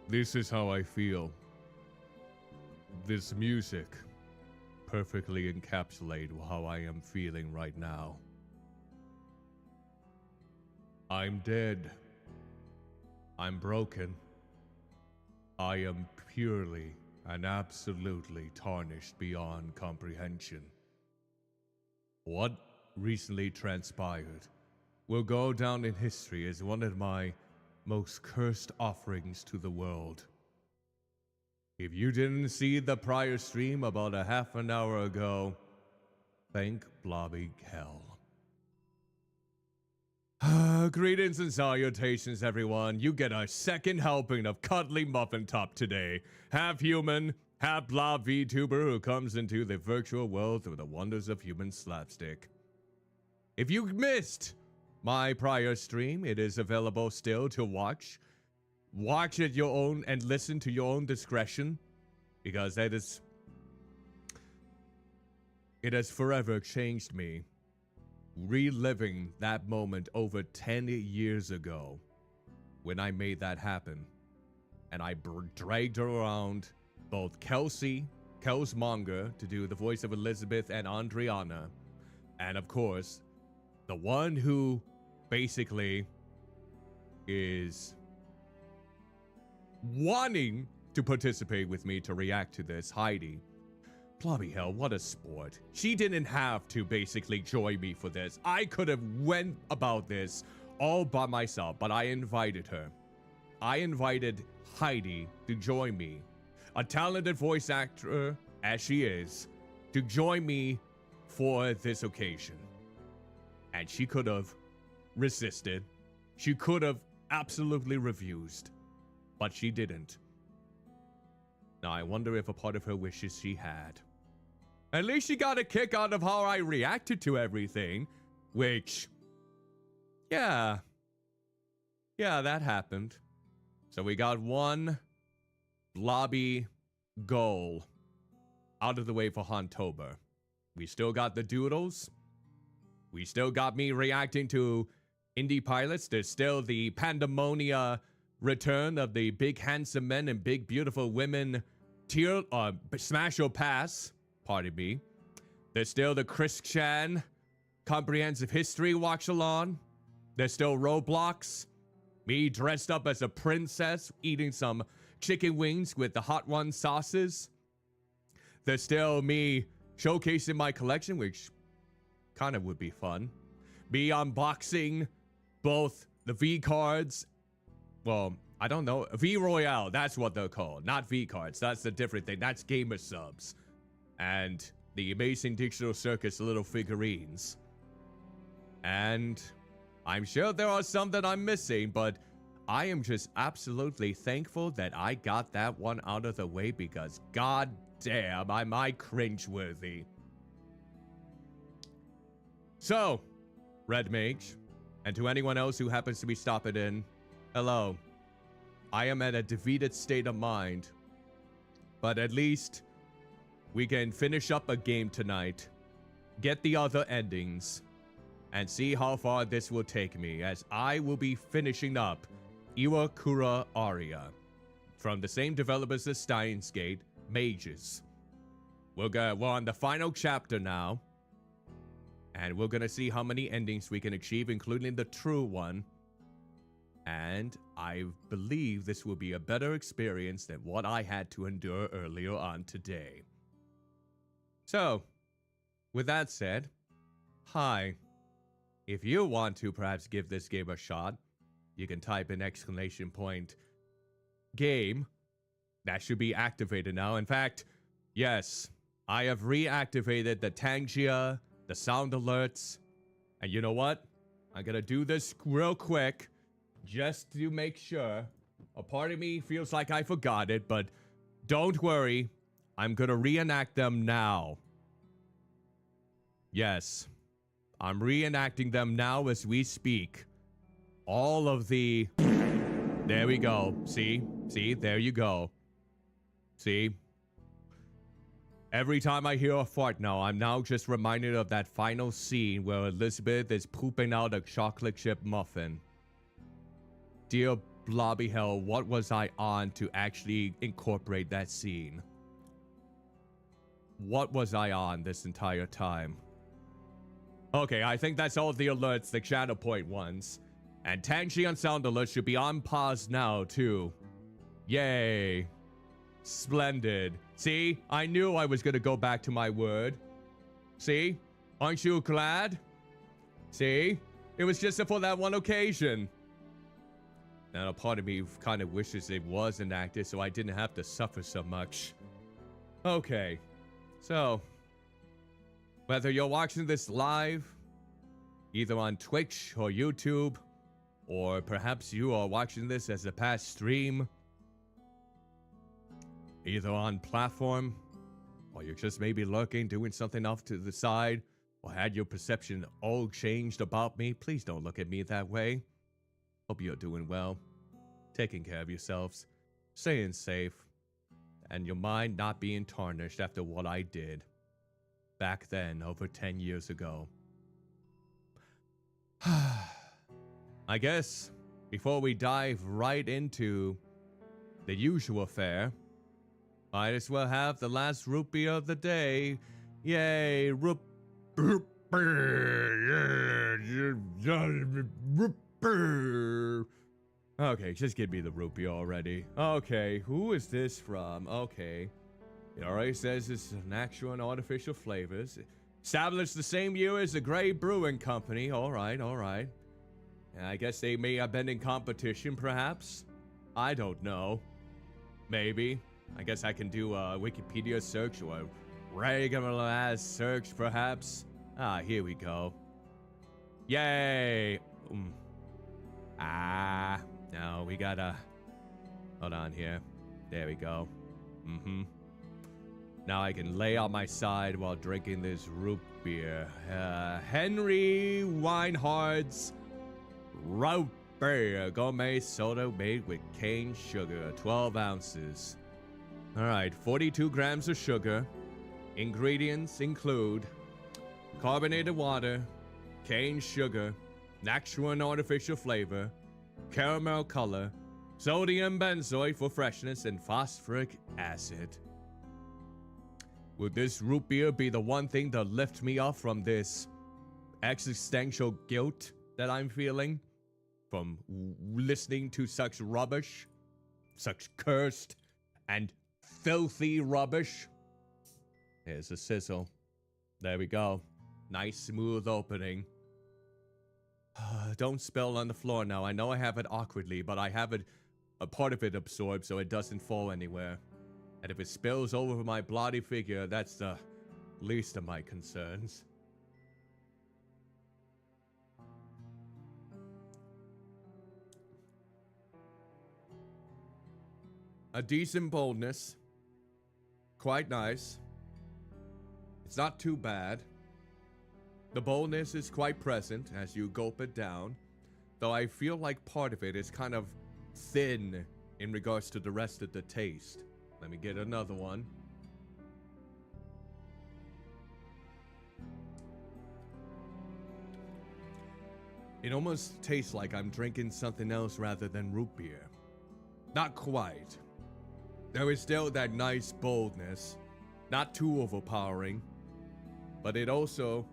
This is how I feel. This music perfectly encapsulates how I am feeling right now. I'm dead. I'm broken. I am purely and absolutely tarnished beyond comprehension. What recently transpired will go down in history as one of my most cursed offerings to the world. If you didn't see the prior stream about a half an hour ago, thank blobby hell. Greetings and salutations, everyone. You get a second helping of Cuddlymuffintop today. Half human, half blob Vtuber who comes into the virtual world through the wonders of human slapstick. If you missed my prior stream, it is available still to watch. Watch at your own and listen to your own discretion, because it has forever changed me. Reliving that moment over 10 years ago when I made that happen. And I dragged around both Kels Monger to do the voice of Elizabeth and Andriana. And of course, the one who basically is wanting to participate with me to react to this, Heidi. Bloody hell, what a sport. She didn't have to basically join me for this. I could have went about this all by myself, but I invited her. I invited Heidi to join me, a talented voice actor as she is, to join me for this occasion. And she could have resisted. She could have absolutely refused, but she didn't. Now I wonder if a part of her wishes she had. At least she got a kick out of how I reacted to everything, which, yeah, that happened. So we got one blobby goal out of the way for Haunttober. We still got the doodles. We still got me reacting to indie pilots. There's still the Pandemonia return of the big handsome men and big beautiful women tier smash or pass. Pardon me. There's still the Chris Chan comprehensive history watch along. There's still Roblox. Me dressed up as a princess eating some chicken wings with the hot one sauces. There's still me showcasing my collection, which kind of would be fun. Me unboxing both the V cards. Well, I don't know. V Royale, that's what they're called. Not V cards. That's a different thing. That's gamer subs. And the Amazing Digital Circus little figurines. And I'm sure there are some that I'm missing, but I am just absolutely thankful that I got that one out of the way, because god damn, am I cringeworthy. So, Red Mage, and to anyone else who happens to be stopping in, hello. I am at a defeated state of mind, but at least we can finish up a game tonight, get the other endings, and see how far this will take me, as I will be finishing up Iwakura Aria from the same developers as Steins Gate, Mages. We're on the final chapter now, and we're gonna see how many endings we can achieve, including the true one. And I believe this will be a better experience than what I had to endure earlier on today. So, with that said, hi. If you want to perhaps give this game a shot, you can type in !game. That should be activated now. In fact, yes, I have reactivated the Tangia, the sound alerts. And you know what? I'm gonna do this real quick, just to make sure. A part of me feels like I forgot it, but don't worry. I'm gonna reenact them now. Yes, I'm reenacting them now as we speak. All of the... There we go. See? See? There you go. See? Every time I hear a fart now, I'm now just reminded of that final scene where Elizabeth is pooping out a chocolate chip muffin. Dear blobby hell, what was I on to actually incorporate that scene? What was I on this entire time? Okay, I think that's all the alerts, the Shadow Point ones. And Tangy and Sound Alert should be on pause now, too. Yay. Splendid. See? I knew I was gonna go back to my word. See? Aren't you glad? See? It was just for that one occasion. Now, a part of me kind of wishes it was enacted so I didn't have to suffer so much. Okay. So, whether you're watching this live, either on Twitch or YouTube, or perhaps you are watching this as a past stream, either on platform, or you're just maybe lurking, doing something off to the side, or had your perception all changed about me, please don't look at me that way. Hope you're doing well, taking care of yourselves, staying safe, and your mind not being tarnished after what I did back then, over 10 years ago. I guess, before we dive right into the usual fare, might as well have the last rupee of the day. Yay, rupee. Okay, just give me the rupee already. Okay, who is this from? Okay. It already says it's natural and artificial flavors. Established the same year as the Grey Brewing Company. Alright, alright. And I guess they may have been in competition, perhaps? I don't know. Maybe. I guess I can do a Wikipedia search or a regular-ass search, perhaps. Ah, here we go. Yay! No, we gotta... Hold on here. There we go. Now I can lay on my side while drinking this root beer. Henry Weinhard's Root Beer Gourmet Soda made with cane sugar, 12 ounces. Alright, 42 grams of sugar. Ingredients include carbonated water, cane sugar, natural and artificial flavor, caramel color, sodium benzoate for freshness, and phosphoric acid. Would this root beer be the one thing to lift me up from this existential guilt that I'm feeling from listening to such rubbish, such cursed and filthy rubbish? Here's a sizzle. There we go. Nice smooth opening. Don't spill on the floor now. I know I have it awkwardly, but I have it, a part of it absorbed so it doesn't fall anywhere. And if it spills over my bloody figure, that's the least of my concerns. A decent boldness. Quite nice. It's not too bad. The boldness is quite present as you gulp it down, though I feel like part of it is kind of thin in regards to the rest of the taste. Let me get another one. It almost tastes like I'm drinking something else rather than root beer. Not quite. There is still that nice boldness, not too overpowering, but it also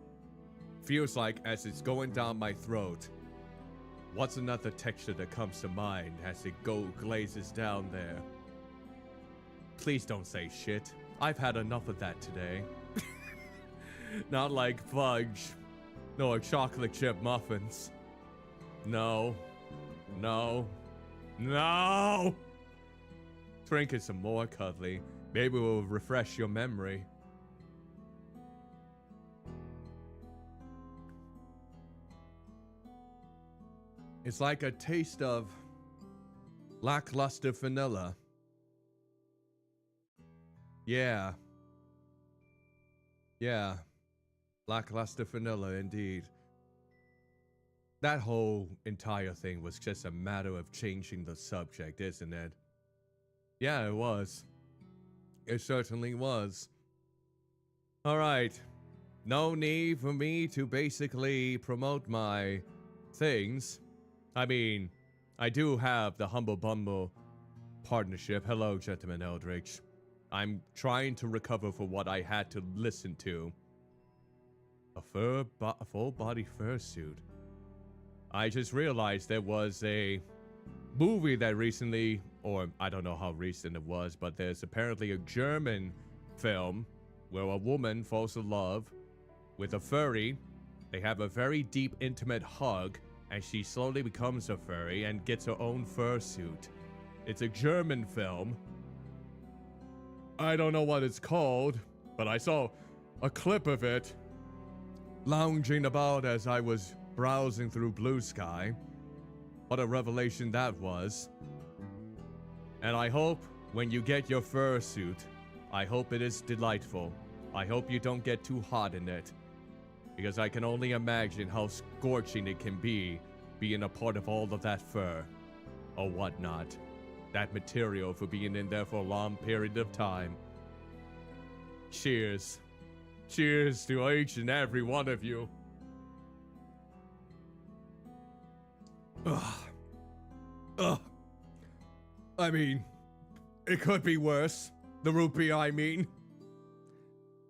feels like as it's going down my throat, what's another texture that comes to mind as it glazes down there? Please don't say shit. I've had enough of that today. Not like fudge, nor chocolate chip muffins. No. No. No! Drink it some more, Cuddly. Maybe we'll refresh your memory. It's like a taste of lackluster vanilla. Yeah. Yeah. Lackluster vanilla, indeed. That whole entire thing was just a matter of changing the subject, isn't it? Yeah, it was. It certainly was. Alright. No need for me to basically promote my things. I mean, I do have the Humble Bumble partnership. Hello, gentleman Eldritch. I'm trying to recover for what I had to listen to. A full body fursuit. I just realized there was a movie that recently, or I don't know how recent it was, but there's apparently a German film where a woman falls in love with a furry. They have a very deep, intimate hug, and she slowly becomes a furry and gets her own fursuit. It's a German film. I don't know what it's called, but I saw a clip of it lounging about as I was browsing through Blue Sky. What a revelation that was. And I hope when you get your fursuit, I hope it is delightful. I hope you don't get too hot in it, because I can only imagine how scorching it can be being a part of all of that fur or whatnot. That material for being in there for a long period of time. Cheers. Cheers to each and every one of you. Ugh. I mean, it could be worse. The rupee, I mean.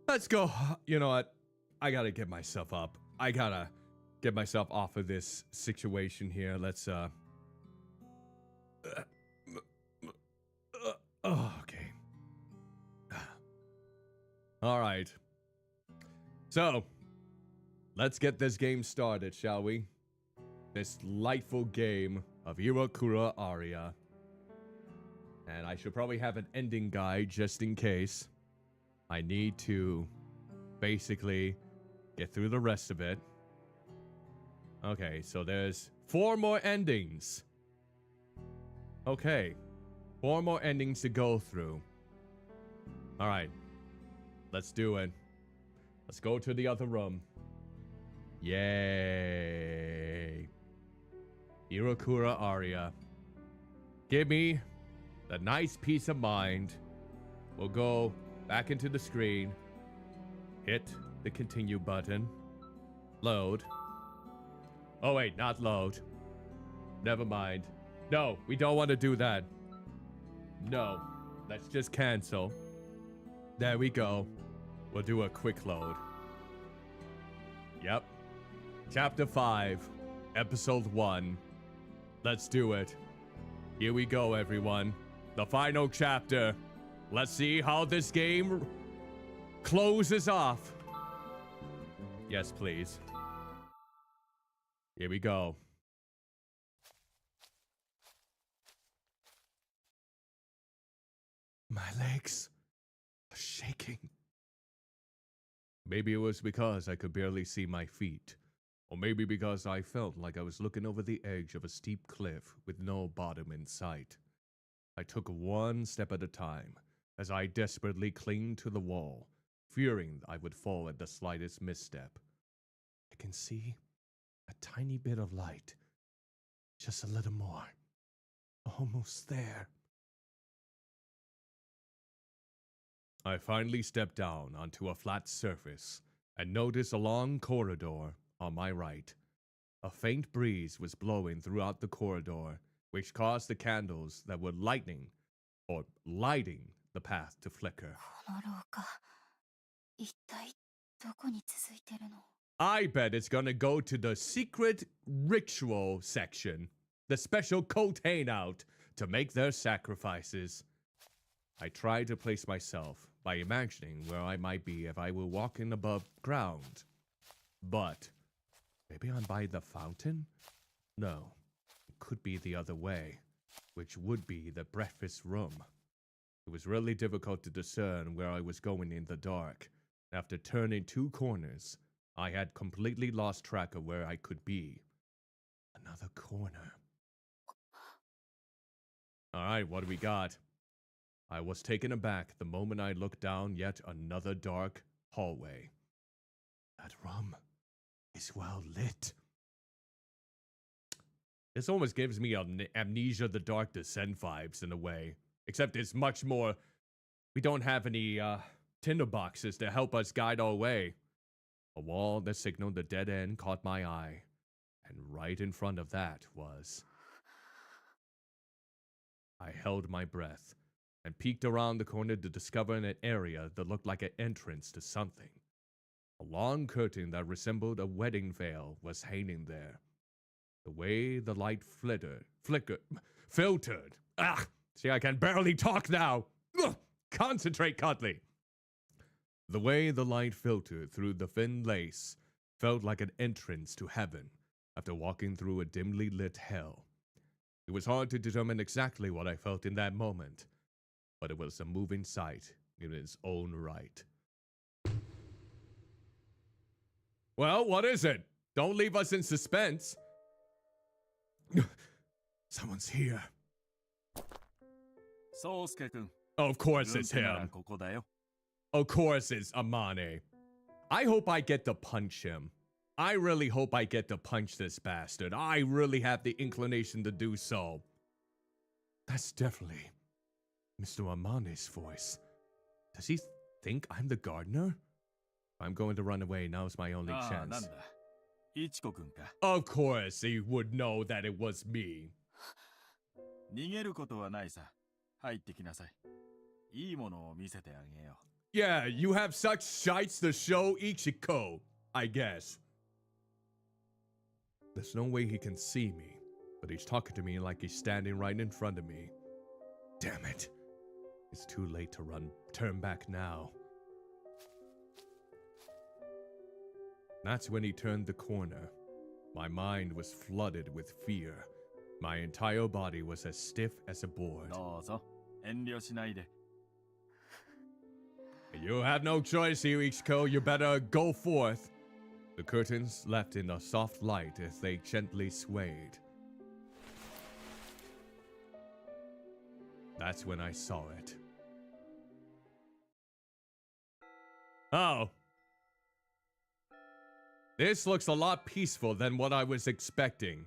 Let's go. You know what? I gotta get myself up. I gotta get myself off of this situation here. Let's, okay. Alright. So, let's get this game started, shall we? This delightful game of Iwakura Aria. And I should probably have an ending guide just in case. I need to basically get through the rest of it. Okay, so there's 4 more endings. Okay, 4 more endings to go through. Alright, let's do it. Let's go to the other room. Yay. Iwakura Aria. Give me the nice peace of mind. We'll go back into the screen. Hit the continue button. Load. Oh wait, not load. Never mind. No, we don't want to do that. No, let's just cancel. There we go. We'll do a quick load. Yep. Chapter 5, Episode 1. Let's do it. Here we go, everyone. The final chapter. Let's see how this game closes off. Yes, please. Here we go. My legs are shaking. Maybe it was because I could barely see my feet. Or maybe because I felt like I was looking over the edge of a steep cliff with no bottom in sight. I took one step at a time as I desperately clinged to the wall, fearing I would fall at the slightest misstep. I can see a tiny bit of light. Just a little more. Almost there. I finally stepped down onto a flat surface and noticed a long corridor on my right. A faint breeze was blowing throughout the corridor, which caused the candles that were lighting the path to flicker. I bet it's gonna go to the secret ritual section, the special cult hangout, to make their sacrifices. I tried to place myself by imagining where I might be if I were walking above ground. But maybe I'm by the fountain? No, it could be the other way, which would be the breakfast room. It was really difficult to discern where I was going in the dark. After turning 2 corners, I had completely lost track of where I could be. Another corner. Alright, what do we got? I was taken aback the moment I looked down yet another dark hallway. That room is well lit. This almost gives me Amnesia the Dark Descent vibes in a way. Except it's much more... We don't have any tinderboxes to help us guide our way. A wall that signaled the dead end caught my eye. And right in front of that was... I held my breath and peeked around the corner to discover an area that looked like an entrance to something. A long curtain that resembled a wedding veil was hanging there. The way the light filtered. See, I can barely talk now. Ugh, concentrate, Cuddly. The way the light filtered through the thin lace felt like an entrance to heaven after walking through a dimly lit hell. It was hard to determine exactly what I felt in that moment, but it was a moving sight in its own right. Well, what is it? Don't leave us in suspense. Someone's here. Of course it's him. Of course it's Amane. I hope I get to punch him. I really hope I get to punch this bastard. I really have the inclination to do so. That's definitely Mr. Amane's voice. Does he think I'm the gardener? I'm going to run away. Now's my only chance. Of course he would know that it was me. Yeah, you have such sights to show Ichiko, I guess. There's no way he can see me, but he's talking to me like he's standing right in front of me. Damn it. It's too late to turn back now. That's when he turned the corner. My mind was flooded with fear. My entire body was as stiff as a board. You have no choice here, Ichiko. You better go forth. The curtains left in a soft light as they gently swayed. That's when I saw it. Oh. This looks a lot peaceful than what I was expecting.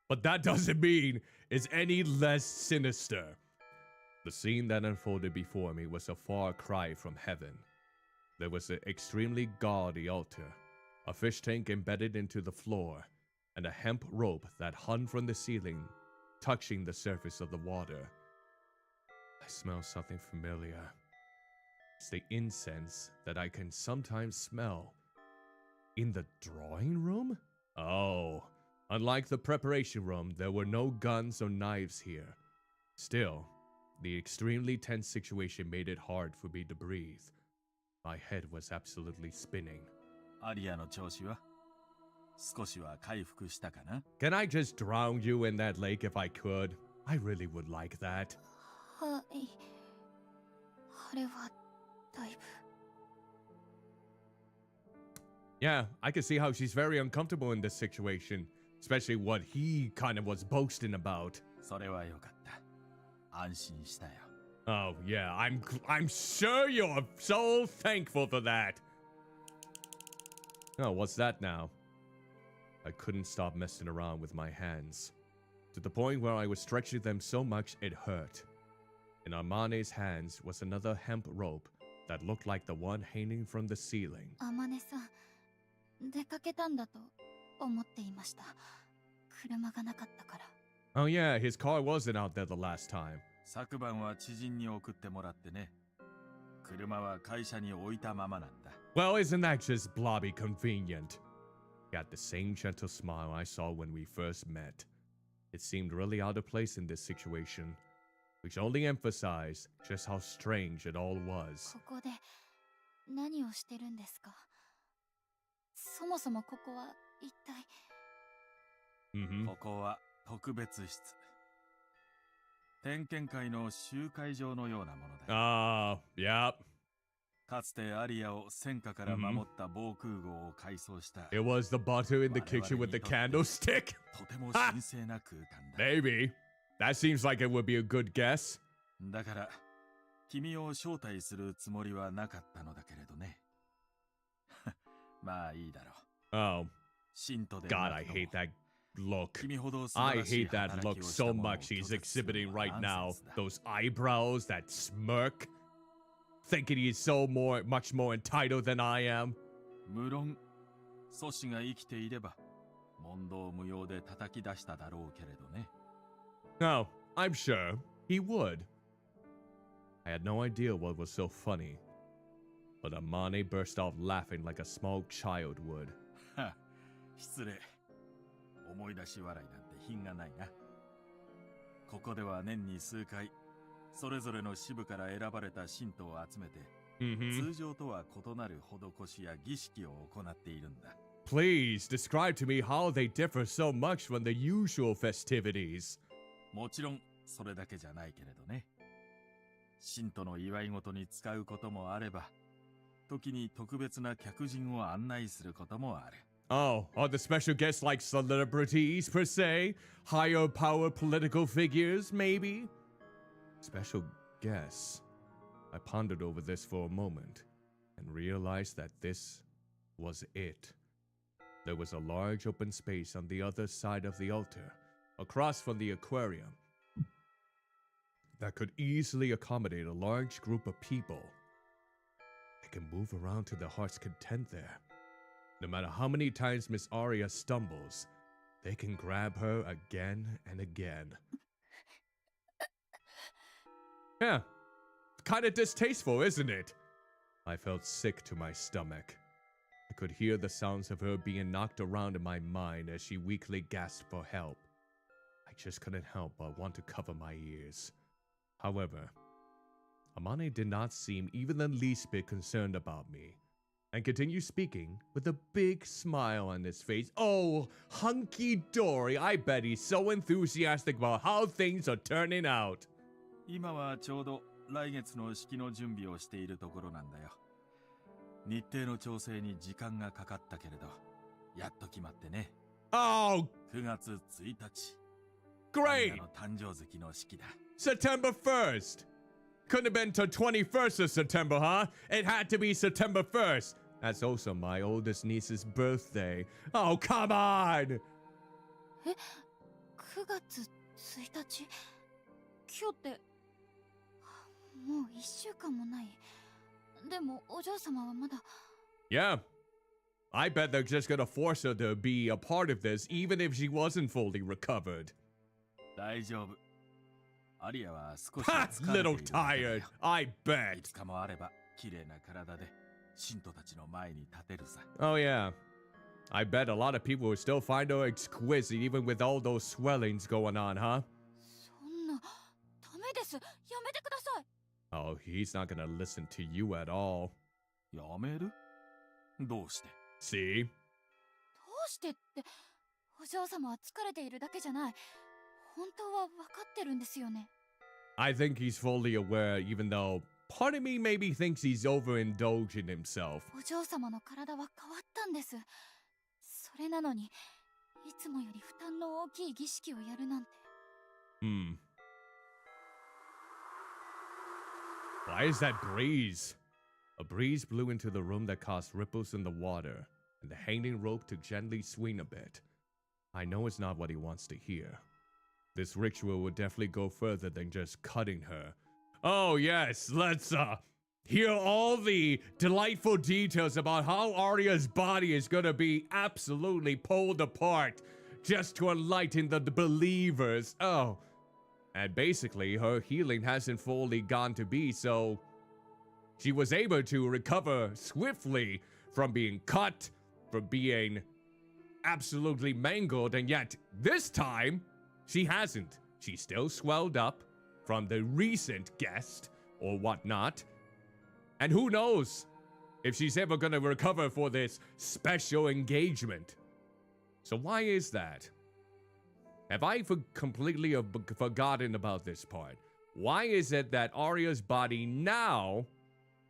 But that doesn't mean it's any less sinister. The scene that unfolded before me was a far cry from heaven. There was an extremely gaudy altar, a fish tank embedded into the floor, and a hemp rope that hung from the ceiling, touching the surface of the water. I smell something familiar. It's the incense that I can sometimes smell. In the drawing room? Oh, unlike the preparation room, there were no guns or knives here. Still, the extremely tense situation made it hard for me to breathe. My head was absolutely spinning. Can I just drown you in that lake if I could? I really would like that. Yeah, I can see how she's very uncomfortable in this situation, especially what he kind of was boasting about. Oh yeah, I'm sure you're so thankful for that. Oh, what's that now? I couldn't stop messing around with my hands, to the point where I was stretching them so much it hurt. In Amane's hands was another hemp rope that looked like the one hanging from the ceiling. Oh yeah, his car wasn't out there the last time. Well, isn't that just blobby convenient? He had the same gentle smile I saw when we first met. It seemed really out of place in this situation, which only emphasized just how strange it all was. Yep. It was the butter in the kitchen with the candlestick? Maybe. That seems like it would be a good guess. Oh. God, I hate that look. I hate that look so much he's exhibiting right now. Those eyebrows, that smirk. Thinking he's so much more entitled than I am. Oh, I'm sure. he would. I had no idea what was so funny, but Amane burst out laughing like a small child would. 失礼。思い出し笑いなんて品がないな。ここでは年に数回、それぞれの支部から選ばれた信徒を集めて、通常とは異なる施しや儀式を行っているんだ。Please describe to me how they differ so much from the usual festivities. もちろんそれだけじゃないけれどね。信徒の祝い事に使うこともあれば、時に特別な客人を案内することもある。Oh, are the special guests like celebrities per se? Higher power political figures, maybe? Special guests. I pondered over this for a moment and realized that this was it. There was a large open space on the other side of the altar, across from the aquarium, that could easily accommodate a large group of people. They can move around to their heart's content there. No matter how many times Miss Aria stumbles, they can grab her again and again. Yeah, kind of distasteful, isn't it? I felt sick to my stomach. I could hear the sounds of her being knocked around in my mind as she weakly gasped for help. I just couldn't help but want to cover my ears. However, Amane did not seem even the least bit concerned about me, and continued speaking with a big smile on his face. Oh, hunky-dory, I bet he's so enthusiastic about how things are turning out. 今はちょうど来月の式の準備をしているところなんだよ。日程の調整に時間がかかったけれど、やっと決まってね。Oh, 9月1日。great! の誕生月の式だ。September 1st. Couldn't have been till 21st of September, huh? It had to be September 1st. That's also my oldest niece's birthday. Oh, come on! え、9月1日？今日って、もう1週間もない。でもお嬢様はまだ。Yeah. I bet they're just gonna force her to be a part of this even if she wasn't fully recovered. 大丈夫。アリアは少し little tired, I bet. いつかもあれば綺麗な体で信徒たちの前に立てるさ。Oh yeah. I bet a lot of people would still find her exquisite even with all those swellings going on, huh? そんな、ダメです。やめてください。Oh, he's not gonna listen to you at all. やめる？どうして？ See? どうしてって、お嬢様は疲れているだけじゃない。本当は分かってるんですよね。I think he's fully aware, even though part of me maybe thinks he's overindulging himself. お嬢様の体は変わったんです。それなのに、いつもより負担の大きい儀式をやるなんて。Why is that breeze? A breeze blew into the room that caused ripples in the water, and the hanging rope to gently swing a bit. I know it's not what he wants to hear. This ritual would definitely go further than just cutting her. Oh yes, let's hear all the delightful details about how Aria's body is gonna be absolutely pulled apart just to enlighten the believers. Oh, and basically her healing hasn't fully gone to be, so she was able to recover swiftly from being cut, from being absolutely mangled, and yet this time she hasn't. She's still swelled up from the recent guest or whatnot. And who knows if she's ever gonna recover for this special engagement. So why is that? Have I completely forgotten about this part? Why is it that Aria's body now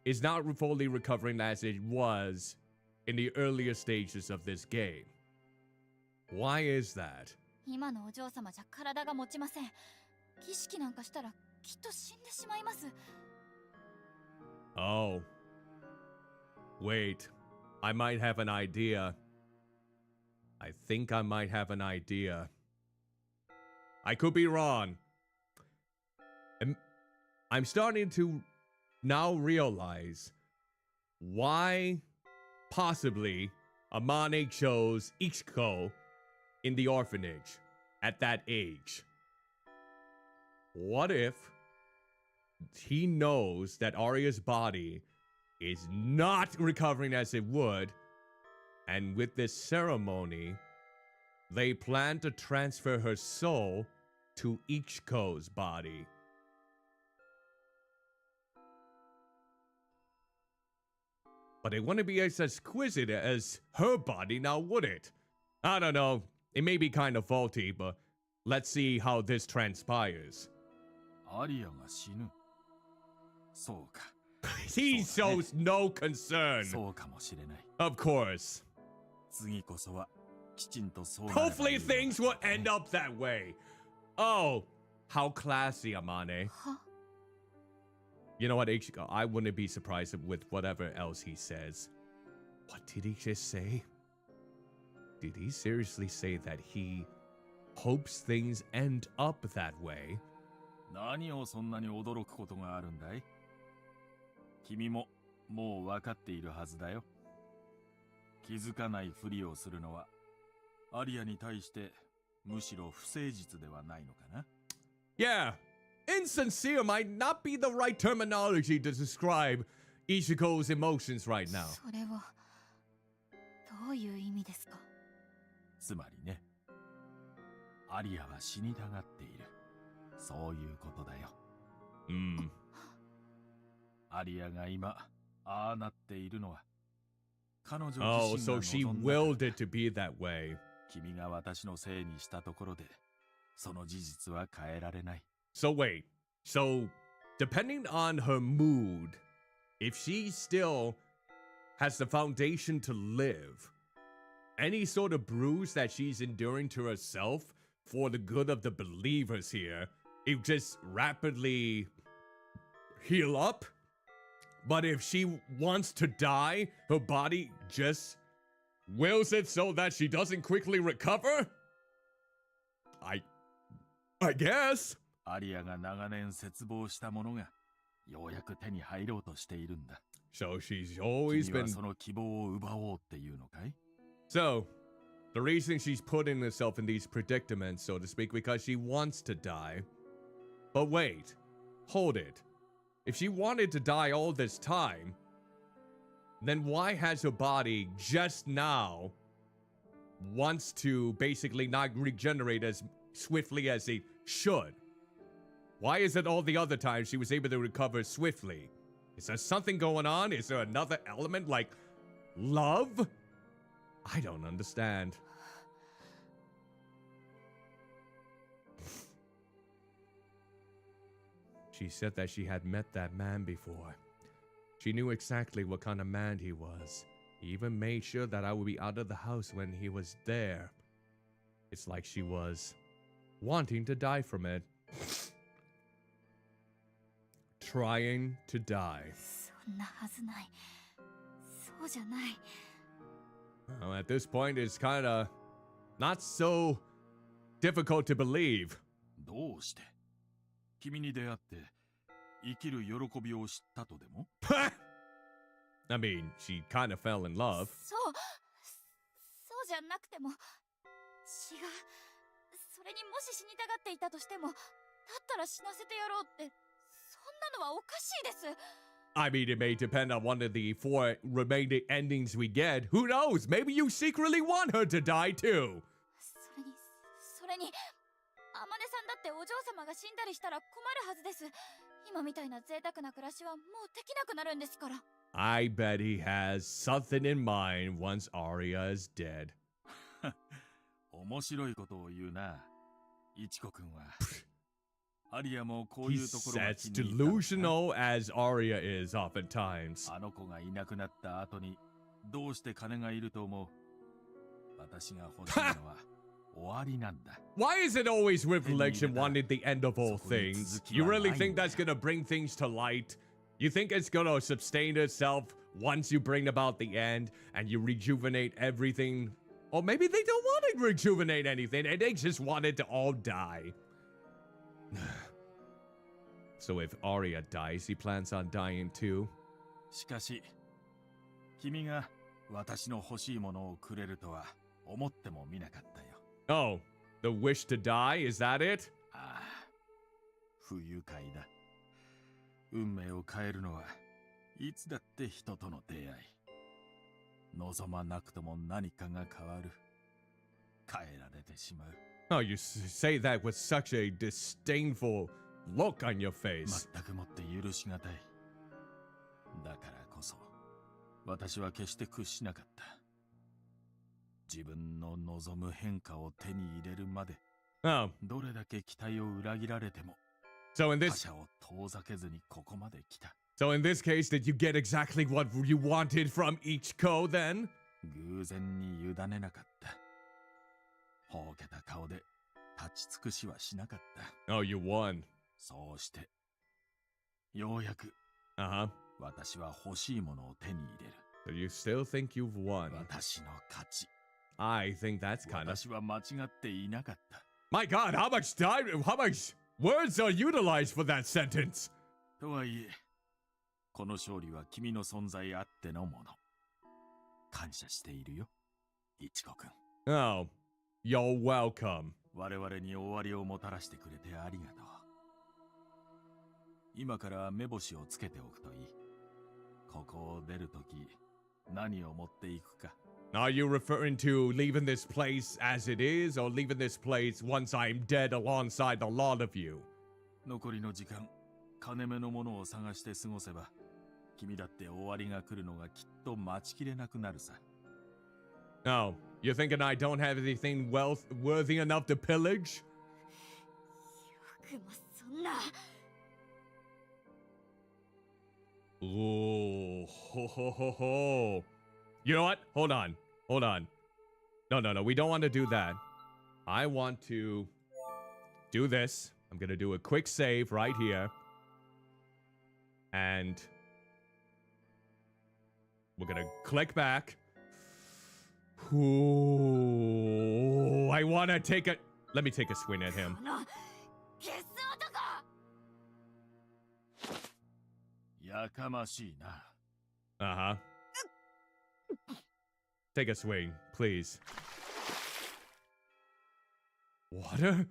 is not fully recovering as it was in the earlier stages of this game? Why is that? 今のお嬢様じゃ体が持ちません。儀式なんかしたらきっと死んでしまいます。Oh. Wait. I might have an idea. I think I might have an idea. I could be wrong. I'm starting to now realize why possibly Amane chose Ichiko in the orphanage at that age. what if he knows that Aria's body is not recovering as it would, and with this ceremony, they plan to transfer her soul to Ichiko's body? But it wouldn't be as exquisite as her body, now would it? I don't know. It may be kind of faulty, but let's see how this transpires. アリアが死ぬ。そうか。 He shows no concern. そうかもしれない。 Of course. 次こそはきちんとそうなればいい Hopefully things will end up that way. Oh, how classy, Amane. は You know what, Ichiko? I wouldn't be surprised with whatever else he says. What did he just say? Did he seriously say that he hopes things end up that way? 何をそんなに驚くことがあるんだい？君ももう分かっているはずだよ。気づかないふりをするのはアリアに対してむしろ不誠実ではないのかな？ Yeah, insincere might not be the right terminology to describe Ichiko's emotions right now. それはどういう意味ですか？つまりね、アリアは死にたがっている。そういうことだよ。Hmm. アリアが今、ああなっているのは、彼女自 Oh, 身 so が she 望んだ willed it to be that way. 君が私のせいにしたところで、その事実は変えられない。 So wait. So, depending on her mood, if she still has the foundation to live, any sort of bruise that she's enduring to herself for the good of the believers here, it just rapidly heal up. But if she wants to die, her body just wills it so that she doesn't quickly recover? I guess. アリアが長年絶望したものが、ようやく手に入ろうとしているんだ。 So she's always 君は been... その希望を奪おうっていうのかい？ So, the reason she's putting herself in these predicaments, so to speak, because she wants to die. But wait, hold it. If she wanted to die all this time, then why has her body just now wants to basically not regenerate as swiftly as it should? Why is it all the other times she was able to recover swiftly? Is there something going on? Is there another element like love? I don't understand. She said that she had met that man before. She knew exactly what kind of man he was. He even made sure that I would be out of the house when he was there. It's like she was wanting to die from it. Trying to die. そんなはずない。そうじゃない。 Well, at this point, it's kind of not so difficult to believe. どうして君に出会って生きる喜びを知ったとでも？ I mean, she kind of fell in love. そうじゃなくても違う。それにもし死にたがっていたとしてもだったら死なせてやろうってそんなのはおかしいです。 I mean, it may depend on one of the 4 remaining endings we get. Who knows? Maybe you secretly want her to die too. それにアマネさんだってお嬢様が死んだりしたら困るはずです。今みたいな贅沢な暮らしはもうできなくなるんですから。 I bet he has something in mind once Aria is dead. 面白いことを言うな。イチコ君は。アリアもこうい He's うところが as 気に入ったのか delusional as Aria is oftentimes. あの子がいなくなった後にどうして金がいると思う？私が欲しいのは終わりなんだ。 Why is it always Revelation wanting the end of all things? You really think that's gonna bring things to light? You think it's gonna sustain itself once you bring about the end and you rejuvenate everything? Or maybe they don't want to rejuvenate anything and they just want it to all die. So if Aria dies, he plans on dying too? しかし、君が私の欲しいものをくれるとは思ってもみなかったよ。 Oh, the wish to die? Is that it? ああ、不愉快だ。運命を変えるのはいつだって人との出会い。望まなくとも何かが変わる。変えられてしまう。Oh, you say that with such a disdainful look on your face. 全くもって許しがたい。だからこそ、私は決して屈しなかった。自分の望む変化を手に入れるまで、Oh, どれだけ期待を裏切られても、 so in 他 this 者を遠ざけずにここまで来た。case, did you get exactly what you wanted from each co then? 偶然に委ねなかった。ほうけた顔で立ち尽くしはしなかった。Oh, you won. そうして、ようやく Uh-huh. 私は欲しいものを手に入れる。 So you still think you've won? 私の勝ち。 I think that's kind of... 私は間違っていなかった。 My God, how much words are utilized for that sentence? とはいえ、この勝利は君の存在あってのもの。感謝しているよ、いちごくん。 Oh, you're welcome. 我々に終わりをもたらしてくれてありがとう。今から目星をつけておくといい。ここを出るとき、何を持っていくか。 Are you referring to leaving this place as it is, or leaving this place once I'm dead alongside the lot of you? 残りの時間、金目のものを探して過ごせば、君だって終わりが来るのがきっと待ちきれなくなるさ。 Oh, you're thinking I don't have anything worthy enough to pillage? よくもそんな。 Ooh, ho, ho, ho, ho. You know what? Hold on. No. We don't want to do that. I want to do this. I'm going to do a quick save right here. And we're going to click back. Ooh, I want to take a... Let me take a swing at him. このゲス男。 やかましいな。 Uh-huh. Take a swing, please. Water?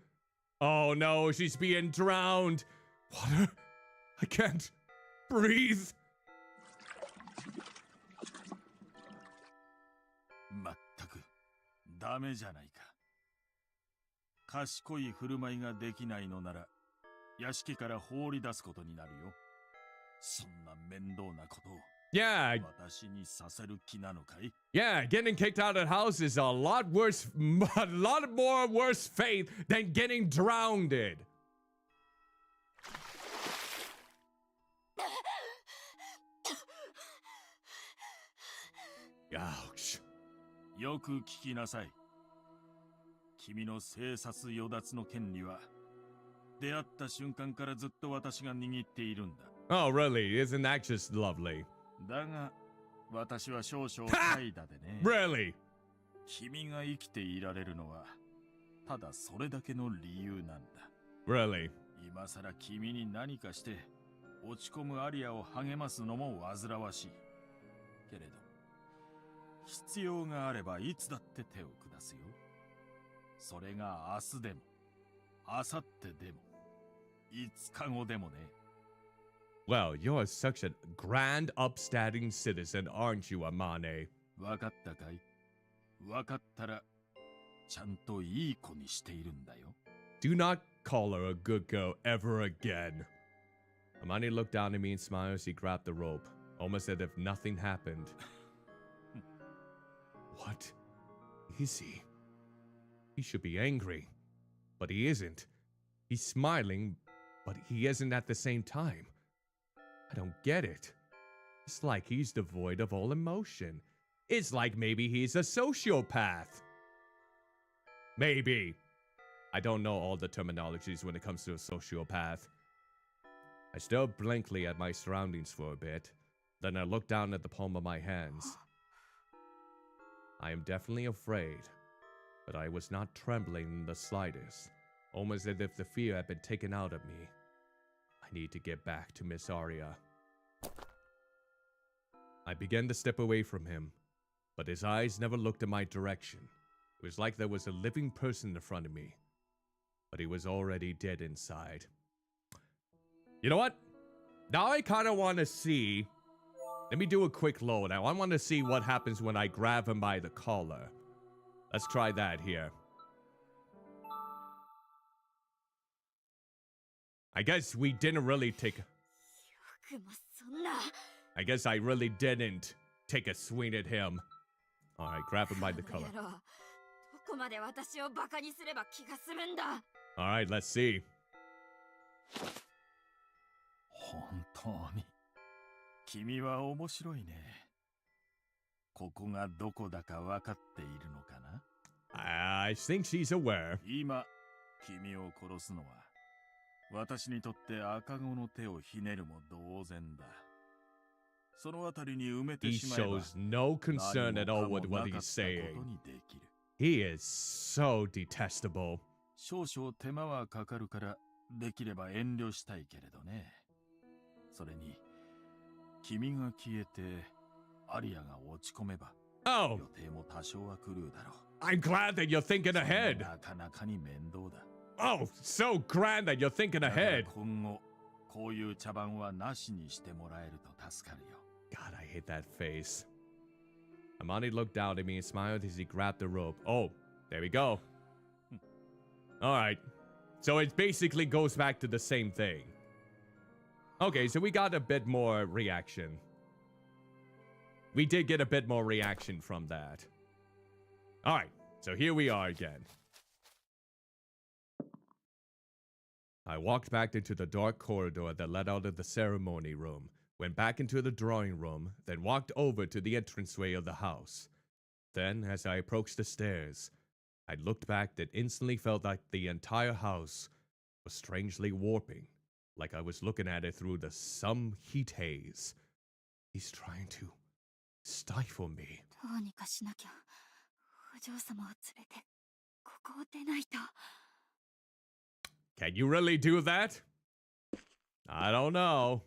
Oh no, she's being drowned. Water? I can't breathe. まったく、ダメじゃないか。賢い振る舞いができないのなら、屋敷から放り出すことになるよ。そんな面倒なことを。 Yeah, 私にさせる気なのかい？ yeah, getting kicked out of the house is a lot worse, a lot more worse fate than getting drowned. Ouch. よく聞きなさい。君の生殺与奪の権利は、出会った瞬間からずっと私が握っているんだ。 Oh, really? Isn't that just lovely? だが、私は少々怠惰でね。Really? 君が生きていられるのは、ただそれだけの理由なんだ。 Really? 今さら君に何かして、落ち込むアリアを励ますのも煩わしい。けれど、必要があればいつだって手を下すよ。それが明日でも、明後日でも、5日後でもね。 Well, you're such a grand, upstanding citizen, aren't you, Amane? わかったかい？わかったら、ちゃんといい子にしているんだよ。 Do not call her a good girl ever again. Amane looked down at me and smiled as he grabbed the rope, almost as if nothing happened. What is he? He should be angry, but he isn't. He's smiling, but he isn't at the same time. I don't get it. It's like he's devoid of all emotion. It's like maybe he's a sociopath. Maybe. I don't know all the terminologies when it comes to a sociopath. I stared blankly at my surroundings for a bit. Then I looked down at the palm of my hands. I am definitely afraid, but I was not trembling in the slightest, almost as if the fear had been taken out of me. I need to get back to Miss Aria. I began to step away from him, but his eyes never looked in my direction. It was like there was a living person in front of me, but he was already dead inside. You know what? Now I kind of want to see. Let me do a quick load. Now I want to see what happens when I grab him by the collar. Let's try that here. I guess we didn't really take... I guess I really didn't take a swing at him. Alright, grab him by the collar. Alright, let's see. 本当に君は面白いね。ここがどこだか分かっているのかな？ I think she's aware. 今、君を殺すのは私にとって赤子の手をひねるも同然だ。そのあたりに埋めて He しまえば shows no concern at all with what he's saying. He is so detestable. 少々手間はかかるからできれば遠慮したいけれどね。それに君が消えてアリアが落ち込めば Oh, 予定も多少は狂うだろう。 I'm glad that you're thinking ahead. なかなかに面倒だ。 Oh, so grand that you're thinking だから ahead. 今後こういう茶番はなしにしてもらえると助かるよ。 God, I hate that face. Amani looked down at me and smiled as he grabbed the rope. Oh, there we go. Alright. So it basically goes back to the same thing. Okay, so we got a bit more reaction. We did get a bit more reaction from that. Alright, so here we are again. I walked back into the dark corridor that led out of the ceremony room, went back into the drawing room, then walked over to the entranceway of the house. Then, as I approached the stairs, I looked back and instantly felt like the entire house was strangely warping, like I was looking at it through some heat haze. He's trying to stifle me. どうにかしなきゃ。お嬢様を連れてここを出ないと。 Can you really do that? I don't know.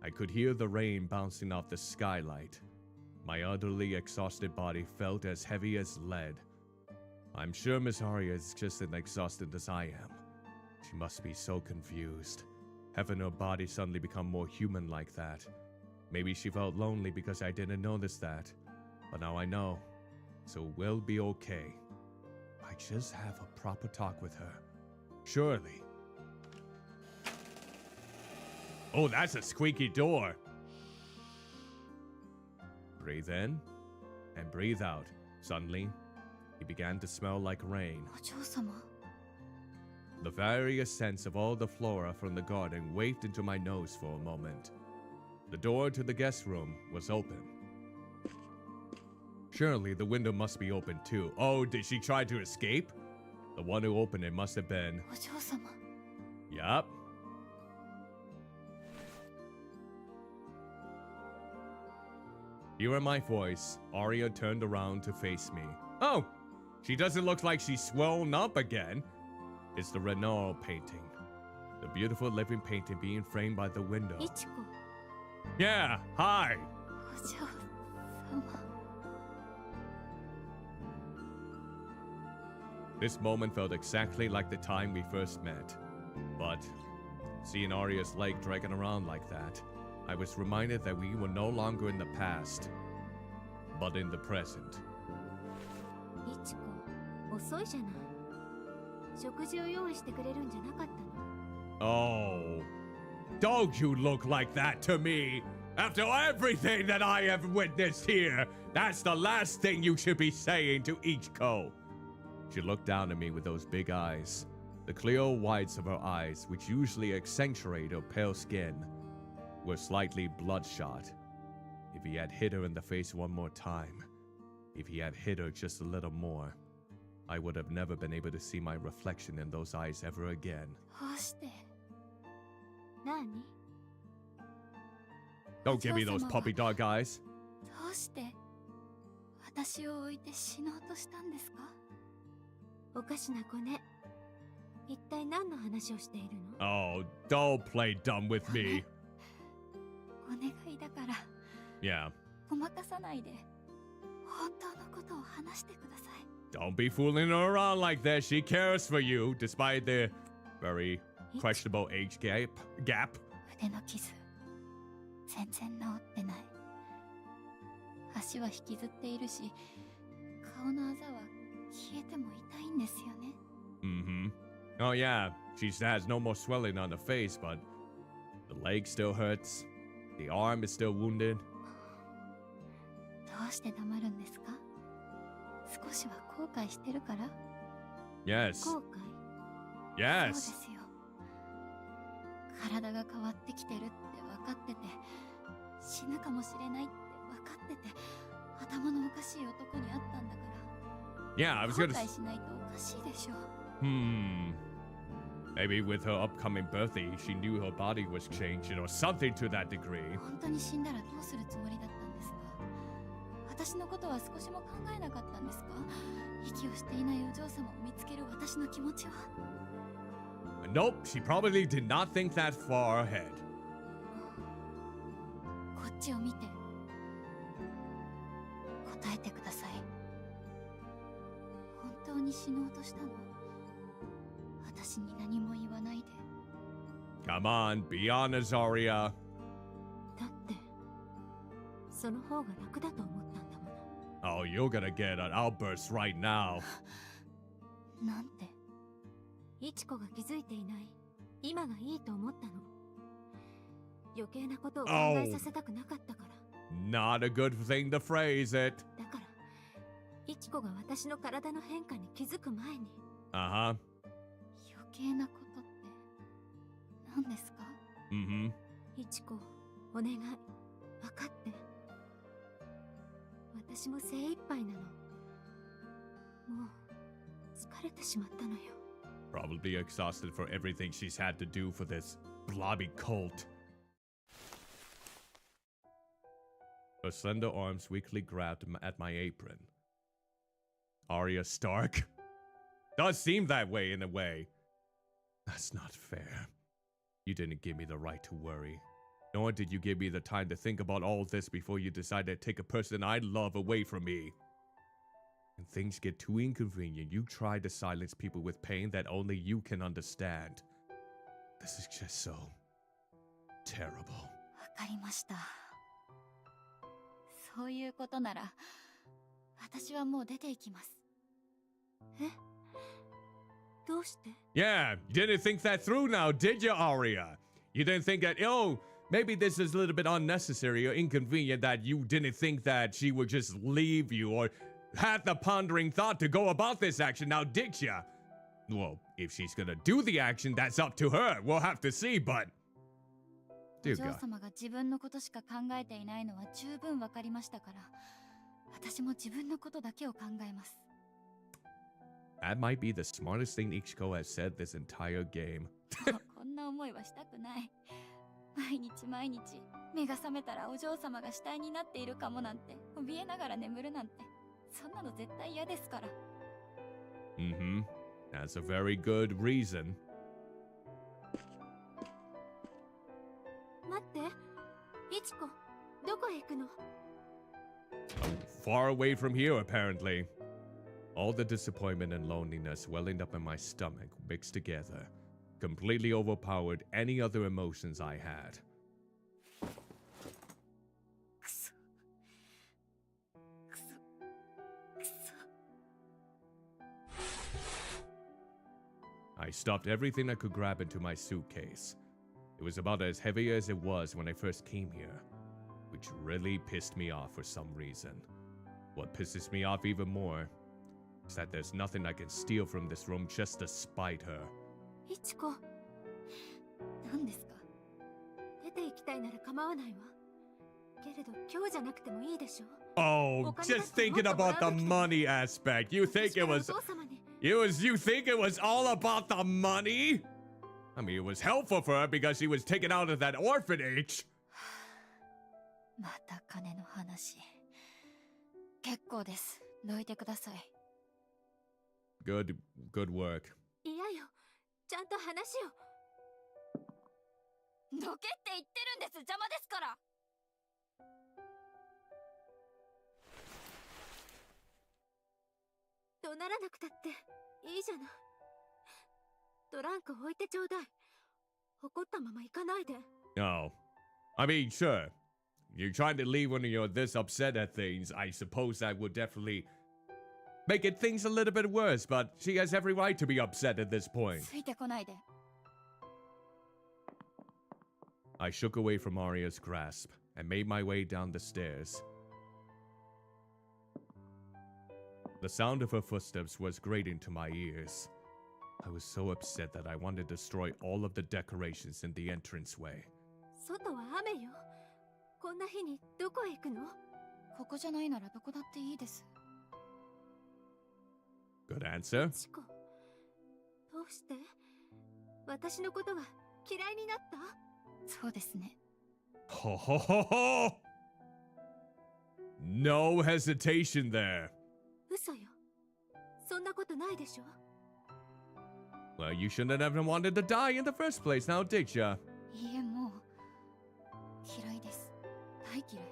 I could hear the rain bouncing off the skylight. My utterly exhausted body felt as heavy as lead. I'm sure Miss Aria is just as exhausted as I am. She must be so confused. Having her body suddenly become more human like that. Maybe she felt lonely because I didn't notice that. But now I know. So we'll be okay. I just have a proper talk with her. Surely. Oh, that's a squeaky door. Breathe in and breathe out. Suddenly, he began to smell like rain. お嬢様。 The various scents of all the flora from the garden wafted into my nose for a moment. The door to the guest room was open. Surely the window must be open too. Oh, did she try to escape? The one who opened it must have been... お嬢様。 Yup. Hearing my voice, Aria turned around to face me. Oh, she doesn't look like she's swollen up again. It's the Renoir painting. The beautiful living painting being framed by the window. いちこ。 Yeah, hi. お嬢様。 This moment felt exactly like the time we first met. But seeing Aria's leg dragging around like that, I was reminded that we were no longer in the past, but in the present. いちこ、遅いじゃない。食事を用意してくれるんじゃなかったの？ Oh, don't you look like that to me! After everything that I have witnessed here, that's the last thing you should be saying to Ichiko. She looked down at me with those big eyes. The clear whites of her eyes, which usually accentuate her pale skin, were slightly bloodshot. If he had hit her in the face one more time, if he had hit her just a little more, I would have never been able to see my reflection in those eyes ever again. どうして？何？ Don't give me those puppy dog eyes. どうして私を置いて死のうとしたんですか？おかしな子ね。一体何の話をしているの？ Oh, don't play dumb with me. お願いだから。 Yeah. ごまかさないで。本当のことを話してください。 Don't be fooling her around like that. She cares for you, despite the very questionable age gap. 腕の傷全然治ってない。足は引きずっているし、顔のあざは消えても痛いんですよね。Mm-hmm. Oh yeah, she has no more swelling on the face, but the leg still hurts. The arm is still wounded. どうして黙るんですか？少しは後悔してるから？ Yes. 後悔？ Yes. そうですよ。体が変わってきてるって分かってて、死ぬかもしれないって分かってて、頭のおかしい男に会ったんだから。Yeah, I was 後 gonna. 悔しないとおかしいでしょ。Maybe with her upcoming birthday, she knew her body was changing or something to that degree. 本当に死んだらどうするつもりだったんですか？私のことは少しも考えなかったんですか？息をしていないお嬢様を見つける私の気持ちは。Nope, she probably did not think that far ahead. こっちを見て。答えてください。本当に死のうとしたの？私に何も言わないで。Come on, be honest, Aria. だってその方が楽だと思ったんだもの。 Oh, you're gonna get an outburst right now. なんて。いちこが気づいていない今がいいと思ったの。余計なことを考えさせたくなかったから。Not a good thing to phrase it. だからいちこが私の体の変化に気づく前に。Uh-huh. 余計なことって何ですか？ Mm-hmm. いちこ、お願い、分かって。私も精一杯なの。もう疲れてしまったのよ。Probably exhausted for everything she's had to do for this blobby cult. Her slender arms weakly grabbed at my apron. Arya Stark? Does seem that way in a way. That's not fair. You didn't give me the right to worry. Nor did you give me the time to think about all this before you decided to take a person I love away from me. When things get too inconvenient, you try to silence people with pain that only you can understand. This is just so terrible. わかりました。そういうことなら、私はもう出て行きます。え？どうして？ Yeah, you didn't think that through now, did you, Aria? You didn't think that, oh, maybe this is a little bit unnecessary or inconvenient that you didn't think that she would just leave you or had the pondering thought to go about this action, now did ya? Well, if she's gonna do the action, that's up to her. We'll have to see, but... お嬢様が自分のことしか考えていないのは十分わかりましたから、私も自分のことだけを考えます。That might be the smartest thing Ichiko has said this entire game. こんな思いはしたくない。毎日毎日、目が覚めたらお嬢様が死体になっているかもなんて、怯えながら眠るなんて、そんなの絶対嫌ですから。Mm-hmm. That's a very good reason. 待って、いちこ、どこへ行くの？ Far away from here, apparently. All the disappointment and loneliness welling up in my stomach mixed together, completely overpowered any other emotions I had. くそ。くそ。くそ。 I stuffed everything I could grab into my suitcase. It was about as heavy as it was when I first came here, which really pissed me off for some reason. What pisses me off even more is that there's nothing I can steal from this room just to spite her. いちこ、何ですか？出て行きたいなら構わないわ。けれど今日じゃなくてもいいでしょ。 Oh, just thinking about the money aspect. You think it was you think it was all about the money? I mean, it was helpful for her because she was taken out of that orphanage. また金の話。結構です。どいてください。Good work. 嫌よ。ちゃんと話を。どけって言ってるんです。邪魔ですから。怒鳴らなくたっていいじゃない。トランク置いてちょうだい。怒ったまま行かないで。 No. I mean, sure. You're trying to leave when you're this upset at things. I suppose that would definitely make it things a little bit worse, but she has every right to be upset at this point. ついてこないで。 I shook away from Aria's grasp and made my way down the stairs. The sound of her footsteps was grating to my ears. I was so upset that I wanted to destroy all of the decorations in the entranceway. 外は雨よ。こんな日にどこへ行くの？ここじゃないならどこだっていいです。 Good answer. チコ、どうして私のことが嫌いになった？そうですね。 Ho ho ho ho! No hesitation there. 嘘よ。そんなことないでしょ。 Well, you shouldn't have wanted to die in the first place, now did ya? いいえ、もう嫌いです。大嫌い。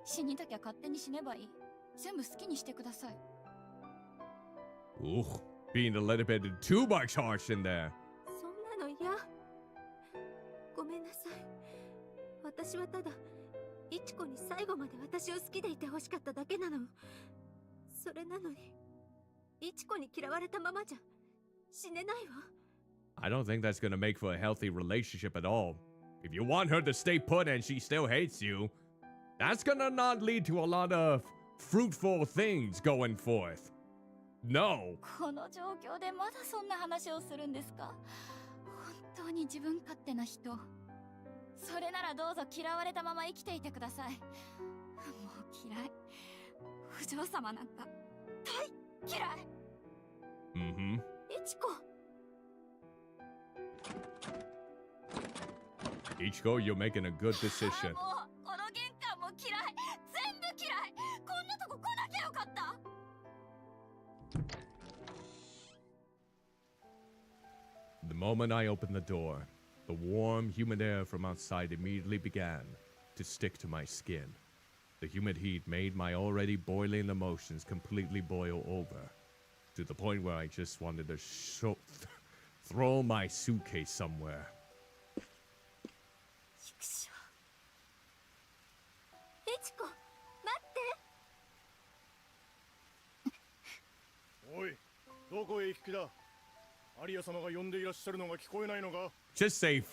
死にたきゃ勝手に死ねばいい。全部好きにしてください。 Ooh, being a little bit too much harsh in there. そんなの嫌。ごめんなさい。私はただイチコに最後まで私を好きでいてほしかっただけなの。それなのにイチコに嫌われたままじゃ死ねないわ。 I don't think that's gonna make for a healthy relationship at all. If you want her to stay put and she still hates you, that's gonna not lead to a lot of fruitful things going forth. No. この状況でまだそんな話をするんですか？本当に自分勝手な人。それならどうぞ嫌われたまま生きていてください。もう嫌い。不嬢様なんか大嫌い。Mm-hmm. イチコ。 Ichiko, you're making a good decision. もうこの玄関も嫌い。全部嫌い。こんなとこ来なきゃよかった。 The moment I opened the door, the warm, humid air from outside immediately began to stick to my skin. The humid heat made my already boiling emotions completely boil over, to the point where I just wanted to throw my suitcase somewhere. 畜生。イチコ、待って。おい、どこへ行く気だ。アリア様が呼んでいらっしゃるのが聞こえないのか。 Just say,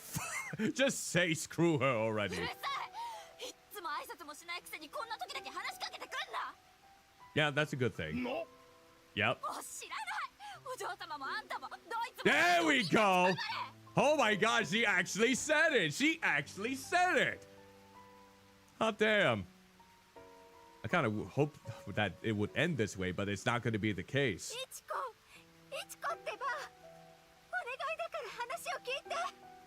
just say screw her う already. るさい。いっつも挨拶もしないくせにこんな時だけ話しかけてくんな。 Yeah, that's a good thing. の Yep. もう知らない。お嬢様もあんたもどいつも。 There we go. Oh my god, she actually said it. She actually said it. Hot damn. I kind of hoped that it would end this way, but it's not going to be the case. イチコ、イチコってば。お願いだから話を聞いて。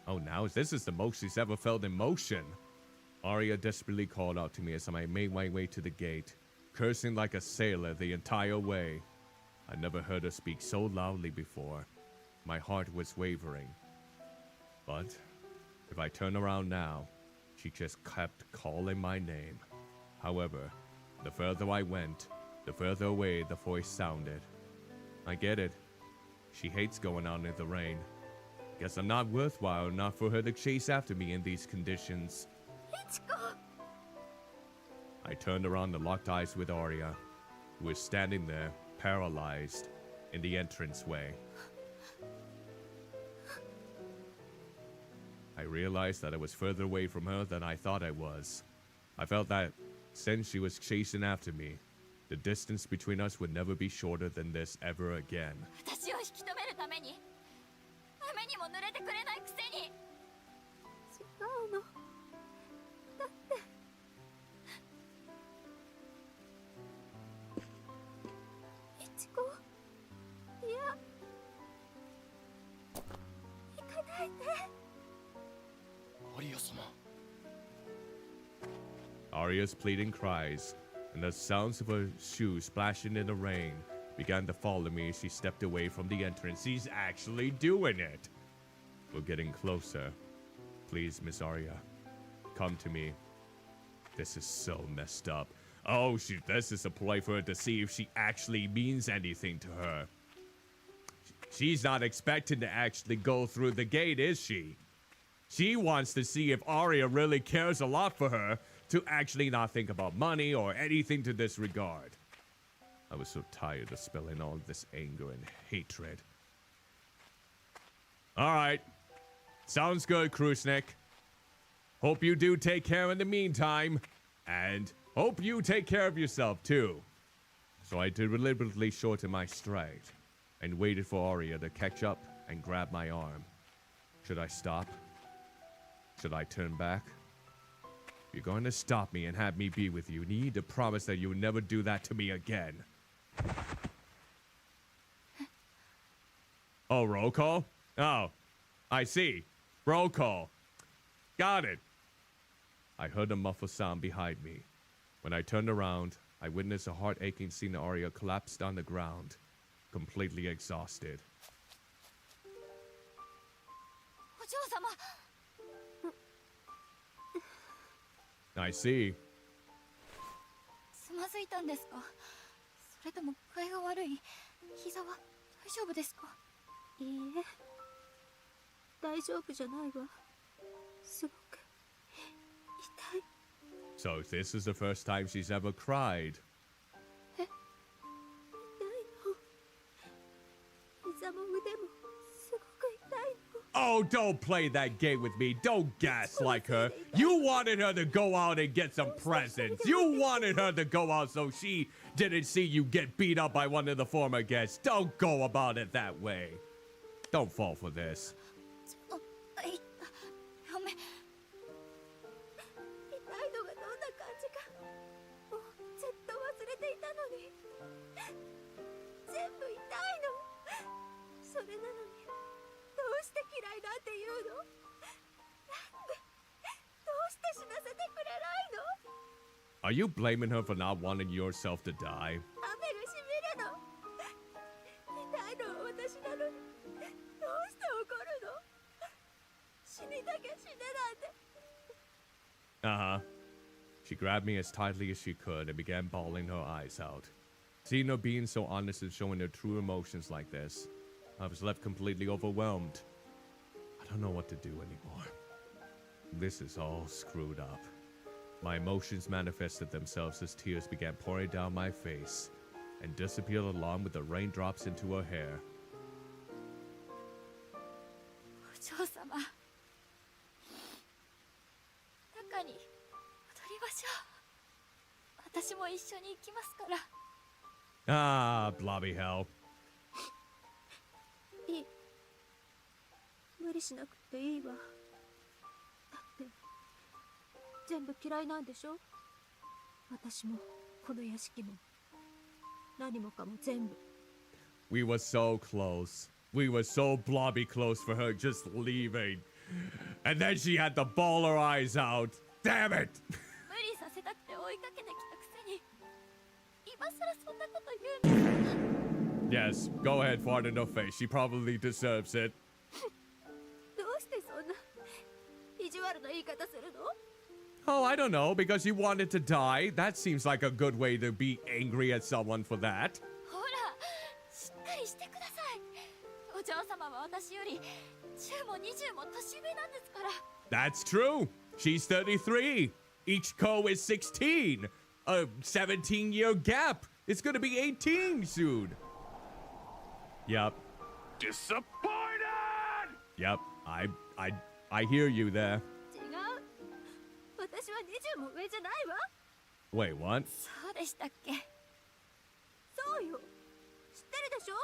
Oh, now this is the most she's ever felt emotion. Aria desperately called out to me as I made my way to the gate, cursing like a sailor the entire way. I never heard her speak so loudly before. My heart was wavering. But if I turn around now, she just kept calling my name. However, the further I went, the further away the voice sounded. I get it. She hates going out in the rain. Guess I'm not worthwhile enough for her to chase after me in these conditions. イチコ。 I turned around and locked eyes with Aria, who was standing there, paralyzed, in the entranceway. I realized that I was further away from her than I thought I was. I felt that since she was chasing after me, the distance between us would never be shorter than this ever again. 私を引き止めるために雨にも濡れてくれないくせに。違うの。だってイチコ、いや、行かないで。アリア様。 Aria's pleading cries and the sounds of her shoes splashing in the rain began to follow me as she stepped away from the entrance. She's actually doing it. We're getting closer. Please, Miss Aria, come to me. This is so messed up. Oh, this is a play for her to see if she actually means anything to her. She's not expecting to actually go through the gate, is she? She wants to see if Aria really cares a lot for her to actually not think about money or anything to this regard. I was so tired of spilling all this anger and hatred. Alright. Sounds good, Krusnik. Hope you do take care in the meantime. And hope you take care of yourself, too. So I deliberately shortened my stride and waited for Aria to catch up and grab my arm. Should I stop? Should I turn back? If you're going to stop me and have me be with you, you need to promise that you'll never do that to me again. Oh, roll call? Oh, I see. Roll call. Got it. I heard a muffled sound behind me. When I turned around, I witnessed a heart-aching scene of Aria collapsed on the ground, completely exhausted. お嬢様 I see. つまずいたんですかそれとも具合が悪い膝は大丈夫ですかいいえ、大丈夫じゃないわ。すごく痛い。 So this is the first time she's ever cried. 痛いの。膝も腕もすごく痛いの。 Oh, don't play that game with me. Don't gas like her. You wanted her to go out and get some presents. You wanted her to go out so she didn't see you get beat up by one of the former guests. Don't go about it that way. Don't fall for this. いごめん痛いのがどんな感じかもうずっと忘れていたのに全部痛いのそれなのにどうして嫌いなんて言うのなんでどうして死なせてくれないの Are you blaming her for not wanting yourself to die? 雨がしみるの痛いのは私なのにどうして怒るの死にたきゃ死ねなんて Uh-huh. She grabbed me as tightly as she could and began bawling her eyes out. Seeing her being so honest and showing her true emotions like this, I was left completely overwhelmed. I don't know what to do anymore. This is all screwed up. My emotions manifested themselves as tears began pouring down my face and disappeared along with the raindrops into her hair. お嬢様中に戻りましょう私も一緒に行きますから Ah, blobby hell. いい無理しなくていいわだって全部嫌いなんでしょ私もこの屋敷も何もかも全部 We were so close. We were so blobby close for her just leaving. And then she had to bawl her eyes out. Damn it! 無理させたくて追いかけてきたくせに今さらそんなこと言うんですか Yes, go ahead, fart in her face. She probably deserves it. どうしてそんな意地悪な言い方するの Oh, I don't know, because you wanted to die. That seems like a good way to be angry at someone for that. ほらしっかりしてくださいお嬢様は私より10も20も年上なんですから That's true. She's 33. Ichiko is 16. A 17-year gap. It's gonna be 18 soon. Yep. Disappointed! Yep. I hear you there. 違う私は20も上じゃないわ Wait, what? そうでしたっけそうよ知ってるでしょ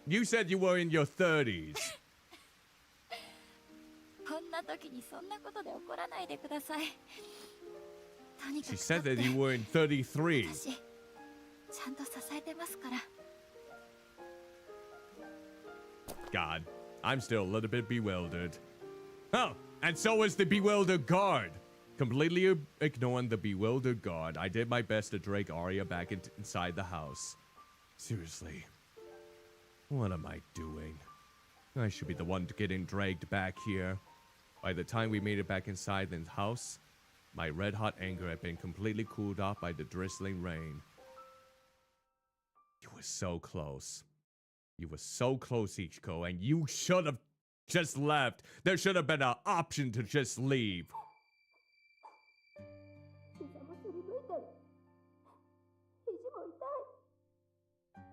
You said you were in your 30s. こんな時にそんなことで怒らないでくださいとにか She く said 立 that って you were in 33. 私ちゃんと支えてますから God, I'm still a little bit bewildered. Oh, and so is the bewildered guard. Completely ignoring the bewildered guard, I did my best to drag Aria back inside the house. Seriously, what am I doing? I should be the one getting dragged back here. By the time we made it back inside the house, my red-hot anger had been completely cooled off by the drizzling rain. You were so close. You were so close, Ichiko, and you should have Just left. There should have been an option to just leave. 膝もすりむいてる。肘も痛い。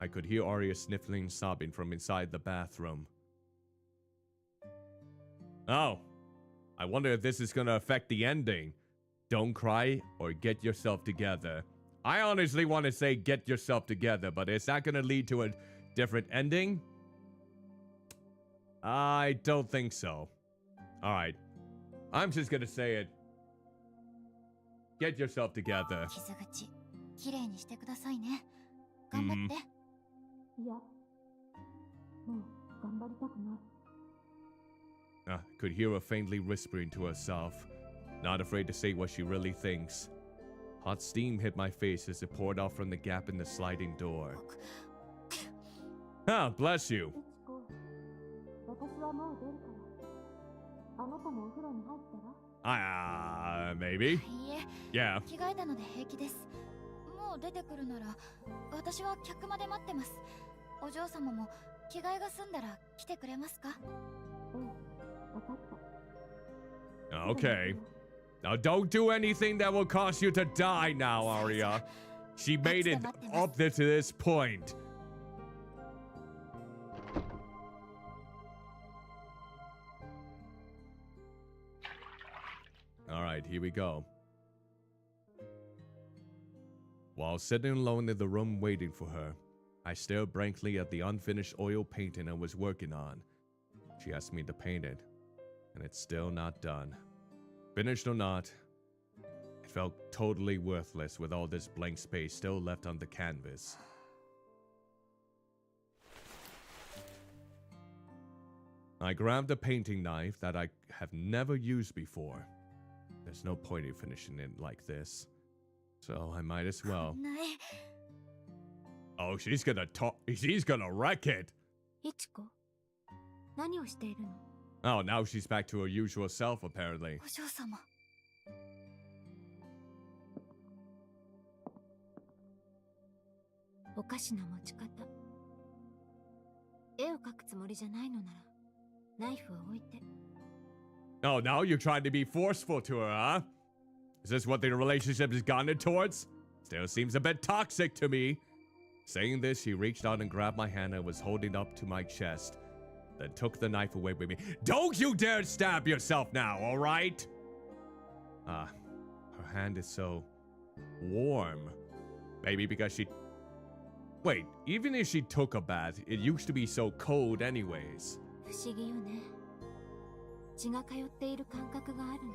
I could hear Aria sniffling, sobbing from inside the bathroom. Oh, I wonder if this is gonna affect the ending. Don't cry or get yourself together. I honestly want to say get yourself together, but is that gonna lead to a different ending? I don't think so. Alright. I'm just gonna say it. Get yourself together. 傷口きれいにしてくださいね。頑張って。いや、もう頑張りたくない。Could hear her faintly whispering to herself, not afraid to say what she really thinks. Hot steam hit my face as it poured out from the gap in the sliding door. Ah, bless you. いちこ、私はもう出るから。あなたもお風呂に入ったら？ Maybe. いえ、 Yeah. 着替えたので平気です。もう出てくるなら、私は客まで待ってます。お嬢様も着替えが済んだら来てくれますか？うん、わかった。 Okay. Now don't do anything that will cause you to die now, Aria. She made it up to this point. Alright, here we go. While sitting alone in the room waiting for her, I stared blankly at the unfinished oil painting I was working on. She asked me to paint it, and it's still not done. Finished or not, it felt totally worthless with all this blank space still left on the canvas. I grabbed a painting knife that I have never used before. There's no point in finishing it like this, so I might as well. ない。 Oh, she's gonna wreck it. いちこ、何をしているの？ Oh, now she's back to her usual self, apparently. お嬢様。おかしな持ち方。絵を描くつもりじゃないのなら、ナイフを置いて。 Oh, now you're trying to be forceful to her, huh? Is this what the relationship has gone towards? Still seems a bit toxic to me. Saying this, she reached out and grabbed my hand and was holding up to my chest, then took the knife away with me. Don't you dare stab yourself now, all right? Her hand is so warm. Maybe because she... Wait, even if she took a bath, it used to be so cold anyways. 不思議よね。血が通っている感覚があるの。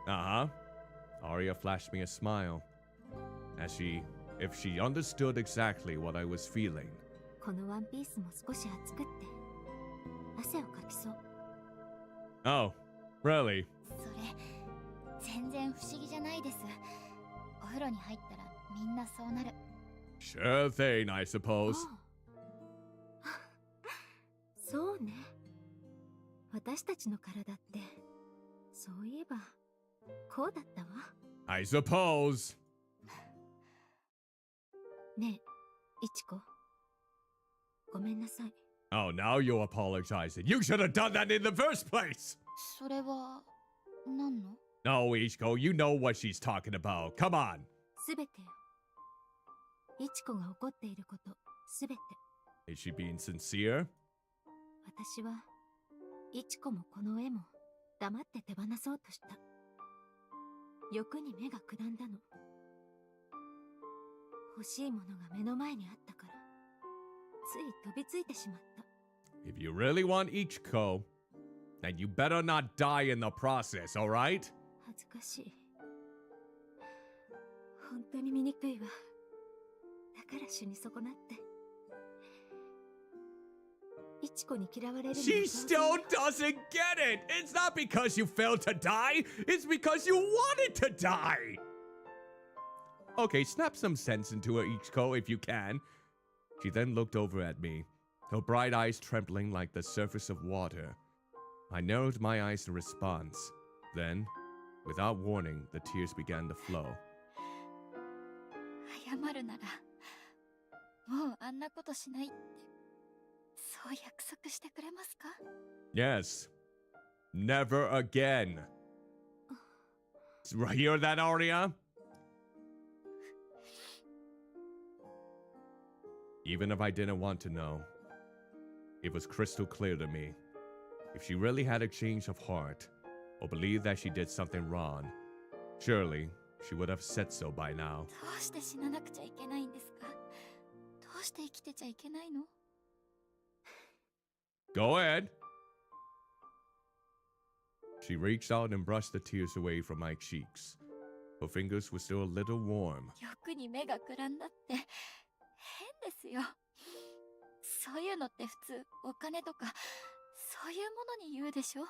Uh-huh. Aria flashed me a smile, if she understood exactly what I was feeling. このワンピースも少し暑くって汗をかきそう。 Oh, really? それ、全然不思議じゃないです。お風呂に入ったらみんなそうなる。 Sure thing, I suppose. そうね。私たちの体ってそういえばこうだったわ。 I suppose. ねえ、いちこ。ごめんなさい。 Oh, now you're apologizing. You should have done that in the first place. それは何の？ No, Ichiko, you know what she's talking about. Come on. すべてよ。いちこが怒っていることすべて。 Is she being sincere? 私はいちこもこの絵も黙って手放そうとした。欲に目がくらんだの。欲しいものが目の前にあったからつい飛びついてしまった。 If you really want Ichiko, then you better not die in the process, alright? 恥ずかしい。本当に醜いわ。だから死に損なって。いちこに嫌われるのが。 She still doesn't get it! It's not because you failed to die, it's because you wanted to die! Okay, snap some sense into her, Ichiko, if you can. She then looked over at me, her bright eyes trembling like the surface of water. I narrowed my eyes in response. Then, without warning, the tears began to flow. 謝るなら、もうあんなことしないって、そう約束してくれます Yes. Never again. Hear that, Aria? Even if I didn't want to know, it was crystal clear to me. If she really had a change of heart, or believed that she did something wrong, surely she would have said so by now. どうして死ななくちゃいけないんですか？どうして生きてちゃいけないの？ Go ahead. She reached out and brushed the tears away from my cheeks. Her fingers were still a little warm. 欲に目がくらんだって変ですよ。そういうのって普通お金とかそういうものに言うでしょ。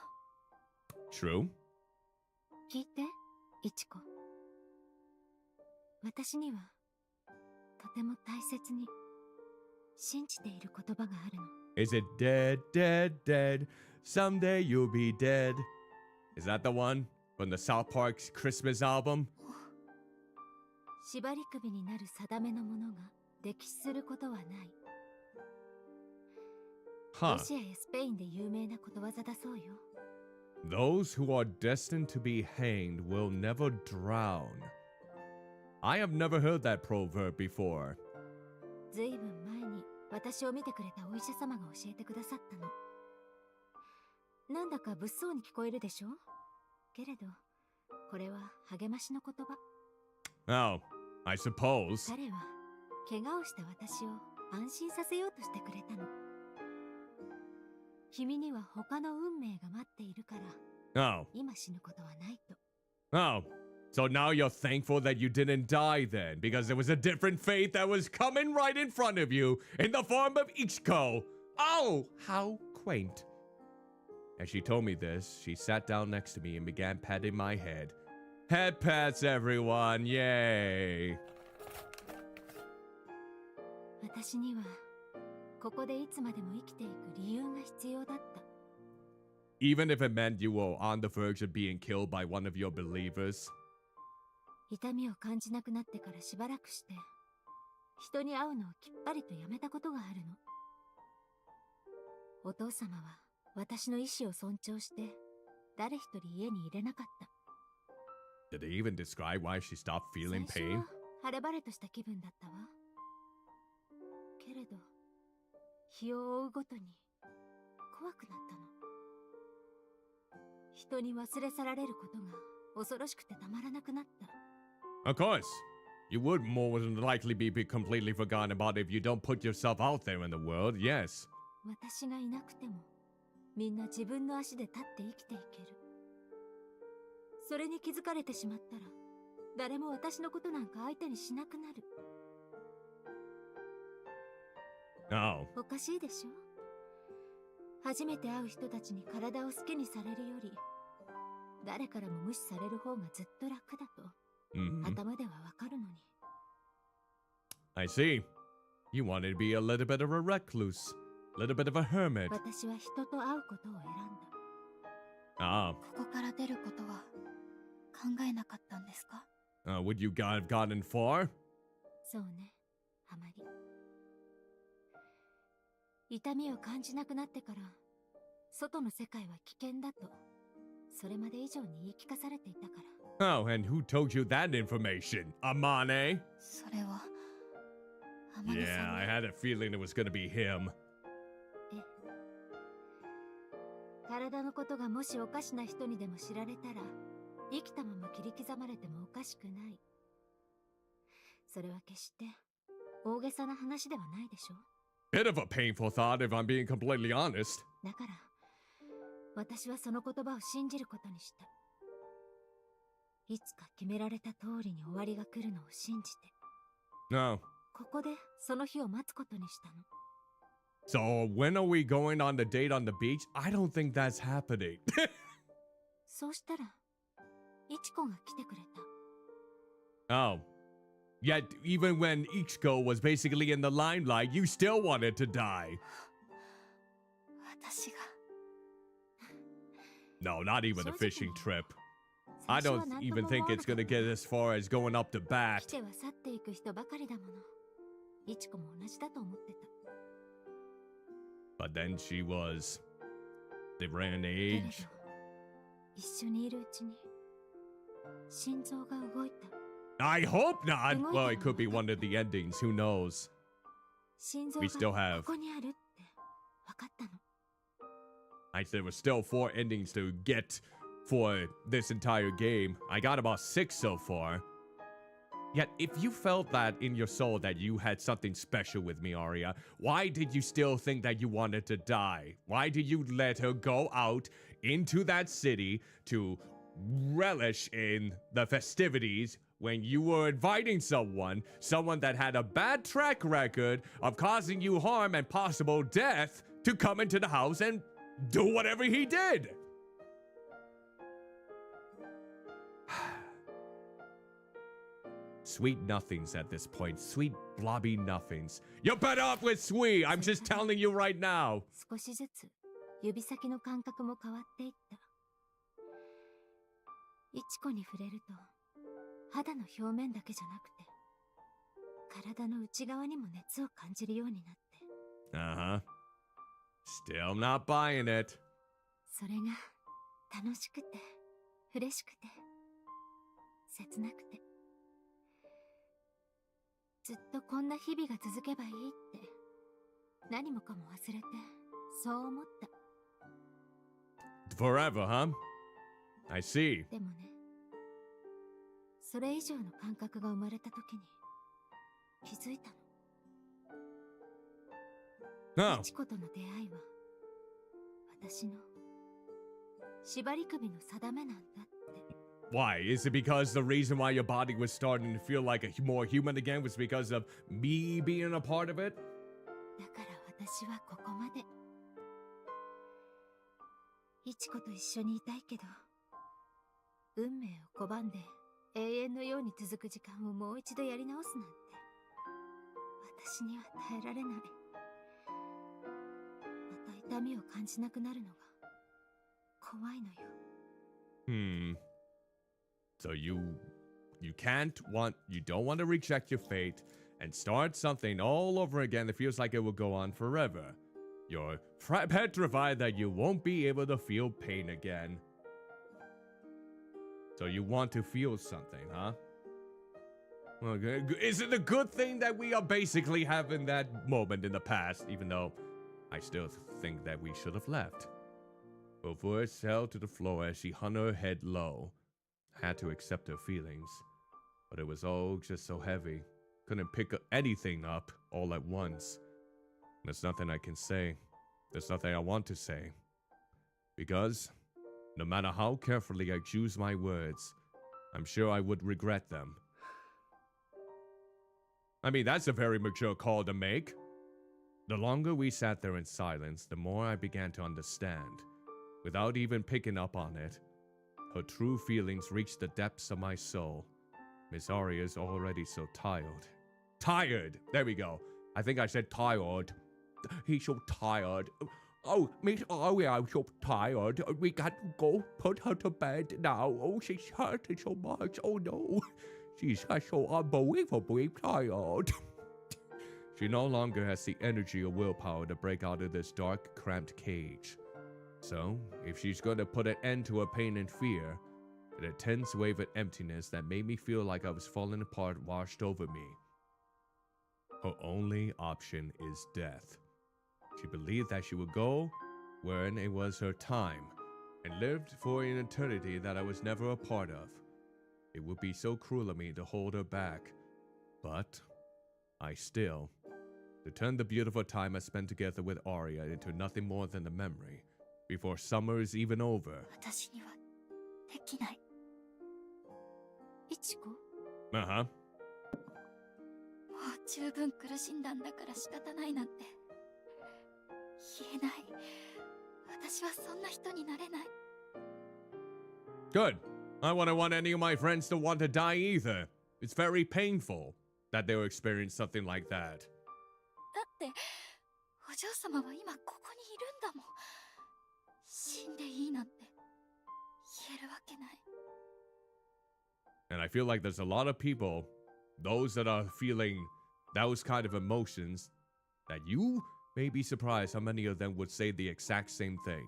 True? 聞いて、イチコ。私にはとても大切に信じている言葉があるの。Is it dead, dead, dead? Someday you'll be dead. Is that the one from the South Park's Christmas album? 縛り首になる定めのものが溺死することはない。ロ Huh. シアやスペインで有名なことわざだそうよ。Those who are destined to be hanged will never drown. I have never heard that proverb before. ずいぶん前に私を見てくれたお医者様が教えてくださったの。なんだか物騒に聞こえるでしょ？けれど、これは励ましの言葉。Oh, I suppose. 彼は怪我をした私を安心させようとしてくれたの。君には他の運命が待っているから、 Oh. 今死ぬことはないと。 Oh. So now you're thankful that you didn't die then, because there was a different fate that was coming right in front of you in the form of Ichiko. Oh, how quaint. As she told me this, she sat down next to me and began patting my head. Head pats, everyone, yay. 私にはここでいつまでも生きていく理由が必要だった。 Even if it meant you were on the verge of being killed by one of your believers. 痛みを感じなくなってからしばらくして、人に会うのをきっぱりとやめたことがあるの。お父様は私の意志を尊重して、誰一人家に入れなかった。 Did they even describe why she stopped feeling 最初 pain? は晴れ晴れとした気分だったわ。けれど、日を追うごとに怖くなったの。人に忘れ去られることが恐ろしくてたまらなくなった。 Of course. You would more than likely be completely forgotten about if you don't put yourself out there in the world, yes. 私がいなくても、みんな自分の足で立って生きていける。それに気づかれてしまったら、誰も私のことなんか相手にしなくなる。 Oh. おかしいでしょ？初めて会う人たちに体を好きにされるより、誰からも無視される方がずっと楽だと、Mhm. 頭ではわかるのに。 I see. You wanted to be a little bit of a recluse, a little bit of a hermit. 私は人と会うことを選んだ。 Ah. ここから出ることは考えなかったんですか？ Would you have gotten far? そうね、あまり。痛みを感じなくなってから、外の世界は危険だと、それまで以上に言い聞かされていたから。 Oh, and who told you that information? Amane? それはあまり Yeah, I had a feeling it was gonna be him. ええ。体のことがもしおかしな人にでも知られたら、生きたまま切り刻まれてもおかしくない。それは決して大げさな話ではないでしょ。 Bit of a painful thought if I'm being completely honest. だから、私はその言葉を信じることにした。いつか決められた通りに終わりが来るのを信じて。 No. ここでその日を待つことにしたの。 So, when are we going on the date on the beach? I don't think that's happening. そうしたら、イチコが来てくれた。 Oh. Yet, even when Ichiko was basically in the limelight, you still wanted to die. 私が No, not even a fishing trip. 最 I 初は don't 何と even も think 思わ it's なか gonna った。 get as far as going up to 来 bat. ては去っていく人ばかりだもの。イチコも同じだと思ってた。 But then she was They ran けれ age. ど一緒にいるうちに心臓が動いた。 I hope not. Well, it could be one of the endings. Who knows? 心臓 We still が have. ここにあるって分かったの。 There were still 4 endings to get for this entire game. I got about 6 so far. Yet, if you felt that in your soul that you had something special with me, Aria, why did you still think that you wanted to die? Why did you let her go out into that city to relish in the festivities when you were inviting someone that had a bad track record of causing you harm and possible death to come into the house and do whatever he did? Sweet nothings at this point. Sweet blobby nothings. You're better off with sweet. I'm just telling you right now. 少しずつ指先の感覚も変わっていった。いちこに触れると肌の表面だけじゃなくて体の内側にも熱を感じるようになって。 Uh-huh. Still not buying it. それが楽しくて嬉しくて切なくて、ずっとこんな日々が続けばいいって何もかも忘れてそう思った。 Forever, huh? I see. でもね、それ以上の感覚が生まれた時に気づいたの。 Oh. いちことの出会いは私の縛り首の定めなんだって。 Why? Is it because the reason why your body was starting to feel like a more human again was because of me being a part of it? だから私はここまで。いちこと一緒にいたいけど、運命を拒んで永遠のように続く時間をもう一度やり直すなんて、私には耐えられない。また痛みを感じなくなるのが怖いのよ。So you don't want to reject your fate and start something all over again that feels like it will go on forever. You're petrified that you won't be able to feel pain again. So you want to feel something, huh? Okay. Is it a good thing that we are basically having that moment in the past, even though I still think that we should have left? Her voice fell to the floor as she hung her head low. Had to accept her feelings, but it was all just so heavy. Couldn't pick anything up all at once. There's nothing I can say. There's nothing I want to say. Because no matter how carefully I choose my words, I'm sure I would regret them. I mean, that's a very mature call to make. The longer we sat there in silence, the more I began to understand. Without even picking up on it, her true feelings reached the depths of my soul. Miss Aria's already so tired. Tired! There we go. I think I said tired. He's so tired. Oh, Miss Aria, I'm so tired. We got to go put her to bed now. Oh, she's hurting so much. Oh no. She's so unbelievably tired. She no longer has the energy or willpower to break out of this dark, cramped cage. So, if she's going to put an end to her pain and fear, an intense wave of emptiness that made me feel like I was falling apart washed over me. Her only option is death. She believed that she would go when it was her time, and lived for an eternity that I was never a part of. It would be so cruel of me to hold her back, but I still, to turn the beautiful time I spent together with Aria into nothing more than a memory, before summer is even over. 私にはできない。いちこ、Uh-huh. もう十分苦しんだんだから仕方ないなんて言えない。私はそんな人になれない。 Good. I wouldn't want any of my friends to want to die either. It's very painful that they'll experience something like that. だってお嬢様は今ここにいるんだもん。死んでいいなんて言えるわけない。 And I feel like there's a lot of people, those that are feeling those kind of emotions, that you may be surprised how many of them would say the exact same thing.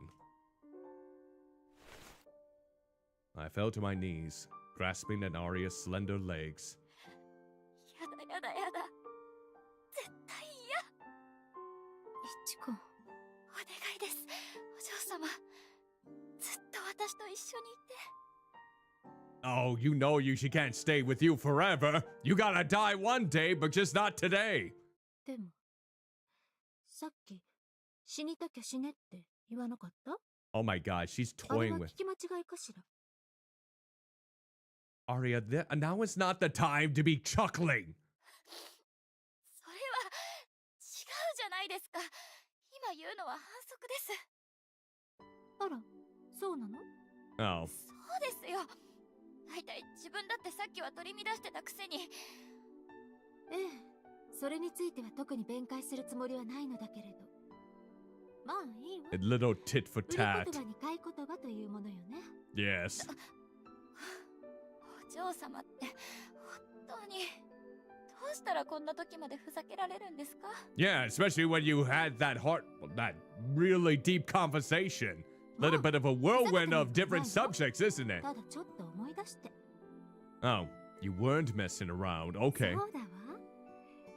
I fell to my knees, grasping at Aria's slender legs. やだやだやだ。絶対嫌。いちこ、お願いです、お嬢様。ずっと私と一緒にいて。Oh, you know she can't stay with you forever. You gotta die one day, but just not today. でも、さっき、死にたきゃ死ねって言わなかった？ Oh my god, she's あれ toying は with 聞き間違いかしら。Aria. Now is not the time to be chuckling. それは違うじゃないですか。今言うのは反則です。あら、そうなの？ Oh, そうですよ。だいたい自分だってさっきは取り乱してたくせに。ええ、それについては特に弁解するつもりはないのだけれど。まあいいわ。 a little tit for 売り tat. 言葉に買い言葉というものよね。 Yes. お嬢様って本当にどうしたらこんな時までふざけられるんですか？ Yeah, especially when you had that really deep conversation. Little bit of a whirlwind of different subjects, isn't it? ただちょっと思い出して。 Oh, you weren't messing around. Okay. そうだわ。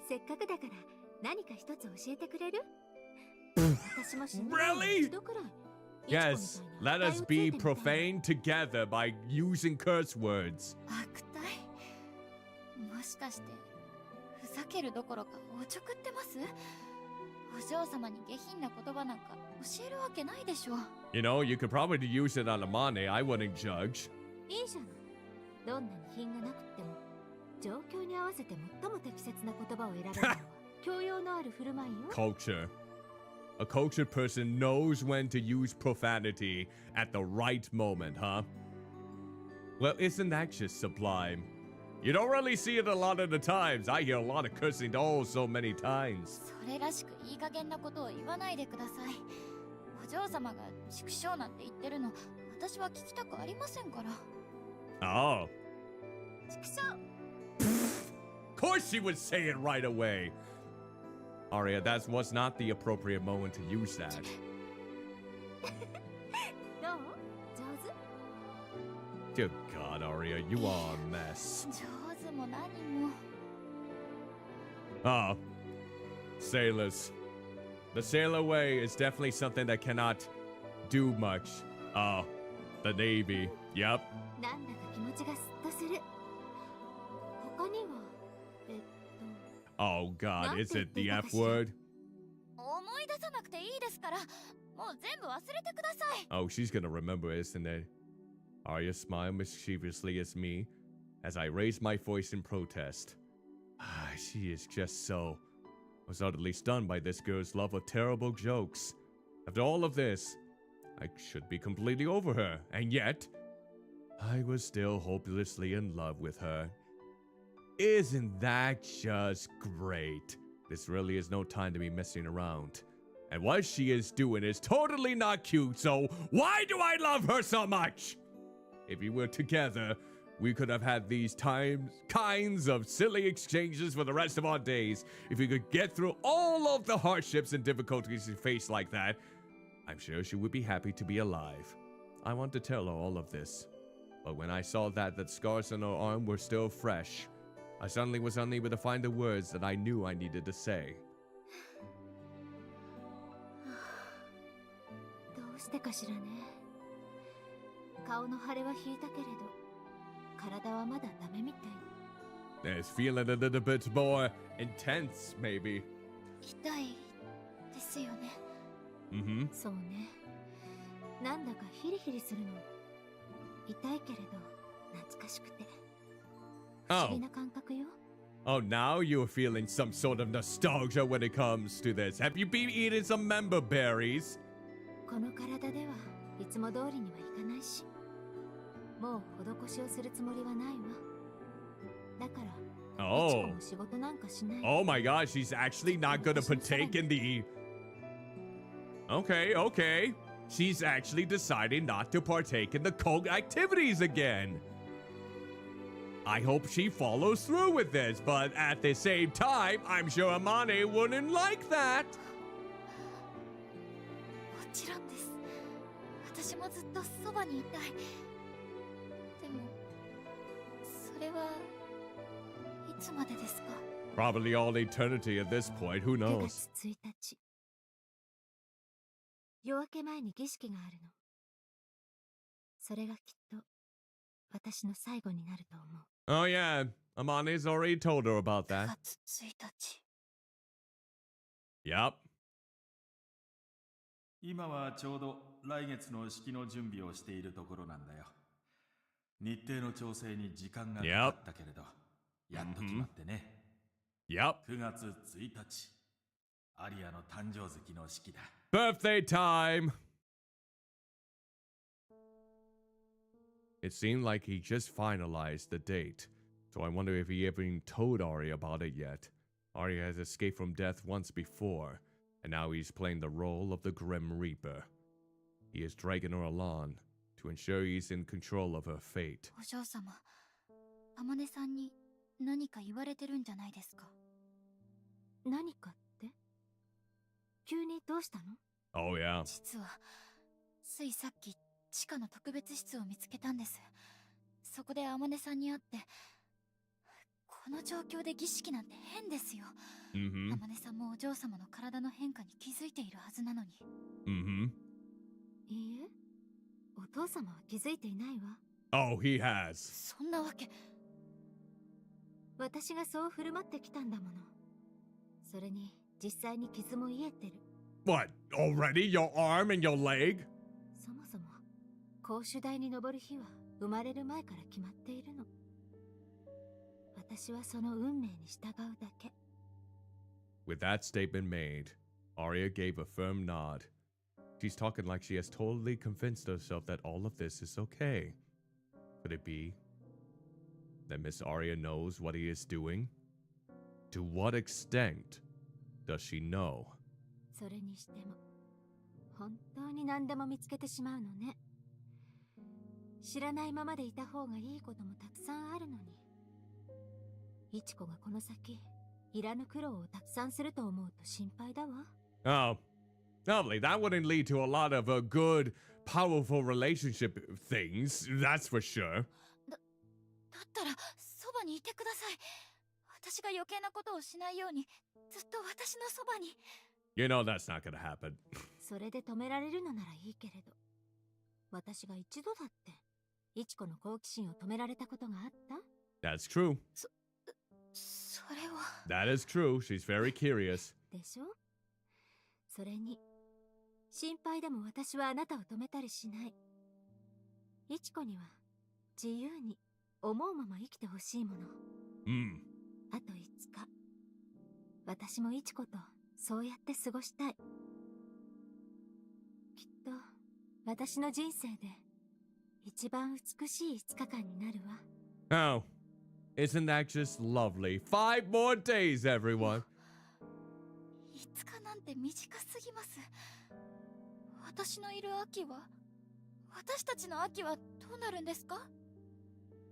せっかくだから何か一つ教えてくれる？私も死ぬ前に Really? 一度くらい。 Yes, let us be profane together by using curse words. 悪態？もしかしてふざけるどころかおちょくってます？お嬢様に下品な言葉なんか教えるわけないでしょ。 You know, you could probably use it on Amane. I wouldn't judge. いいじゃない。どんなに品がなくっても状況に合わせて最も適切な言葉を選べるのは教養のある振る舞いよ。 Culture. A cultured person knows when to use profanity at the right moment, huh? Well, isn't that just sublime? You don't really see it a lot of the times. I hear a lot of cursing so many times. それらしくいい加減なことを言わないでください。お嬢様が畜生なんて言ってるの私は聞きたくありませんから。 Oh. 畜生。 Of course she would say it right away. Aria, that was not the appropriate moment to use that. どう？上手？ Good God, Aria, you are a mess. 上手も何も。 Ah, sailors. The sailor way is definitely something that cannot do much. The Navy. Yep. なんだか気持ちがスッとする。他には、Oh God, is it the F 思 word? い出さなくていいですから、もう全部忘れてください。 Oh, she's gonna remember, isn't it? Arya smiled mischievously at me as I raised my voice in protest. She is just so... I was utterly stunned by this girl's love of terrible jokes. After all of this, I should be completely over her, and yet, I was still hopelessly in love with her. Isn't that just great? This really is no time to be messing around. And what she is doing is totally not cute, so why do I love her so much? If we were together, we could have had these kinds of silly exchanges for the rest of our days. If we could get through all of the hardships and difficulties we face like that, I'm sure she would be happy to be alive. I want to tell her all of this. But when I saw that the scars on her arm were still fresh, I suddenly was unable to find the words that I knew I needed to say. どうしてかしらね。顔の腫れは引いたけれど、体はまだダメみたい。 It's feeling a little bit more intense, maybe. 痛いですよね。Mm-hmm. そうね。なんだかヒリヒリするの。痛いけれど、懐かしくて。不思議な感覚よ。Oh, now you're feeling some sort of nostalgia when it comes to this. Have you been eating some member berries? この体ではいつも通りにはいかないし、もう施しをするつもりはないわ。だから、いちこも仕事なんかしない。 Oh my God, she's actually not gonna partake in the... Okay, okay. She's actually deciding not to partake in the cult activities again. I hope she follows through with this, but at the same time, I'm sure Amane wouldn't like that. もちろんです。私もずっとそばにいたい。れはいつまでですか？ Probably all eternity at this point. Who 9 knows? 月1日。夜明け前に儀式があるの。それがきっと私の最後になると思う。Oh yeah, Amani's already told her about 9 that. 月1日。 Yep. 今はちょうど来月の式の準備をしているところなんだよ。日程の調整に時間がかかったけれど、やっと決まってね。Yep. 9月1日、アリアの誕生月の式だ。Birthday time! It seemed like he just finalized the date, so I wonder if he even told Aria about it yet. Aria has escaped from death once before, and now he's playing the role of the Grim Reaper. He is dragging her along to ensure he's in control of her fate. お嬢様、天音さんに何か言われてるんじゃないですか？何かって？急にどうしたの？ Oh yeah. 実はついさっき地下の特別室を見つけたんです。そこで天音さんに会って、この状況で儀式なんて変ですよ。Mm-hmm. 天音さんもお嬢様の体の変化に気づいているはずなのに。Mm-hmm. いいえ、お父様は気づいていないわ。 Oh, he has. そんなわけ。私がそう振る舞ってきたんだもの。それに実際に傷も癒えてる。 What? Already? Your arm and your leg? そもそも公主台に登る日は生まれる前から決まっているの。私はその運命に従うだけ。 With that statement made, Aria gave a firm nod. She's talking like she has totally convinced herself that all of this is okay. Could it be that Miss Aria knows what he is doing? To what extent does she know? それにしても本当に何でも見つけてしまうのね。知らないままでいた方がいいこともたくさんあるのに。いちこがこの先いらぬ苦労をたくさんすると思うと心配だわ。 Oh, lovely. That wouldn't lead to a lot of good, powerful relationship things, that's for sure. だったらそばにいてください。私が余計なことをしないようにずっと私のそばに。 You know that's not gonna happen. それで止められるのならいいけれど、私が一度だっていちこの好奇心を止められたことがあった？ That's true. それは。 That is true. She's very curious. でしょ？それに心配でも私はあなたを止めたりしない。いちこには自由に思うまま生きてほしいもの。Hmm. あと5日、私もいちことそうやって過ごしたい。きっと私の人生で一番美しい5日間になるわ。 Oh, isn't that just lovely? 5 more days, everyone. 5日なんて短すぎます。私のいる秋は、私たちの秋はどうなるんですか？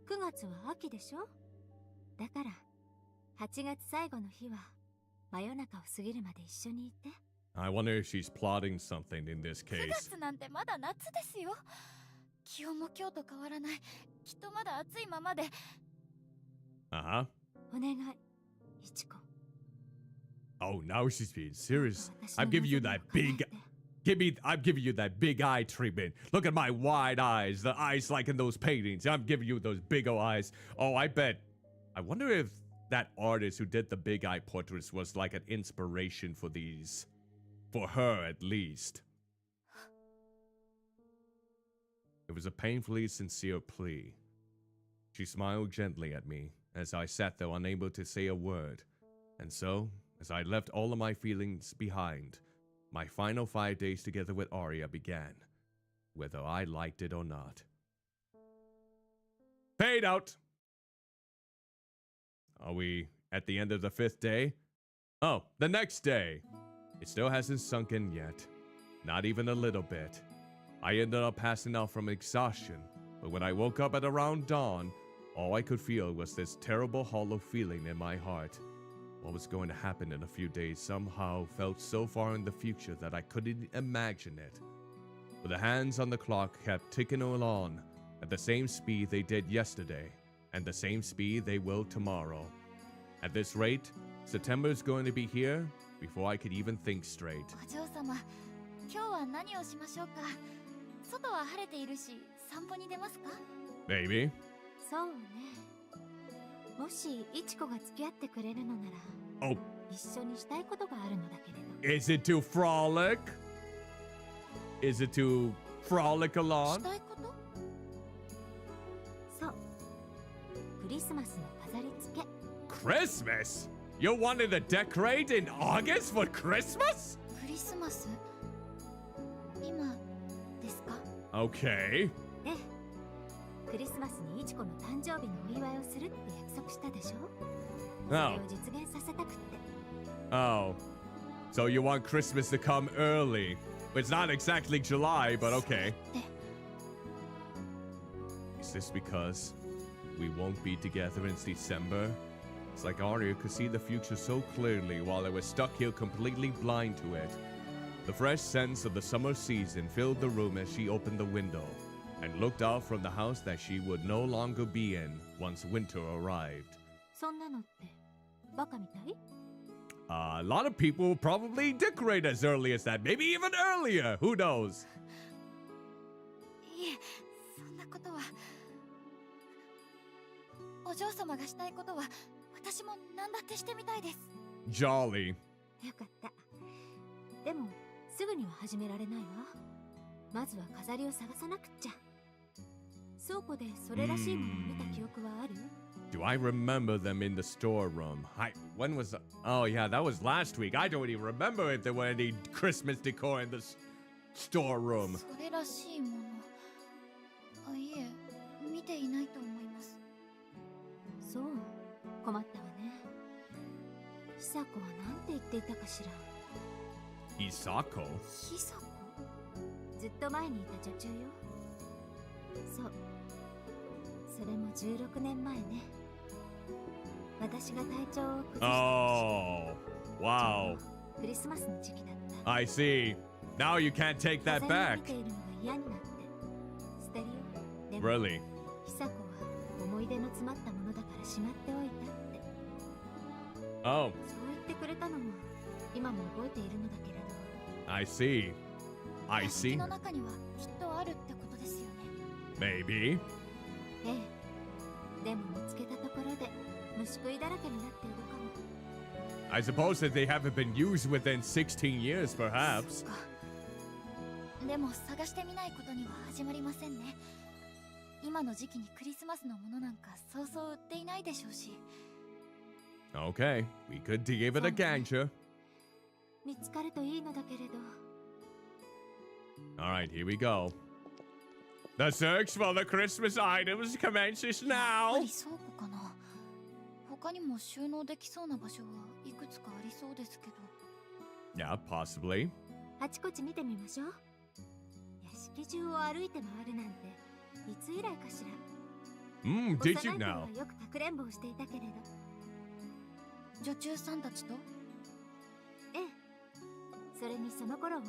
9月は秋でしょ？だから8月最後の日は真夜中を過ぎるまで一緒にいて。 I wonder if she's plotting something in this 9 case. 月なんてまだ夏ですよ。気温も今日と変わらない。きっとまだ暑いままで。 Uh-huh. お願い、いちこ。 Oh, now she's being serious. 私の I'm giving you 望みを that 叶え big... て。 I'm giving you that big eye treatment. Look at my wide eyes. The eyes like in those paintings. I'm giving you those big old eyes. Oh, I bet. I wonder if that artist who did the big eye portraits was like an inspiration for these. For her, at least. It was a painfully sincere plea. She smiled gently at me as I sat there unable to say a word. And so, as I left all of my feelings behind, my final 5 days together with Aria began, whether I liked it or not. Fade out! Are we at the end of the 5th day? Oh, the next day! It still hasn't sunk in yet. Not even a little bit. I ended up passing out from exhaustion, but when I woke up at around dawn, all I could feel was this terrible hollow feeling in my heart. What was going to happen in a few days somehow felt so far in the future that I couldn't imagine it. But the hands on the clock kept ticking along at the same speed they did yesterday, and the same speed they will tomorrow. At this rate, September's going to be here before I could even think straight. お嬢様、今日は何をしましょうか。外は晴れているし、散歩に出ますか？ Maybe. そうね。もしいちこが付き合ってくれるのなら、 Oh, 一緒にしたいことがあるのだけれど。 is it to frolic? Is it to frolic し along? たいこと？そう。クリスマスの飾り付け。 Christmas? You wanted to decorate in August for Christmas? クリスマス？今ですか？ Okay. ええ。クリスマスにいちこの誕生日のお祝いをするって約束したでしょ？それ Oh. を実現させたくって。 Oh. So you want Christmas to come early. It's not exactly July, but okay. で、 Is this because we won't be together in December? It's like Aria could see the future so clearly while I was stuck here completely blind to it. The fresh scents of the summer season filled the room as she opened the window and looked out from the house that she would no longer be in once winter arrived. そんなのってバカみたい？ A lot of people will probably decorate as early as that, maybe even earlier. Who knows? いえ、そんなことは。お嬢様がしたいことは、私も何だってしてみたいです。 Jolly. よかった。でもすぐには始められないわ。まずは飾りを探さなくっちゃ。倉庫でそれらしいものを見た記憶はある？ Do I remember them in the storeroom? When was that? Oh, yeah, that was last week. I don't even remember if there were any Christmas decor in the storeroom. それらしいもの。あ、いえ、見ていないと思います。そう、困ったわね。久子はなんて言っていたかしら。 Isako? ひさこ？ずっと前にいた女中よ。そう。それも16年前ね。私が体調を崩した。 Oh, wow. クリスマスの時期だった。 I see. Now you can't take that 飾りを back. 見ているのが嫌になって捨てるよ。でも Really? 久子は思い出の詰まったものだからしまっておいたって。 Oh, そう言ってくれたのも今も覚えているのだけれど。 I see. I 屋敷 see. の中にはきっとあるってことですよね。 Maybe. ええ。でも見つけたところで虫食いだらけになっているかも。 I suppose that they haven't been used within 16 years, そっ perhaps. か。でも探してみないことには始まりませんね。今の時期にクリスマスのものなんかそうそう売っていないでしょうし。 Okay, we could give it a ganger. 見つかるといいのだけれど。 All right, here we go. The search for the Christmas items commences やっ now. ぱり倉庫かな。他にも収納できそうな場所はいくつかありそうですけど。 Yeah, possibly. あちこち見てみましょう。屋敷中を歩いて回るなんていつ以来かしら。 Did you 幼い頃 know? はよくかくれんぼをしていたけれど。女中さんたちと？ええ。それにその頃は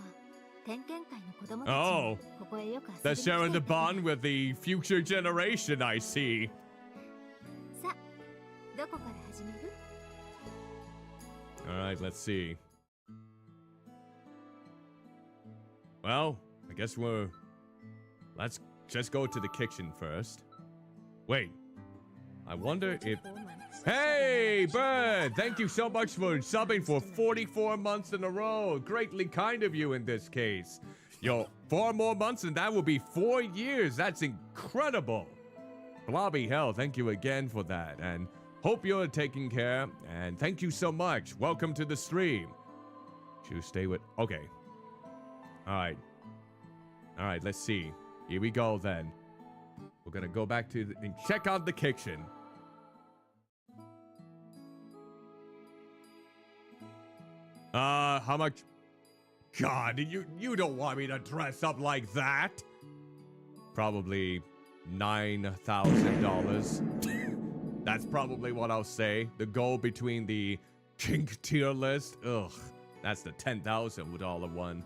点検会の子供たち Oh, もここへよく遊び they're に来て sharing い the たから bond with the future generation, I see. さあ、どこから始める？ All right, let's see. Well, I guess let's just go to the kitchen first. Wait, I wonder if... Hey, Bird! Thank you so much for subbing for 44 months in a row. Greatly kind of you in this case. Yo, 4 more months and that will be 4 years. That's incredible. Blobby hell, thank you again for that. And hope you're taking care. And thank you so much. Welcome to the stream. Should stay with... Okay. Alright. Alright, let's see. Here we go then. We're gonna go back to and check out the kitchen. How much? God, you don't want me to dress up like that. Probably $9,000. That's probably what I'll say. The goal between the kink tier list. Ugh, that's the $10,000 one.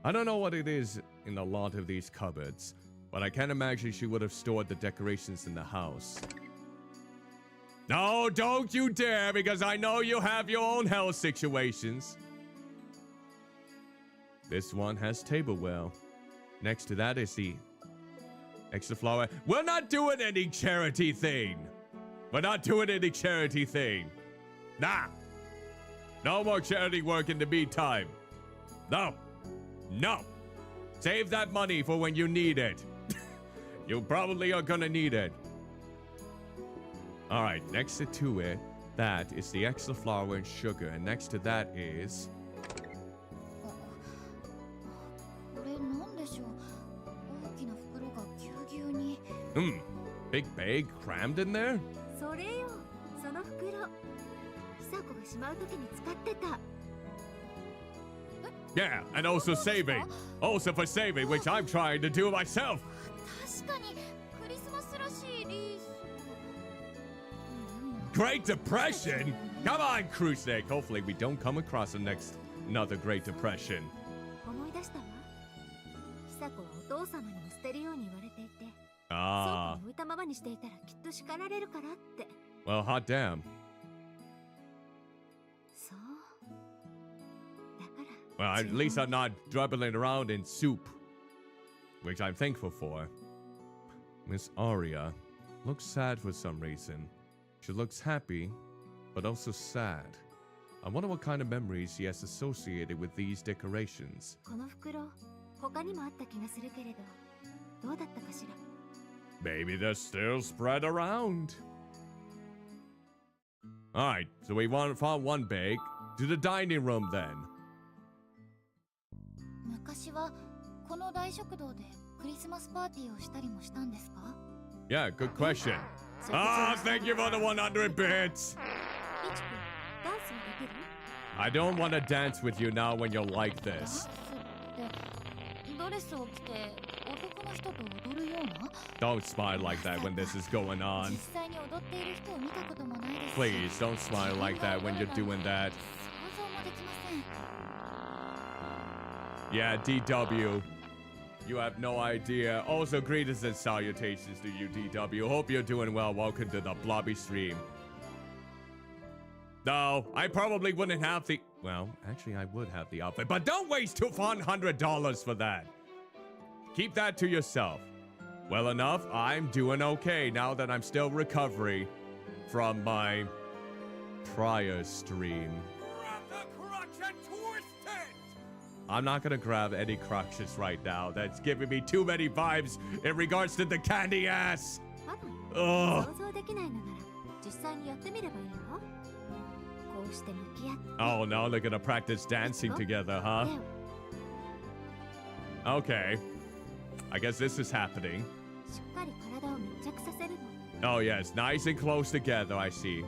I don't know what it is in a lot of these cupboards, but I can't imagine she would have stored the decorations in the house. No, don't you dare, because I know you have your own health situations. This one has tableware. Next to that is the extra flower. We're not doing any charity thing. We're not doing any charity thing. Nah. No more charity work in the meantime. No. No. Save that money for when you need it. You probably are gonna need it. All right, next to it, that is the extra flour and sugar, and next to that is これなんでしょう。大きな袋がぎゅうぎゅうに。big bag crammed in there? それよ、その袋。久子がしまうときに使ってた。Yeah, and also saving. Also for saving, which I'm trying to do myself. 確かにクリスマスらしいリース。Great Depression? Come on, Crew Snake. Hopefully we don't come across another Great Depression. 思い出したわ。久子はお父様にも捨てるように言われていて、倉庫 Ah, に置いたままにしていたらきっと叱られるからって。 well, hot damn. そう。だから。 Well, at least I'm not dribbling around in soup, which I'm thankful for. Miss Aria looks sad for some reason. She looks happy, but also sad. I wonder what kind of memories she has associated with these decorations. この袋、他にもあった気がするけれど、どうだったかしら。 Maybe they're still spread around. Alright, so we found one bag. To the dining room then. 昔はこの大食堂でクリスマスパーティーをしたりもしたんですか？ Yeah, good question. Ah, thank you for the 100 bits. いちこ、ダンスはできる？ I don't want to dance with you now when you're like ダン this. スってドレスを着て男の人と踊るような？ Don't smile like that when this is going on. 実際に踊っている人を見たこともないですし。 Please don't smile like that when you're doing that. 想像もできません。 Yeah, DW. You have no idea. Also, greetings and salutations to you, DW. Hope you're doing well. Welcome to the Blobby stream. No, I probably wouldn't have the... Well, actually, I would have the outfit. But don't waste $200 for that. Keep that to yourself. Well enough, I'm doing okay now that I'm still recovering from my prior stream. Grab the crutch and twist it! I'm not gonna grab any crutches right now. That's giving me too many vibes in regards to the candy ass. あら、 Ugh. 想像できないのなら実際にやってみればいいの。こうして向き合って。 Oh no, they're gonna practice dancing together, huh? 手を Okay. I guess this is happening. しっかり体を密着させるの。 Oh yes, nice and close together, I see.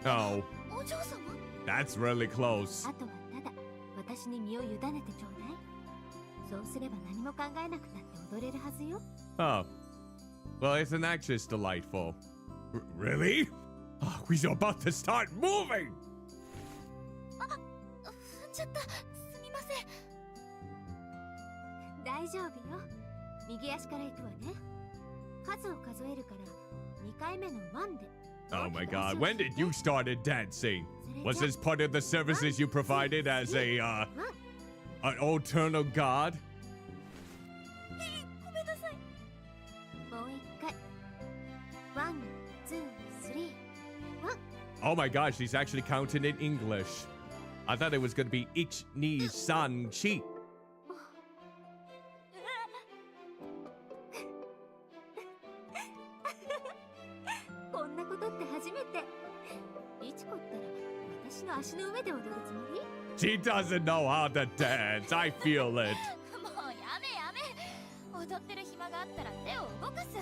Oh, お嬢様？ that's really close. あとはただ私に身を委ねてちょうだい。そうすれば何も考えなくたって踊れるはずよ。 Oh. Well, isn't that just delightful? Really? Oh, we're about to start moving! 踏んじゃった。すみません。大丈夫よ。右足から行くわね。数を数えるから2回目の1で。 Oh my god, when did you started dancing? Was this part of the services you provided as a, an eternal god? ごめんなさい。もう1回。1、2、3、1。 Oh my gosh, she's actually counting in English. I thought it was gonna be ich, ni, san, chi. こんなことって初めて。いちこったら私の足の上で踊るつもり？ She doesn't know how to dance. I feel it. もうやめやめ。踊ってる暇があったら手を動かす。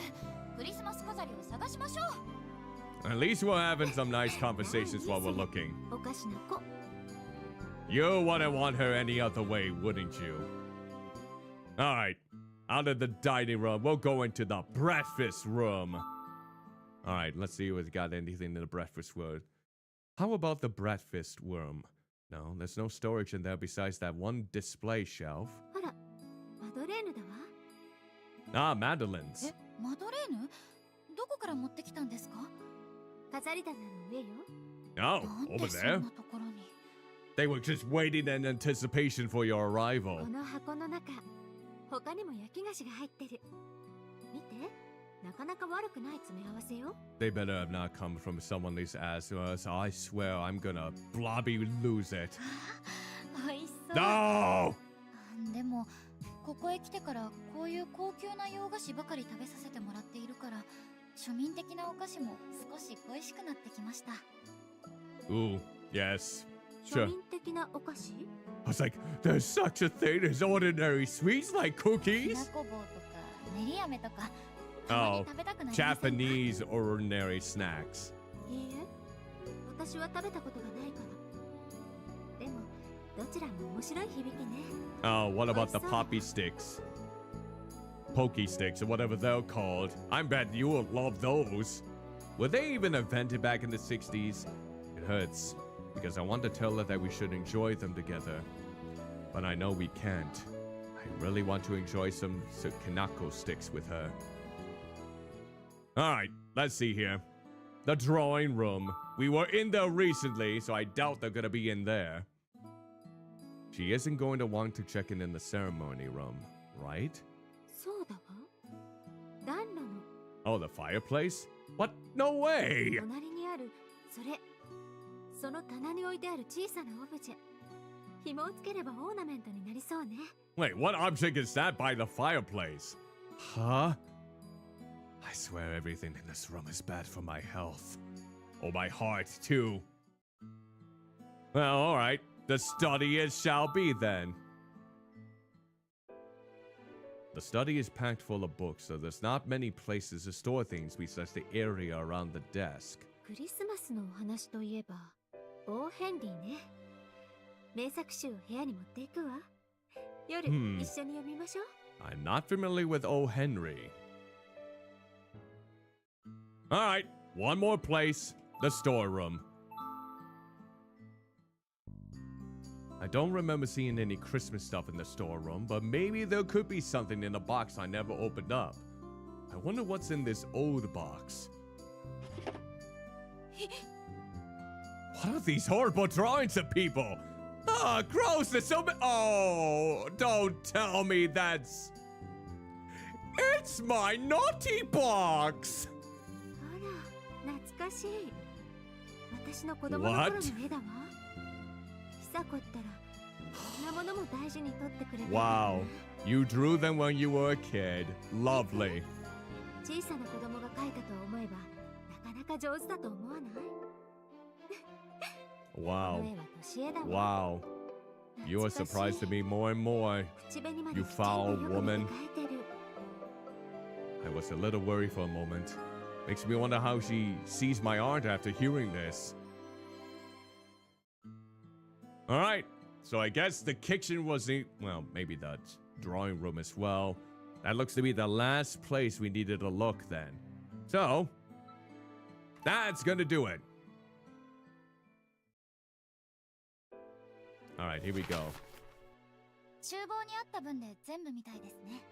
クリスマス飾りを探しましょう。 At least we're having some nice conversations while we're looking. おかしな子。 You wouldn't want her any other way, wouldn't you? Alright, out of the dining room, we'll go into the breakfast room. Alright, let's see if we got anything in the breakfast room. How about the breakfast room? No, there's no storage in there besides that one display shelf. あら、マドレーヌだわ。Ah, Madeline's. え、マドレーヌ？どこから持ってきたんですか？飾り棚の上よ。 Oh, なん over でそん there. なところに。 They were just waiting in anticipation for your こ arrival. の箱の中、他にも焼き菓子が入ってる。見て、なかなか悪くない詰め合わせよ。 They better have not come from someone's ass to us. I swear I'm gonna blobby lose it. 美味しそう。 No! でもここへ来てからこういう高級な洋菓子ばかり食べさせてもらっているから、庶民的なお菓子も少し恋しくなってきました。 Ooh, yes. 庶 Sure. 民的なお菓子？ I was like, there's such a thing as ordinary sweets like きな cookies? こ棒とか練り飴とかたまに Oh, 食べたくなりませんか？ Japanese ordinary snacks. いいえ、私は食べたことがないから。でも、どちらも面白い響きね。 Oh, what about the poppy sticks? Pokey sticks or whatever they're called. I bet you will love those. Were they even invented back in the 60s? It hurts, because I want to tell her that we should enjoy them together. But I know we can't. I really want to enjoy some Kanako sticks with her. Alright, let's see here. The drawing room. We were in there recently, so I doubt they're gonna be in there. She isn't going to want to check in the ceremony room, right? そうだわ。暖炉の Oh, the fireplace? What? No way! 隣にある、その棚に置いてある小さなオブジェ。紐をつければオーナメントになりそうね。 Wait, what object is that by the fireplace? Huh? I swear everything in this room is bad for my health. Oh, my heart, too. Well, alright. The study it shall be, then. The study is packed full of books, so there's not many places to store things besides the area around the desk. クリスマスのお話といえば、オーヘンリーね。名作集を部屋に持っていくわ。夜、一緒に読みましょう。 I'm not familiar with O. Henry. Alright, one more place. The storeroom. I don't remember seeing any Christmas stuff in the storeroom, but maybe there could be something in a box I never opened up. I wonder what's in this old box. What are these horrible drawings of people? Ah, gross! There's so many. Oh, don't tell me that's. It's my naughty box! あら、懐かしい。私の子供の頃の絵だわ。久子ったら、こんなものも大事に取ってくれて。 Wow, you drew them when you were a kid. Lovely. 小さな子供が描いたと思えば、なかなか上手だと思わない？ Wow. この絵は年絵だわ。 Wow. You are surprising me more and more. 口紅まで You きちんと foul よく見て woman. 描いてる。 I was a little worried for a moment. Makes me wonder how she sees my art after hearing this. Alright, so I guess the kitchen was the, well, maybe the drawing room as well. That looks to be the last place we needed to look then. So, that's gonna do it. Alright, here we go. 厨房にあった分で全部みたいですね。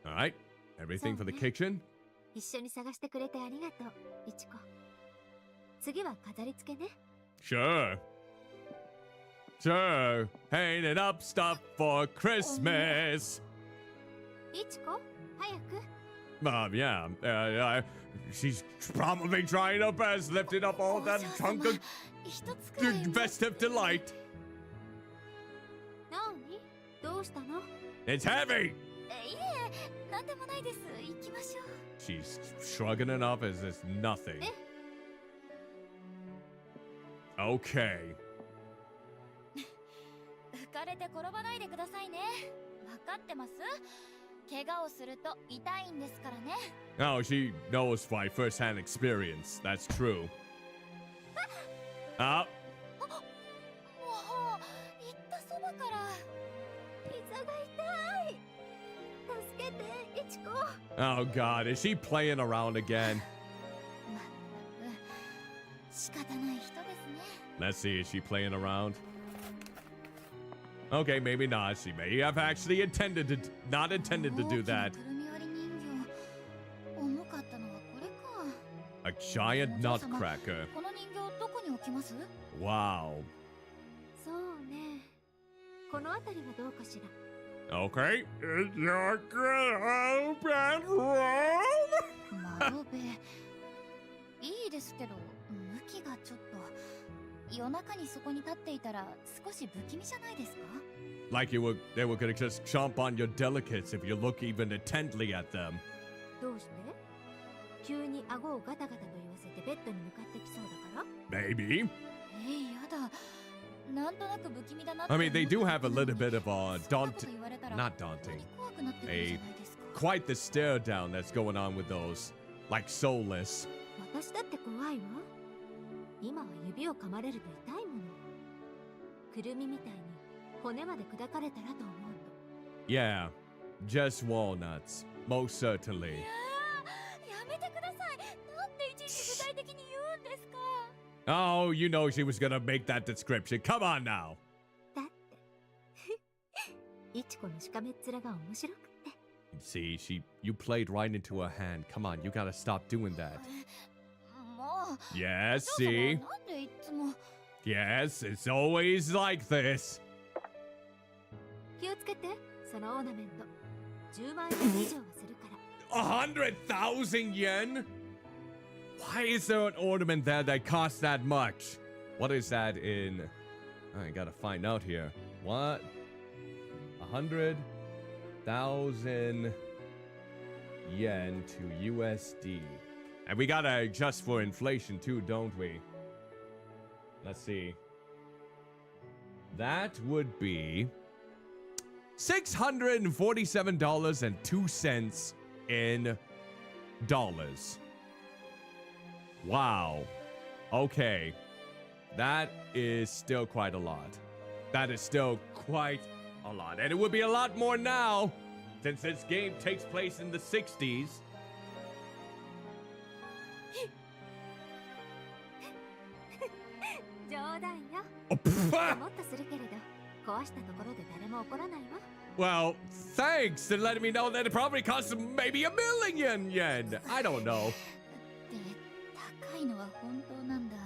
Alright, everything for the kitchen? 一緒に探してくれてありがとう、いちこ。次は飾り付けね。 Sure. Sure. Hanging up stuff for Christmas. いちこ、早く。Yeah. She's probably trying her best, lifting up all that お嬢 chunk 様 of 一つくらいは festive delight. なに？どうしたの？ It's heavy. いえ、なんでもないです。行きましょう。 She's shrugging it off as it's nothing. Okay. 浮かれて転ばないでくださいね。わかってます？怪我をすると痛いんですからね。 Oh, she knows by first-hand experience. That's true. も Ah. う行ったそばから膝が痛い。助けて、いちこ。 Oh God, is she playing around again? まったく仕方ない人ですね。 Let's see, is she playing around? Okay, maybe not. She may have actually not intended to do that. くるみ割り giant nutcracker. この人形どこに置きます？ Wow. そうね。この辺りはどうかしら。 Okay. In your good old bedroom. 窓辺。いいですけど、向きがちょっと。夜中にそこに立っていたら少し不気味じゃないですか？ Like they were gonna just chomp on your delicates if you look even intently at them. どうして？急に顎をガタガタと言わせてベッドに向かってきそうだから？ Maybe. やだ。なんとなく不気味だなって。 I mean, they do have a little bit of a not そんなこと言われたら daunting. 怖くなってくるじゃないですか。 Quite the stare down that's going on with those, like soulless. 私だって怖いわ。今は指を噛まれると痛いもの。くるみみたいに骨まで砕かれたらと思うの。 Yeah, just walnuts, most certainly. やめてください。なんでいちいち具体的に言うんですか？ Oh, you know she was gonna make that description. Come on now. だっていちこのしかめっ面が面白くって。 See, you played right into her hand. Come on, you gotta stop doing that. もう。 Yes, お嬢様 see? なんでいつも。 Yes, it's always like this. 気をつけて、そのオーナメント。10万円以上はするから。 100,000 yen? Why is there an ornament there that costs that much? What is that in? I gotta find out here. What? 100,000 yen to USD. And we gotta adjust for inflation too, don't we? Let's see. That would be $647.02 in dollars. Wow. Okay. That is still quite a lot. That is still quite a lot. And it would be a lot more now, since this game takes place in the 60s. 冗談よ。 Oh, pff. もっとするけれど、壊したところで誰も怒らないわ。 Well, thanks for letting me know that it probably costs maybe 1,000,000 yen. I don't know. で、高いのは本当なんだ。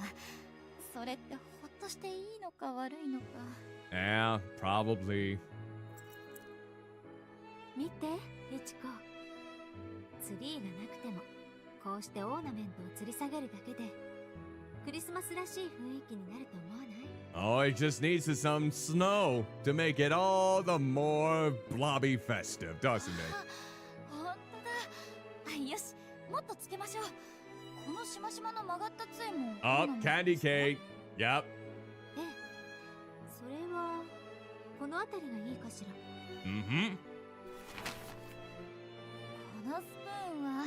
それってほっとしていいのか悪いのか。 Yeah, probably. 見て、いちこ。ツリーがなくても、こうしてオーナメントを吊り下げるだけで、クリスマスらしい雰囲気になると思わない？ Oh, it just needs some snow to make it all the more blobby festive, doesn't it? 本当だ。よし、もっとつけましょう。このしましまの曲がった杖も。 Oh, candy cane. Yep. ええ。それは、この辺りがいいかしら。 Mm-hmm. このスプーンは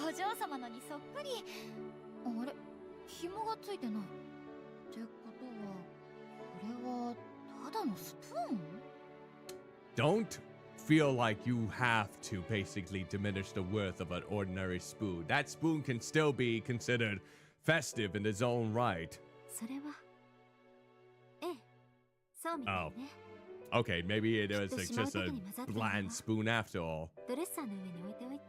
お嬢様のにそっくり。あれ、紐がついてない。ってことは、これはただのスプーン？ Don't feel like you have to basically diminish the worth of an ordinary spoon. That spoon can still be considered festive in its own right. それは、ええ、そうみたいね。Okay, maybe it was like just a bland spoon after all. ドレッサーの上に置いておいて。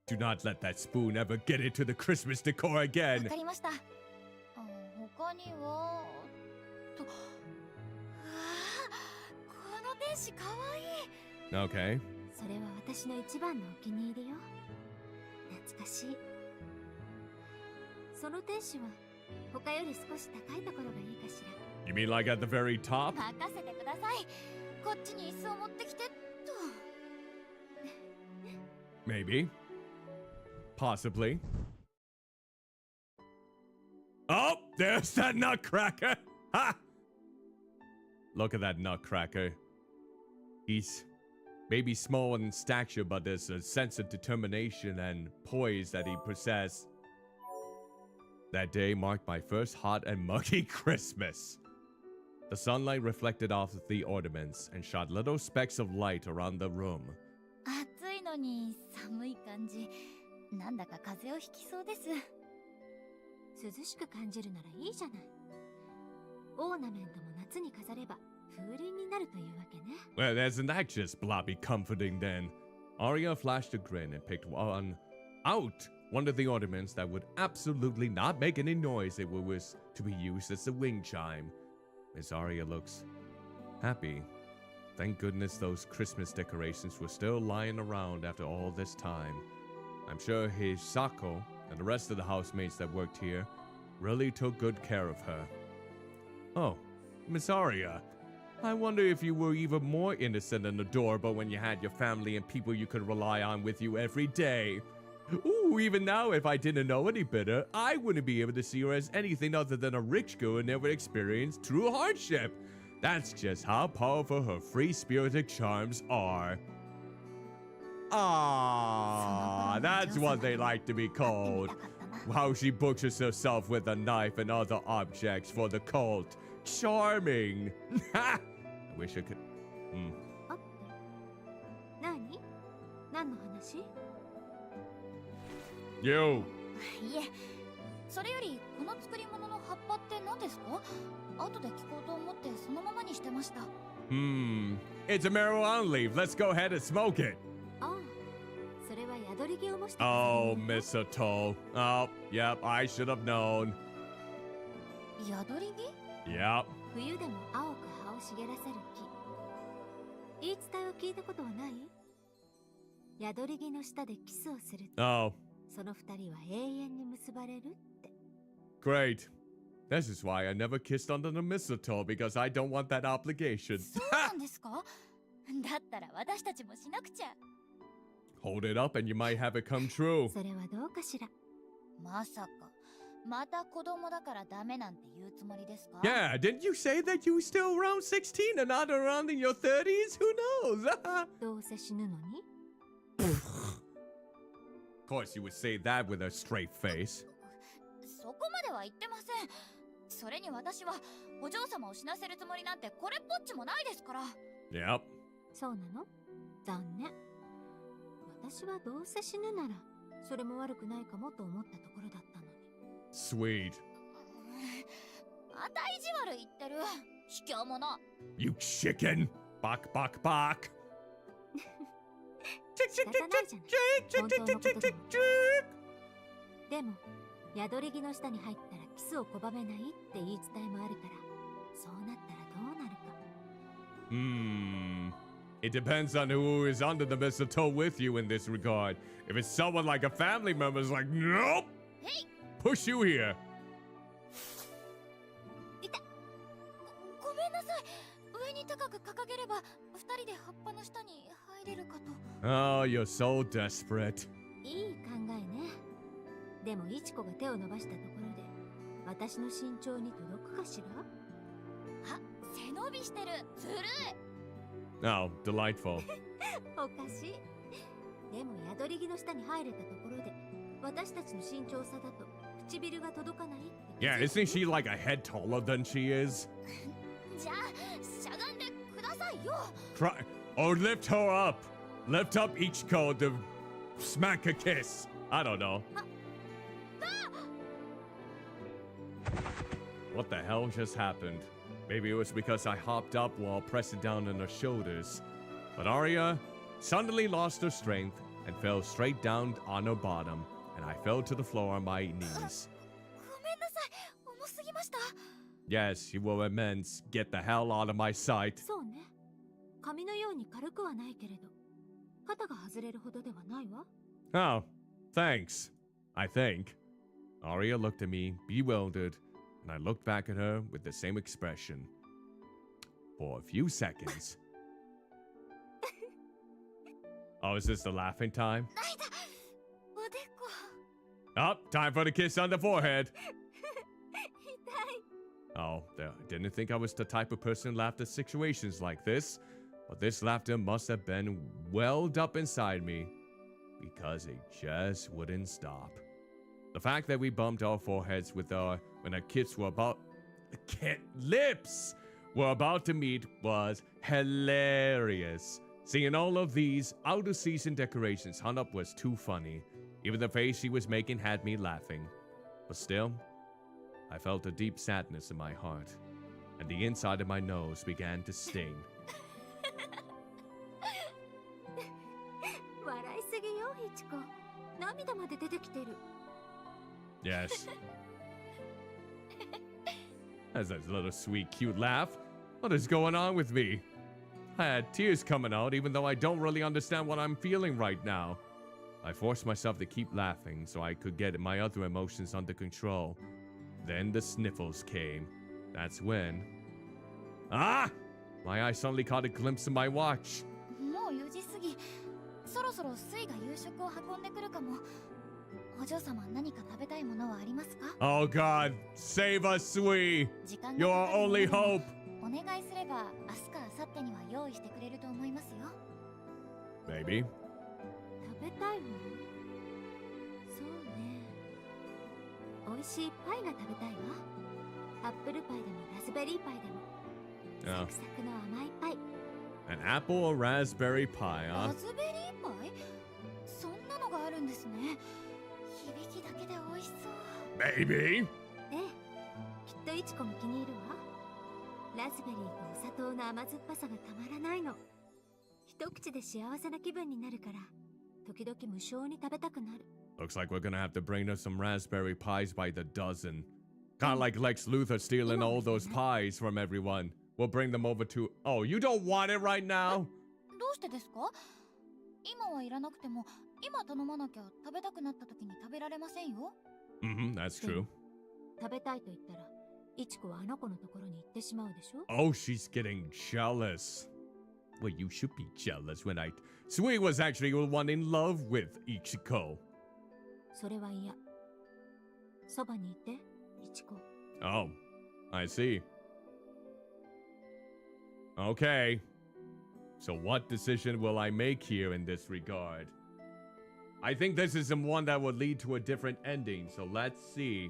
Do not let that spoon ever get into the Christmas decor わ again. かりました。他にはと、うわあ、この天使かわいい。 Okay. それは私の一番のお気に入りよ。懐かしい。その天使は他より少し高いところがいいかしら。 You mean like at the very top? 任せてください。こっちに椅子を持ってきてっと。 Maybe. Possibly. Oh, there's that nutcracker. Ha! Look at that nutcracker. He's maybe small in stature, but there's a sense of determination and poise that he possesses. That day marked my first hot and muggy Christmas. The sunlight reflected off the ornaments and shot little specks of light around the room. 暑いのに寒い感じ。なんだか風邪をひきそうです。涼しく感じるならいいじゃない。オーナメントも夏に飾れば風鈴になるというわけね。 Well, isn't that just blobby comforting then? Aria flashed a grin and picked one out one of the ornaments that would absolutely not make any noise if it was to be used as a wing chime. Miss Aria looks happy. Thank goodness those Christmas decorations were still lying around after all this time. I'm sure Hisako and the rest of the housemates that worked here really took good care of her. Oh, Miss Aria, I wonder if you were even more innocent and adorable when you had your family and people you could rely on with you every day. Ooh, even now, if I didn't know any better, I wouldn't be able to see her as anything other than a rich girl who never experienced true hardship. That's just how powerful her free-spirited charms are. Ah, that's what they like to be called. How she butchers herself with a knife and other objects for the cult. Charming. I wish I could. あって。何？何の話？ You. いえ、それよりこの作り物の葉っぱって何ですか？後で聞こうと思ってそのままにしてました。It's a marijuana leaf. Let's go ahead and smoke it. ああ、それは宿り木を模した。Oh, mistletoe. Oh, yep, I should have known. 宿り木？ Yep. 冬でも青く葉を茂らせる木。言い伝えを聞いたことはない？宿り木の下でキスをすると、Oh, その二人は永遠に結ばれるって。 great. This is why I never kissed under the mistletoe, because I don't want that obligation. そうなんですか？だったら私たちもしなくちゃ。Hold it up and you might have it come true. それはどうかしら。まさか、また子供だからダメなんて言うつもりですか？ Yeah, didn't you say that you were still around 16 and not around in your 30s? Who knows? どうせ死ぬのに？ Of course you would say that with a straight face. そこまでは言ってません。それに私はお嬢様を死なせるつもりなんてこれっぽっちもないですから。Yep. そうなの？残念。私はどうせ死ぬなら、それも悪くないかもと思ったところだったのに。Sweet. また意地悪言ってる。卑怯者。You chicken. Bok, bok, bok. 仕方ないじゃない。本当のことでも。でも、宿り木の下に入ったらキスを拒めないって言い伝えもあるから、そうなったらどうなるか。It depends on who is under the mistletoe with you in this regard. If it's someone like a family member, it's like, nope! Hey! Push you here! ごめんなさい。上に高く掲げれば、二人で葉っぱの下に入れるかと。Oh, you're so desperate. いい考えね。でも、イチコが手を伸ばしたところで、私の身長に届くかしら？あ、背伸びしてる。ずるい。Oh, delightful. おかしい。でも宿り木の下に入れたところで、私たちの身長差だと唇が届かないって。Yeah, isn't she like a head taller than she is? じゃあ、しゃがんでくださいよ。Try or lift her up. Lift up Ichiko to smack a kiss. I don't know. What the hell just happened? Maybe it was because I hopped up while pressing down on her shoulders. But Aria suddenly lost her strength and fell straight down on her bottom, and I fell to the floor on my knees. ごめんなさい。重すぎました。Yes, you were immense. Get the hell out of my sight. そうね。紙のように軽くはないけれど、肩が外れるほどではないわ。Oh, thanks. I think. Aria looked at me, bewildered, and I looked back at her with the same expression. For a few seconds. Oh, is this the laughing time? ないだ。おでこ。Oh, time for the kiss on the forehead. 痛い。 Oh, didn't think I was the type of person who laughed at situations like this. But this laughter must have been welled up inside me because it just wouldn't stop. The fact that we bumped our foreheads when our lips were about to meet was hilarious. Seeing all of these out-of-season decorations hung up was too funny. Even the face she was making had me laughing. But still, I felt a deep sadness in my heart, and the inside of my nose began to sting. 笑いすぎよ、イチコ。涙まで出てきてる。 Yes. That's a little sweet, cute laugh. What is going on with me? I had tears coming out even though I don't really understand what I'm feeling right now. I forced myself to keep laughing so I could get my other emotions under control. Then the sniffles came. That's when... Ah! My eye suddenly caught a glimpse of my watch. もう4時過ぎ。そろそろスイが夕食を運んでくるかも。お嬢様、何か食べたいものはありますか？ Oh God, save us, Sui! 時間 Your がかかる only もの hope! お願いすれば明日か明後日には用意してくれると思いますよ。 Maybe. 食べたいもの。そうね。美味しいパイが食べたいわ。アップルパイでもラズベリーパイでも。 Oh. サクサクの甘いパイ。 An apple or raspberry pie, ラ huh? ズベリーパイ？そんなのがあるんですね。響きだけで美味しそう。 Maybe? ええ、きっとイチコも気に入るわ。ラズベリーとお砂糖の甘酸っぱさがたまらないの。一口で幸せな気分になるから、時々無性に食べたくなる。 Looks like we're gonna have to bring us some raspberry pies by the dozen. Kinda like Lex Luthor stealing all those pies from everyone. We'll bring them over to... Oh, you don't want it right now? どうしてですか？今はいらなくても、今頼まなきゃ食べたくなった時に食べられませんよ。Mm-hmm, that's true. 食べたいと言ったら、イチコはあの子のところに行ってしまうでしょ。 Oh, she's getting jealous. Well, you should be jealous when I... Sui was actually the one in love with Ichiko. それは嫌。そばにいて、イチコ。 Oh, I see. Okay. So what decision will I make here in this regard? I think this is the one that would lead to a different ending, so let's see.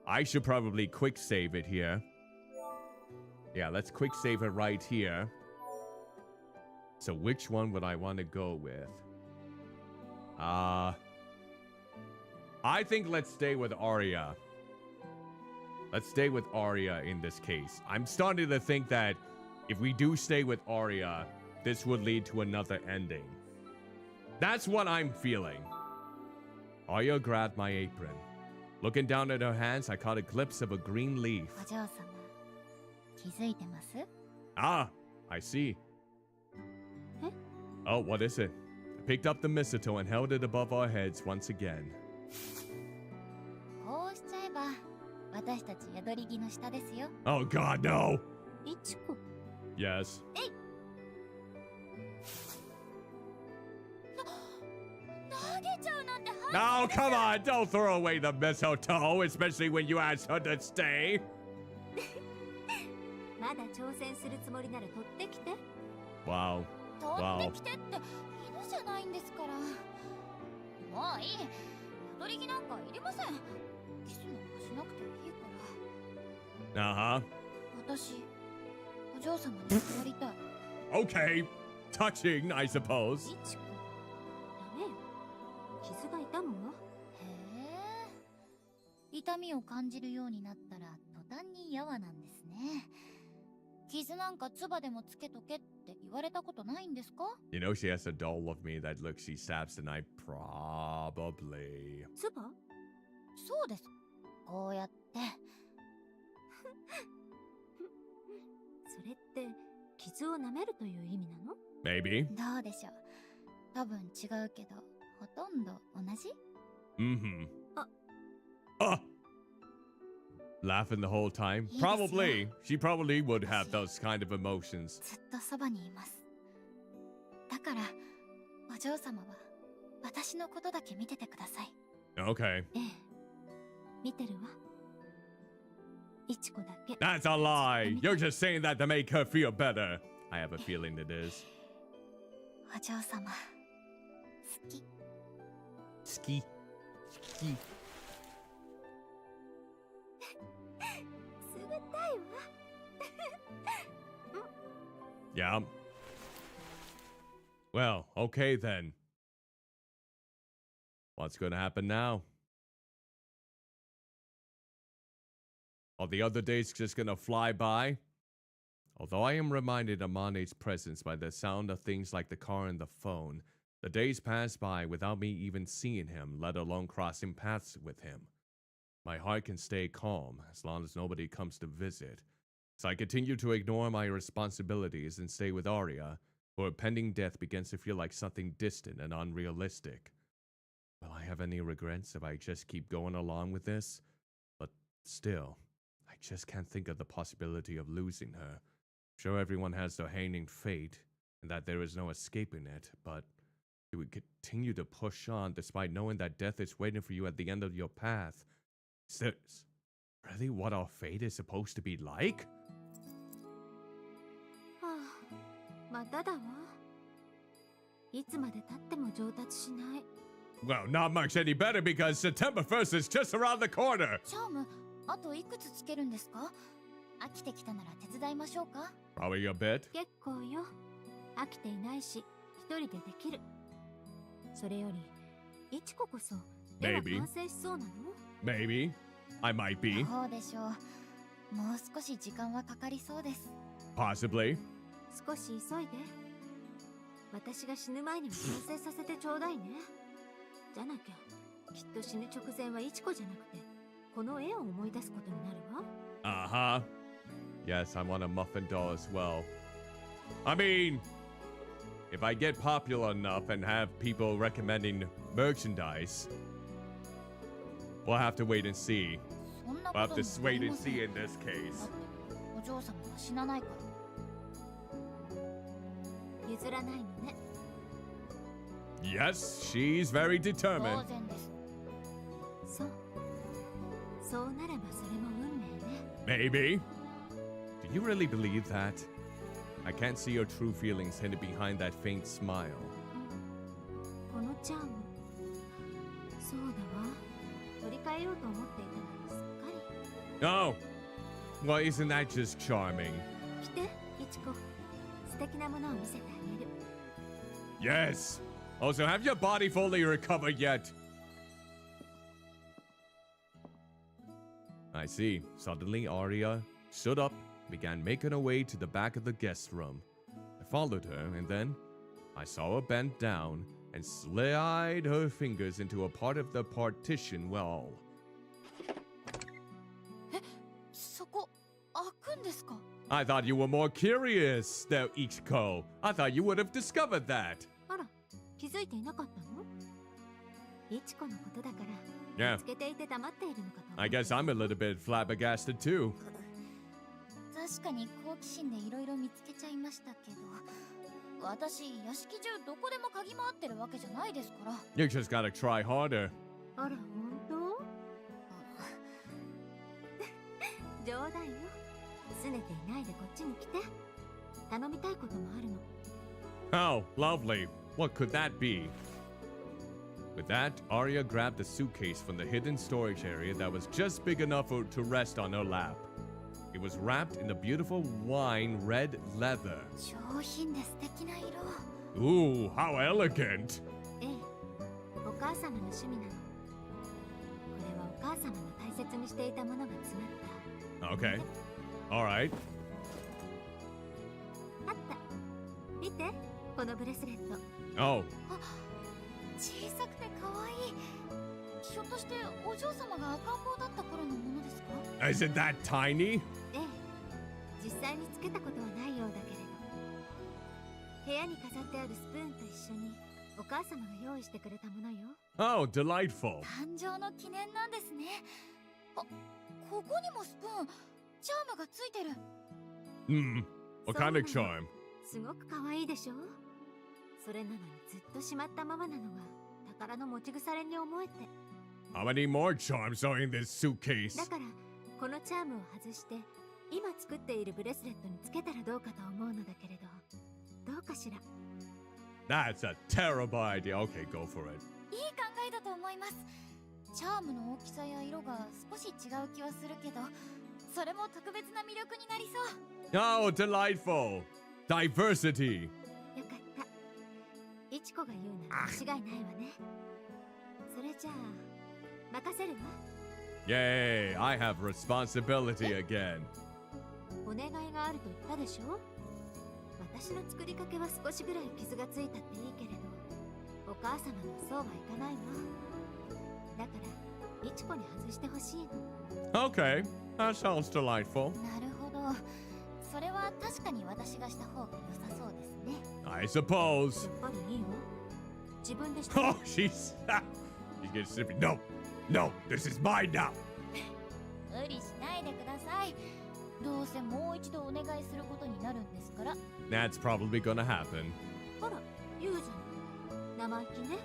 I should probably quick save it here. Yeah, let's quick save it right here. So which one would I want to go with? I think let's stay with Aria. Let's stay with Aria in this case. I'm starting to think that if we do stay with Aria, this would lead to another ending. That's what I'm feeling. Aria grabbed my apron. Looking down at her hands, I caught a glimpse of a green leaf. お嬢様、気づいてます？ Ah, I see. Huh? Oh, what is it? I picked up the mistletoe and held it above our heads once again. こうしちゃえば、私たち宿り木の下ですよ。 Oh God, no! イチコ。 Yes. 投げちゃうなんて No, come on! Don't throw away the mistletoe, especially when you asked her to stay. まだ挑戦するつもりなら取ってきて。 Wow. 取ってきてって犬じゃないんですから。もういい。宿り木なんかいりません。キスなんかしなくていいから。 Uh-huh. 私、お嬢様に座りたい。 Okay. Touching, I suppose. イチコ。ダメよ。傷が痛むわ。へえ。痛みを感じるようになったら途端にやわなんですね。傷なんか唾でもつけとけって言われたことないんですか？ You know, she has a doll of me that looks she stabs and I probably... ツバ？そうです。こうやって。それって傷を舐めるという意味なの？ Maybe. どうでしょう。多分違うけど、ほとんど同じ？ Mm-hmm. Uh. Laughing the whole time? Yes, Probably. yeah. She probably would have those kind of emotions. ずっとそばにいます。だから、お嬢様は私のことだけ見ててください。 Okay. ええ。見てるわ。イチコだけ。 That's a lie. You're just saying that to make her feel better. I have a feeling it is. お嬢様、好き。 Ski. Ski. 冷たいわ。 Yeah. Well, okay then. What's going to happen now? Are the other days just going to fly by? Although I am reminded of Mane's presence by the sound of things like the car and the phone, The days pass by without me even seeing him, let alone crossing paths with him. My heart can stay calm as long as nobody comes to visit, so I continue to ignore my responsibilities and stay with Aria, for her pending death begins to feel like something distant and unrealistic. Will I have any regrets if I just keep going along with this? But still, I just can't think of the possibility of losing her. Sure, everyone has their hanging fate, and that there is no escaping it, but you would continue to push on despite knowing that death is waiting for you at the end of your path. Is this really what our fate is supposed to be like? はあ、まただわ。いつまで経っても上達しない。Well, not much any better because September 1st is just around the corner. チャーム、あといくつつけるんですか？飽きてきたなら手伝いましょうか？ Probably a bit. 結構よ。飽きていないし、一人でできる。それより、いちここそ絵は Maybe. 完成しそうなの？ Maybe. I might be. そうでしょう。もう少し時間はかかりそうです。 Possibly. 少し急いで。私が死ぬ前にも完成させてちょうだいね。じゃなきゃ、きっと死ぬ直前はいちこじゃなくて、この絵を思い出すことになるわ。Uh-huh. Yes, I want a muffin doll as well. I mean, if I get popular enough and have people recommending merchandise, we'll have to wait and see. そんな We'll こ have と to もあり wait ま and せん。 see in this だ case. ってお嬢様は死なないから。譲らないのね。Yes, she's very 当 determined. 然です。そう。そうなればそれも運命ね。 Maybe. Do you really believe that? I can't see your true feelings hidden behind that faint smile. このチャーム。そうだわ。取り替えようと思っていたのにすっかり。 Oh, well, isn't that just charming? 来て、いちこ。素敵なものを見せてあげる。Yes. Also, have your body fully recovered yet? I see. Suddenly, Aria stood up, began making her way to the back of the guest room. I followed her, and then I saw her bend down and slide her fingers into a part of the partition wall. そこ開くんですか？ I thought you were more curious, there, Ichiko. I thought you would have discovered that. あら、気づいていなかったの？いちこのことだから、 Yeah, 見つけていて黙っているのかと思った。 I guess I'm a little bit flabbergasted too. 確かに好奇心でいろいろ見つけちゃいましたけど、私屋敷中どこでも嗅ぎ回ってるわけじゃないですから。 You just gotta try harder. あら、本当？冗談よ。拗ねていないでこっちに来て。頼みたいこともあるの。 Oh, lovely. What could that be? With that, Arya grabbed a suitcase from the hidden storage area that was just big enough to rest on her lap. It was wrapped in the beautiful wine red leather. 上品で素敵な色。 Ooh, how elegant! ええ、お母様の趣味なの。これはお母様の大切にしていたものが詰まった。 Okay. Alright. あった。見て、このブレスレット。 Oh, 小さくて可愛い。ひょっとしてお嬢様が赤ん坊だった頃のものですか？ is it that tiny? ええ、実際につけたことはないようだけれど。部屋に飾ってあるスプーンと一緒にお母様が用意してくれたものよ。 Oh, delightful. 誕生の記念なんですね。あ、ここにもスプーン、チャームがついてる。Hmm. What kind of charm? すごく可愛いでしょ。それなのにずっとしまったままなのが宝の持ち腐れに思えて。 How many more charms are in this suitcase? だからこのチャームを外して今作っているブレスレットにつけたらどうかと思うのだけれど、どうかしら。 That's a terrible idea. Okay, go for it. いい考えだと思います。チャームの大きさや色が少し違う気はするけど、それも特別な魅力になりそう。 Oh, delightful. Diversity. よかった。いちこが言うなら間違いないわね。それじゃあ任せるわ。 Yay, I have responsibility again. お願いがあると言ったでしょ。私の作りかけは少しぐらい傷がついたっていいけれど、お母様もそうはいかないわ。だからいちこに外してほしいの。 Okay, that sounds delightful. なるほど。それは確かに私がした方が良さそうですね。 I suppose. やっぱりいいよ。自分でして。 Oh, she's getting snippy. No, no, this is mine now. 無理しないでください。どうせもう一度お願いすることになるんですから。 That's probably gonna happen. ほら、言うじゃん。生意気ね。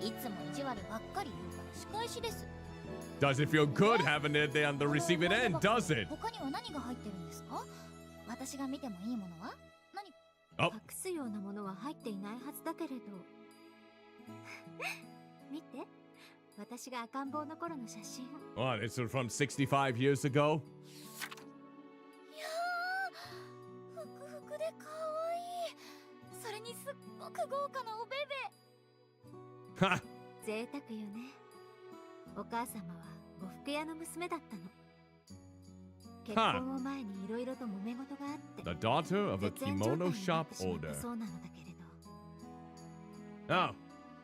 いつも意地悪ばっかり言うから仕返しです。 Does it feel good having it there on the receiving end, does it? 他には何が入ってるんですか？私が見てもいいものは何？ Oh, 隠すようなものは入っていないはずだけれど。見て、私が赤ん坊の頃の写真。 oh, this is from 65 years ago. いやー、ふくふくでかわいい。それにすっごく豪華なおべべ。 Ha! 贅沢よね。お母様は呉服屋の娘だったの。結婚を前にいろいろと揉め事があって。 The daughter of a 絶縁状態 kimono にな shop ってしまった owner. そうなのだけれど。 Oh,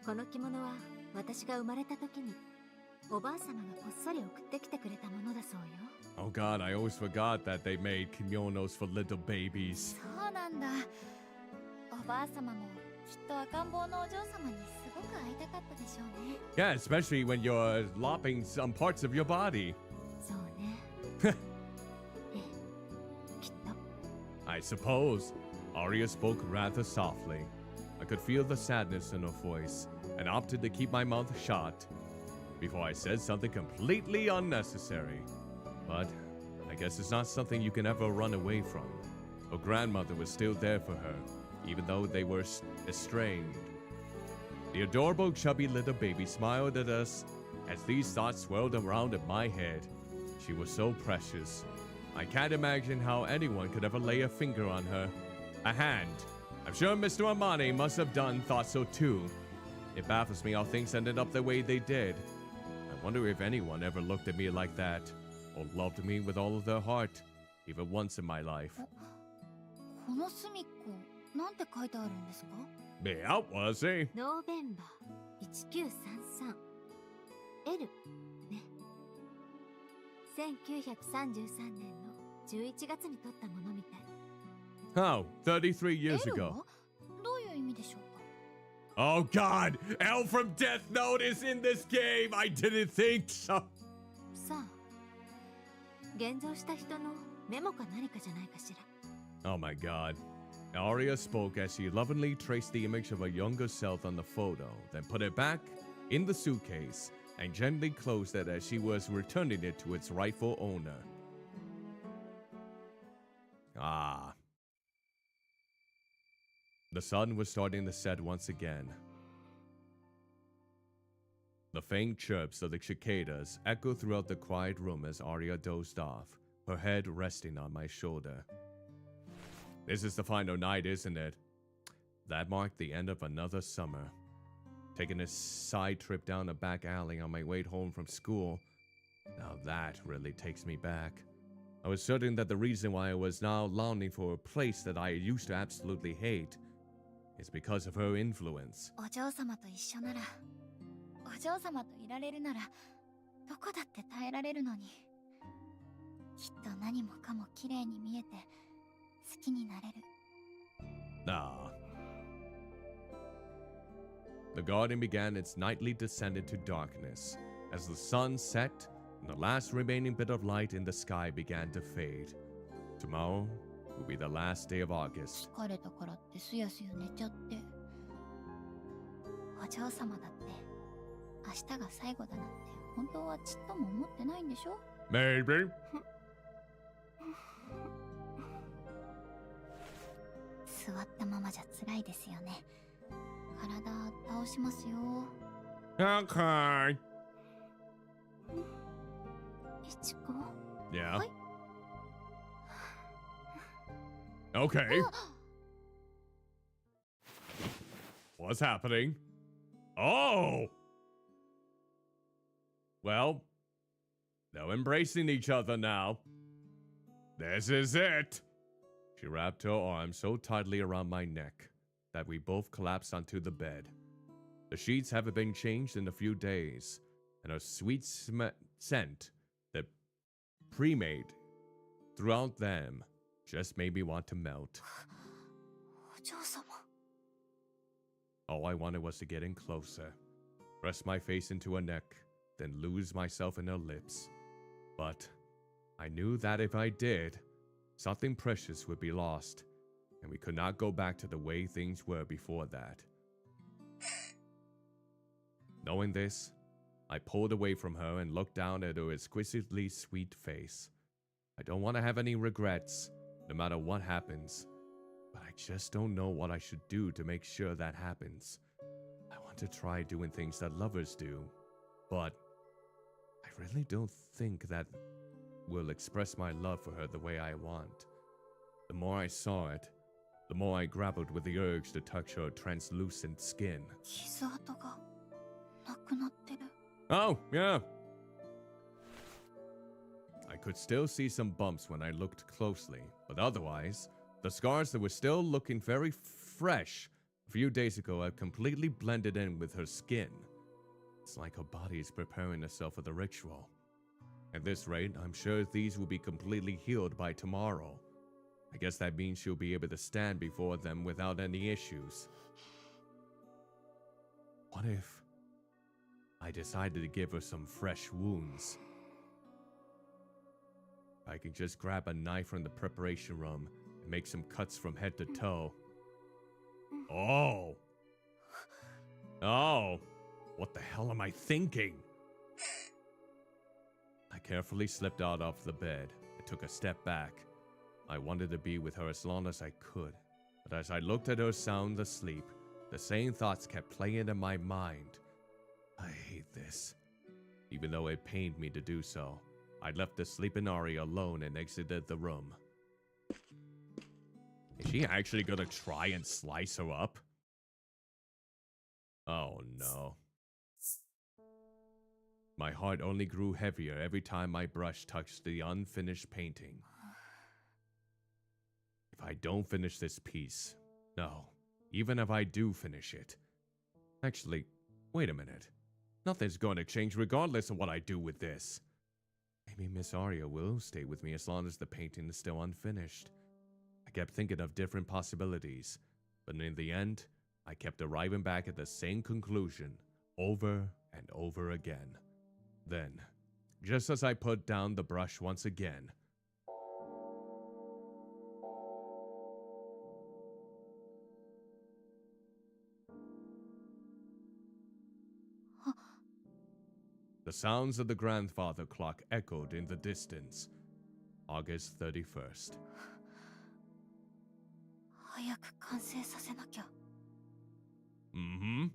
この着物は私が生まれた時におばあ様がこっそり送ってきてくれたものだそうよ。 oh God, I always forgot that they made kimonos for little babies. そうなんだ。おばあ様もきっと赤ん坊のお嬢様にすごく会いたかったでしょうね。 Yeah, especially when you're lopping some parts of your body. そうね。ええ、きっと。 I suppose. Aria spoke rather softly. I could feel the sadness in her voice and opted to keep my mouth shut before I said something completely unnecessary. But I guess it's not something you can ever run away from. Her grandmother was still there for her, even though they were estranged. The adorable chubby little baby smiled at us as these thoughts swirled around in my head. She was so precious. I can't imagine how anyone could ever lay a finger on her. A hand. I'm sure Mr. Amani must have thought so too. It baffles me how things ended up the way they did. I wonder if anyone ever looked at me like that, or loved me with all of their heart, even once in my life. この隅っこ、なんて書いてあるんですか？ Yeah, was he? ノーベンバー1933 L ね。1933年の11月に撮ったものみたい。 Oh, 33 years エル ago. はどういう意味でしょうか？ Oh God! L from Death Note is in this game! I didn't think so! さあ、現像した人のメモか何かじゃないかしら。 Oh my God. Aria spoke as she lovingly traced the image of her younger self on the photo, then put it back in the suitcase and gently closed it as she was returning it to its rightful owner. Ah. The sun was starting to set once again. The faint chirps of the cicadas echoed throughout the quiet room as Aria dozed off, her head resting on my shoulder. This is the final night, isn't it? That marked the end of another summer. Taking a side trip down a back alley on my way home from school. Now that really takes me back. I was certain that the reason why I was now longing for a place that I used to absolutely hate is because of her influence. お嬢様と一緒なら、お嬢様といられるなら、どこだって耐えられるのに。きっと何もかも綺麗に見えて、好きになれる。Ah. The garden began its nightly descent into darkness as the sun set and the last remaining bit of light in the sky began to fade. Tomorrow will be the last day of August. 疲れたからってすやすや寝ちゃって。お嬢様だって明日が最後だなんて本当はちっとも思ってないんでしょ？ Maybe. 座ったままじゃ辛いですよね。体倒しますよ。 Okay. いちこ。 Yeah. Hi. Okay. What's happening? Oh! Well, they're embracing each other now. This is it. She wrapped her arms so tightly around my neck. that we both collapsed onto the bed. The sheets haven't been changed in a few days, and a sweet scent that pre-made throughout them just made me want to melt. お嬢様。 All I wanted was to get in closer, press my face into her neck, then lose myself in her lips. But I knew that if I did, something precious would be lost, and we could not go back to the way things were before that. Knowing this, I pulled away from her and looked down at her exquisitely sweet face. I don't want to have any regrets, no matter what happens, but I just don't know what I should do to make sure that happens. I want to try doing things that lovers do, but I really don't think that will express my love for her the way I want. The more I saw it, the more I grappled with the urge to touch her translucent skin. 傷跡がなくなってる。 Oh, yeah. I could still see some bumps when I looked closely, but otherwise, the scars that were still looking very fresh a few days ago had completely blended in with her skin. It's like her body is preparing herself for the ritual. At this rate, I'm sure these will be completely healed by tomorrow. I guess that means she'll be able to stand before them without any issues. What if I decided to give her some fresh wounds? I could just grab a knife from the preparation room and make some cuts from head to toe. Oh! Oh! What the hell am I thinking? I carefully slipped out of the bed and took a step back. I wanted to be with her as long as I could, but as I looked at her sound asleep, the same thoughts kept playing in my mind. I hate this. Even though it pained me to do so, I left the sleeping Aria alone and exited the room. Is she actually gonna try and slice her up? Oh no. My heart only grew heavier every time my brush touched the unfinished painting. If I don't finish this piece, no, even if I do finish it. Actually, wait a minute. Nothing's going to change regardless of what I do with this. Maybe Miss Aria will stay with me as long as the painting is still unfinished. I kept thinking of different possibilities, but in the end, I kept arriving back at the same conclusion over and over again. Then, just as I put down the brush once again, the sounds of the grandfather clock echoed in the distance. August 31st. 早く完成させなきゃ。 In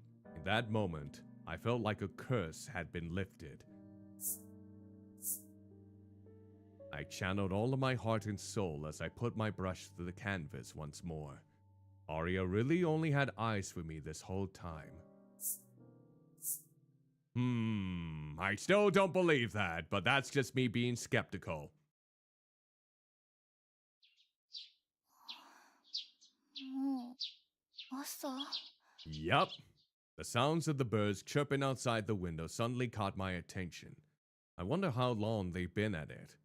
that moment, I felt like a curse had been lifted. I channeled all of my heart and soul as I put my brush to the canvas once more. Aria really only had eyes for me this whole time. I still don't believe that, but that's just me being skeptical. もう朝。 Yup. The sounds of the birds chirping outside the window suddenly caught my attention. I wonder how long they've been at it.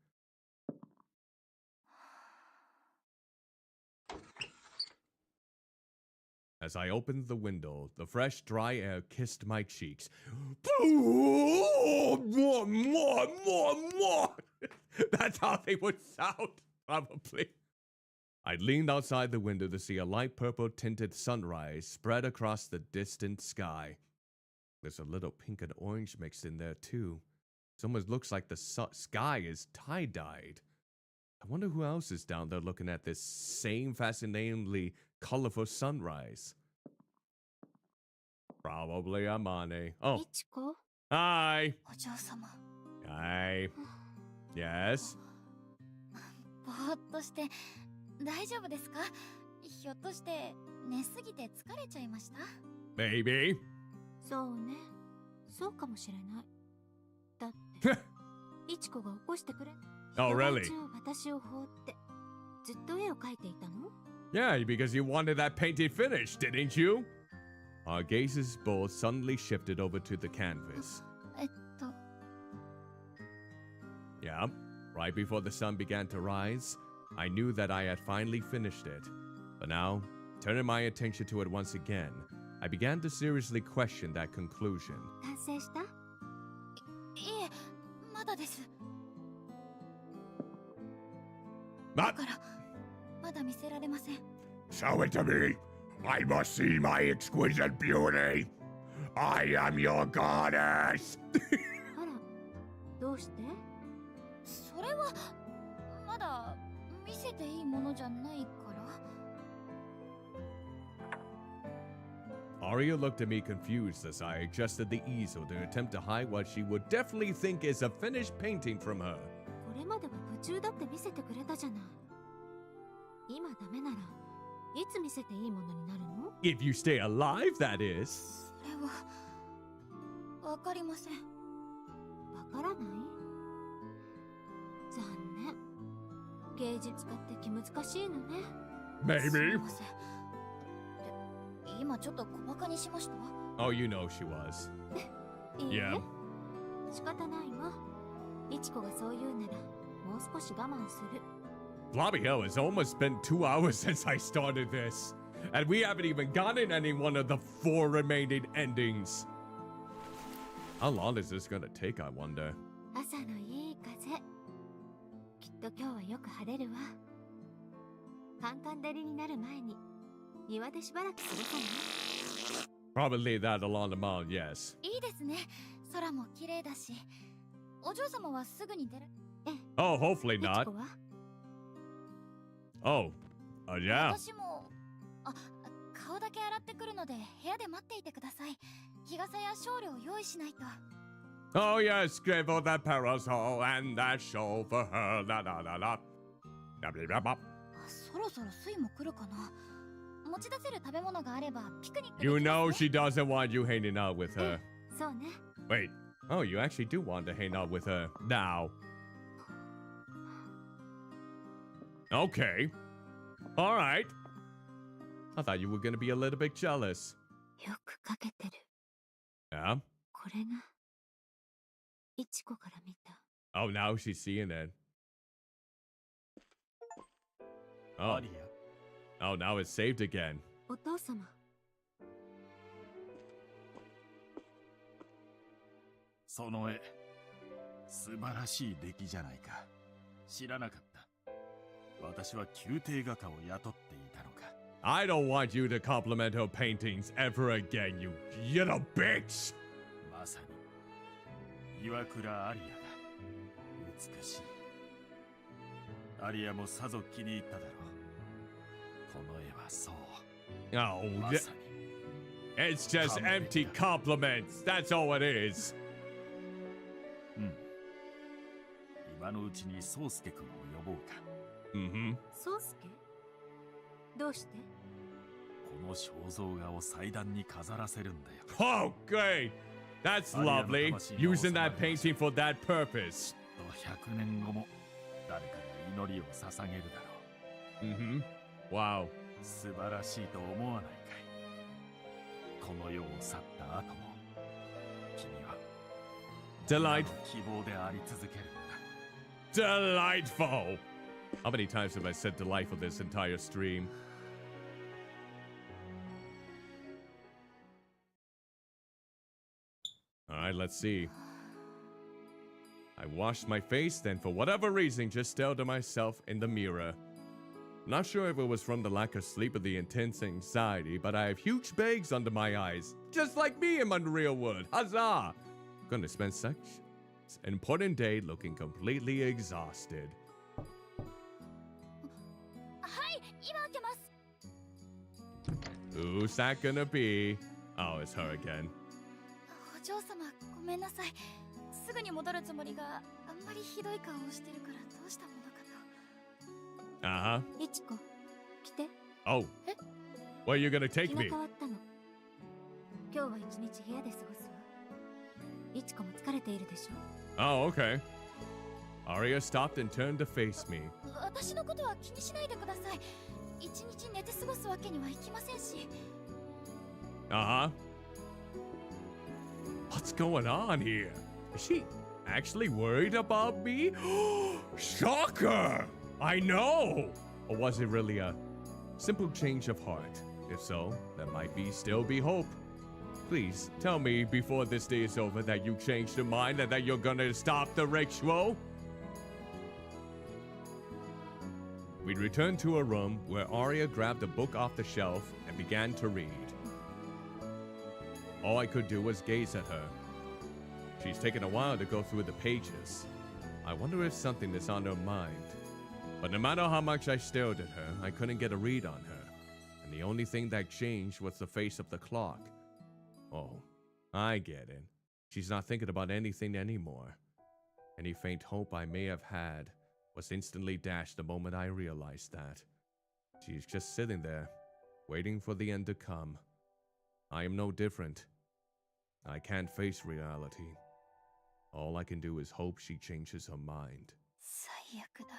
As I opened the window, the fresh, dry air kissed my cheeks. That's how they would sound, probably. I leaned outside the window to see a light purple tinted sunrise spread across the distant sky. There's a little pink and orange mixed in there too. It almost looks like the sky is tie-dyed. I wonder who else is down there looking at this same fascinatingly colorful sunrise. Probably Amane. Oh, いちこ、 hi. お嬢様。 Hi. Yes? ぼーっとして大丈夫ですか？ひょっとして寝すぎて疲れちゃいました？ Maybe. そうね。そうかもしれない。だっていちこが起こしてくれ。 Oh, really? 一晩中私を放ってずっと絵を描いていたの？ Yeah, because you wanted that painting finished, didn't you? Our gazes both suddenly shifted over to the canvas. えっと Yeah, right before the sun began to rise, I knew that I had finally finished it. But now, turning my attention to it once again, I began to seriously question that conclusion. 完成した？いえまだです。だ But からまだ見せられません。 Show it to me. I must see my exquisite beauty. I am your goddess. あら、どうして？それはまだ見せていいものじゃないから。 Aria looked at me confused as I adjusted the easel to attempt to hide what she would definitely think is a finished painting from her. これまでは夢中だって見せてくれたじゃない。今ダメならいつ見せていいものになるの？ If you stay alive, that is. それはわかりません。わからない？残念。芸術家って気難しいのね。すみ Maybe. ません。今ちょっと小馬鹿にしました。 Oh, you know she was. いいえ。 Yeah. 仕方ないわ。いちこがそう言うならもう少し我慢する。 Blobby Hell, it's almost been 2 hours since I started this. And we haven't even gotten any one of the 4 remaining endings. How long is this gonna take, I wonder? 朝のいい風。きっと今日はよく晴れるわ。カンカン照りになる前に庭でしばらく過ごそうね。 Probably that along the mall, yes. いいですね。空も綺麗だし。お嬢様はすぐに出る。 Oh, hopefully いち not. こは？ Oh. Yeah. 私も顔だけ洗ってくるので部屋で待っていてください。日傘やショールを用意しないと。 Oh, yes, give her that parasol and that shawl for her. La la la la. そろそろスイも来るかな。持ち出せる食べ物があればピクニックでき You ますね。 know she doesn't want you hanging out with her. そうね。 Wait. Oh, you actually do want to hang out with her now. Okay. All right. I thought you were going to be a little bit jealous. よくかけてる。 Yeah? これがいちこから見た。 Oh, now she's seeing it. ア Oh, リ oh, now it's saved again. お父様。その絵素晴らしい出来じゃないか。知らなかった。私は宮廷画家を雇っていたのか。 I don't want you to compliment her paintings ever again, you little bitch! まさに岩倉アリアだ。美しい。アリアもさぞ気に入っただろう。この絵はそう。 Oh, ま th- さに it's just empty compliments. That's all it is. 今のうちに宗介君を呼ぼうか。 Mm-hmm. そうすけ？どうして？この肖像画を祭壇に飾らせるんだよ。 Oh, great! That's lovely. Using that painting for that purpose. 100年後も誰かが祈りを捧げるだろう。 Mm-hmm. Wow. 素晴らしいと思わないかい。この世を去った後も君は Delight. 希望であり続けるんだ。 Delightful! How many times have I said delightful this entire stream? Alright, let's see. I washed my face, then for whatever reason just stared at myself in the mirror. Not sure if it was from the lack of sleep or the intense anxiety, but I have huge bags under my eyes, just like me in Unreal Wood. Huzzah! Gonna spend such an important day looking completely exhausted. はい今開けます。 Who's that gonna be? Oh, it's her again. お嬢様ごめんなさい。すぐに戻るつもりがあんまりひどい顔をしてるからどうしたものかと。 Uh-huh. いちこ、来て。 Oh. Where are you gonna take 気が me? 変わったの。今日は一日部屋で過ごすわ。いちこも疲れているでしょ。 Oh, okay. Aria stopped and turned to face me. 私のことは気にしないでください。一日寝て過ごすわけにはいきませんし。Uh-huh. What's going on here? Is she actually worried about me? Shocker! I know! Or was it really a simple change of heart? If so, there might still be hope. Please, tell me before this day is over that you changed your mind and that you're gonna stop the ritual. We returned to a room where Aria grabbed a book off the shelf and began to read. All I could do was gaze at her. She's taken a while to go through the pages. I wonder if something is on her mind. But no matter how much I stared at her, I couldn't get a read on her. And the only thing that changed was the face of the clock. Oh, I get it. She's not thinking about anything anymore. Any faint hope I may have had was instantly dashed the moment I realized that. She's just sitting there, waiting for the end to come. I am no different. I can't face reality. All I can do is hope she changes her mind. 最悪だ。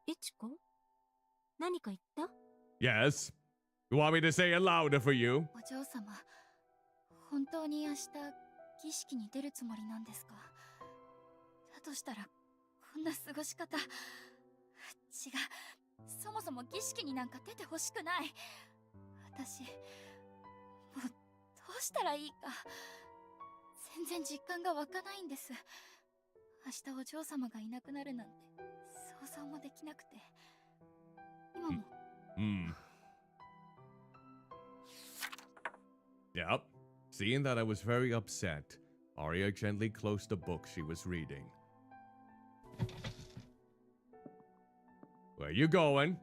いちこ、何か言った？ Yes? You want me to say it louder for you? お嬢様、本当に明日儀式に出るつもりなんですか？だとしたらこんな過ごし方、違う。そもそも儀式になんか出てほしくない。私、もうどうしたらいいか全然実感が湧かないんです。明日お嬢様がいなくなるなんて想像もできなくて。今も。Yep. Seeing that I was very upset, Aria gently closed the book she was reading. Where you going?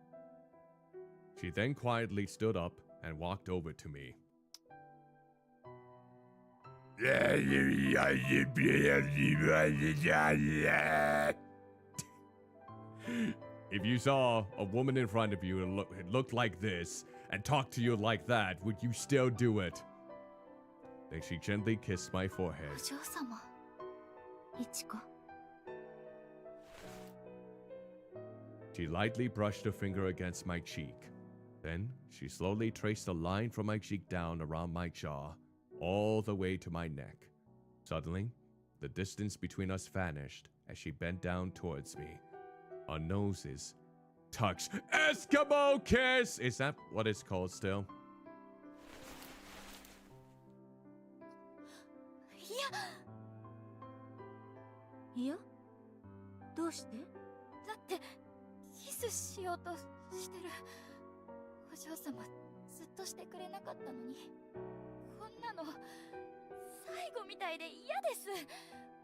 She then quietly stood up and walked over to me. If you saw a woman in front of you and it looked like this and talked to you like that, would you still do it? Then she gently kissed my forehead. お嬢様、いちこ。She lightly brushed her finger against my cheek. Then she slowly traced a line from my cheek down around my jaw, all the way to my neck. Suddenly, the distance between us vanished as she bent down towards me. Our noses touched. Eskimo kiss! Is that what it's called still? いや、どうして？だってキスしようとしてる。お嬢様ずっとしてくれなかったのに、こんなの最後みたいで嫌です。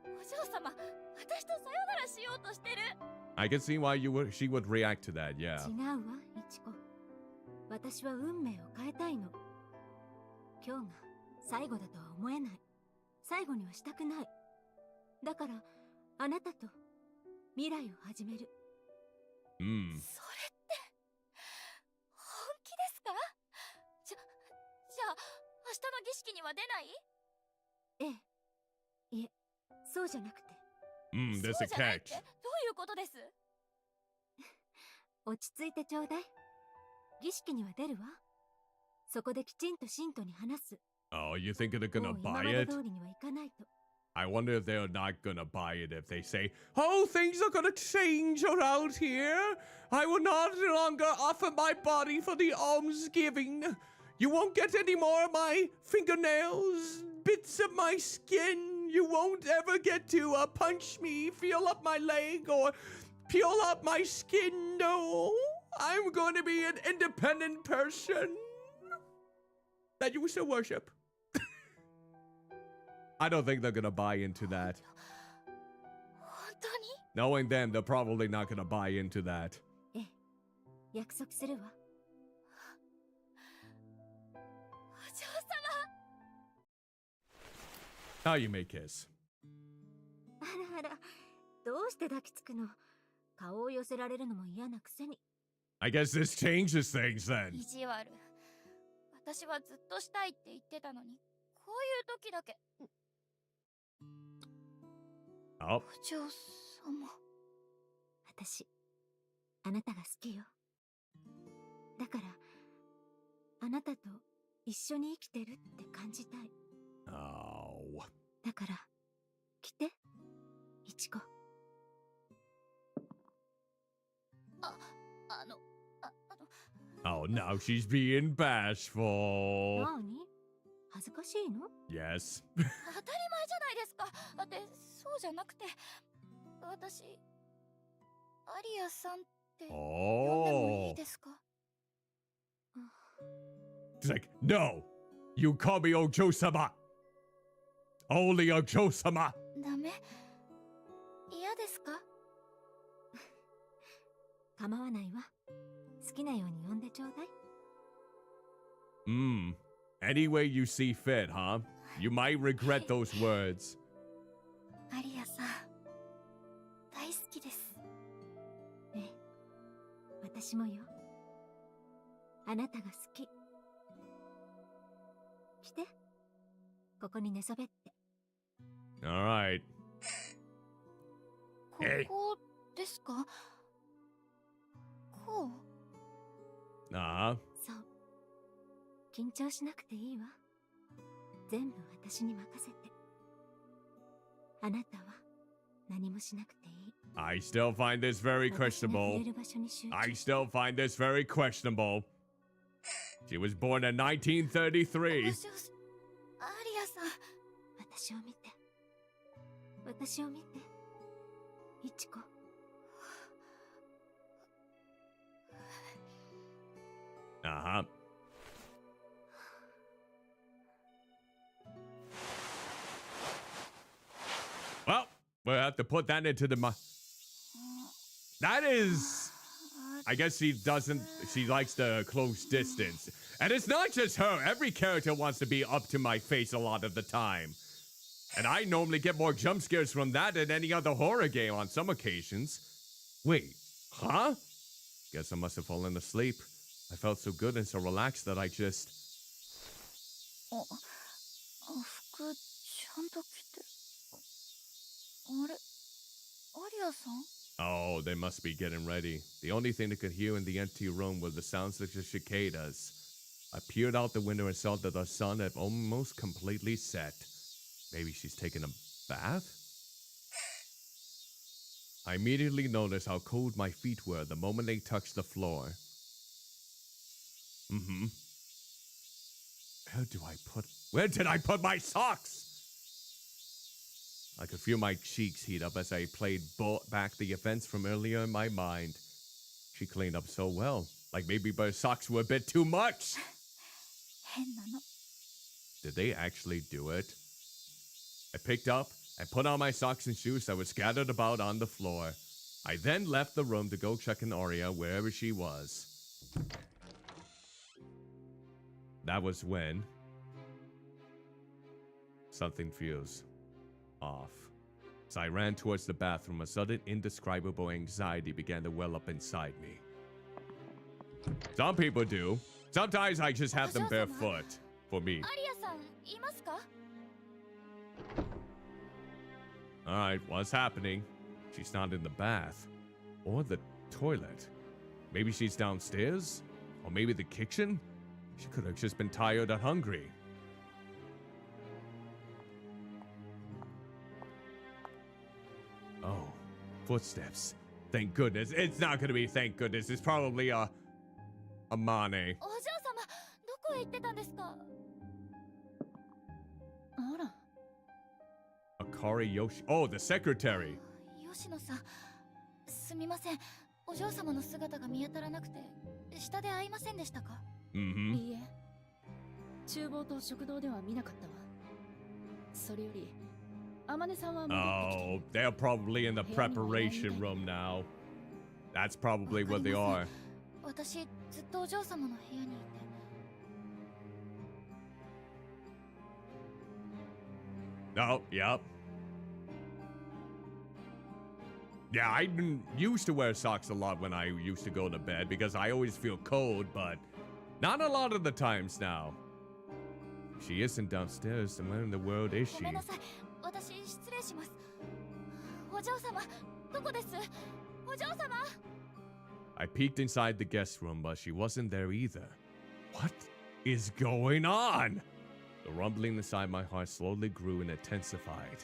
お嬢様、私とさよならしようとしてる。I can see why she would react to that, yeah. 違うわ、いちこ。私は運命を変えたいの。今日が最後だとは思えない。最後にはしたくない。だから、あなたと未来を始める。それって本気ですか？じゃあ明日の儀式には出ない？ええ。いえ、そうじゃなくて。There's そう a じゃないって catch. どういうことです？落ち着いてちょうだい。儀式には出るわ。そこできちんと信徒に話す。Oh, you think they're も gonna う今ま buy で it? 通りにはいかないと。I wonder if they're not gonna buy it if they say, "Oh, things are gonna change around here. I will not longer offer my body for the almsgiving. You won't get any more of my fingernails, bits of my skin. You won't ever get to punch me, feel up my leg, or peel up my skin. No, I'm going to be an independent person that you still worship." I don't think they're gonna buy into that. 本当に？ Knowing them, they're probably not gonna buy into that. ええ、約束するわ。お嬢様。 How you may kiss. あらあら、どうして抱きつくの？顔を寄せられるのも嫌なくせに。I guess this changes things then. 意地悪。私はずっとしたいって言ってたのに、こういう時だけ。Oh, お嬢様。私、あなたが好きよ。だからあなたと一緒に生きてるって感じたい。 Oh. だから来て、いちこ。Oh, now she's being bashful. 何？恥ずかしいの？ Yes. 当たり前じゃないですか。だってそうじゃなくて、私アリアさんって呼んでもい Oh. いですか？ She's like, no. You call me Ojo-sama. Only Ojo-sama. ダメ？嫌ですか？構わないわ。好きなように呼んでちょうだい。 Any way you see fit, huh? You might regret those words. アリアさん大好きです。ええ、私もよ。あなたが好き。来て、ここに寝そべって。 All right. ここですか？こう？ Uh-huh. そう。緊張しなくていいわ。全部私に任せて。あなたは何もしなくていい。 I still find this very 私が questionable. 触れる場所に集中 I still find this very questionable. She was born in 1933. アリアさん。私を見て。私を見て。いちこ。 Uh-huh. Well, we'll have to put that into the That is... I guess she likes the close distance. And it's not just her. Every character wants to be up to my face a lot of the time. And I normally get more jump scares from that than any other horror game on some occasions. Wait, huh? Guess I must have fallen asleep. I felt so good and so relaxed that I just... 服ちゃんと着て。あれ、アリアさん？ Oh, they must be getting ready. The only thing they could hear in the empty room were the sounds of the cicadas. I peered out the window and saw that the sun had almost completely set. Maybe she's taking a bath? I immediately noticed how cold my feet were the moment they touched the floor. Where did I put my socks? I could feel my cheeks heat up as I played back the events from earlier in my mind. She cleaned up so well, like maybe my socks were a bit too much. 変なの。 Did they actually do it? I picked up and put on my socks and shoes that were scattered about on the floor. I then left the room to go check on Aria wherever she was. That was when something feels off. As I ran towards the bathroom, a sudden indescribable anxiety began to well up inside me. Some people do. Sometimes I just have them barefoot. For me. アリアさんいますか？ Alright, what's happening? She's not in the bath. Or the toilet. Maybe she's downstairs? Or maybe the kitchen? She could have just been tired and hungry. Oh, footsteps. Thank goodness. It's not gonna be thank goodness. It's probably a Mane. お嬢様、どこへ行ってたんですか？あら。 Akari Yoshi. Oh, the secretary. 吉野さん、すみません。お嬢様の姿が見当たらなくて、下で会いませんでしたか？ Mm-hmm. いいえ、厨房と食堂では見なかったわ。それより、天音さんは戻ってきて。 Oh, they're probably in the preparation room now. That's probably what they are. 私、ずっとお嬢様の部屋にいて。 Oh, yep. Yeah, I used to wear socks a lot when I used to go to bed because I always feel cold, but not a lot of the times now. She isn't downstairs, then where in the world is ご she? めんなさい。私、失礼します。お嬢様、どこです？お嬢様。I peeked inside the guest room, but she wasn't there either. What is going on? The rumbling inside my heart slowly grew and intensified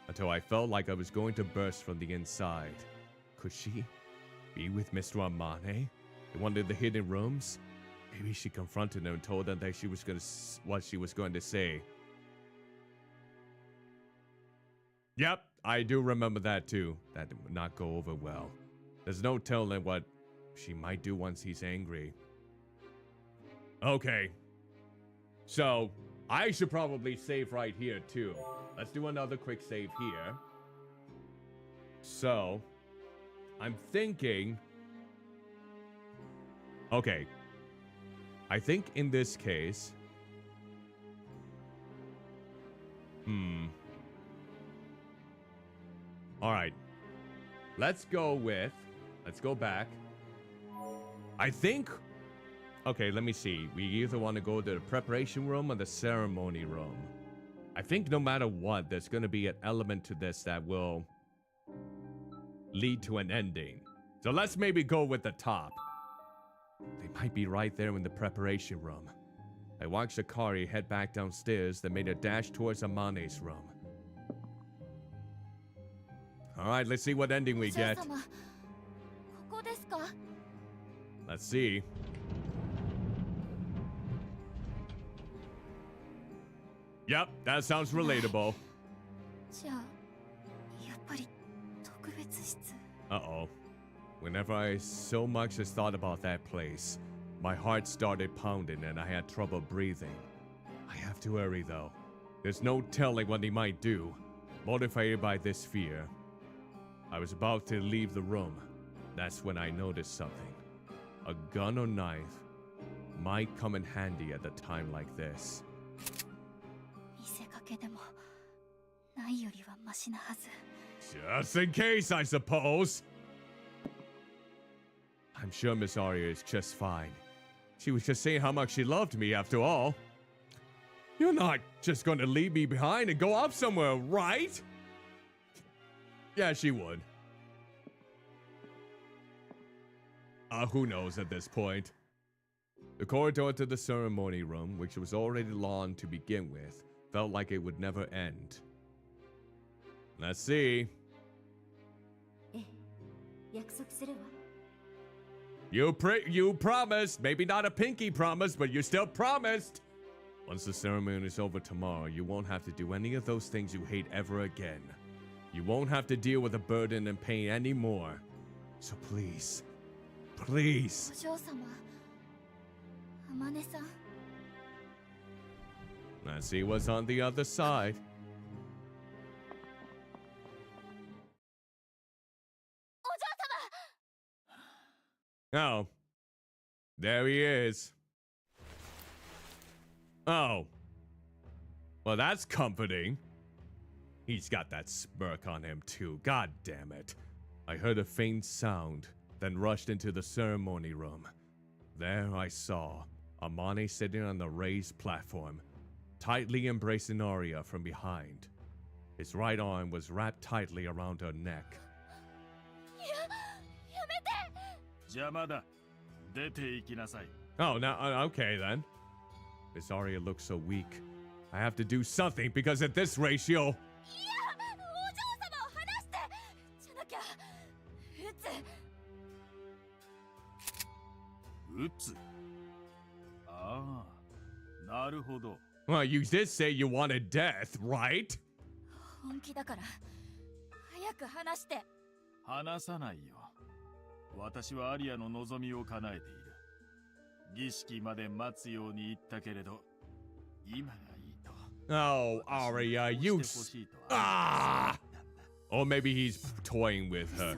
until I felt like I was going to burst from the inside. Could she be with Mr. Amane in one of the hidden rooms? Maybe she confronted him and told them that what she was going to say. Yep, I do remember that too. That would not go over well. There's no telling what she might do once he's angry. Okay. So, I should probably save right here too. Let's do another quick save here. So, I'm thinking... Okay. I think in this case... Alright. Let's go back. I think... Okay, let me see. We either want to go to the preparation room or the ceremony room. I think no matter what, there's going to be an element to this that will lead to an ending. So let's maybe go with the top. They might be right there in the preparation room. I watched Akari head back downstairs, then made a dash towards Amane's room. Alright, let's see what ending we get. Let's see. Yep, that sounds relatable. Uh-oh. Whenever I so much as thought about that place, my heart started pounding and I had trouble breathing. I have to hurry though. There's no telling what he might do. Motivated by this fear, I was about to leave the room. That's when I noticed something. A gun or knife might come in handy at a time like this. Just in case, I suppose. I'm sure Miss Aria is just fine. She was just saying how much she loved me after all. You're not just going to leave me behind and go off somewhere, right? Yeah, she would. Who knows at this point? The corridor to the ceremony room, which was already long to begin with, felt like it would never end. Let's see. You promised. Maybe not a pinky promise, but you still promised. Once the ceremony is over tomorrow, you won't have to do any of those things you hate ever again. You won't have to deal with the burden and pain anymore. So please, please. Let's see what's on the other side. Oh. There he is. Oh. Well, that's comforting. He's got that smirk on him, too. God damn it. I heard a faint sound, then rushed into the ceremony room. There I saw Amane sitting on the raised platform, tightly embracing Aria from behind. His right arm was wrapped tightly around her neck. Oh, now, okay then. Miss Aria looks so weak. I have to do something because at this ratio... Well, you did say you wanted death, right? 話さないよ。私はアリアの望みを叶えている。儀式まで待つように言ったけれど、今がいいと。Oh, Aria, you... Ah! Or maybe he's toying with her.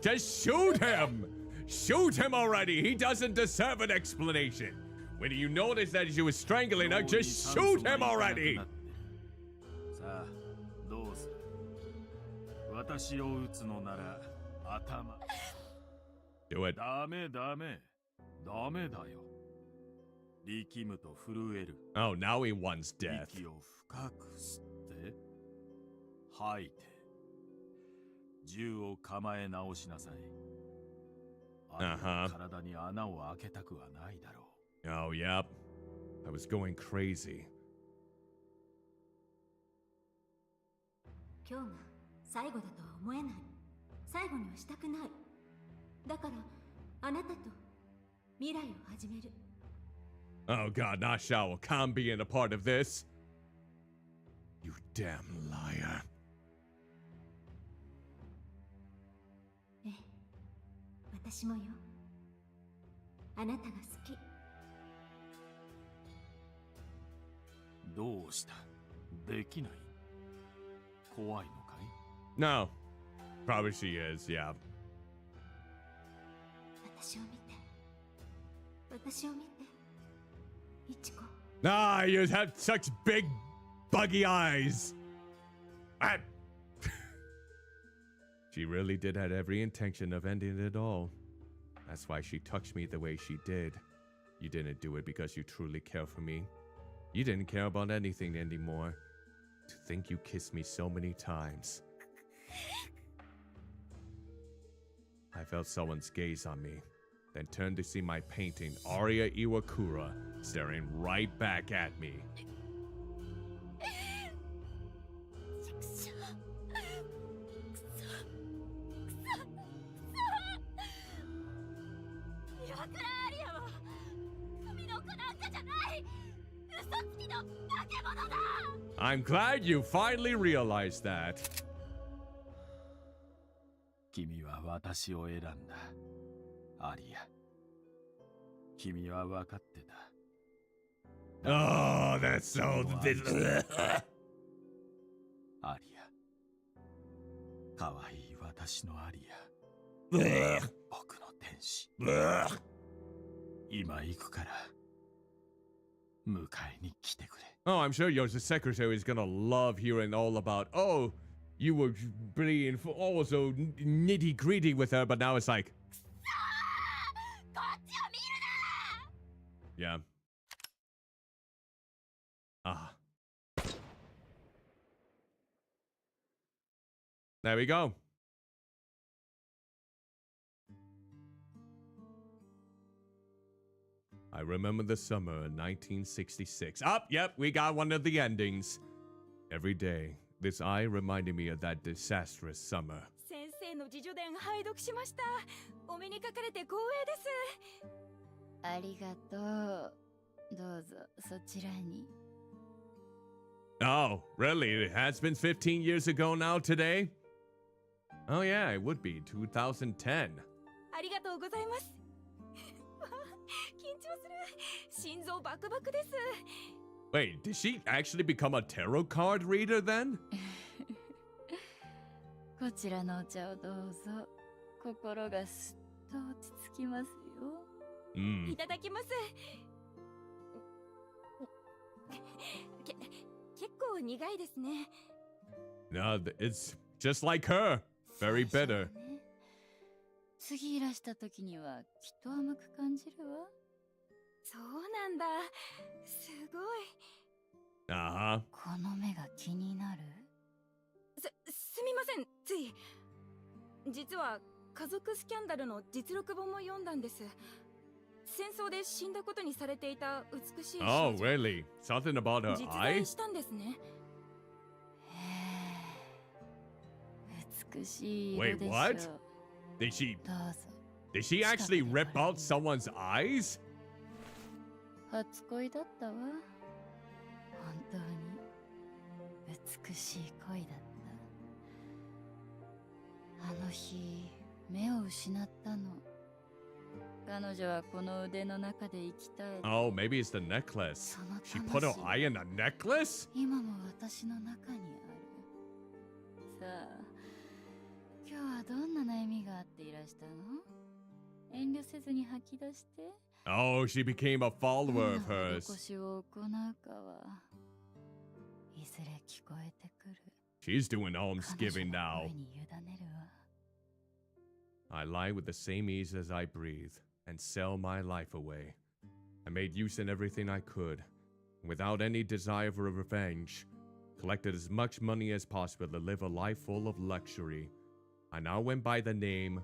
Just shoot him! Shoot him already! He doesn't deserve an explanation. When you notice that she was strangling her, just shoot him already! Do it. Oh, now he wants death. 吐いて銃を構え直しなさい。あなたの体に穴を開けたくはないだろう。Oh, yep. I was going crazy. 今日が最後だとは思えない。最後にはしたくない。だからあなたと未来を始める。 Oh god, not Shao Kahn being a part of this. You damn liar. ええ、私もよ。あなたが好き。どうした？できない？怖いのかい？ No. Probably she is, yeah. 私を見て。私を見て。いちこ。Ah, you have such big, buggy eyes. Ah. She really did have every intention of ending it all. That's why she touched me the way she did. You didn't do it because you truly care for me. You didn't care about anything anymore. To think you kissed me so many times. I felt someone's gaze on me, then turned to see my painting, Aria Iwakura, staring right back at me. 岩倉アリアは神の子なんかじゃない。嘘つきの化け物だ。 I'm glad you finally realized that. 君は私を選んだ、アリア。君は分かってた。Oh, that's so. アリア。可愛い私のアリア。僕の天使。今行くから。迎えに来てくれ。 Oh, I'm sure your secretary is gonna love hearing all about, oh, you were being oh so nitty gritty with her, but now it's like, こっちを見るな。 yeah. Ah. There we go. I remember the summer of 1966. Up, yep, we got one of the endings. Every day, this eye reminded me of that disastrous summer. 先生の自叙伝拝読しました。お目にかかれて光栄です。ありがとう。どうぞそちらに。Oh, really? It has been 15 years ago now today? Oh yeah, it would be 2010. ありがとうございます。緊張する。心臓バクバクです。 Wait, did she actually become a tarot card reader then? こちらのお茶をどうぞ。心がすっと落ち着きますよ。いただきます。結構苦いですね。No, it's just like her. Very bitter. 次いらした時にはきっと甘く感じるわ。そうなんだ。すごい。Uh-huh. この目が気になる。すみません、つい。実は家族スキャンダルの実録本も読んだんです。戦争で死んだことにされていた美しい。Oh, really? Something about her 実 eye? 在したんですね。美しい色でしょう。 Wait, what? Did she どうぞ。 did she actually rip out someone's eyes? 初恋だったわ。本当に美しい恋だった。あの日目を失ったの。彼女はこの腕の中で生きたい。 Oh, maybe it's the necklace. その She put her 魂 eye in a necklace? 今も私の中にある。さあ、今日はどんな悩みがあっていらしたの？遠慮せずに吐き出して。Oh, she became a follower of 施 hers. しを行うかはいずれ聞こえてくる。 She's doing 彼女 almsgiving の now. 声に委ねるわ。 I lie with the same ease as I breathe and sell my life away. I made use in everything I could, without any desire for revenge. collected as much money as possible to live a life full of luxury. I now went by the name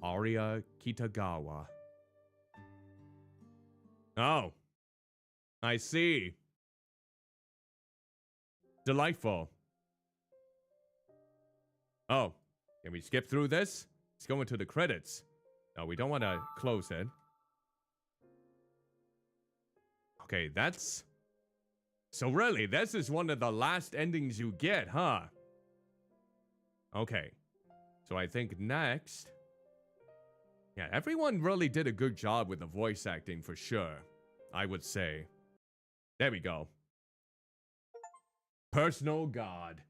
Aria Kitagawa. Oh, I see. Delightful. Oh, can we skip through this? Let's go into the credits. No, we don't want to close it. Okay, that's... So really, this is one of the last endings you get, huh? Okay. So I think next... Yeah, everyone really did a good job with the voice acting for sure, I would say. There we go. Personal God.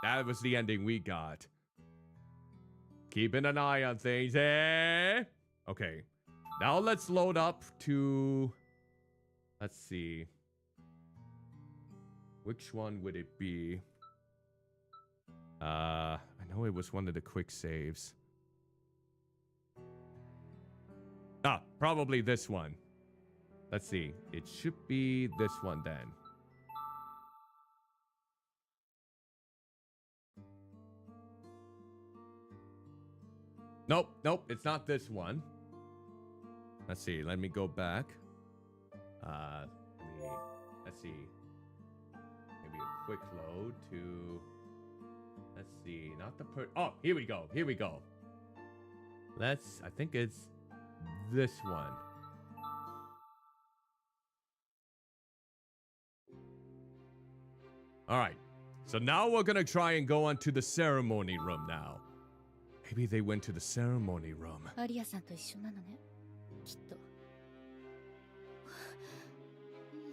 That was the ending we got. Keeping an eye on things, eh? Okay. Now let's load up to... Let's see. Which one would it be? I know it was one of the quick saves. Ah, probably this one. Let's see. It should be this one then. Nope, nope, it's not this one. Let's see, let me go back. Let's see. Maybe a quick load to... Let's see, not the oh, here we go, here we go. I think it's this one. Alright, so now we're gonna try and go on to the ceremony room now. Maybe they went to the ceremony room. アリアさんと一緒なのね。きっと。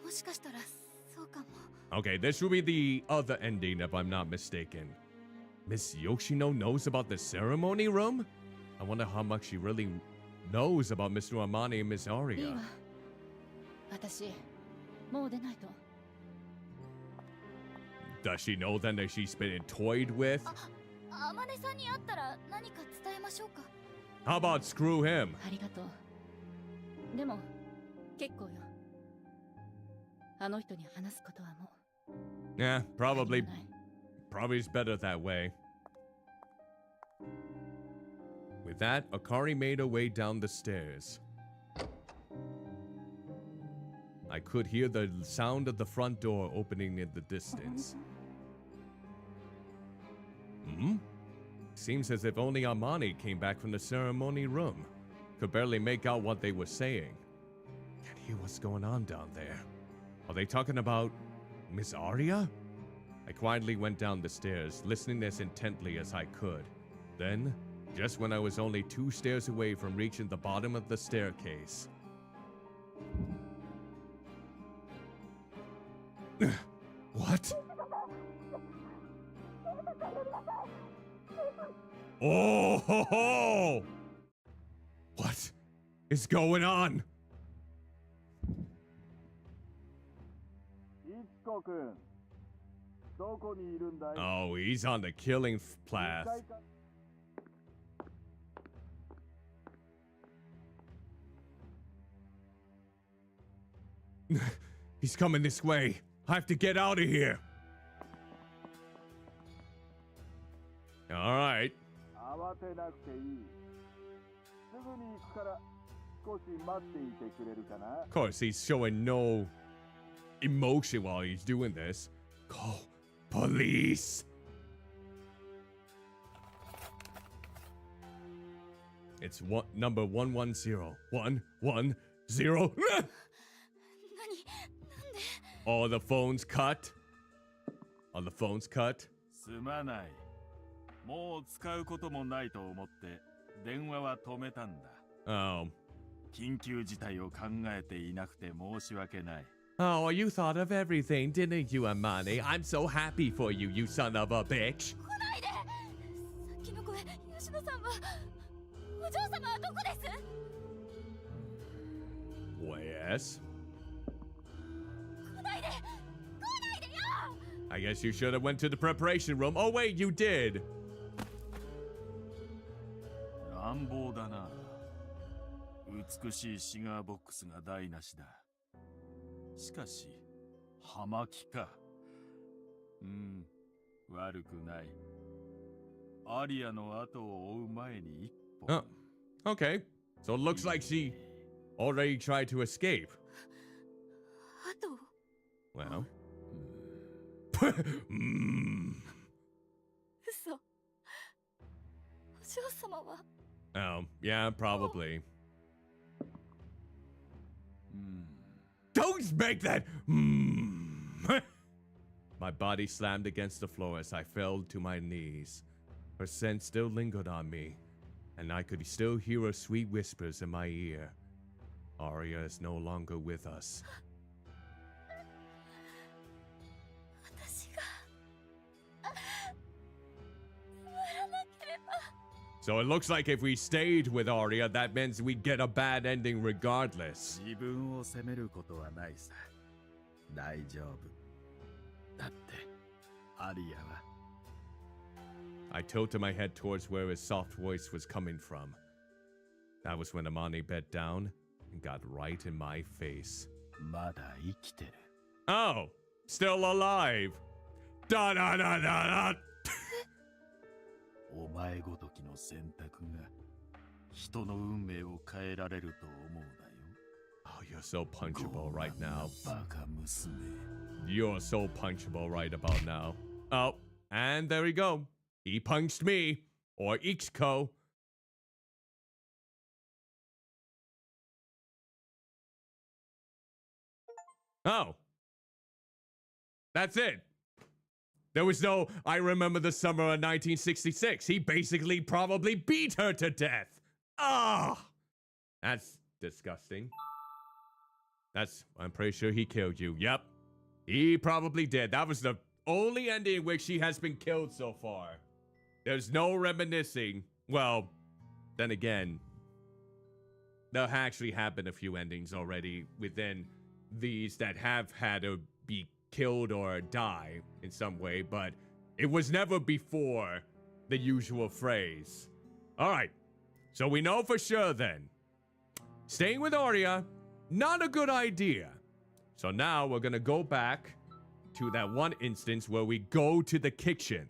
もしかしたらそうかも。Okay, this will be the other ending if I'm not mistaken. Miss Yoshino knows about the ceremony room? I wonder how much she really knows about Mr. Amane and Miss いい Aria. わ。私、もう出ないと。Does she know then that she's been toyed with? あまねさんに会ったら何か伝えましょうか。 How about screw him? ありがとう。でも、結構よ。あの人に話すことはもう。 Yeah, 何 probably もない。 is better that way. With that, Akari made her way down the stairs. I could hear the sound of the front door opening in the distance. Hmm? Seems as if only Amani came back from the ceremony room. Could barely make out what they were saying. Can't hear what's going on down there. Are they talking about Miss Aria? I quietly went down the stairs, listening as intently as I could. Then, just when I was only 2 stairs away from reaching the bottom of the staircase... What? Oh ho ho! What is going on? いちこくん、どこにいるんだい？ Oh, he's on the killing path. He's coming this way. I have to get out of here. All right. 慌てなくていい。すぐに行くから少し待っていてくれるかな？ Of course, he's showing no emotion while he's doing this. Call police. It's number 110. 110. 何？なんで？ Oh, the phone's cut. Oh, the phone's cut. すまない。もう使うこともないと思って電話は止めたんだ。Oh. 緊急事態を考えていなくて申し訳ない。 Oh, you thought of everything, didn't you, Amani? I'm so happy for you, you son of a bitch. 来ないで。さっきの声、吉野さんはお嬢様はどこです？ Yes. 来ないで。来ないでよ。 I guess you should have went to the preparation room. Oh wait, you did. 乱暴だな。美しいシガーボックスが台無しだ。しかし、葉巻か。うん、悪くない。アリアの後を追う前に一歩。Oh, okay. So it looks like she already tried to escape. あと Well. 嘘。お嬢様は Oh, yeah, probably. うん。 Don't make that. My body slammed against the floor as I fell to my knees. Her scent still lingered on me, and I could still hear her sweet whispers in my ear. Aria is no longer with us. 私が終わらなければ So it looks like if we stayed with Aria, that means we'd get a bad ending regardless. 自分を責めることはないさ。大丈夫。だって、アリアは。I tilted my head towards where his soft voice was coming from. That was when Amani bent down and got right in my face. まだ生きてる。 Oh, still alive. Da da da da da. お前ごときの選択が人の運命を変えられると思うなよ。 Oh, you're so punchable right now. バカ娘。 You're so punchable right about now. Oh, and there we go. He punched me. Or Ixco. Oh. That's it. There was no, I remember the summer of 1966. He basically probably beat her to death. Ah! That's disgusting. I'm pretty sure he killed you. Yep. He probably did. That was the only ending in which she has been killed so far. There's no reminiscing. Well, then again, there actually have been a few endings already within these that have had to be killed or die in some way, but it was never before the usual phrase. All right, so we know for sure then. Staying with Aria, not a good idea. So now we're gonna go back to that one instance where we go to the kitchen.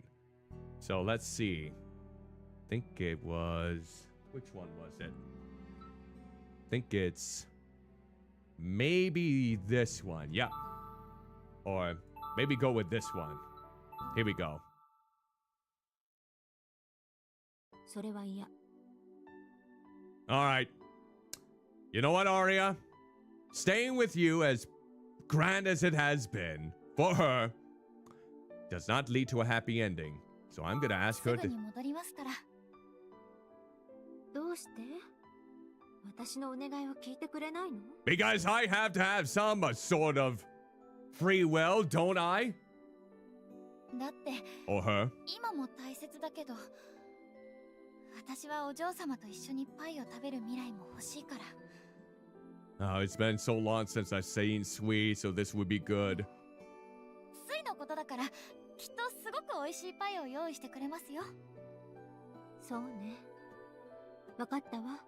So let's see. I think it was... Which one was it? I think it's... maybe this one. Yeah. Or maybe go with this one. Here we go. それは嫌。 All right. You know what, Aria? Staying with you, as grand as it has been, for her, does not lead to a happy ending. So I'm gonna ask す her ぐ to... に戻りますからどうして私のお願いを聞いてくれないの Because I have to have some sort of free will, don't I? だって Or her? 今も大切だけど、私はお嬢様と一緒にパイを食べる未来も欲しいから。 Oh, it's been so long since I've seen Sweet, so this would be good. スイのことだから、きっとすごく美味しいパイを用意してくれますよ。そうねわかったわ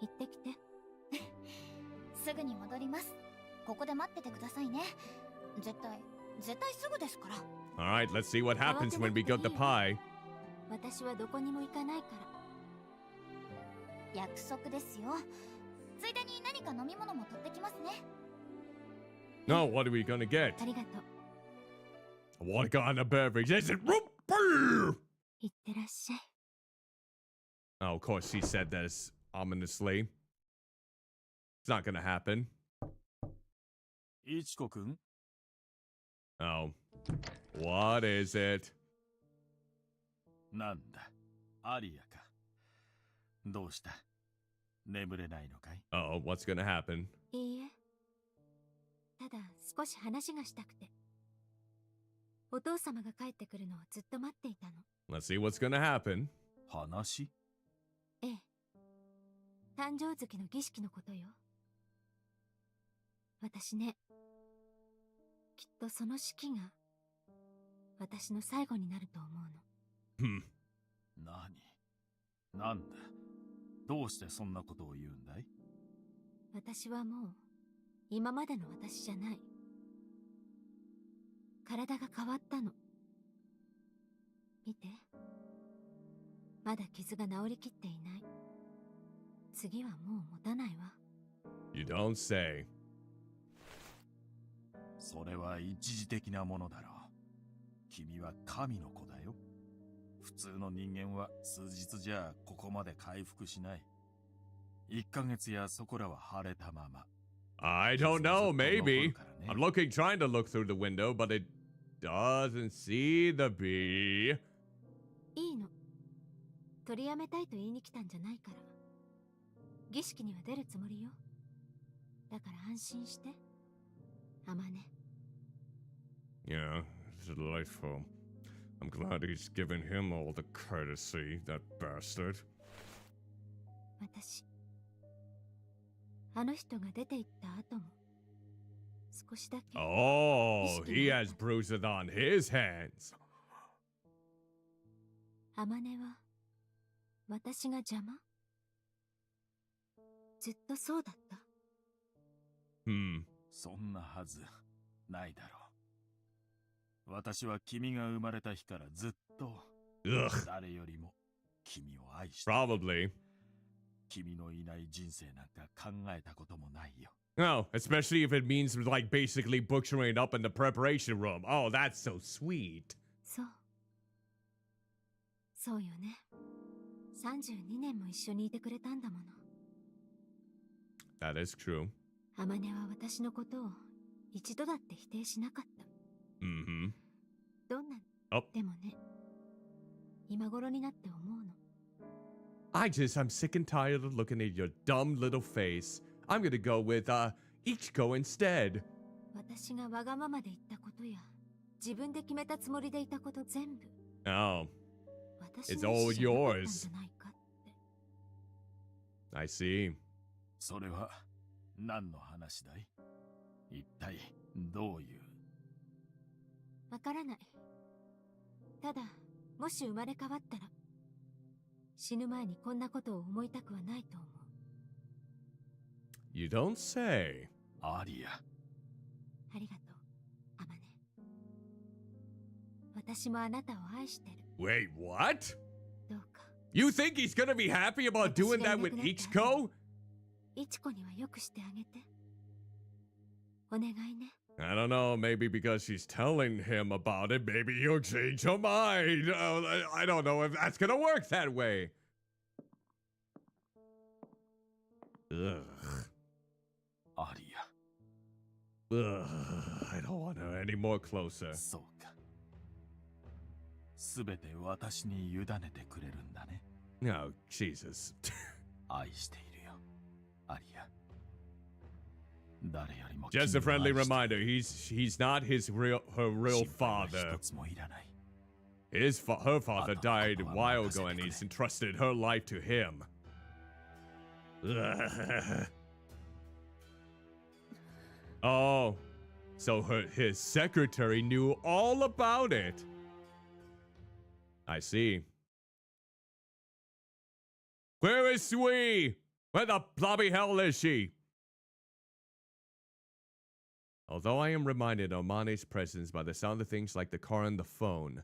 行ってきてすぐに戻ります。ここで待っててくださいね。絶対すぐですから。 All right, let's see what happens when we get the pie. 私はどこにも行かないから約束ですよ。ついでに何か飲み物も取ってきますね。 No, what are we gonna get? ありがとう What kind of beverage is it? いってらっしゃい Oh, of course, she said this ominously. It's not gonna happen. いちこくん Oh. What is it? なんだ、アリアか。どうした？眠れないのかい？ Oh, what's gonna happen? いいえただ少し話がしたくてお父様が帰ってくるのをずっと待っていたの Let's see what's gonna happen. 話？ええ誕生月の儀式のことよ私ねきっとその式が私の最後になると思うの Hmm. なんだ？どうしてそんなことを言うんだい？私はもう今までの私じゃない体が変わったの見て。まだ傷が治りきっていない。次はもう持たないわ。You don't say. それは一時的なものだろう。君は神の子だよ。普通の人間は数日じゃここまで回復しない。1ヶ月やそこらは腫れたまま。I don't know, maybe. I'm trying to look through the window, but it doesn't see the bee. いいの。取りやめたいと言いに来たんじゃないから。儀式には出るつもりよ。だから安心して。あまね。Yeah, it's delightful. I'm glad he's given him all the courtesy, that bastard. 私、あの人が出て行った後も、少しだけ。Oh, he has bruises on his hands. あまねは、私が邪魔？ずっとそうだった。そんなはずないだろう。私は君が生まれた日からずっと誰よりも君を愛している。Probably. 君のいない人生なんか考えたこともないよ。No, especially if it means like basically butchering up in the preparation room. Oh, that's so sweet. そう。そうよね。32年も一緒にいてくれたんだもの。That is true. あまねは私のことを一度だって否定しなかった。Mm-hmm. どんな、でもね、今頃になって思うの。I'm sick and tired of looking at your dumb little face. I'm gonna go with, Ichiko instead. 私がわがままで言ったことや、自分で決めたつもりでいたこと全部。Oh. 私 It's の all 意思じゃなかったん yours. じゃないかって。I see. それは何の話だい？一体どういう？わからない。ただ、もし生まれ変わったら、死ぬ前にこんなことを思いたくはないと思う。You don't say. アリア。ありがとう、アマネ。私もあなたを愛してる。Wait, what? どうか。You think he's gonna be happy about doing that with Ichiko? イチコにはよくしてあげて。お願いね。I don't know, maybe because she's telling him about it, maybe he'll change her mind. I don't know if that's gonna work that way. Ugh. アリア。Ugh. I don't want her any more closer. そうか。すべて私に委ねてくれるんだね。No, Jesus. 愛しているよ、アリア。誰よりも Just a friendly reminder, he's not her real father. 一つもいらない。Her father died a while ago and he's entrusted her life to him. Oh, so his secretary knew all about it. I see. Where is Sui? Where the bloody hell is she? Although I am reminded of Mane's presence by the sound of things like the car and the phone,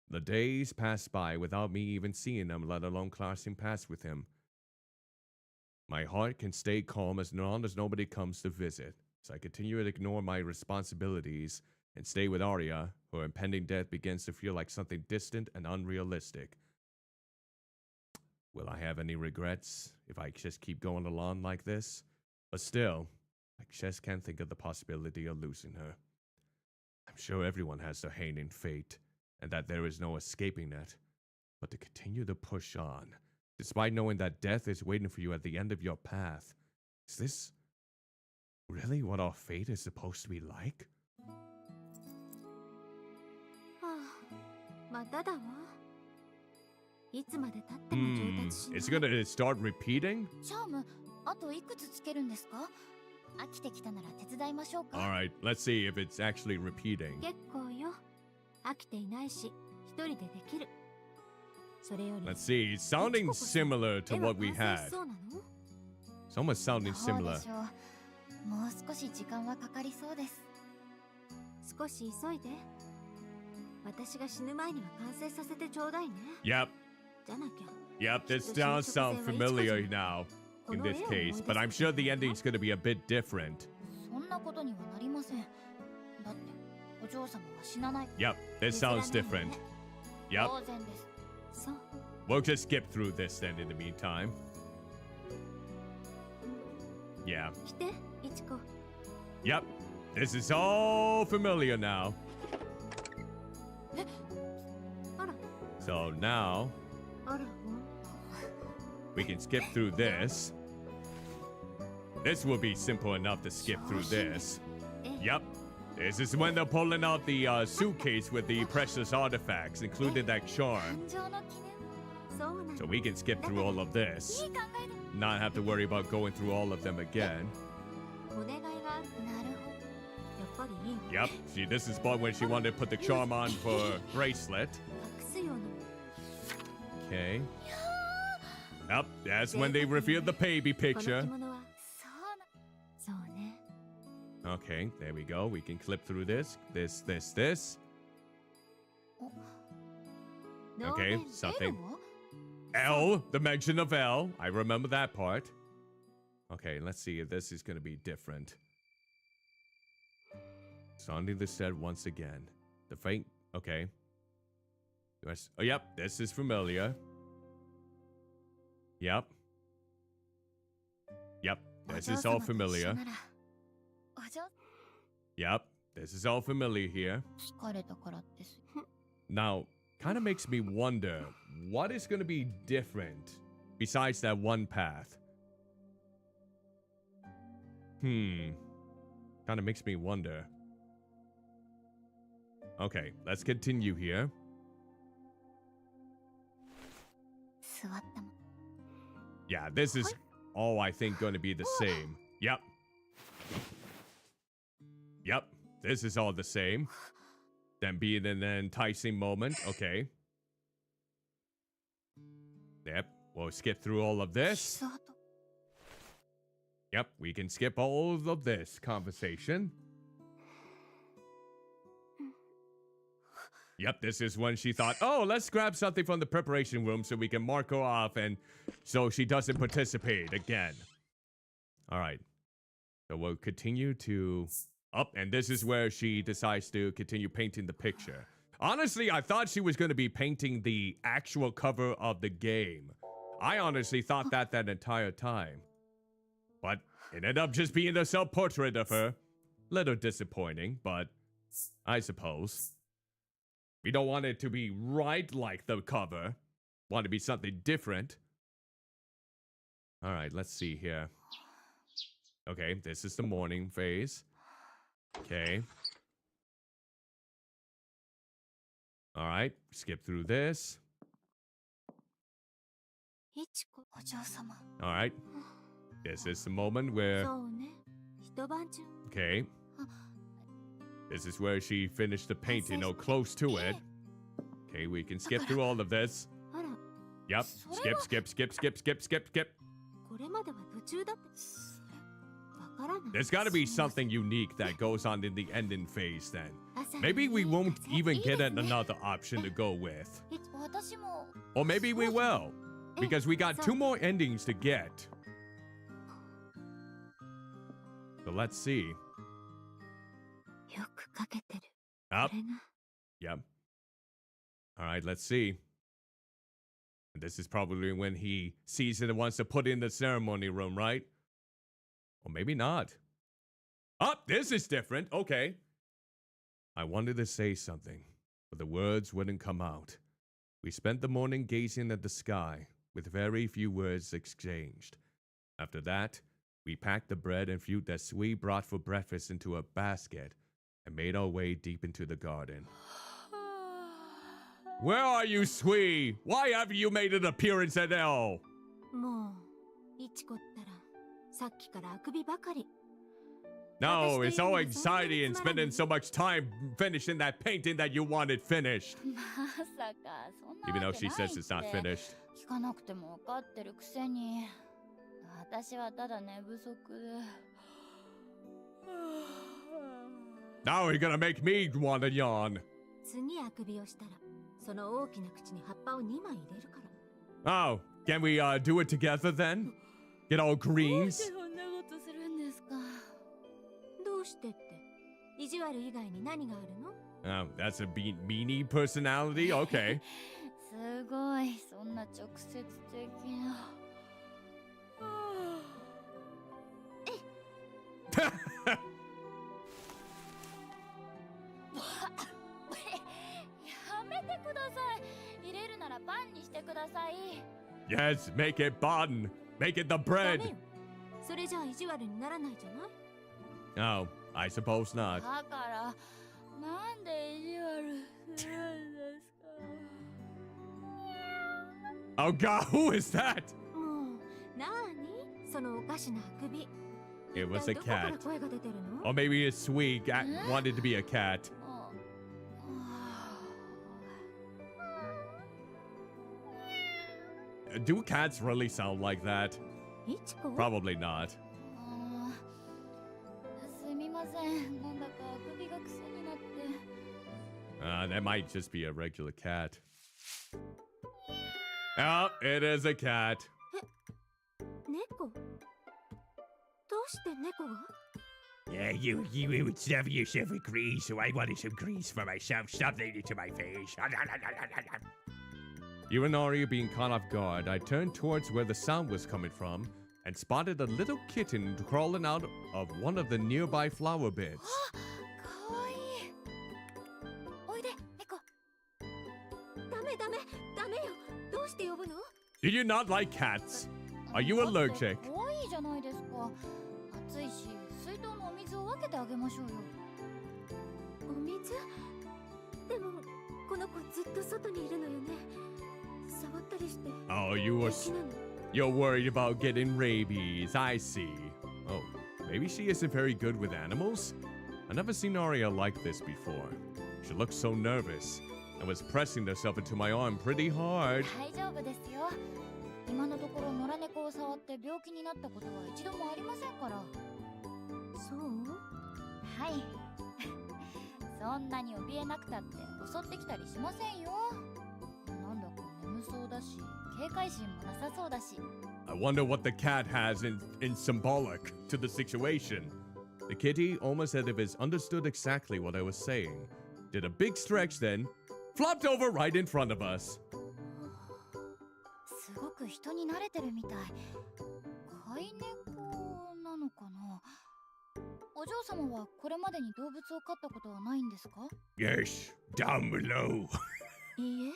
the days pass by without me even seeing him, let alone crossing paths with him. My heart can stay calm as long as nobody comes to visit, so I continue to ignore my responsibilities and stay with Aria, her impending death begins to feel like something distant and unrealistic. Will I have any regrets if I just keep going along like this? But still, I just can't think of the possibility of losing her. I'm sure everyone has their hand in fate, and that there is no escaping it. But to continue to push on, despite knowing that death is waiting for you at the end of your path, is this really what our fate is supposed to be like? まただわ。いつまで経っても上達しない。It's gonna start repeating? チャーム、あといくつつけるんですか？飽きてきたなら手伝いましょうか。Alright, let's see if it's actually repeating. 結構よ。飽きていないし、一人でできる。それより。Let's see, it's sounding similar to what we had. そうなの？ It's almost sounding そう similar. でしょう。もう少し時間はかかりそうです。少し急いで。私が死ぬ前には完成させてちょうだいね。 Yep. じゃなきゃ。 Yep, this does sound familiar now in this case, but I'm sure the ending's gonna be a bit different. そんなことにはなりません。だってお嬢様は死なない。 Yep, this sounds different. Yep, 当然です。そう。 we'll just skip through this then in the meantime. Yeah. 来て、いちこ。 Yep, this is all familiar now. あら、 So now あら。 we can skip through this. This will be simple enough to skip through this. Yep. This is when they're pulling out the suitcase with the precious artifacts, including that charm. 誕生の記念。そうな So の。 we can skip through all of this. いい考えだ。 Not have to worry about going through all of them again. お願いがある。なるほど。やっぱりいいの。 Yep. See, this is but when she wanted to put the charm on for bracelet. 隠すように。 Okay. Yep. That's when they revealed the baby この picture. 着物は。そうな。そうね。 Okay, there we go. We can clip through this. This. Okay, 能面 something. エルは L, the mention of L. I remember that part. Okay, let's see if this is going to be different. Sounding the set once again. The faint. Okay. Yes. Oh, yep. This is familiar. Yep. Yep. お This 嬢 is 様 all と一緒 familiar. ならお嬢 Yep. This is all familiar here. 疲れたからです。 Now, kind of makes me wonder what is going to be different besides that one path. Kind of makes me wonder. Okay, let's continue here. 座ったま。 Yeah, this is all I think going to be the same. Yep. Yep, this is all the same. Then being an enticing moment. Okay. Yep, we'll skip through all of this. スタート。 Yep, we can skip all of this conversation. Yep, this is when she thought, oh, let's grab something from the preparation room so we can mark her off and so she doesn't participate again. All right. So we'll continue to up, and this is where she decides to continue painting the picture. Honestly, I thought she was going to be painting the actual cover of the game. I honestly thought that entire time. But it ended up just being a self-portrait of her. Little disappointing, but I suppose. We don't want it to be right like the cover. Want to be something different. All right, let's see here. Okay, this is the morning phase. Okay. All right, skip through this. いちこ。お嬢様。 All right. This is the moment where, そうね。一晩中。 okay. This is where she finished the painting, or close to it. Okay, we can skip through all of this. あら、 Yep, skip. これまでは途中だって。わからない。 There's got to be something unique that goes on in the ending phase then. 朝 Maybe we won't even get いいですね。 another option to go with. 私も。 Or maybe we will. Because we got 2 more endings to get. So let's see. よく描けてる。 Up. これが。 Yep. All right, let's see. This is probably when he sees it and wants to put in the ceremony room, right? Or maybe not. Oh, this is different. Okay. I wanted to say something, but the words wouldn't come out. We spent the morning gazing at the sky, with very few words exchanged. After that, we packed the bread and fruit that Sui brought for breakfast into a basket and made our way deep into the garden. Where are you, Sui? Why haven't you made an appearance at all? もう、いちこったら、さっきからあくびばかり。 No, it's all anxiety and spending so much time finishing that painting that you wanted finished. まさかそんな Even わ though け she ない says っ it's not て。 finished. 聞かなくても分かってるくせに。私はただ寝不足で。Now you're gonna make me want to yawn. 次あくびをしたら、その大きな口に葉っぱを2枚入れるから。Oh, can we do it together then? Get all どうし greens? てそんなことするんですか。どうしてって、意地悪以外に何があるの？ Oh, that's a meanie personality? Okay. すごい、そんな直接的な。やめてください。入れるならパンにしてください。Yes, make it bun. Make it the ダメ bread. よ。それじゃあ意地悪にならないじゃない？ Oh, I suppose だ not. からなんで意地悪するんですか。 Oh God, who is that? もう、なーに？そのおかしなあくび。 It was a 一体どこから cat. 声が出てるの？ Or maybe it's sweet. Wanted to be a cat. ああ Do cats really sound like that? いちこ？ Probably not. あーすみません。なんだかあくびが癖になって。That might just be a regular cat. Oh, it is a cat. 猫？どうして猫が？ Yeah, you would serve yourself with grease, so I wanted some grease for myself. Stop laying it to my face. You and Aria being caught off guard, I turned towards where the sound was coming from and spotted a little kitten crawling out of one of the nearby flower beds. かわいい。おいで、猫。ダメダメダメよ。どうして呼ぶの？ Do you not like cats? Are you だって allergic? かわいいじゃないですか。暑いし、水筒のお水を分けてあげましょうよ。お水？でもこの子ずっと外にいるのよね。触ったりして。 Oh, you were 平気なの？ you're worried about getting rabies. I see. Oh, maybe she isn't very good with animals? I've never seen Aria like this before. She looked so nervous and was pressing herself into my arm pretty hard. 大丈夫ですよ。今のところ野良猫を触って病気になったことは一度もありませんから。そう？はい。そんなに怯えなくたって襲ってきたりしませんよ。なんだか眠そうだし、警戒心もなさそうだし。I wonder what the cat has in symbolic to the situation. The kitty, almost as if it's understood exactly what I was saying, did a big stretch then, flopped over right in front of us. すごく人に慣れてるみたい。飼い猫なのかな。お嬢様はこれまでに動物を飼ったことはないんですか？ Yes, down below. いいえ、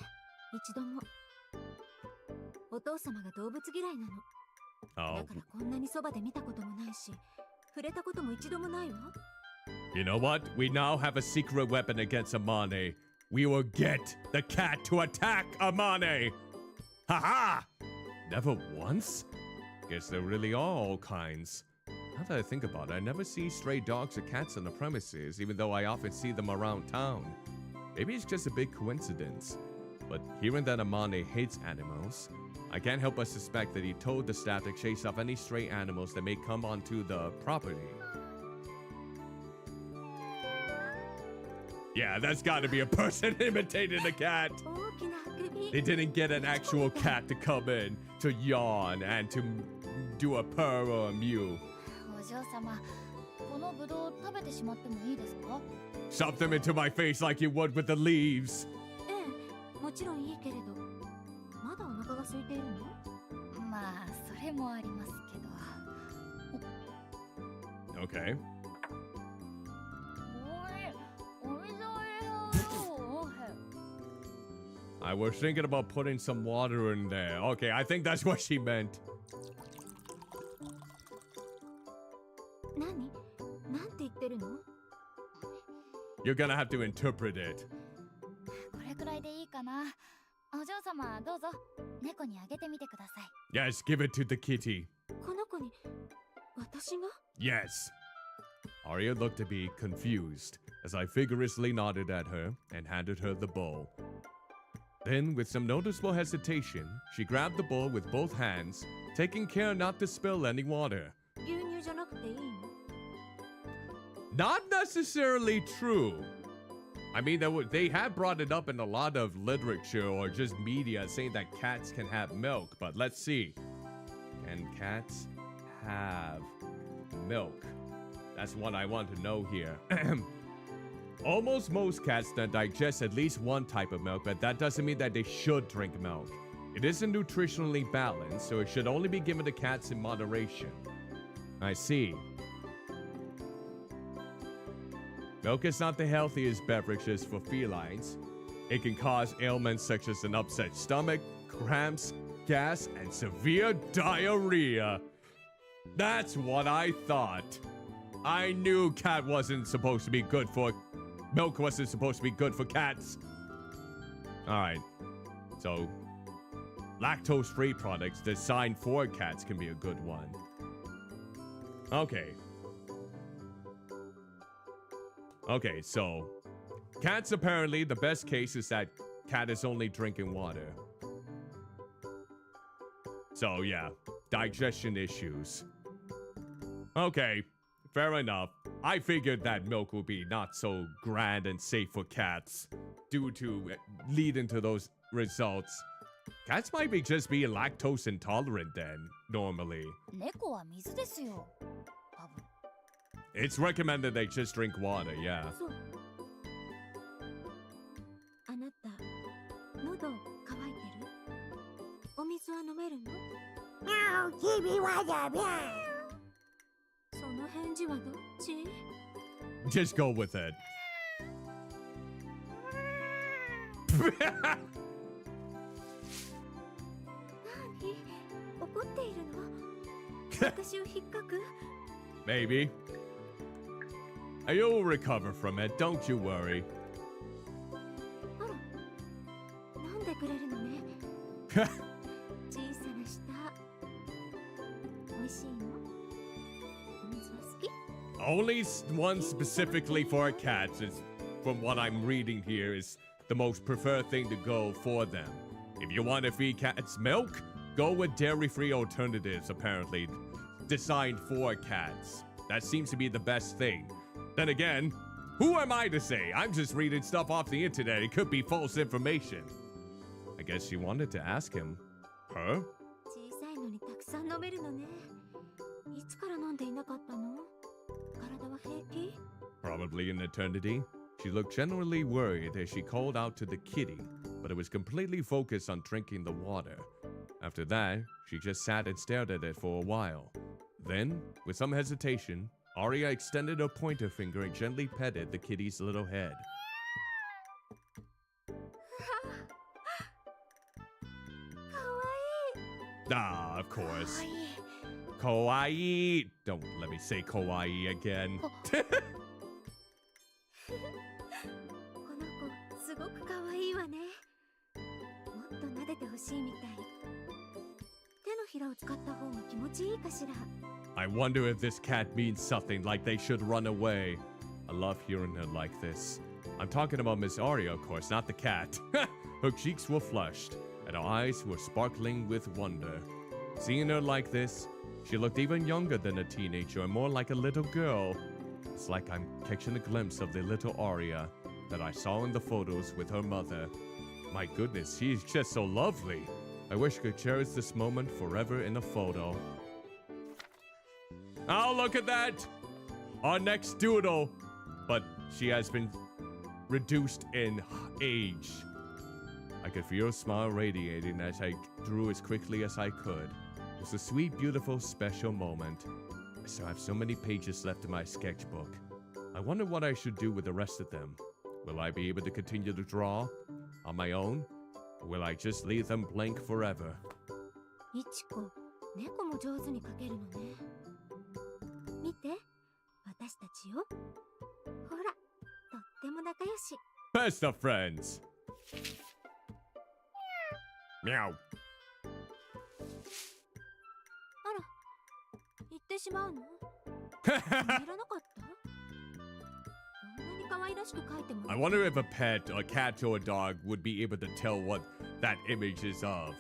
一度も。お父様が動物嫌いなの。 Oh, だからこんなにそばで見たこともないし、触れたことも一度もないわ。 you know what? We now have a secret weapon against Amane. We will get the cat to attack Amane. Ha ha! Never once? Guess there really are all kinds. Now that I think about it, I never see stray dogs or cats on the premises, even though I often see them around town. Maybe it's just a big coincidence. But hearing that Amane hates animals, I can't help but suspect that he told the staff to chase off any stray animals that may come onto the property. Yeah, that's gotta be a person imitating a cat. 大きなあくび。 They didn't get an actual cat to come in, to yawn, and to do a purr or a mew. お嬢様、このブドウ食べてしまってもいいですか？ Shove them into my face like you would with the leaves. ええ、もちろんいいけれど。まだお腹が空いているの？まあ、それもありますけど。 Okay. お水を入れよう。 I was thinking about putting some water in there. Okay, I think that's what she meant. 何？なんて言ってるの？ You're gonna have to interpret it. これくらいでいいかな。お嬢様、どうぞ。猫にあげてみてください。 Yes, give it to the kitty. この子に私が？ Yes. Aria looked to be confused as I vigorously nodded at her and handed her the bowl. Then, with some noticeable hesitation, she grabbed the bowl with both hands, taking care not to spill any water. 牛乳じゃなくていいの？ Not necessarily true. I mean, they have brought it up in a lot of literature or just media saying that cats can have milk, but let's see. Can cats have milk? That's what I want to know here. Almost most cats that digest at least one type of milk, but that doesn't mean that they should drink milk. It isn't nutritionally balanced, so it should only be given to cats in moderation. I see. Milk is not the healthiest beverages for felines. It can cause ailments such as an upset stomach, cramps, gas, and severe diarrhea. That's what I thought. I knew milk wasn't supposed to be good for cats. Alright. So, lactose-free products designed for cats can be a good one. Okay. Okay, so cats apparently the best case is that cat is only drinking water. So yeah, digestion issues. Okay, fair enough. I figured that milk would be not so grand and safe for cats due to leading to those results. Cats might be just being lactose intolerant then, normally. 猫は水ですよ。多分。 It's recommended they just drink water, yeah. そう。あなた、喉乾いてる？お水は飲めるの？ Oh, Kimi water, yeah. その返事はどっち？ Just go with it. 何？怒っているの？私を引っかく？ Maybe. You'll recover from it, don't you worry. あら、飲んでくれるのね。小さな舌。美味しいの？お水は好き？ Only one specifically for cats is, from what I'm reading here, is the most preferred thing to go for them. If you want to feed cats milk, go with dairy-free alternatives, apparently, designed for cats. That seems to be the best thing. Then again, who am I to say? I'm just reading stuff off the internet. It could be false information. I guess she wanted to ask him. Her? 小さいのにたくさん飲めるのね。いつから飲んでいなかったの？体は平気？ Probably an eternity. She looked genuinely worried as she called out to the kitty, but it was completely focused on drinking the water. After that, she just sat and stared at it for a while. Then, with some hesitation, Aria extended her pointer finger and gently petted the kitty's little head. Ah, of course. Kawaii. Don't let me say kawaii again. この子すごく可愛いわね。もっと撫でてほしいみたい。手のひらを使った方が気持ちいいかしら。 I wonder if this cat means something like they should run away. I love hearing her like this. I'm talking about Miss Aria, of course, not the cat. Her cheeks were flushed, and her eyes were sparkling with wonder. Seeing her like this, she looked even younger than a teenager and more like a little girl. It's like I'm catching a glimpse of the little Aria that I saw in the photos with her mother. My goodness, she's just so lovely. I wish I could cherish this moment forever in a photo. Oh, look at that! Our next doodle. But she has been reduced in age. I could feel a smile radiating as I drew as quickly as I could. It was a sweet, beautiful, special moment. I still have so many pages left in my sketchbook. I wonder what I should do with the rest of them. Will I be able to continue to draw on my own? Or will I just leave them blank forever? いちこ、猫も上手に描けるのね。見て、私たちよ。ほら、とっても仲良し。Best of friends. Meow. あら、行ってしまうの？気に入らなかった？こんなに可愛らしく描いても。 I wonder if a pet, a cat or a dog would be able to tell what that image is of.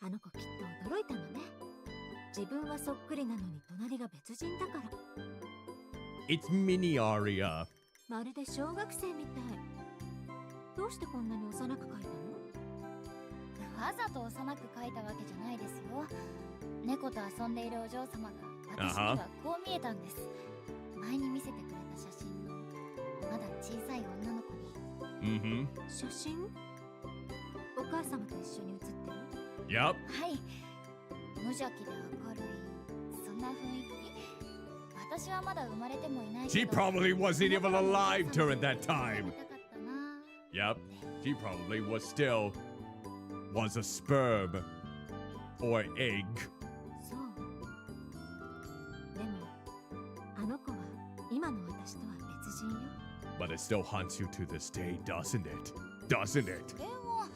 あの子きっと驚いたのね。自分はそっくりなのに隣が別人だから。 It's Mini Aria. まるで小学生みたい。どうしてこんなに幼く描いたの？わざと幼く描いたわけじゃないですよ。猫と遊んでいるお嬢様が私にはこう見えたんです。前に見せてくれた写真のまだ小さい女の子に。写真？お母様と一緒に写ってる？ Yep. はい。無邪気で明るい、そんな雰囲気。私はまだ生まれてもいないけ She ど。probably wasn't even alive during that time. 見たかったな。 Yep. She probably was a sperm or egg. そう。でも、あの子は今の私とは別人よ。But it still haunts you to this day, doesn't it? Doesn't it? でも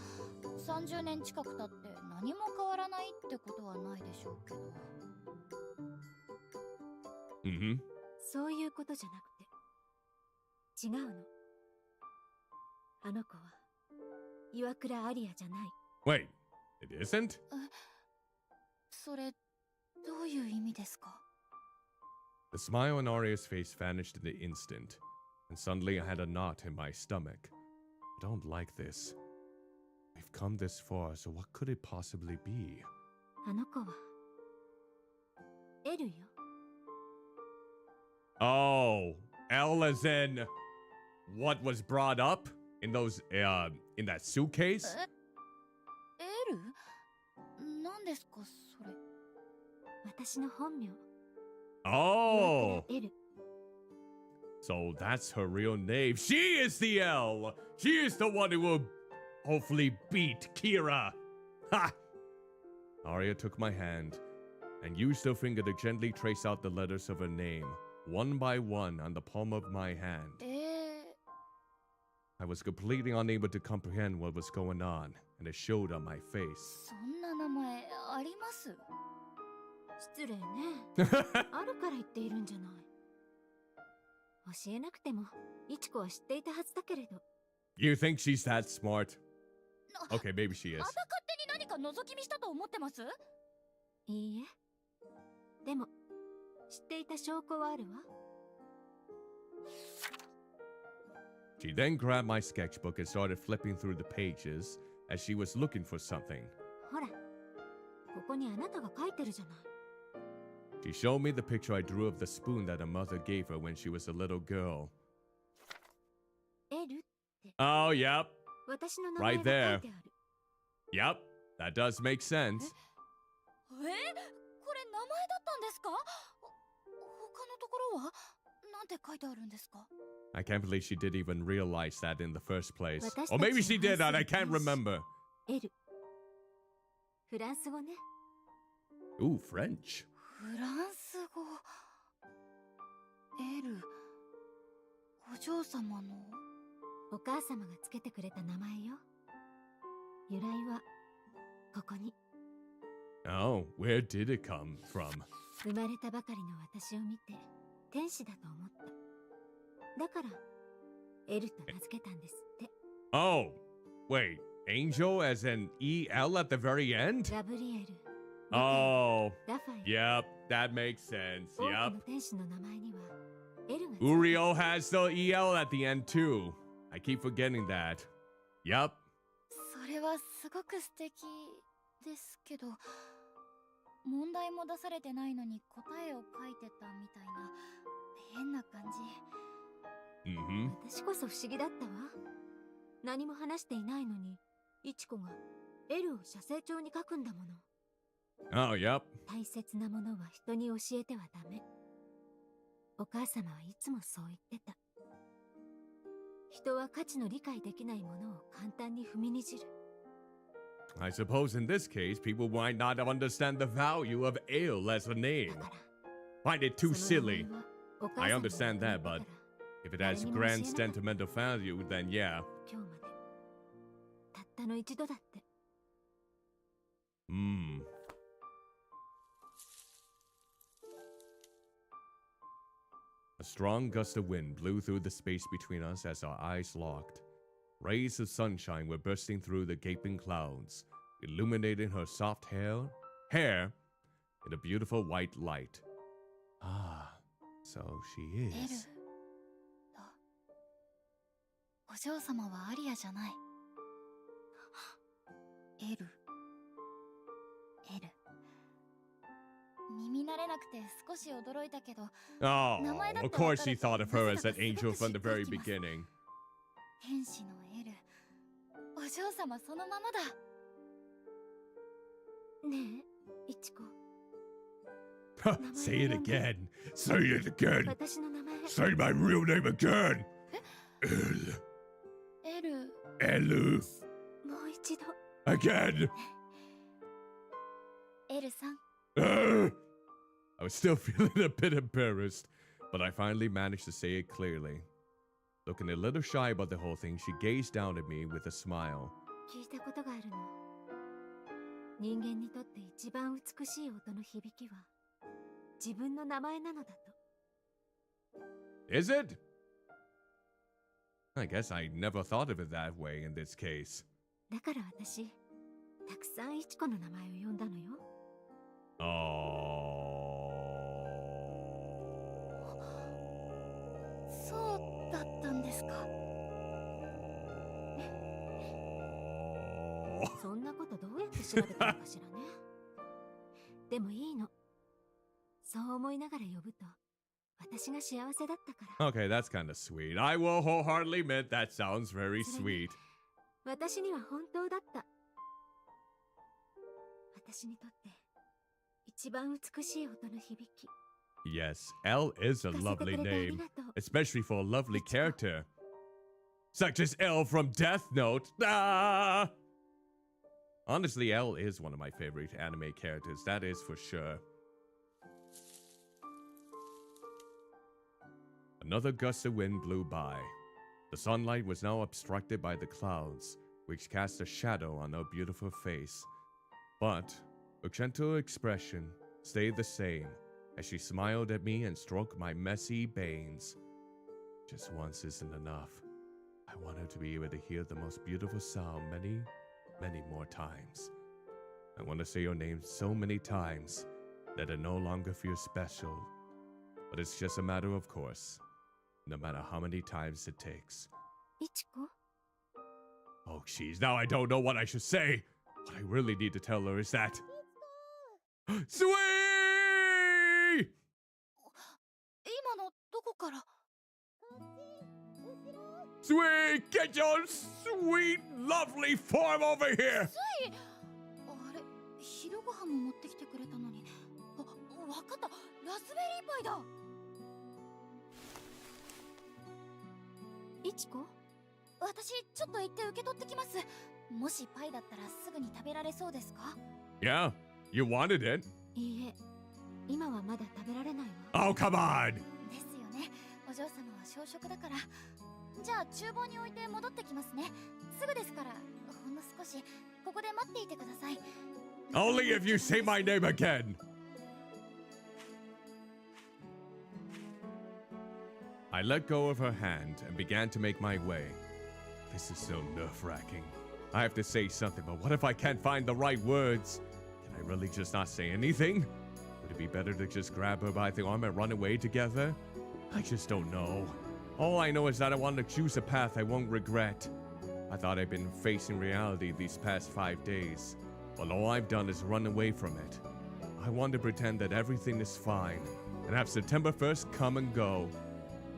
30年近く経って何も変わらないってことはないでしょうけど。そういうことじゃなくて、違うの。あの子は岩倉アリアじゃない。Wait, it isn't? それどういう意味ですか？ The smile on Aria's face vanished in the instant, and suddenly I had a knot in my stomach. I don't like this. We've come this far, so what could it possibly be? あの子はエルよ。Oh, L as in what was brought up in those in that suitcase? エル？何ですかそれ？私の本名。Oh, エル。 so that's her real name. She is the L. She is the one who will hopefully beat Kira. Ha! Aria took my hand and used her finger to gently trace out the letters of her name, one by one on the palm of my hand. I was completely unable to comprehend what was going on, and it showed on my face. そんな名前あります？失礼ね。あるから言っているんじゃない。教えなくても、イチコは知っていたはずだけれど。You think she's that smart? Okay, maybe she is. また勝手に何か覗き見したと思ってます？いいえ。でも、知っていた証拠はあるわ。She then grabbed my sketchbook and started flipping through the pages as she was looking for something. ほら、ここにあなたが書いてるじゃない。She showed me the picture I drew of the spoon that her mother gave her when she was a little girl. エルって。 Oh, yep. 私の名前 Right が書いて there. ある。Yep, that does make sense. これ名前だったんですか？他のところはなんて書いてあるんですか？ I can't believe she didn't even realize that in the first place. 私たち Or maybe の she did, and I 愛する can't 天使 remember. エル。フランス語ね。 Ooh, French. フランス語。エル。お嬢様の。お母様がつけてくれた名前よ。由来はここに。 Oh, where did it come from? 生まれたばかりの私を見て天使だと思った。だからエルと名付けたんですって。 Oh, wait, angel as in EL at the very end? ガブリエル。 Oh, ラファエル。 yep, that makes sense. 多く Yep. の天使の名前にはエルがついてる。 Uriel has the EL at the end too. I keep forgetting that. Yep. それはすごく素敵ですけど、問題も出されてないのに答えを書いてたみたいな変な感じ。Mm-hmm. 私こそ不思議だったわ。何も話していないのにイチコがエルを写生帳に書くんだもの。 Oh, yep. 大切なものは人に教えてはダメ。お母様はいつもそう言ってた。人は価値の理解できないものを簡単に踏みにじる。 I suppose in this case, people might not understand the value of ale as a だ name. から Find it too その名前 silly. はお母 I 様が understand 決め that, たから but if it has 誰にも grand 教えなかった sentimental value, then yeah. 今日までたったの一度だって。 Hmm. A strong gust of wind blew through the space between us as our eyes locked. Rays of sunshine were bursting through the gaping clouds, illuminating her soft hair in a beautiful white light. Ah, so she エル is. だ。お嬢様はアリアじゃない。エル。耳慣れなくて少し驚いたけど、 Oh, of course she thought of her as that angel from the very beginning. 天使のエル。お嬢様そのままだ。ねえ、イチコ。 Say it again. Say it again. 私の名前。 Say my real name again. エル。 Elu. もう一度。 Again. エルさん。 I was still feeling a bit embarrassed, but I finally managed to say it clearly. Looking a little shy about the whole thing, she gazed down at me with a smile. 聞いたことがあるの。人間にとって一番美しい音の響きは自分の名前なのだと。 Is it? I guess I never thought of it that way in this case. だから私、たくさんイチコの名前を呼んだのよ。 Oh. そうだったんですか。そんなことどうやって調べたのかしらね。でもいいの。そう思いながら呼ぶと私が幸せだったから。 Okay, that's kind of sweet. I will wholeheartedly admit that sounds very sweet. 私には本当だった。私にとって一番美しい音の響き。 Yes, L is a lovely name, especially for a lovely character. Such as L from Death Note. Ah! Honestly, L is one of my favorite anime characters, that is for sure. Another gust of wind blew by. The sunlight was now obstructed by the clouds, which cast a shadow on her beautiful face. But her gentle expression stayed the same as she smiled at me and stroked my messy bangs. Just once isn't enough. I want her to be able to hear the most beautiful sound many, many more times. I want to say your name so many times that it no longer feels special. But it's just a matter of course, no matter how many times it takes. イチコ？ Oh, jeez, now I don't know what I should say. What I really need to tell her is that... Sweet! 今のどこから？ Sweet, get your sweet, lovely form over here. つい。あれ、昼ご飯も持ってきてくれたのに。あ、わかった。ラズベリーパイだ。イチコ？私ちょっと行って受け取ってきます。もしパイだったらすぐに食べられそうですか？ Yeah, you wanted it. いいえ、今はまだ食べられないわ。 Oh, come on! ですよね。お嬢様は小食だから。じゃあ厨房に置いて戻ってきますね。すぐですから。ほんの少しここで待っていてください。 Only if you say my name again. I let go of her hand and began to make my way. This is so nerve-wracking. I have to say something, but what if I can't find the right words? Can I really just not say anything? Would it be better to just grab her by the arm and run away together? I just don't know. All I know is that I want to choose a path I won't regret. I thought I'd been facing reality these past 5 days, but all I've done is run away from it. I want to pretend that everything is fine and have September 1st come and go.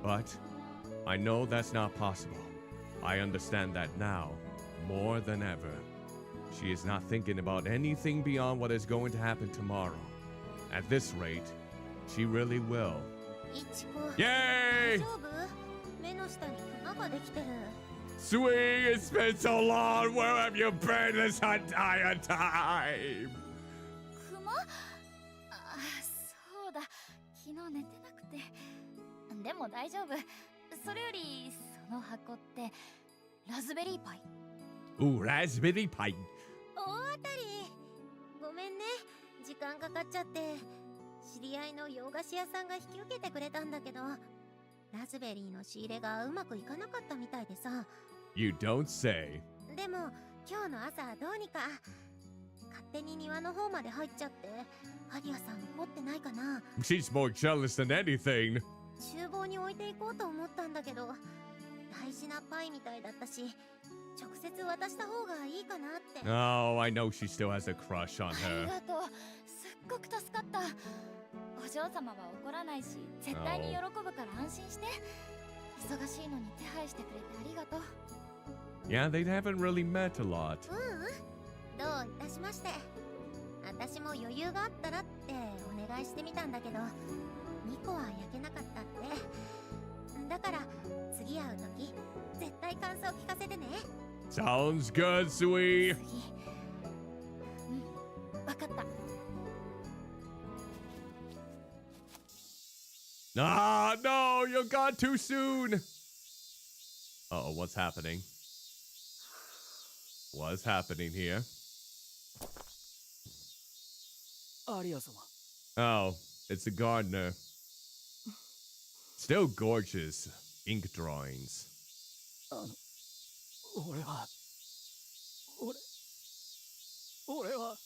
But I know that's not possible. I understand that now, more than ever. She is not thinking about anything beyond what is going to happen tomorrow. At this rate, she really will. イチコ。 Yay! 大丈夫？目の下にクマができてる。 Sweet, it's been so long. Where have you been this entire time? クマ？あ、そうだ。昨日寝てなくて。でも大丈夫。それよりその箱ってラズベリーパイ。 Ooh, raspberry pie. 大当たり。ごめんね、時間かかっちゃって。知り合いの洋菓子屋さんが引き受けてくれたんだけど、ラズベリーの仕入れがうまくいかなかったみたいでさ。 You don't say. でも今日の朝どうにか勝手に庭の方まで入っちゃって、アリアさん怒ってないかな。 She's more jealous than anything. 厨房に置いていこうと思ったんだけど、大事なパイみたいだったし、直接渡した方がいいかなって。Oh, I know she still has a crush on あり her. がとう。すっごく助かった。お嬢様は怒らないし、絶対に喜ぶから安心して。忙しいのに手配してくれてありがとう。Yeah, they haven't really met a lot. どういたしまして。私も余裕があったらってお願いしてみたんだけど、2個は焼けなかったって。だから次会う時絶対感想聞かせてね。Sounds good, sweet. 次。わかった。Ah, no, you got too soon. Uh-oh, what's happening? What's happening here? アリア様。 Oh, it's the gardener. Still gorgeous. Ink drawings. 俺は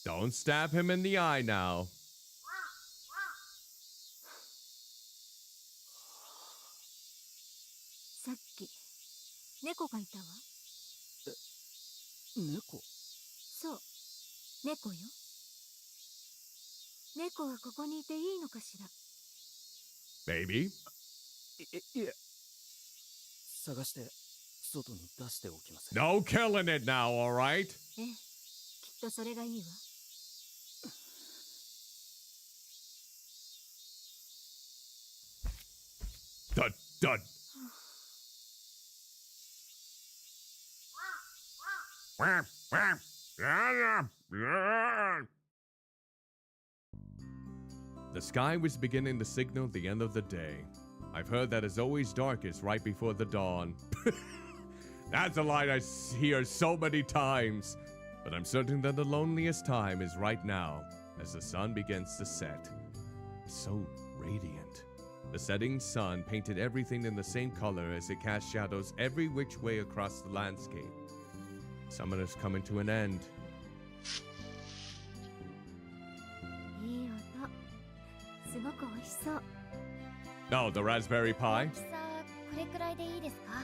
Don't stab him in the eye now. さっき猫がいたわ。猫。そう、猫よ。猫はここにいていいのかしら。 Maybe. いえ、探して外に出しておきます。 No killing it now, alright? ええ、きっとそれがいいわ。Dud, dud. The sky was beginning to signal the end of the day. I've heard that it's always darkest right before the dawn. That's a line I hear so many times. But I'm certain that the loneliest time is right now, as the sun begins to set. It's so radiant. The setting sun painted everything in the same color as it cast shadows every which way across the landscape. Summer is coming to an end. いい音。すごく美味しそう。 Oh, the raspberry 大 pie? きさこれくらいでいいですか？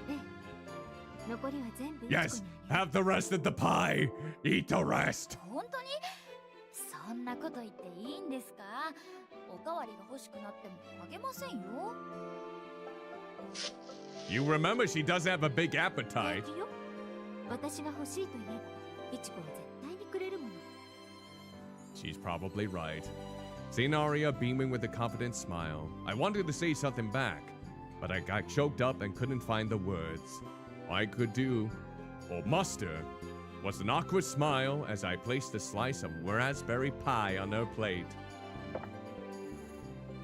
ええ、残りは全部いちこに Yes, あげる。 have the rest of the pie. Eat the rest. 本当に？そんなこと言っていいんですか？おかわりが欲しくなってもあげませんよ。 You remember she does have a big appetite. 平気よ。私が欲しいと言えば、いちこは絶対にくれるもの。 She's probably right. Seeing Aria beaming with a confident smile, I wanted to say something back, but I got choked up and couldn't find the words. All I could do, or muster, was an awkward smile as I placed a slice of raspberry pie on her plate. あ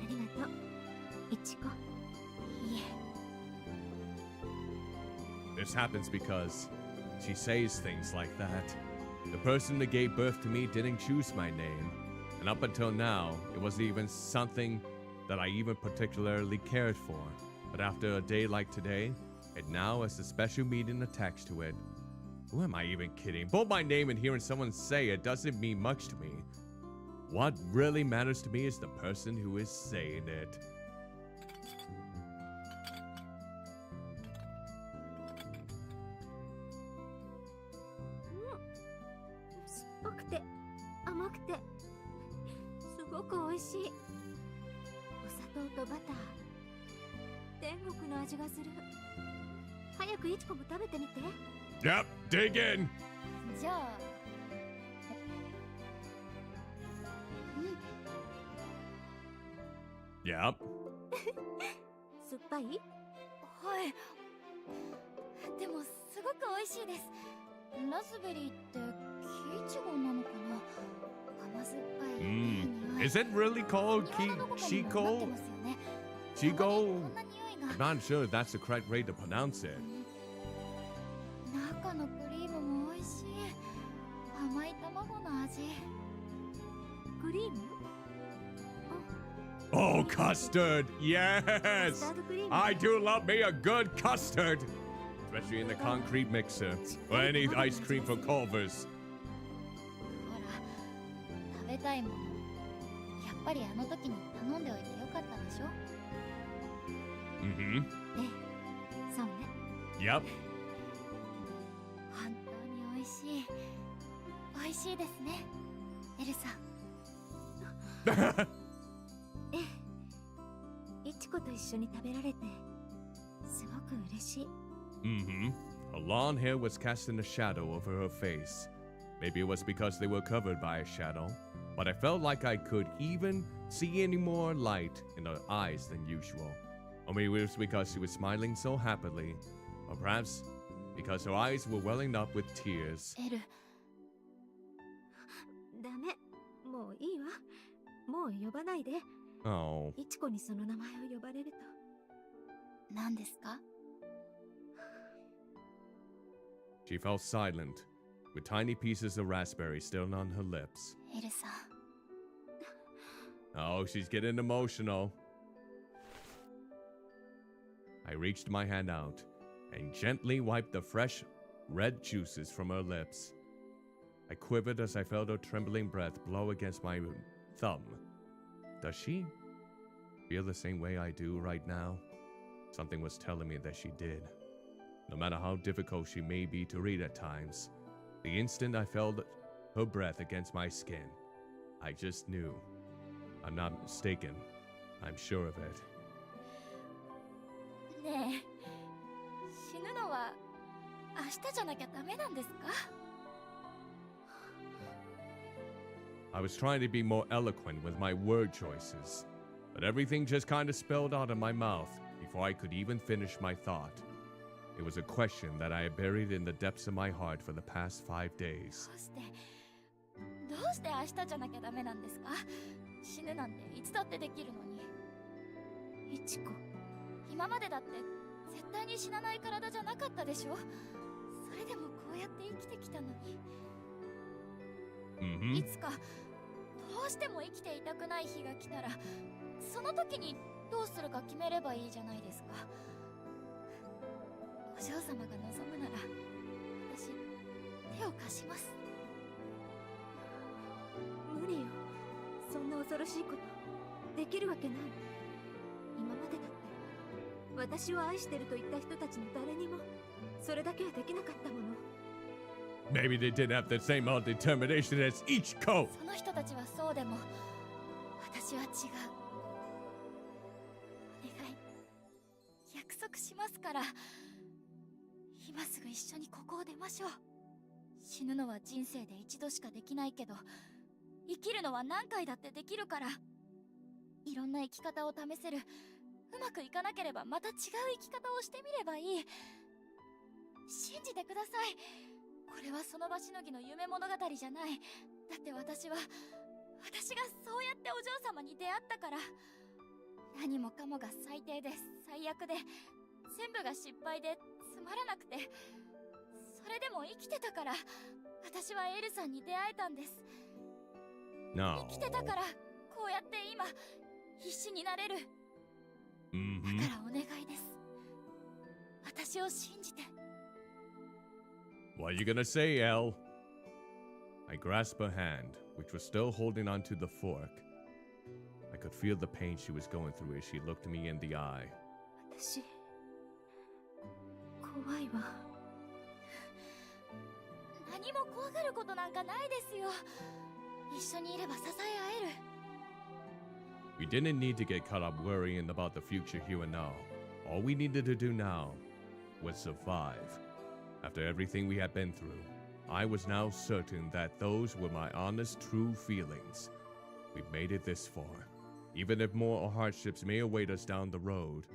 りがとう、いちこ。いえ。 This happens because she says things like that. The person that gave birth to me didn't choose my name, and up until now, it wasn't even something that I even particularly cared for. But after a day like today, it now has a special meaning attached to it. Who am I even kidding? Both my name and hearing someone say it doesn't mean much to me. What really matters to me is the person who is saying it. 酸っぱくて甘くてすごく美味しい。お砂糖とバター、天国の味がする。早くいちこも食べてみて。 Yep, dig in! じゃあ。Yep. 酸っぱい？はい。でもすごく美味しいです。ラズベリーって木イチゴなのかな？甘酸っぱい。Is it really called 庭のどこかにもなって Chico? ますよね。 Chico? こんな匂い I'm が。 not sure if that's the correct way to pronounce it. 中のクリームも美味しい。甘い卵の味。クリーム？ Oh, custard! カ Yes! スタードクリーム。 I do love me a good custard! Especially in the concrete mixer. Or any ice cream from Culver's. ほら、食べたいもの。やっぱりあの時に頼んでおいてよかったでしょ？ Mm-hmm. ええ、そうね。 Yep. 本当に美味しい。美味しいですね、エルさん。ええ、いちこと一緒に食べられてすごく嬉しい。 Mm-hmm. Her long hair was casting a shadow over her face. Maybe it was because they were covered by a shadow, but I felt like I could even see any more light in her eyes than usual. Or maybe it was because she was smiling so happily, or perhaps because her eyes were welling up with tears. エル、ダメ、もういいわ。もう呼ばないで。 Oh. いちこにその名前を呼ばれると。何ですか？ She fell silent, with tiny pieces of raspberry still on her lips. エルさん。 Oh, she's getting emotional. I reached my hand out and gently wiped the fresh, red juices from her lips. I quivered as I felt her trembling breath blow against my thumb. Does she feel the same way I do right now? Something was telling me that she did. No matter how difficult she may be to read at times, the instant I felt her breath against my skin, I just knew. I'm not mistaken. I'm sure of it. ねえ、死ぬのは明日じゃなきゃダメなんですか？ I was trying to be more eloquent with my word choices, but everything just kind of spilled out of my mouth before I could even finish my thought. It was a question that I had buried in the depths of my heart for the past 5 days. どうして明日じゃなきゃダメなんですか？死ぬなんていつだってできるのに。いちこ、今までだって絶対に死なない体じゃなかったでしょ？それでもこうやって生きてきたのに。い Mm-hmm. つかどうしても生きていたくない日が来たら、その時にどうするか決めればいいじゃないですか。お嬢様が望むなら私手を貸します。無理よ。そんな恐ろしいことできるわけない。今までだって私を愛してると言った人たちの誰にもそれだけはできなかったもの。 Maybe they didn't have the same determination as each coat. その人たちはそうでも私は違う。お願い、約束しますから。今すぐ一緒にここを出ましょう。死ぬのは人生で一度しかできないけど、生きるのは何回だってできるから。いろんな生き方を試せる。うまくいかなければまた違う生き方をしてみればいい。信じてください。これはその場しのぎの夢物語じゃない。だって私がそうやってお嬢様に出会ったから。何もかもが最低で最悪で、全部が失敗でつまらなくて、それでも生きてたから私はエルさんに出会えたんです。 No. 生きてたからこうやって今必死になれる。 Mm-hmm. だからお願いです。私を信じて。 What are you gonna say, Elle? I grasped her hand, which was still holding onto the fork. I could feel the pain she was going through as she looked me in the eye. 私怖いわ。何も怖がることなんかないですよ。一緒にいれば支え合える。 We didn't need to get caught up worrying about the future here and now. All we needed to do now was survive. After everything we had been through, I was now certain that those were my honest, true feelings. We've made it this far. Even if more hardships may await us down the road,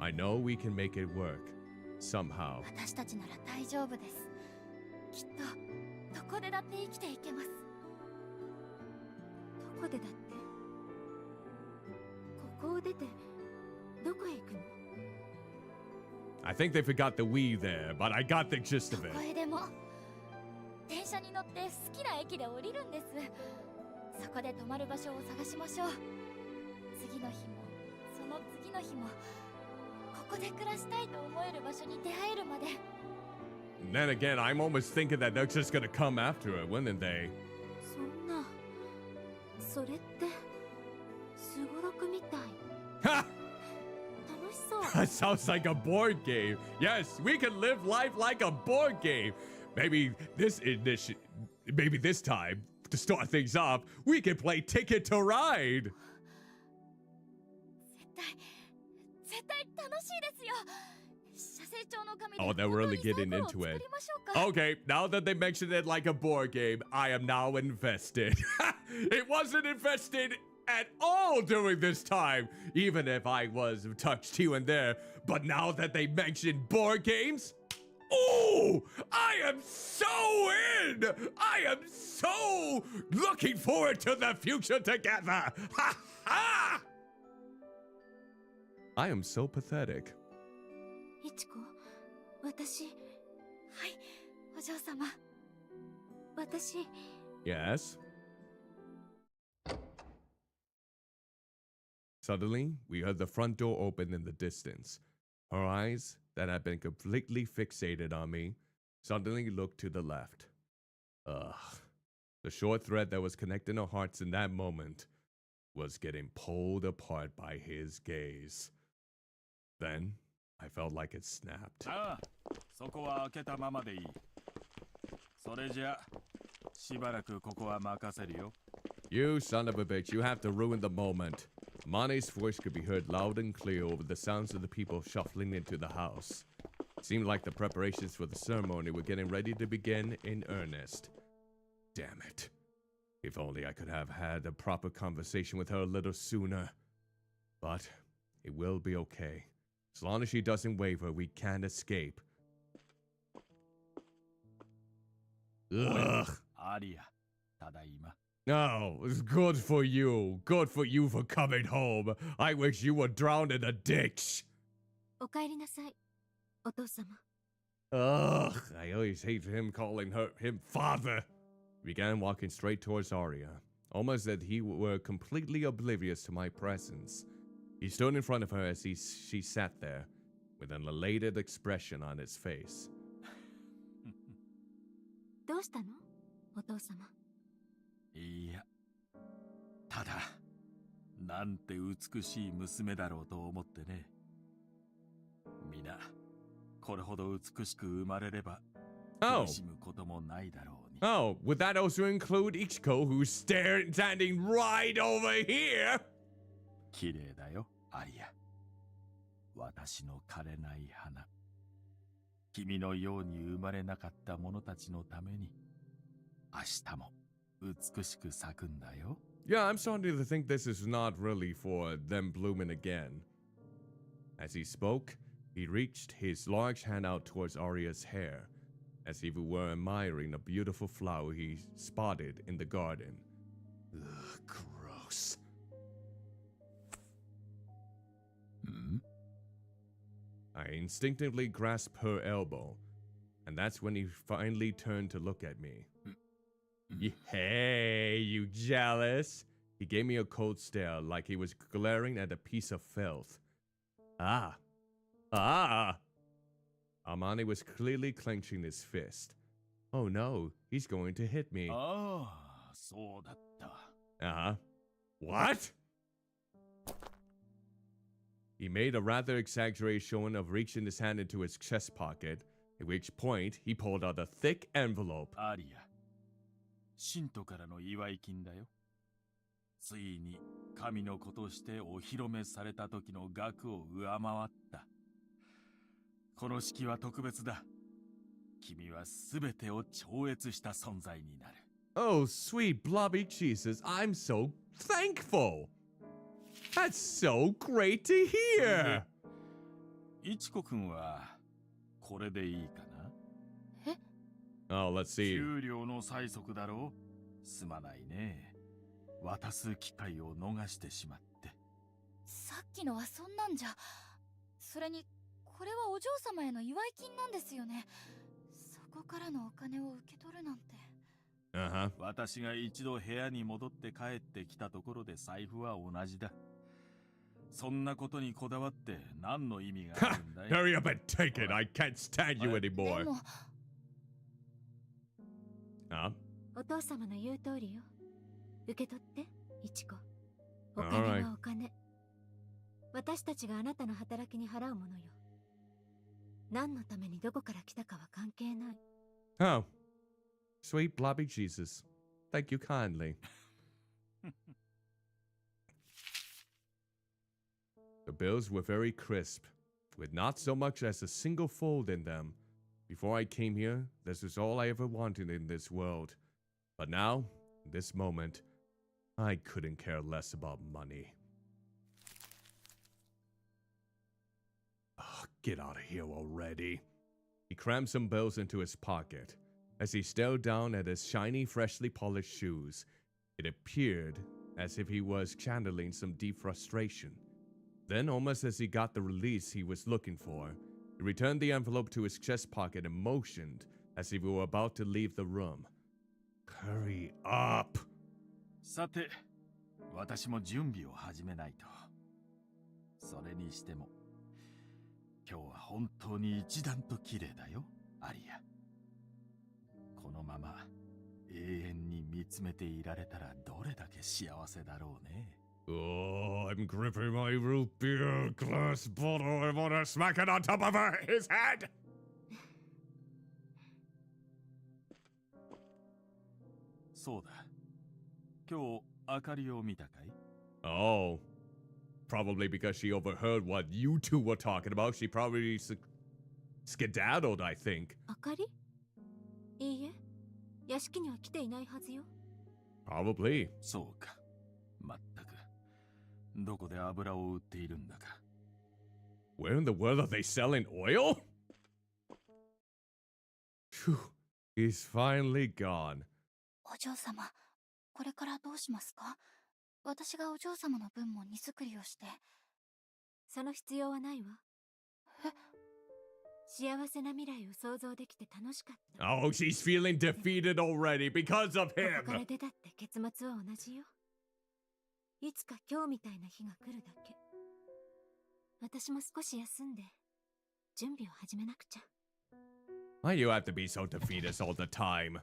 I know we can make it work. Somehow. 私たちなら大丈夫です。きっとどこでだって生きていけます。どこでだって？ここを出てどこへ行くの？ I think they forgot the we there, but I got the gist ど of it. こへでも。電車に乗って好きな駅で降りるんです。そこで泊まる場所を探しましょう。次の日もその次の日もここで暮らしたいと思える場所に出会えるまで。 Then again, I'm almost thinking that they're just gonna come after her, wouldn't they? そんな、それってすごろくみたい。 Ha! 楽しそ That sounds like a board game. Yes, we can live life like a board game. Maybe this time, to start things off, we can play Ticket to Ride. 絶対楽しいですよ。写生帳の紙で Oh, they're 本当 really にサイ getting コロを into 作 it. りましょうか。 Okay, now that they mentioned it like a board game, I am now invested. It wasn't invested at all during this time, even if I was touched here and there. But now that they mentioned board games, oh, I am so in! I am so looking forward to the future together! Ha ha! I am so pathetic. いちこ、私、はい、お嬢様。私、 Yes? Suddenly, we heard the front door open in the distance. Her eyes, that had been completely fixated on me, suddenly looked to the left. Ugh. The short thread that was connecting our hearts in that moment was getting pulled apart by his gaze. Then, I felt like it snapped. ああ、そこは開けたままでいい。それじゃ、しばらくここは任せるよ。You son of a bitch, you have to ruin the moment. Mane's voice could be heard loud and clear over the sounds of the people shuffling into the house. It seemed like the preparations for the ceremony were getting ready to begin in earnest. Damn it. If only I could have had a proper conversation with her a little sooner. But it will be okay. As long as she doesn't waver, we can't escape. Ugh. アリア、ただいま。No, it's good for you. Good for you for coming home. I wish you were drowned in a ditch. お帰りなさい、お父様。 Ugh, I always hate him calling him father. We began walking straight towards Aria, almost as he were completely oblivious to my presence. He stood in front of her as she sat there, with an elated expression on his face. どうしたの、お父様。いや、ただ、なんて美しい娘だろうと思ってね。皆、これほど美しく生まれれば、苦しむこともないだろうに。Oh, would that also include Ichiko, who's standing right over here? 綺麗だよ、アリア。私の枯れない花。君のように生まれなかった者たちのために、明日も美しく咲くんだよ。Yeah, I'm starting to think this is not really for them blooming again. As he spoke, he reached his large hand out towards Aria's hair, as if he were admiring a beautiful flower he spotted in the garden. Ugh, gross. I instinctively grasped her elbow, and that's when he finally turned to look at me. Hey, you jealous? He gave me a cold stare like he was glaring at a piece of filth. Ah. Amani was clearly clenching his fist. Oh no, he's going to hit me. ああ、そうだった。Uh-huh. What? He made a rather exaggerated showing of reaching his hand into his chest pocket, at which point he pulled out a thick envelope. アリア、信徒からの祝い金だよ。ついに神の子としてお披露目された時の額を上回った。この式は特別だ。君はすべてを超越した存在になる。Oh, sweet blobby Jesus, I'm so thankful! That's so great to hear! いちこくんはこれでいいかな？ Oh, let's see. 給料の催促だろう？すまないね。渡す機会を逃してしまって。さっきのはそんなんじゃ。それに、これはお嬢様への祝い金なんですよね。そこからのお金を受け取るなんて。Uh-huh. 私が一度部屋に戻って帰ってきたところで財布は同じだ。そんなことにこだわって何の意味があるんだい？ Hurry up and take it. I can't stand you anymore. でも、Huh? お父様の言う通りよ。受け取って、いちこ。お金はお金。私たちがあなたの働きに払うものよ。何のためにどこから来たかは関係ない。Oh, sweet blobby Jesus. Thank you kindly. The bills were very crisp, with not so much as a single fold in them. Before I came here, this was all I ever wanted in this world. But now, in this moment, I couldn't care less about money. Oh, get out of here already. He crammed some bills into his pocket. As he stared down at his shiny, freshly polished shoes, it appeared as if he was channeling some deep frustration. Then, almost as he got the release he was looking for, he returned the envelope to his chest pocket and motioned as if he were about to leave the room. Hurry up! さて、私も準備を始めないと。それにしても、今日は本当に一段と綺麗だよ、アリア。このまま永遠に見つめていられたらどれだけ幸せだろうね。Oh, I'm gripping my root beer glass bottle. I want to smack it on top of his head! そうだ。今日、明かりを見たかい？ Oh. Probably because she overheard what you two were talking about. She probably skedaddled, I think. あかり？いいえ、屋敷には来ていないはずよ。Probably. そうか。まったく。どこで油を売っているんだか。Where in the world are they selling oil? Phew. He's finally gone. お嬢様、これからどうしますか？私がお嬢様の分も荷造りをして。その必要はないわ。え？幸せな未来を想像できて楽しかった。Oh, she's feeling defeated already because of ここから him. 出たって結末は同じよ。いつか今日みたいな日が来るだけ。私も少し休んで準備を始めなくちゃ。Why you have to be so defeatist all the time?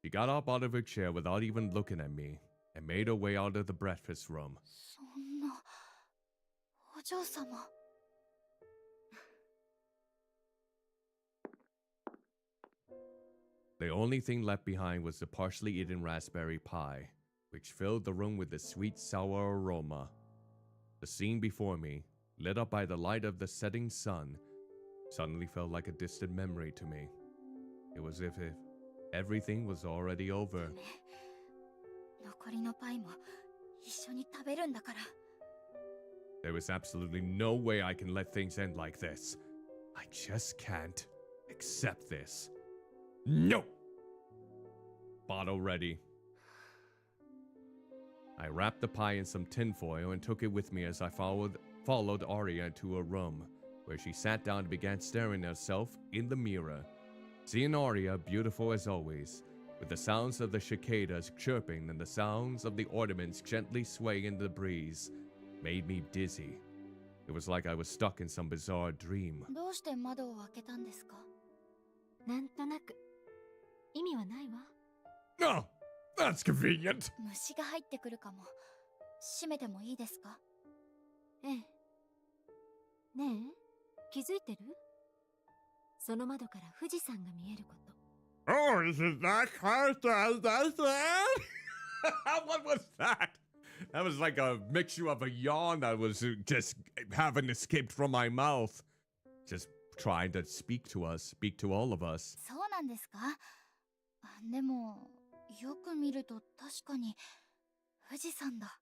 She got up out of her chair without even looking at me and made her way out of the breakfast room. そんな、お嬢様。The only thing left behind was the partially eaten raspberry pie, which filled the room with a sweet sour aroma. The scene before me, lit up by the light of the setting sun, suddenly felt like a distant memory to me. It was as if everything was already over. 残りのパイも一緒に食べるんだから。There is absolutely no way I can let things end like this. I just can't accept this. No! Bottle ready. I wrapped the pie in some tinfoil and took it with me as I followed Aria into her room, where she sat down and began staring at herself in the mirror. Seeing Aria, beautiful as always, with the sounds of the cicadas chirping and the sounds of the ornaments gently swaying in the breeze, made me dizzy. It was like I was stuck in some bizarre dream. どうして窓を開けたんですか？なんとなく意味はないわ。Oh, that's convenient. 虫が入ってくるかも。閉めてもいいですか？ええ。ねえ、気づいてる？その窓から富士山が見えること。Oh, is it that close to that? What was that? That was like a mixture of a yawn that was just haven't escaped from my mouth. Just trying to speak to us, speak to all of us. そうなんですか？でも、よく見ると確かに富士山だ。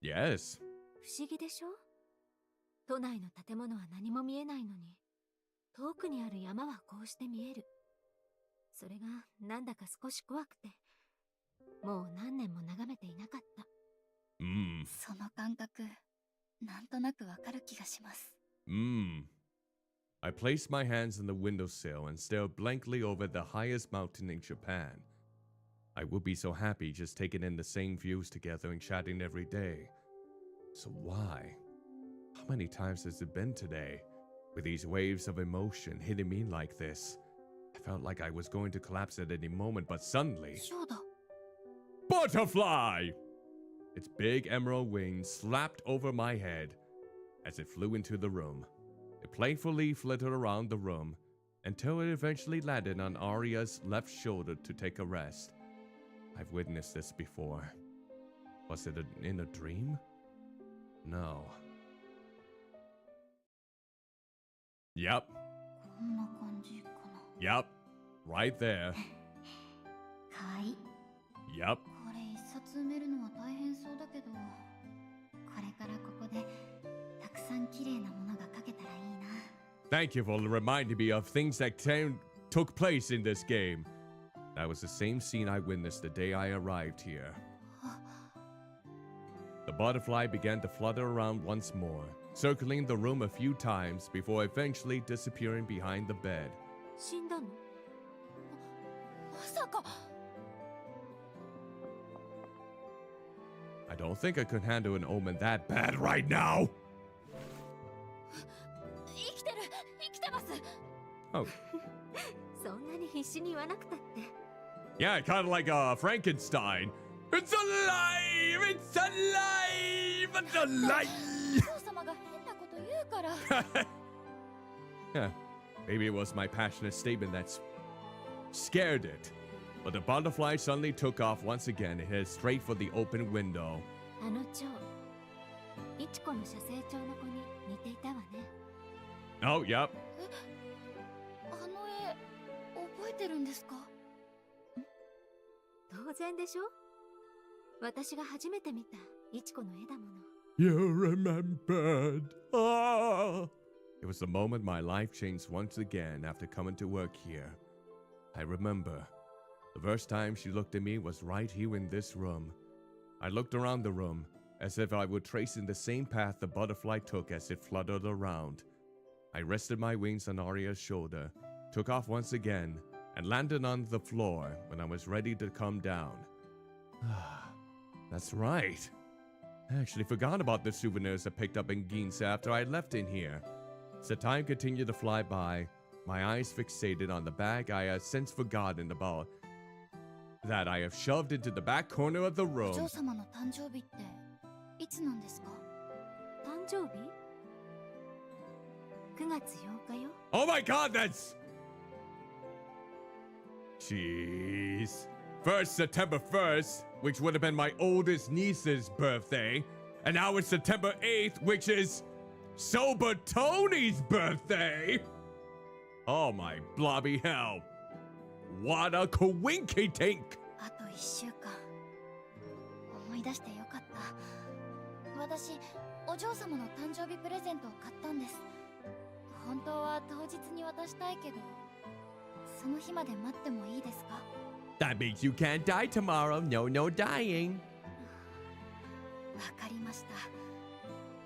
Yes. 不思議でしょ？都内の建物は何も見えないのに、遠くにある山はこうして見える。それがなんだか少し怖くて、もう何年も眺めていなかった。その感覚、なんとなくわかる気がします。I placed my hands on the windowsill and stared blankly over the highest mountain in Japan. I would be so happy just taking in the same views together and chatting every day. So why? How many times has it been today? With these waves of emotion hitting me like this, I felt like I was going to collapse at any moment, but suddenly... そうだ。 Butterfly! Its big emerald wings slapped over my head as it flew into the room. It playfully flitted around the room until it eventually landed on Aria's left shoulder to take a rest. I've witnessed this before. Was it in a dream? No. Yep. こんな感じかな。 Yep. Right there. かわいい。 Yep. これ一冊埋めるのは大変そうだけど、これからここでたくさん綺麗なものが描けたらいいな。 Thank you for reminding me of things that took place in this game. That was the same scene I witnessed the day I arrived here. The butterfly began to flutter around once more, circling the room a few times before eventually disappearing behind the bed. 死んだの？まさか。 I don't think I could handle an omen that bad right now. 生きてる、生きてます。 Oh, そんなに必死に言わなくたって。 yeah, kind of like Frankenstein. It's alive! It's alive! It's alive! お父様が変なこと言うから。 Yeah, maybe it was my passionate statement that scared it. But the butterfly suddenly took off once again and headed straight for the open window. あの蝶、いちこの写生帳の子に似ていたわね。 Oh, yep. あの絵、覚えてるんですか？当然でしょ？私が初めて見たいちこの絵だもの。 You remembered. Ah! It was the moment my life changed once again after coming to work here. I remember. The first time she looked at me was right here in this room. I looked around the room, as if I were tracing the same path the butterfly took as it fluttered around. I rested my wings on Aria's shoulder, took off once again, and landed on the floor when I was ready to come down. That's right. I actually forgot about the souvenirs I picked up in Ginza after I left in here. As the time continued to fly by, my eyes fixated on the bag I had since forgotten about, that I have shoved into the back corner of the お room. 嬢様の誕生日っていつなんですか？誕生日？ 9月8日よ。 Oh my god, that's... Jeez. First September 1st, which would have been my oldest niece's birthday, and now it's September 8th, which is Sober Tony's birthday. Oh my blobby hell. What a coinky tink. あと1週間。思い出してよかった。私、お嬢様の誕生日プレゼントを買ったんです。本当は当日に渡したいけど、その日まで待ってもいいですか？ That means you can't die tomorrow. No, no dying. わかりました。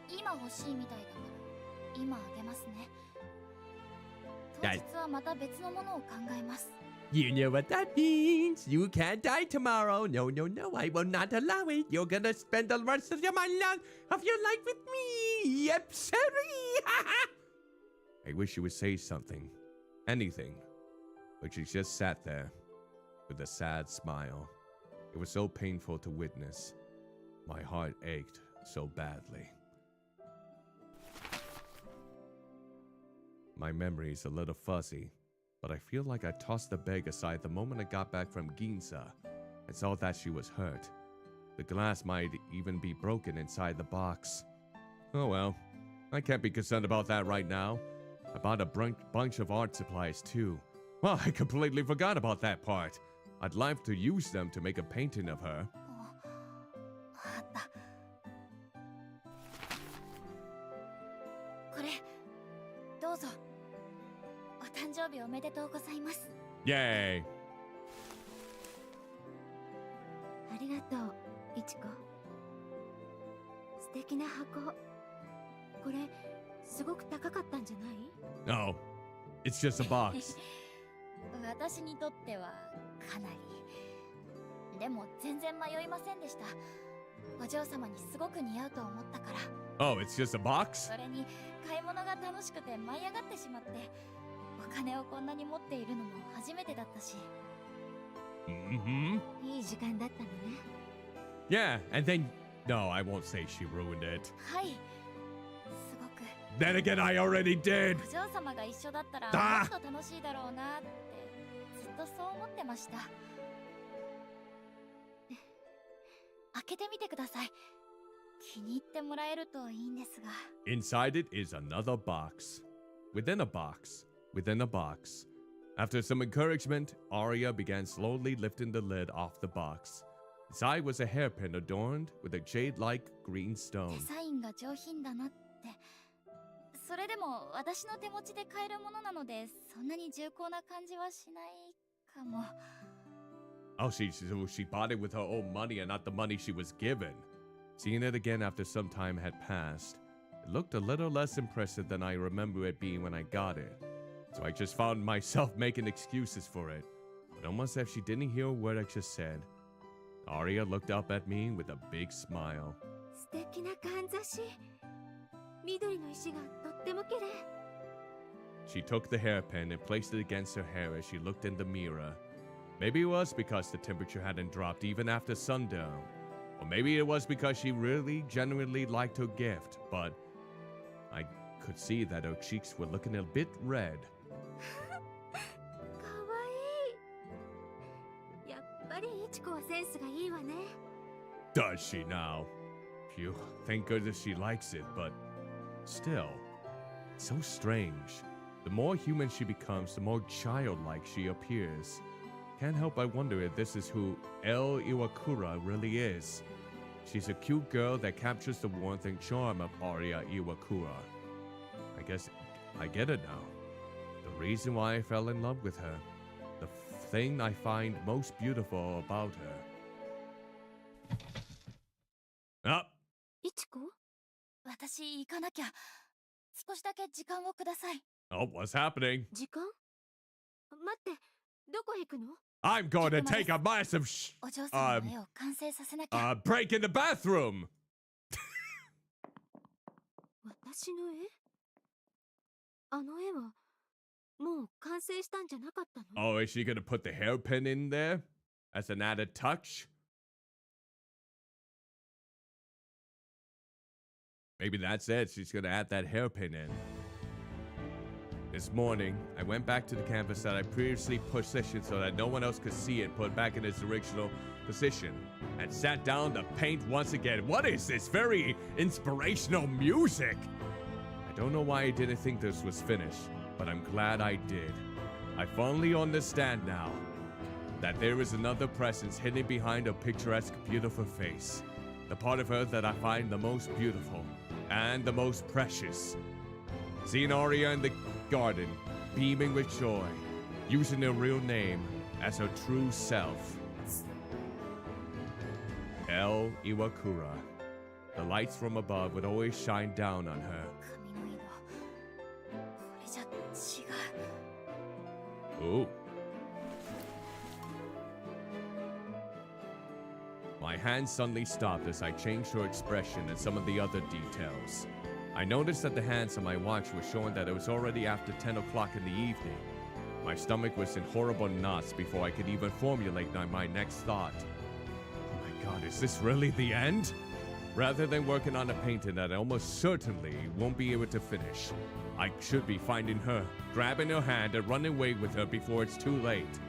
今欲しいみたいだから今あげますね。当日はまた別のものを考えます。 You know what that means. You can't die tomorrow. No, no, no. I will not allow it. You're gonna spend the rest of your life with me. Yep, sorry. I wish you would say something. Anything. But she just sat there with a sad smile. It was so painful to witness. My heart ached so badly. My memory is a little fuzzy, but I feel like I tossed the bag aside the moment I got back from Ginza and saw that she was hurt. The glass might even be broken inside the box. Oh well, I can't be concerned about that right now. I bought a bunch of art supplies too. Well, I completely forgot about that part. I'd love to use them to make a painting of her. あった。これ、どうぞ。お誕生日おめでとうございます。 Yay! ありがとう、いちこ。素敵な箱。これ、すごく高かったんじゃない？ No, it's just a box. 私にとってはかなり。でも全然迷いませんでした。お嬢様にすごく似合うと思ったから。 Oh, it's just a box? それに買い物が楽しくて舞い上がってしまって、お金をこんなに持っているのも初めてだったし。Mm-hmm. いい時間だったのね。 Yeah, and then No, I won't say she ruined it. はいすごく Then again, I already did. お嬢様が一緒だったらだもっと楽しいだろうなってずっとそう思ってました。開けてみてください。気に入ってもらえるといいんですが。 Inside it is another box. Within a box. Within a box. After some encouragement, Aria began slowly lifting the lid off the box. Inside was a hairpin adorned with a jade-like green デ stone. ザインが上品だなって。それでも私の手持ちで買えるものなのでそんなに重厚な感じはしないかも。 Oh, she bought it with her own money and not the money she was given. Seeing it again after some time had passed, it looked a little less impressive than I remember it being when I got it. So I just found myself making excuses for it. But almost as if she didn't hear a word I just said, Aria looked up at me with a big smile. 素敵なかんざし。緑の石がとっても綺麗。 She took the hairpin and placed it against her hair as she looked in the mirror. Maybe it was because the temperature hadn't dropped even after sundown. Or maybe it was because she really genuinely liked her gift, but I could see that her cheeks were looking a bit red. かわいい。やっぱりいちこはセンスがいいわね。 Does she now? Phew, thank goodness she likes it, but still, it's so strange. The more human she becomes, the more childlike she appears. Can't help but wonder if this is who Iwakura really is. She's a cute girl that captures the warmth and charm of Aria Iwakura. I guess I get it now. The reason why I fell in love with her. The thing I find most beautiful about her. Ah! いちこ？私行かなきゃ。少しだけ時間をください。 Oh, what's happening? 時間？待って、どこへ行くの？ I'm going to take a massive お嬢様の絵を完成させなきゃ。 break in the bathroom. 私の絵？あの絵はもう完成したんじゃなかったの？ Oh, is she going to put the hairpin in there as an added touch? Maybe that's it. She's going to add that hairpin in. This morning, I went back to the canvas that I previously positioned so that no one else could see it put back in its original position, and sat down to paint once again. What is this very inspirational music? I don't know why I didn't think this was finished, but I'm glad I did. I finally understand now that there is another presence hidden behind a picturesque, beautiful face. The part of her that I find the most beautiful and the most precious. Seeing Aria in the garden, beaming with joy, using her real name as her true self. Iwakura. The lights from above would always shine down on her. 髪の色。これじゃ違う。 Ooh. My hand suddenly stopped as I changed her expression and some of the other details. I noticed that the hands on my watch were showing that it was already after 10 o'clock in the evening. My stomach was in horrible knots before I could even formulate my next thought. Oh my god, is this really the end? Rather than working on a painting that I almost certainly won't be able to finish, I should be finding her, grabbing her hand and running away with her before it's too late.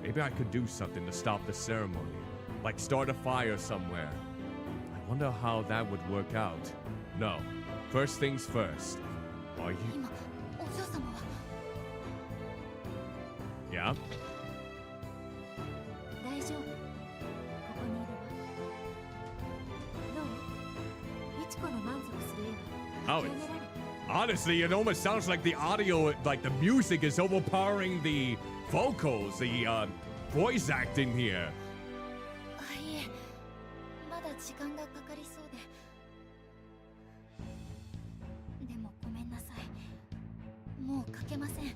Maybe I could do something to stop the ceremony, like start a fire somewhere. I wonder how that would work out. No. First things first. Are you? 今、お嬢様は。 Yeah? 大丈夫。ここにいるわ。どう？いちこの満足する絵は Oh, 描き上げられた？ honestly, it almost sounds like the audio, like the music is overpowering the vocals, the voice acting here. いえ、まだ時間がかかりそうで。でもごめんなさい。もう描けません。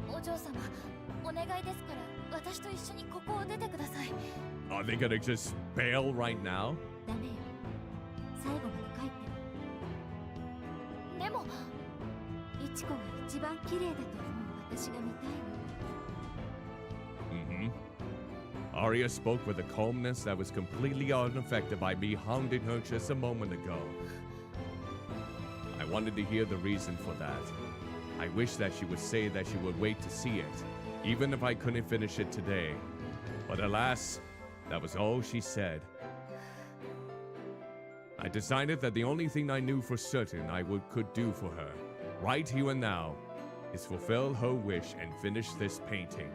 お嬢様、お願いですから私と一緒にここを出てください。 Are they gonna just bail right now? ダメよ。最後まで描いて。でも、いちこが一番綺麗だと思う私が見たいの。Aria spoke with a calmness that was completely unaffected by me hounding her just a moment ago. I wanted to hear the reason for that. I wish that she would say that she would wait to see it, even if I couldn't finish it today. But alas, that was all she said. I decided that the only thing I knew for certain I could do for her, right here and now, is fulfill her wish and finish this painting.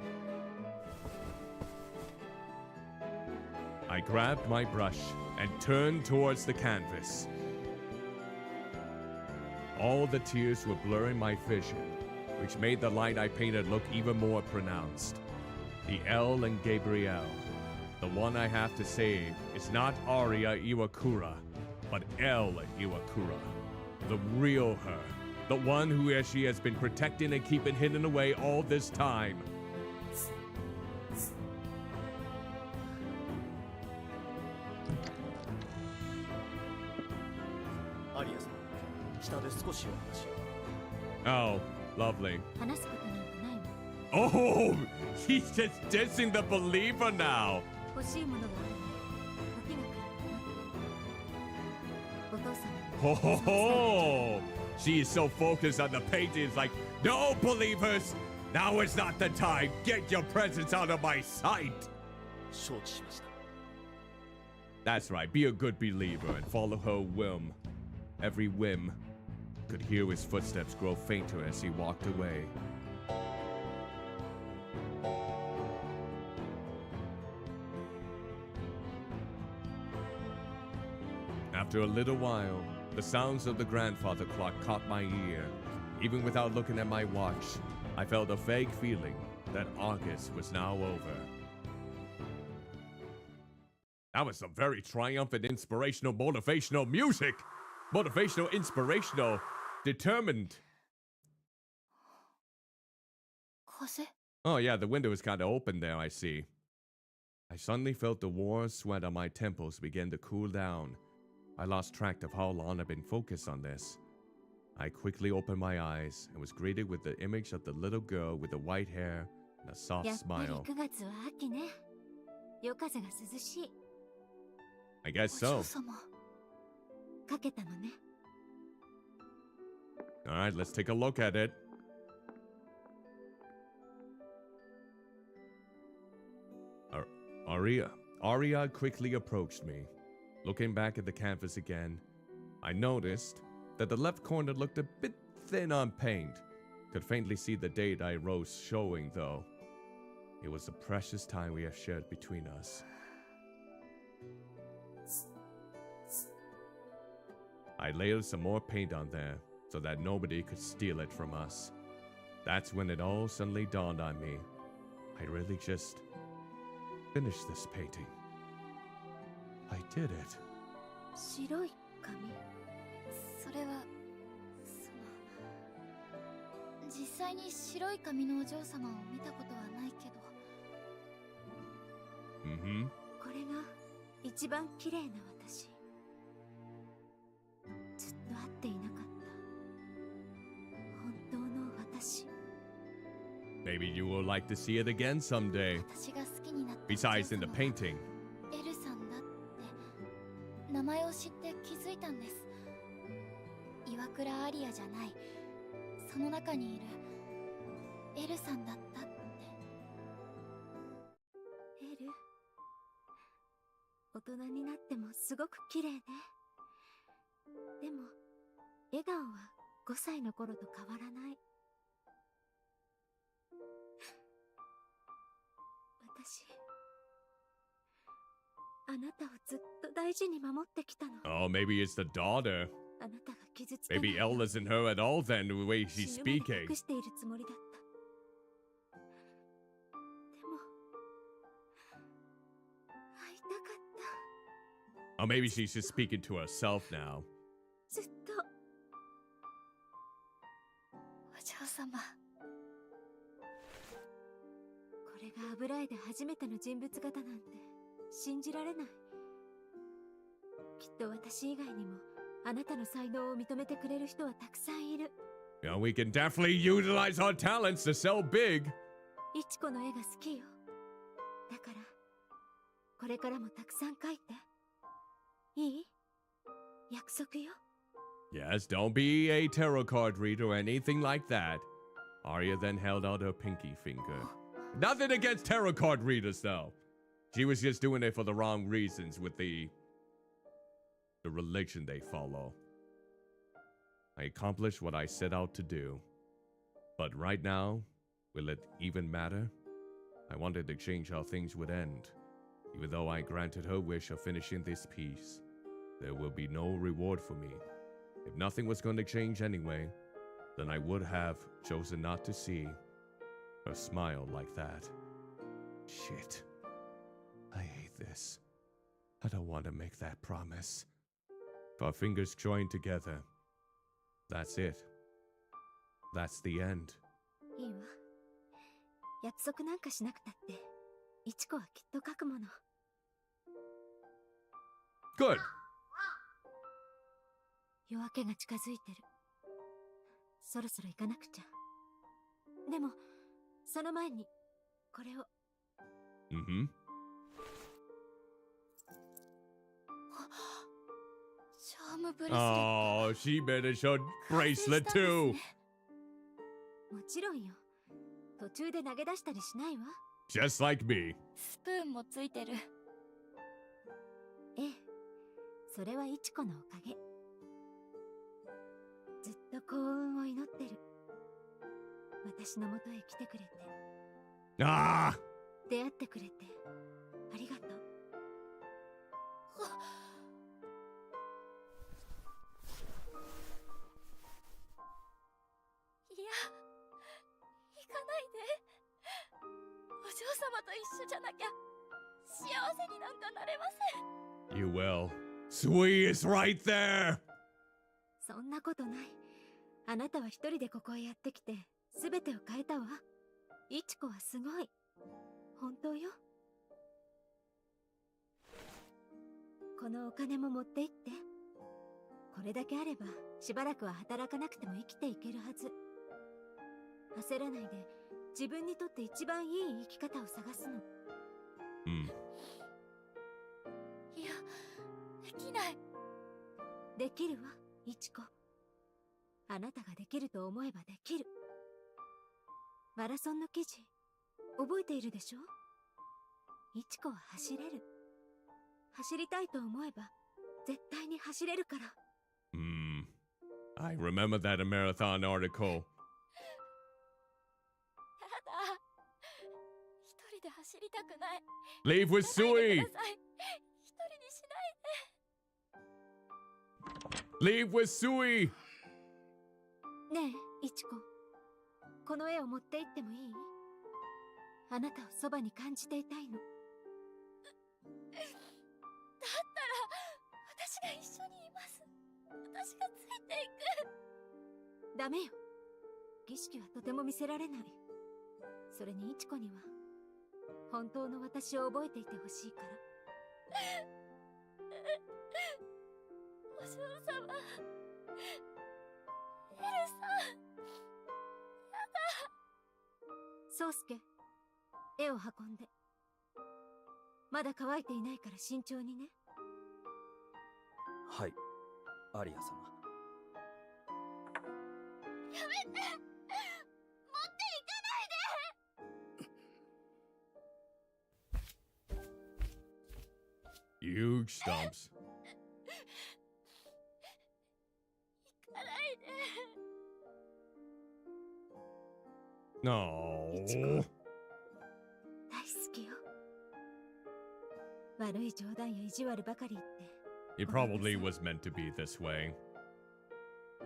I grabbed my brush and turned towards the canvas. All the tears were blurring my vision, which made the light I painted look even more pronounced. The L in Gabrielle, the one I have to save, is not Aria Iwakura, but L Iwakura, the real her, the one who she has been protecting and keeping hidden away all this time. Aria さん、下で少しお話を。 Oh, lovely. 話すことなんてないもん。 Oh, he's just dissing the believer now. 欲しいものがあるの。時が来る。お父様に。 Oh, she is so focused on the paintings like, no, believers, now is not the time. Get your presents out of my sight. 承知しました。 That's right, be a good believer and follow her whim. Every whim. Could hear his footsteps grow fainter as he walked away. After a little while, the sounds of the grandfather clock caught my ear. Even without looking at my watch, I felt a vague feeling that August was now over. That was some very triumphant, inspirational, motivational music! Motivational, inspirational, determined. 風？ Oh yeah, the window is kind of open there, I see. I suddenly felt the warm sweat on my temples begin to cool down. I lost track of how long I'd been focused on this. I quickly opened my eyes and was greeted with the image of the little girl with the white hair and a soft やっぱり smile. 9月は秋ね。夜風が涼しい。 I guess お嬢 so. 様。かけたのね。 Alright, let's take a look at it. Aria quickly approached me. Looking back at the canvas again, I noticed that the left corner looked a bit thin on paint. Could faintly see the date I wrote showing, though. It was the precious time we have shared between us. I layered some more paint on there so that nobody could steal it from us. That's when it all suddenly dawned on me. I really just finished this painting. I did it. 白い紙。それは実際に白い髪のお嬢様を見たことはないけど。Mm-hmm. これが一番綺麗な私。ずっと会っていなかった。本当の私。 Maybe you will like to see it again someday. 私が好きになった。 Besides in the painting. エルさんだって名前を知って気づいたんです。岩倉アリアじゃない。その中にいるエルさんだったって。エル、大人になってもすごく綺麗ね。でも笑顔は5歳の頃と変わらない。私、あなたをずっと大事に守ってきたの。 Oh, maybe it's the daughter. あなたが傷つかない Maybe Elle isn't her at all then, the way she's 死ぬまで speaking. 隠しているつもりだった。でも会いたかった。 Oh, maybe she's just speaking to herself now. ずっと。お嬢様。これが油絵で初めての人物画だなんて信じられない。きっと私以外にもあなたの才能を認めてくれる人はたくさんいる。Yeah, we can definitely utilize our talents to sell big. いちこの絵が好きよ。だからこれからもたくさん書いて。いい？約束よ。Yes, don't be a tarot card reader or anything like that. Arya then held out her pinky finger. Nothing against tarot card readers, though. She was just doing it for the wrong reasons with the religion they follow. I accomplished what I set out to do. But right now, will it even matter? I wanted to change how things would end. Even though I granted her wish of finishing this piece, there will be no reward for me. If nothing was going to change anyway, then I would have chosen not to see her smile like that. Shit. I hate this. I don't want to make that promise. If our fingers join together, that's it. That's the end. いいわ。約束なんかしなくたって、いちこはきっと書くもの。Good. 夜明けが近づいてる。そろそろ行かなくちゃ。でも、その前に、これを。Mm-hmm. チャームブレスレット。Oh, she made a short bracelet too. もちろんよ。途中で投げ出したりしないわ。Just like me. スプーンもついてる。ええ。それはいちこのおかげ。ずっと幸運を祈ってる。私のもとへ来てくれて。Ah! 出会ってくれて。ありがとう。いや、行かないで。お嬢様と一緒じゃなきゃ幸せになんかなれません。You will. Sui is right there. そんなことない。あなたは一人でここへやってきて、すべてを変えたわ。いちこはすごい。本当よ。このお金も持って行って。これだけあれば、しばらくは働かなくても生きていけるはず。焦らないで、自分にとって一番いい生き方を探すの。Hmm. いや、できない。できるわ、いちこ。あなたができると思えばできる。マラソンの記事、覚えているでしょ？いちこは走れる。走りたいと思えば、絶対に走れるから。Hmm. I remember that a marathon article. やだ。一人で走りたくない。 Leave with 行かないで Sui. ください。一人にしないで。 Leave with Sui. ねえ、いちこ。この絵を持って行ってもいい？あなたをそばに感じていたいの。だったら、私が一緒にいます。私がついていく。ダメよ。儀式はとても見せられない。それにいちこには、本当の私を覚えていてほしいから。お嬢様。エルさん。やだ。そうすけ、絵を運んで。まだ乾いていないから慎重にね。はい、アリア様。やめて。持っていかないで。 Huge stumps. 行かないで。 No. 大好きよ。悪い冗談や意地悪ばかり言って。It probably was meant to be this way.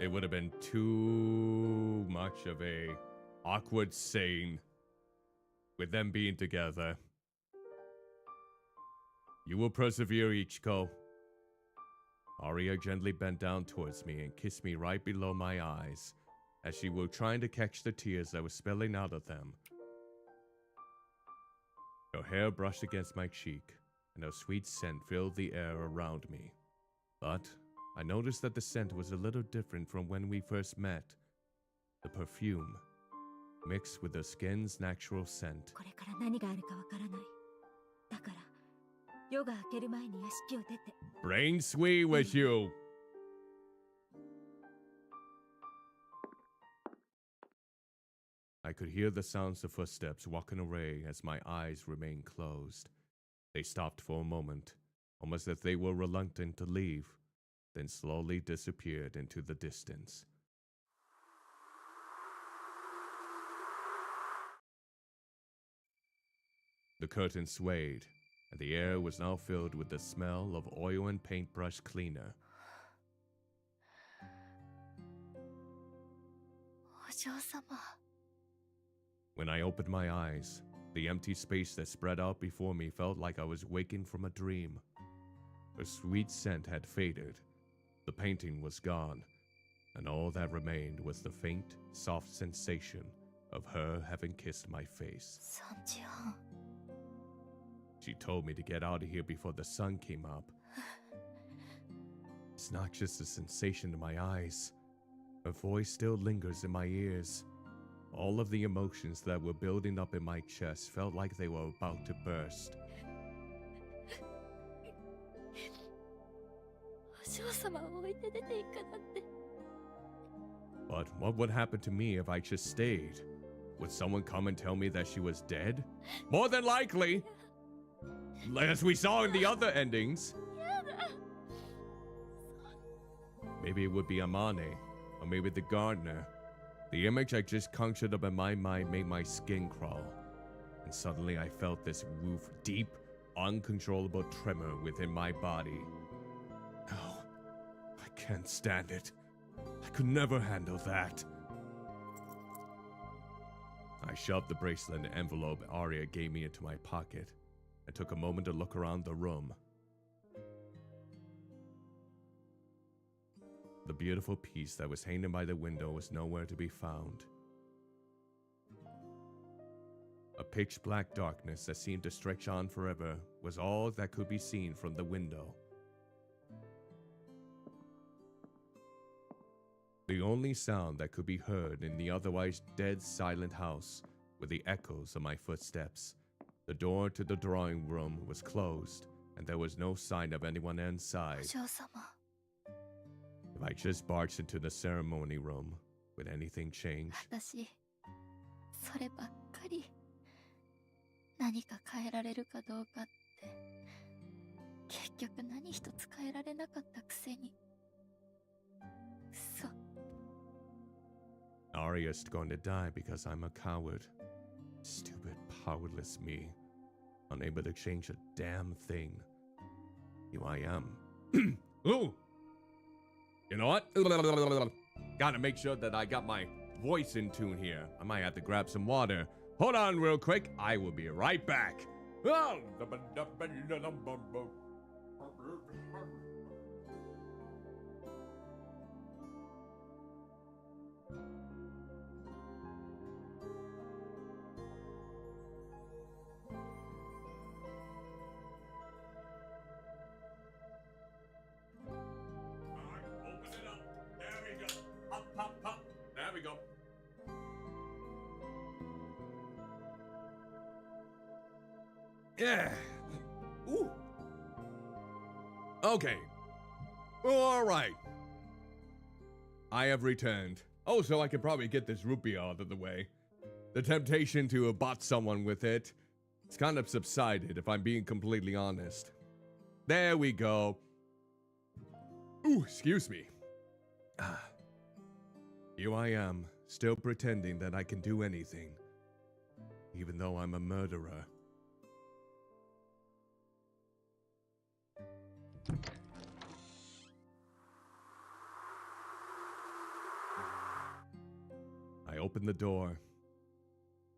It would have been too much of a awkward scene with them being together. You will persevere, Ichiko. Aria gently bent down towards me and kissed me right below my eyes, as she were trying to catch the tears that were spilling out of them. Her hair brushed against my cheek, and her sweet scent filled the air around me. But I noticed that the scent was a little different from when we first met. The perfume, mixed with the skin's natural scent. これから何があるかわからない。だから、夜が明ける前に屋敷を出て。 Rain sweet with you. I could hear the sounds of footsteps walking away as my eyes remained closed. They stopped for a moment, almost as if they were reluctant to leave, then slowly disappeared into the distance. The curtain swayed, and the air was now filled with the smell of oil and paintbrush cleaner. お嬢様。 When I opened my eyes, the empty space that spread out before me felt like I was waking from a dream. Her sweet scent had faded, the painting was gone, and all that remained was the faint, soft sensation of her having kissed my face. 3時半。 She told me to get out of here before the sun came up. It's not just a sensation in my eyes. Her voice still lingers in my ears. All of the emotions that were building up in my chest felt like they were about to burst. お嬢様を置いて出ていくなんて。 But what would happen to me if I just stayed? Would someone come and tell me that she was dead? More than likely! As we saw in the other endings. Maybe it would be Amane, or maybe the gardener. The image I just conjured up in my mind made my skin crawl. And suddenly I felt this woof, deep, uncontrollable tremor within my body. No, I can't stand it. I could never handle that. I shoved the bracelet and envelope Aria gave me into my pocket. I took a moment to look around the room. The beautiful piece that was hanging by the window was nowhere to be found. A pitch black darkness that seemed to stretch on forever was all that could be seen from the window. The only sound that could be heard in the otherwise dead silent house were the echoes of my footsteps. The door to the drawing room was closed, and there was no sign of anyone お inside. 嬢様。 If I just barged into the ceremony room, would anything change? 私、そればっかり。何か変えられるかどうかって。結局何一つ変えられなかったくせに。嘘。 Aria's going to die because I'm a coward. Stupid, powerless me. Unable to change a damn thing. Here I am. Ooh! You know what? Gotta make sure that I got my voice in tune here. I might have to grab some water. Hold on real quick. I will be right back. Oh! There we go. Yeah. Ooh. Okay. All right. I have returned. Oh, so I can probably get this rupee out of the way. The temptation to have bought someone with it, it's kind of subsided, if I'm being completely honest. There we go. Ooh, excuse me. Here I am, still pretending that I can do anything, even though I'm a murderer. I opened the door,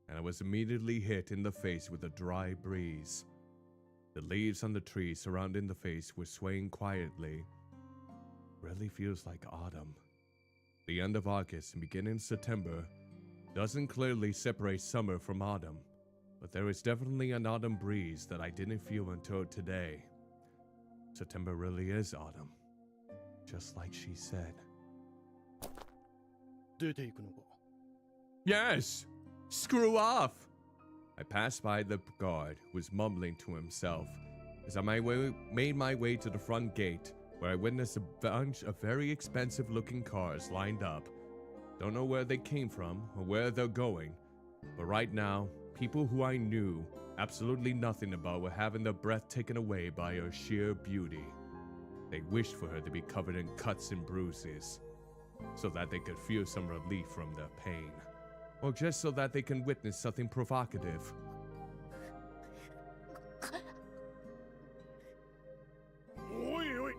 and I was immediately hit in the face with a dry breeze. The leaves on the trees surrounding the face were swaying quietly. Really feels like autumn. The end of August and beginning of September doesn't clearly separate summer from autumn, but there is definitely an autumn breeze that I didn't feel until today. September really is autumn, just like she said. 出ていくのか。 Yes! Screw off! I passed by the guard, who was mumbling to himself, as I made my way to the front gate, where I witnessed a bunch of very expensive-looking cars lined up. Don't know where they came from or where they're going, but right now, people who I knew absolutely nothing about were having their breath taken away by her sheer beauty. They wished for her to be covered in cuts and bruises, so that they could feel some relief from their pain, or just so that they can witness something provocative. おいおい、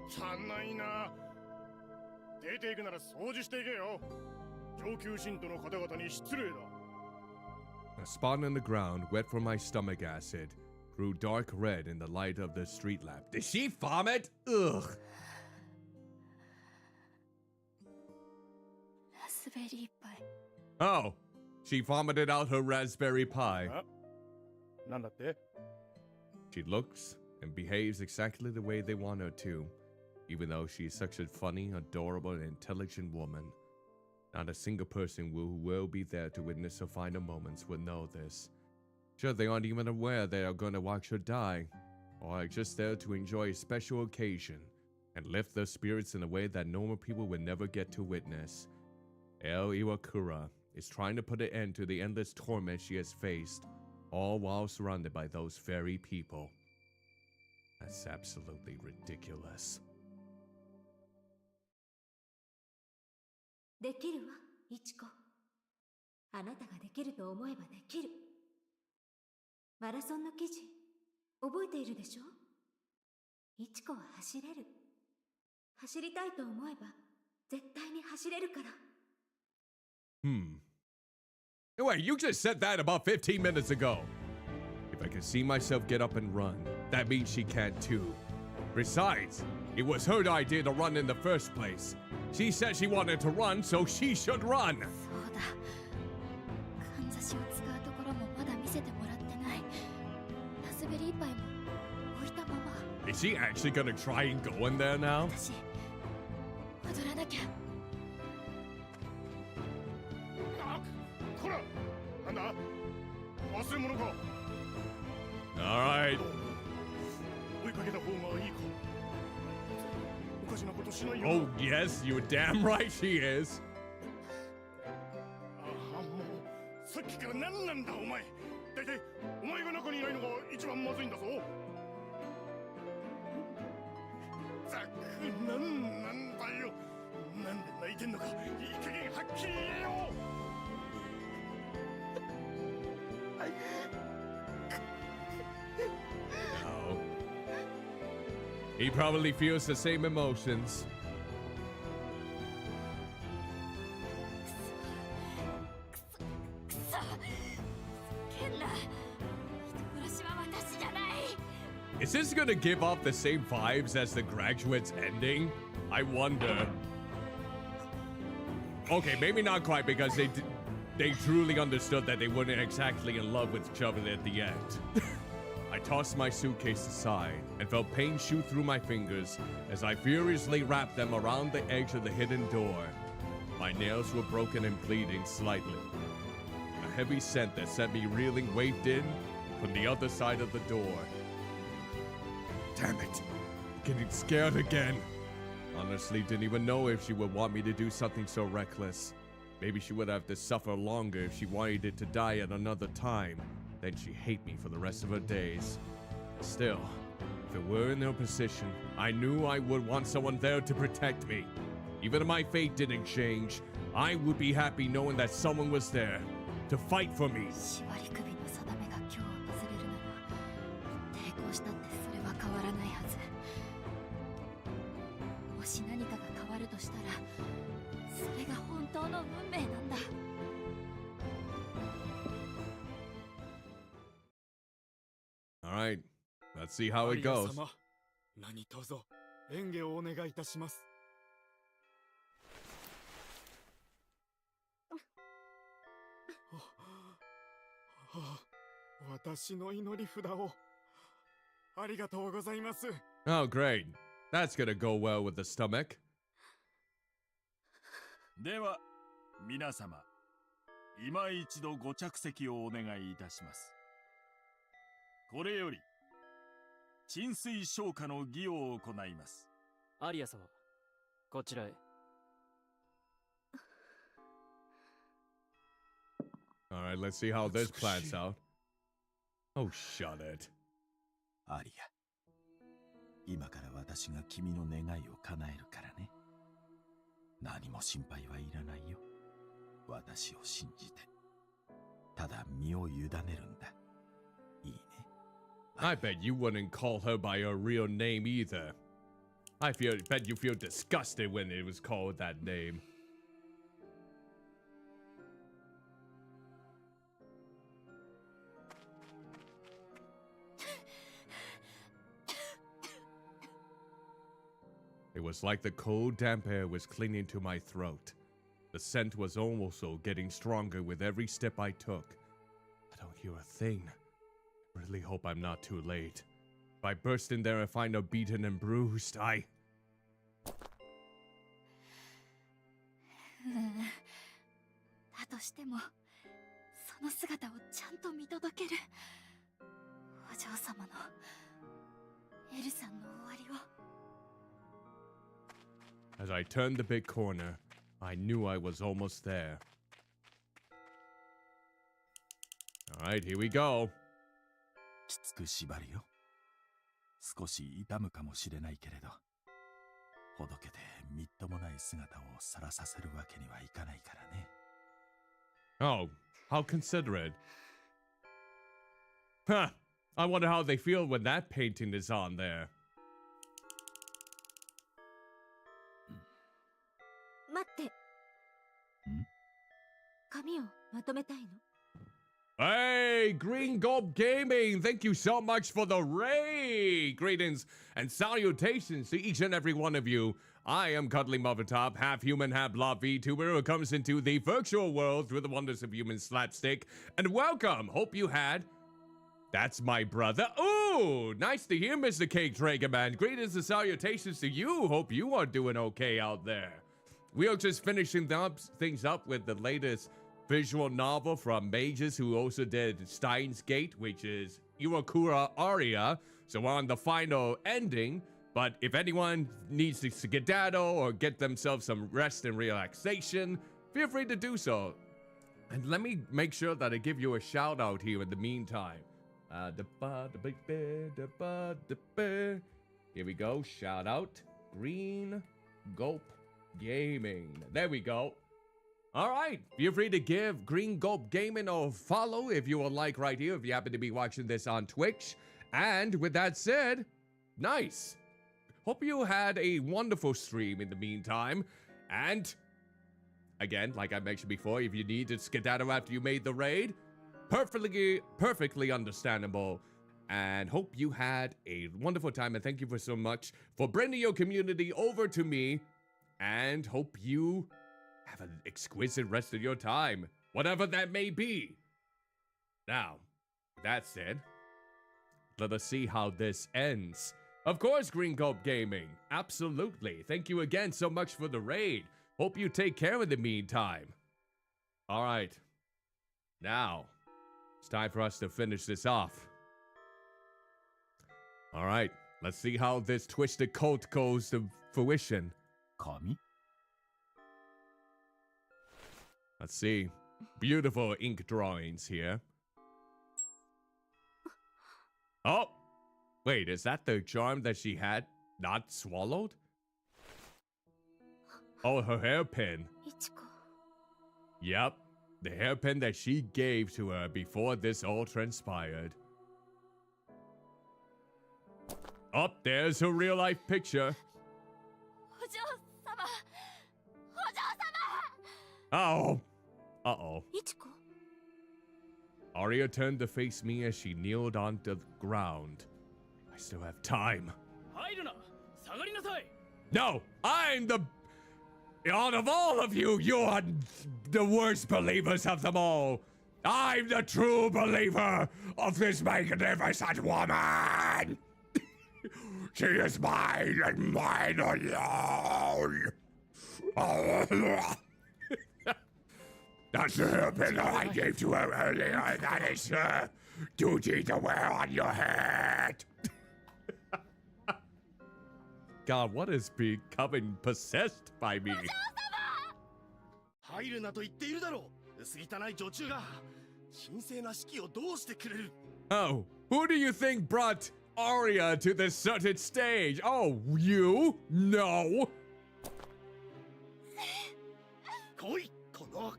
汚いな。出ていくなら掃除していけよ。上級信徒の方々に失礼だ。A spot on the ground, wet from my stomach acid, grew dark red in the light of the street lamp. Did she vomit? Ugh. ラズベリーパイ。 Oh, she vomited out her raspberry pie. なんだって？ She looks and behaves exactly the way they want her to, even though she's such a funny, adorable, and intelligent woman. Not a single person who will be there to witness her final moments will know this. Sure, they aren't even aware they are going to watch her die, or are just there to enjoy a special occasion and lift their spirits in a way that normal people would never get to witness. Iwakura is trying to put an end to the endless torment she has faced, all while surrounded by those very people. That's absolutely ridiculous. できるわ、イチコ。あなたができると思えばできる。マラソンの記事、覚えているでしょ？イチコは走れる。走りたいと思えば、絶対に走れるから。Wait, you just said that about 15 minutes ago. If I can see myself get up and run, that means she can too. Besides, it was her idea to run in the first place. She said she wanted to run, so she should run. そうだ。かんざしを使うところもまだ見せてもらってない。ラズベリーパイも置いたまま。 Is she actually gonna try and go in there now? 私、戻らなきゃ。あ、こら、なんだ？忘れ物か。 Alright. 追いかけた方がいいか。おかしなことしないよ。 Oh, yes, you're damn right she is. ああ、もうさっきから何なんだお前。大体お前が中にいないのが一番まずいんだぞ。ザック、なんだよ。なんで泣いてんのか。いい加減はっきり言えよ。 Oh. He probably feels the same emotions. くそ。変な。人殺しは私じゃない。 Is this gonna give off the same vibes as The Graduate's ending? I wonder. Okay, maybe not quite, because they truly understood that they weren't exactly in love with each other at the end. I tossed my suitcase aside and felt pain shoot through my fingers as I furiously wrapped them around the edge of the hidden door. My nails were broken and bleeding slightly. A heavy scent that sent me reeling wafted in from the other side of the door. Damn it. Getting scared again. Honestly, didn't even know if she would want me to do something so reckless. Maybe she would have to suffer longer if she wanted it to die at another time. Then she'd hate me for the rest of her days. Still, if it were in her position, I knew I would want someone there to protect me. Even if my fate didn't change, I would be happy knowing that someone was there to fight for me. 縛り首の定めが今日訪れるなら、抵抗したってそれは変わらないはず。もし何かが変わるとしたら、それが本当の運命なんだ。 Alright, let's see how it goes. 何卒演技をお願いいたします。私の祈り札をありがとうございます。 Oh, great. That's gonna go well with the stomach. では皆様、今一度ご着席をお願いいたします。これより沈水昇華の儀を行います。アリア様、こちらへ。Alright, let's see how this plans out. Oh, shut it. アリア、今から私が君の願いを叶えるからね。何も心配はいらないよ。私を信じて。ただ身を委ねるんだ。いいね。I bet you wouldn't call her by her real name either. Bet you feel disgusted when it was called that name. It was like the cold, damp air was clinging to my throat. The scent was also getting stronger with every step I took. I don't hear a thing. Really hope I'm not too late. If I burst in there and find her beaten and bruised, I... だとしても、その姿をちゃんと見届ける。お嬢様のエルさんの終わりを。As I turned the big corner, I knew I was almost there. Alright, here we go. きつく縛るよ。少し痛むかもしれないけれど、ほどけてみっともない姿を晒させるわけにはいかないからね。Oh, how considerate. Huh. I wonder how they feel when that painting is on there. 待って。髪をまとめたいの。Hey, Green Gulp Gaming, thank you so much for the raid! Greetings and salutations to each and every one of you. I am Cuddlymuffintop, half human, half blob Vtuber who comes into the virtual world through the wonders of human slapstick. And welcome! Hope you had... That's my brother. Ooh, nice to hear, Mr. Cake Dragon Man. Greetings and salutations to you. Hope you are doing okay out there. We are just finishing things up with the latest visual novel from Mages who also did Steins Gate, which is Iwakura Aria. So we're on the final ending. But if anyone needs to skedaddle or get themselves some rest and relaxation, feel free to do so. And let me make sure that I give you a shout out here in the meantime. Here we go. Shout out. Green Gulp Gaming. There we go. All right. Feel free to give Green Gulp Gaming a follow if you would like right here, if you happen to be watching this on Twitch. And with that said, nice. Hope you had a wonderful stream in the meantime. And again, like I mentioned before, if you need to skedaddle after you made the raid, perfectly understandable. And hope you had a wonderful time. And thank you so much for bringing your community over to me. And hope you have an exquisite rest of your time, whatever that may be. Now, that said, let us see how this ends. Of course, Green Gulp Gaming. Absolutely. Thank you again so much for the raid. Hope you take care in the meantime. All right. Now, it's time for us to finish this off. All right. Let's see how this twisted cult goes to fruition. 髪? Let's see. Beautiful ink drawings here. Oh! Wait, is that the charm that she had not swallowed? Oh, her hairpin. Yep. The hairpin that she gave to her before this all transpired. Oh, there's her real-life picture. Oh. Uh-oh. Aria turned to face me as she kneeled onto the ground. I still have time. No! I'm the... Out of all of you, you're the worst believers of them all. I'm the true believer of this magnificent woman. She is mine and mine alone. That's the hairpin that I gave to her earlier. That is her duty to wear on your head. God, what is becoming possessed by me? 入るなと言っているだろう。薄汚い女中が神聖な式をどうしてくれる。 Oh, who do you think brought Aria to this certain stage? Oh, you? No. 来い、この。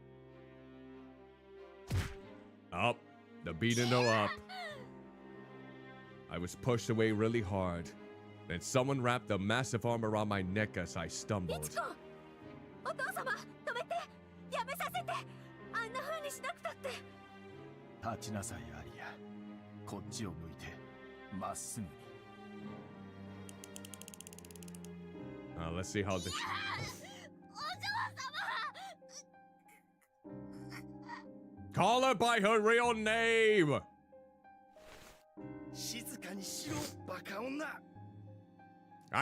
Up. The beating no up. I was pushed away really hard. Then someone wrapped a massive arm around my neck as I stumbled. イチコ、お父様、止めて、やめさせて。あんな風にしなくたって。立ちなさいアリア。こっちを向いてまっすぐに。Let's see how this. Call her by her real name. 静かにしろ、バカ女。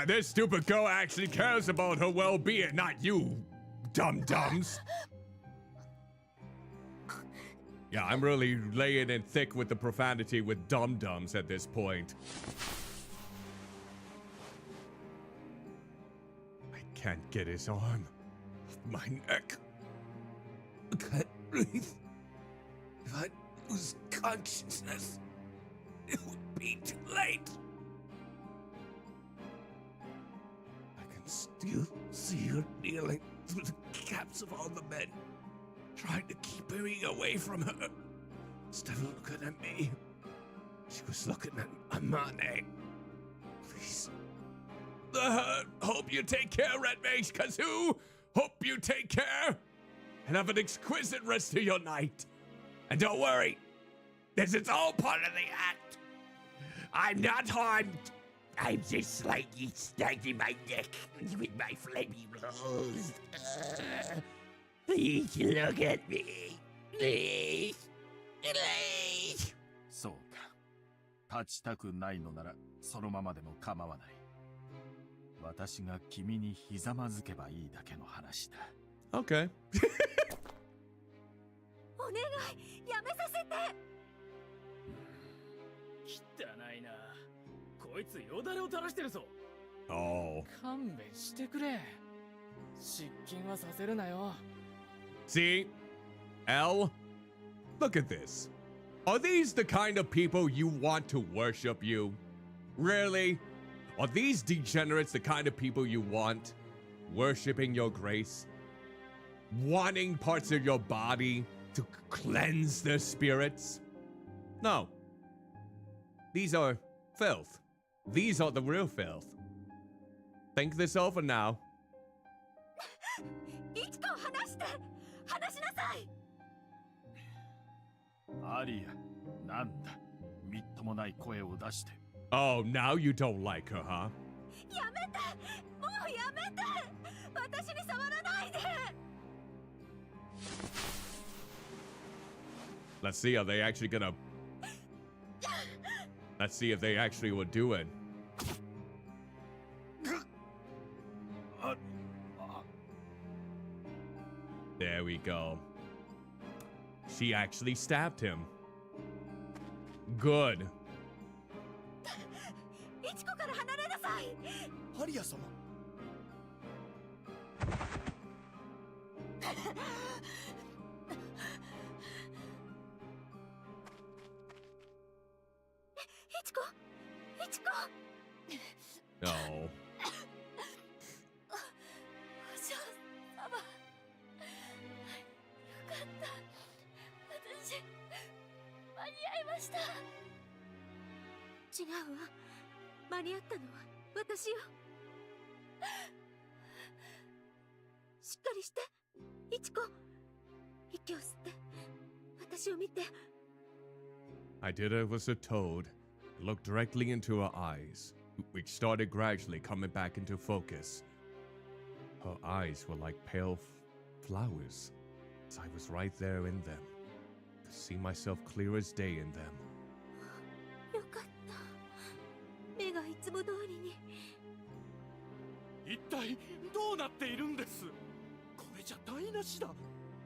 This stupid girl actually cares about her well-being, not you, dum-dums. Yeah, I'm really laying in thick with the profanity with dum-dums at this point. I can't get his arm off my neck. I can't breathe. If I lose consciousness, it would be too late. I can still see her kneeling through the gaps of all the men, trying to keep me away from her. Instead of looking at me, she was looking at Amane. Please. Hope you take care, Red Mage Kazoo. Hope you take care. And have an exquisite rest of your night. And don't worry, this is all part of the act. I'm not harmed. I'm just slightly snagged in my neck with my flaming rose. Please look at me. Please. Please. そうか。立ちたくないのならそのままでも構わない。私が君にひざまずけばいいだけの話だ。Okay. お願い、やめさせて。汚いな。こいつよだれを垂らしてるぞ。Oh. 勘弁してくれ。失禁はさせるなよ。See? L? Look at this. Are these the kind of people you want to worship you? Really? Are these degenerates the kind of people you want? Worshipping your grace? Wanting parts of your body to cleanse their spirits? No. These are filth. These are the real filth. Think this over now. イチコ、話して。話しなさい。アリア、なんだ。みっともない声を出して。Oh, now you don't like her, huh? やめて。もうやめて。私に触らないで。 Let's see, are they actually gonna... Let's see if they actually will do it. There we go. She actually stabbed him. Good. イチコから離れなさい。アリア様。イチコ、イチコ。No. お嬢様。よかった。私、間に合いました。違うわ。間に合ったのは私よ。しっかりして。イチコ。息を吸って。私を見て。I did it was a toad. Looked directly into her eyes, which started gradually coming back into focus. Her eyes were like pale flowers, as I was right there in them. Could see myself clear as day in them. よかった。目がいつも通りに。一体どうなっているんです。これじゃ台無しだ。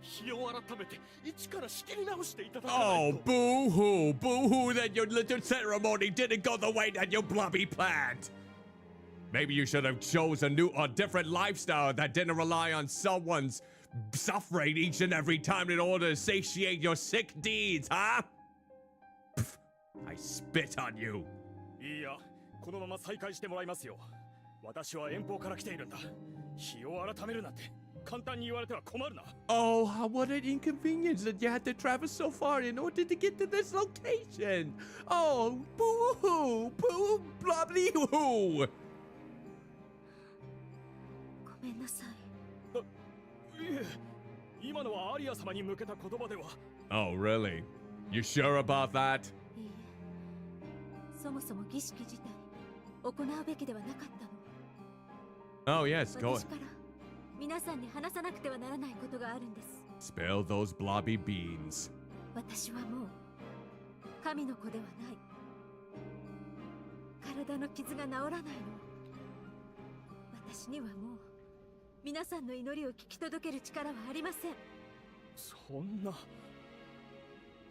日を改めて一から仕切り直していただかない Oh, と。 boo-hoo! Boo-hoo that your little ceremony didn't go the way that you bloody planned! Maybe you should have chose a different lifestyle that didn't rely on someone's suffering each and every time in order to satiate your sick deeds, huh? Pff, I spit on you. いいや、このまま再開してもらいますよ。私は遠方から来ているんだ。日を改めるなんて簡単に言われては困るな。Oh, what an inconvenience that you had to travel so far in order to get to this location. Oh, boo-hoo, boo, blah-blee-hoo. ごめんなさい。いえ、今のはアリア様に向けた言葉では。Oh, really? You sure about that? いいえ、そもそも儀式自体行うべきではなかったの。 Oh, yes, go 私から皆さんに話さなくてはならないことがあるんです。 Spill those blobby beans. 私はもう神の子ではない。体の傷が治らないの。私にはもう皆さんの祈りを聞き届ける力はありません。そんな。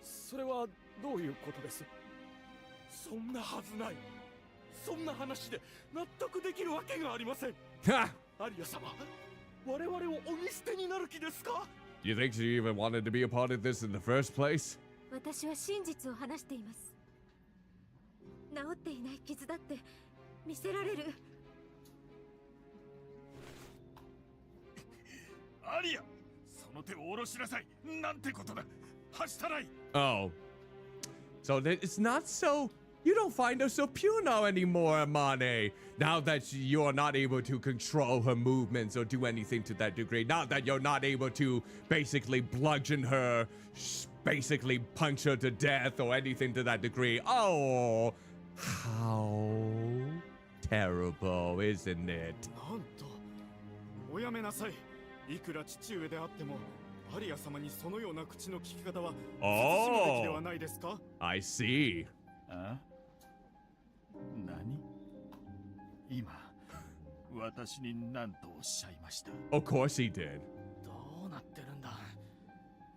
それはどういうことです？そんなはずない。そんな話で納得できるわけがありません。 Ha! アリア様、我々をお見捨てになる気ですか？ You think she even wanted to be a part of this in the first place? 私は真実を話しています。治っていない傷だって見せられる。アリア、その手を下ろしなさい。なんてことだ。はしたない。 Oh. So it's not so... You don't find her so pure now anymore, Amane. Now that you're not able to control her movements or do anything to that degree. Now that you're not able to basically bludgeon her, basically punch her to death or anything to that degree. Oh, how terrible, isn't it? なんと、おやめなさい。いくら父上であっても、アリア様にそのような口の利き方は慎むべきではないですか？ I see. あ？何？今、私に何とおっしゃいました？ Of course he did. どうなってるんだ。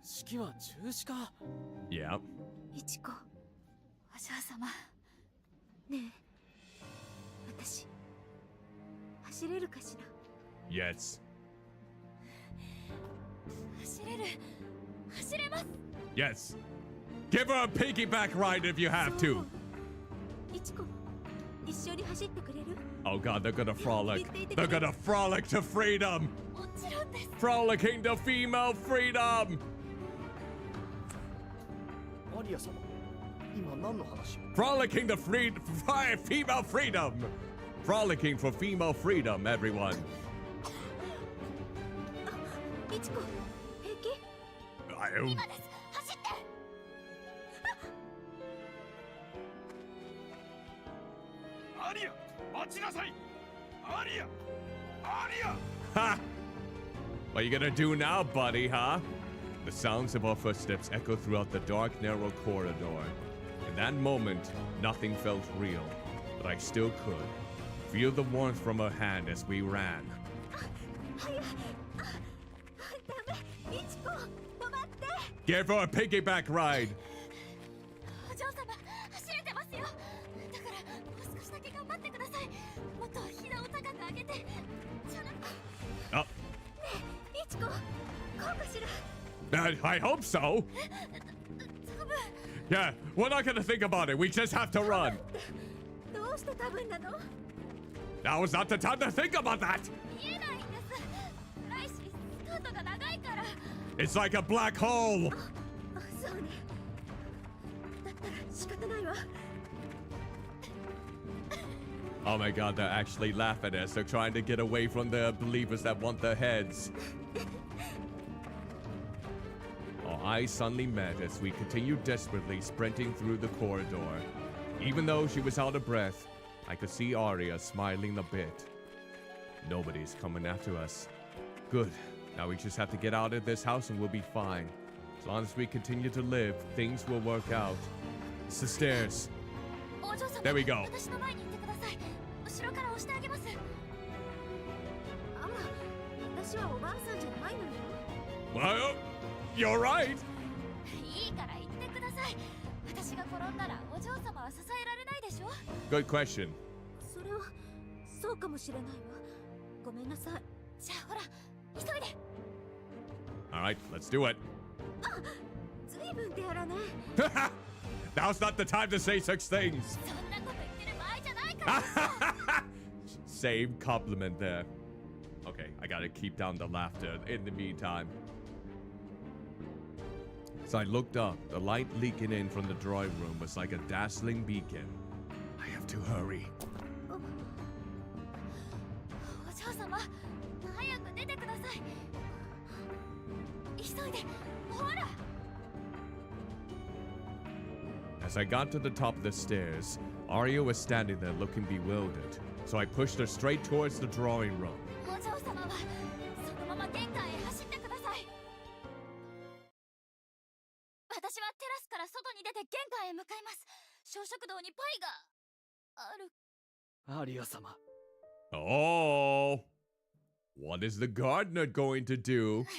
式は中止か。Yeah. いちこ、お嬢様。ねえ、私走れるかしら？ Yes. 走れる。走れます。 Yes. Give her a piggyback ride if you have to. いちこ、一緒に走ってくれる？ Oh god, they're gonna frolic. They're gonna frolic to freedom. もちろんです。 Frolicking to female freedom. アリア様、今何の話？ Frolicking to female freedom. Frolicking for female freedom, everyone. いちこ、平気？今です。走って。アリア、待ちなさい。アリア、アリア。 Ha! What are you gonna do now, buddy, huh? The sounds of our footsteps echo throughout the dark, narrow corridor. In that moment, nothing felt real, but I still could feel the warmth from her hand as we ran. ダメ、いちこ、止まって。 Give her a piggyback ride. お嬢様、走れてますよ。だからもう少しだけ頑張ってください。もっとひだを高く上げて。Oh, いちこ、こうかしら？ I hope so. Yeah, we're not gonna think about it. We just have to run. どうして多分なの？ Now is not the time to think about that. 見えないんです。暗いし、スカートが長いから。 It's like a black hole. あ、そうね。だったら仕方ないわ。 Oh my god, they're actually laughing at us. They're trying to get away from the believers that want their heads. Our eyes suddenly met as we continued desperately sprinting through the corridor. Even though she was out of breath, I could see Aria smiling a bit. Nobody's coming after us. Good. Now we just have to get out of this house and we'll be fine. As long as we continue to live, things will work out. It's the stairs. お嬢様、 There we go. 私の前に行ってください。後ろから押してあげます。あら、私はおばあさんじゃないのよ。 Well, you're right. いいから言ってください。私が転んだらお嬢様は支えられないでしょ。 Good question. それは、そそうかもしれないわ。ごめんなさい。じゃあほら急いで。 Alright, let's do it. ずいぶん手荒ね。Now's not the time to say such things. そんなこと言ってる場合じゃないから。Same compliment there. Okay, I gotta keep down the laughter in the meantime. As I looked up, the light leaking in from the drawing room was like a dazzling beacon. I have to hurry. お嬢様、早く出てください。急いで、ほら。 As I got to the top of the stairs, Aria was standing there looking bewildered, so I pushed her straight towards the drawing room. お嬢様はそのまま玄関へ走ってください。私はテラスから外に出て玄関へ向かいます。小食堂にパイがある。アリア様。 Oh! What is the gardener going to do? ど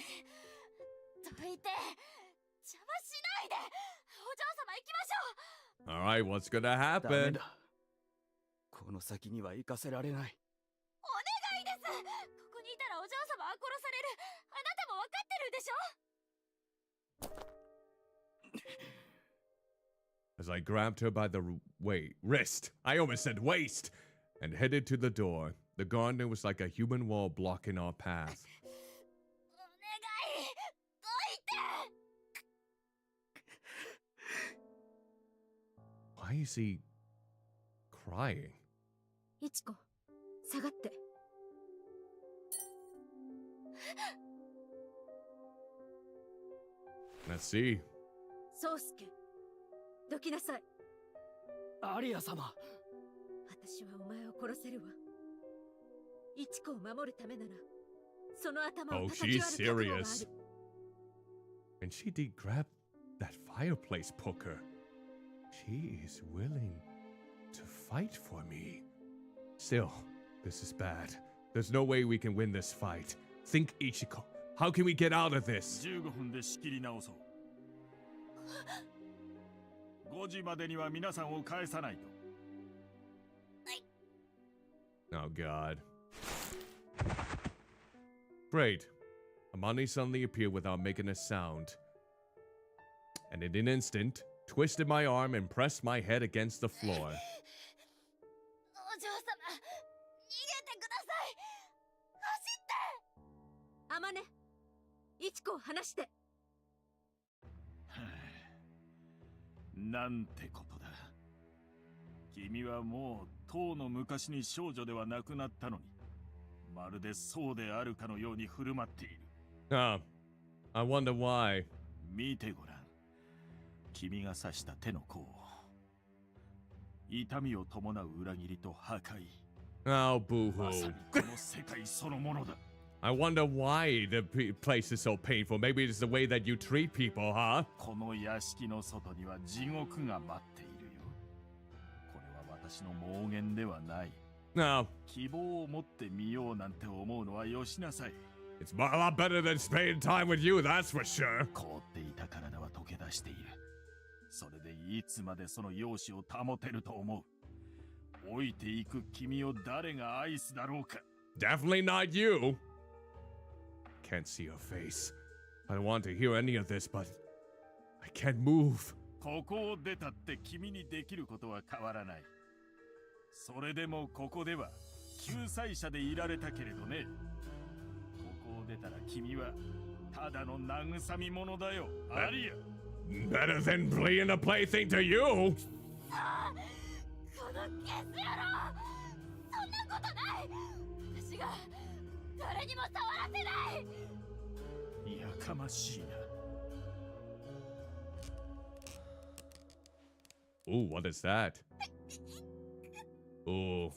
いて、邪魔しないで。お嬢様行きましょう。 Alright, what's gonna ダメ happen? だ。この先には行かせられない。お願いです。ここにいたらお嬢様は殺される。あなたも分かってるでしょ。 As I grabbed her by the wrist, I almost said waist, and headed to the door. The gardener was like a human wall blocking our path. お願い。どいて。 Why is he crying? いちこ、下がって。Let's see. 宗介、どきなさい。アリア様。私はお前を殺せるわ。いちこを守るためなら、その頭を Oh, 叩き she's 割る覚悟があ serious. る。 And she did grab that fireplace poker. She is willing to fight for me. Still, this is bad. There's no way we can win this fight. Think, Ichiko. How can we get out of this? 15分で仕切り直そう。5時までには皆さんを返さないと。Oh, God. Great. Amani suddenly appeared without making a sound. And in an instant, twisted my arm and pressed my head against the floor. お嬢様、逃げてください。走って。あまね、いちこを離して。なんてことだ。君はもう当の昔に少女ではなくなったのに、まるでそうであるかのように振る舞っている。Ah, I wonder why. 見てごらん。君が刺した手の甲。痛みを伴う裏切りと破壊。 Oh, boo まさ hoo. にこの世界そのものだ。I wonder why the place is so painful. Maybe it's the way that you treat people, huh? この屋敷の外には地獄が待っているよ。これは私の妄言ではない。 No, 希望を持ってみようなんて思うのはよしなさい。 it's a lot better than spending time with you, that's for sure. 凍っていた体は溶け出している。それでいつまでその容姿を保てると思う。老いていく君を誰が愛すだろうか。 Definitely not you. Can't see your face. I don't want to hear any of this, but I can't move. ここを出たって君にできることは変わらない。それでもここでは救済者でいられたけれどね。ここを出たら君はただの慰み者だよ、アリア。 Better than being a plaything to you. このゲス野郎、そんなことない。私が誰にも触らせない。やかましいな。 Ooh, what is that? Ooh.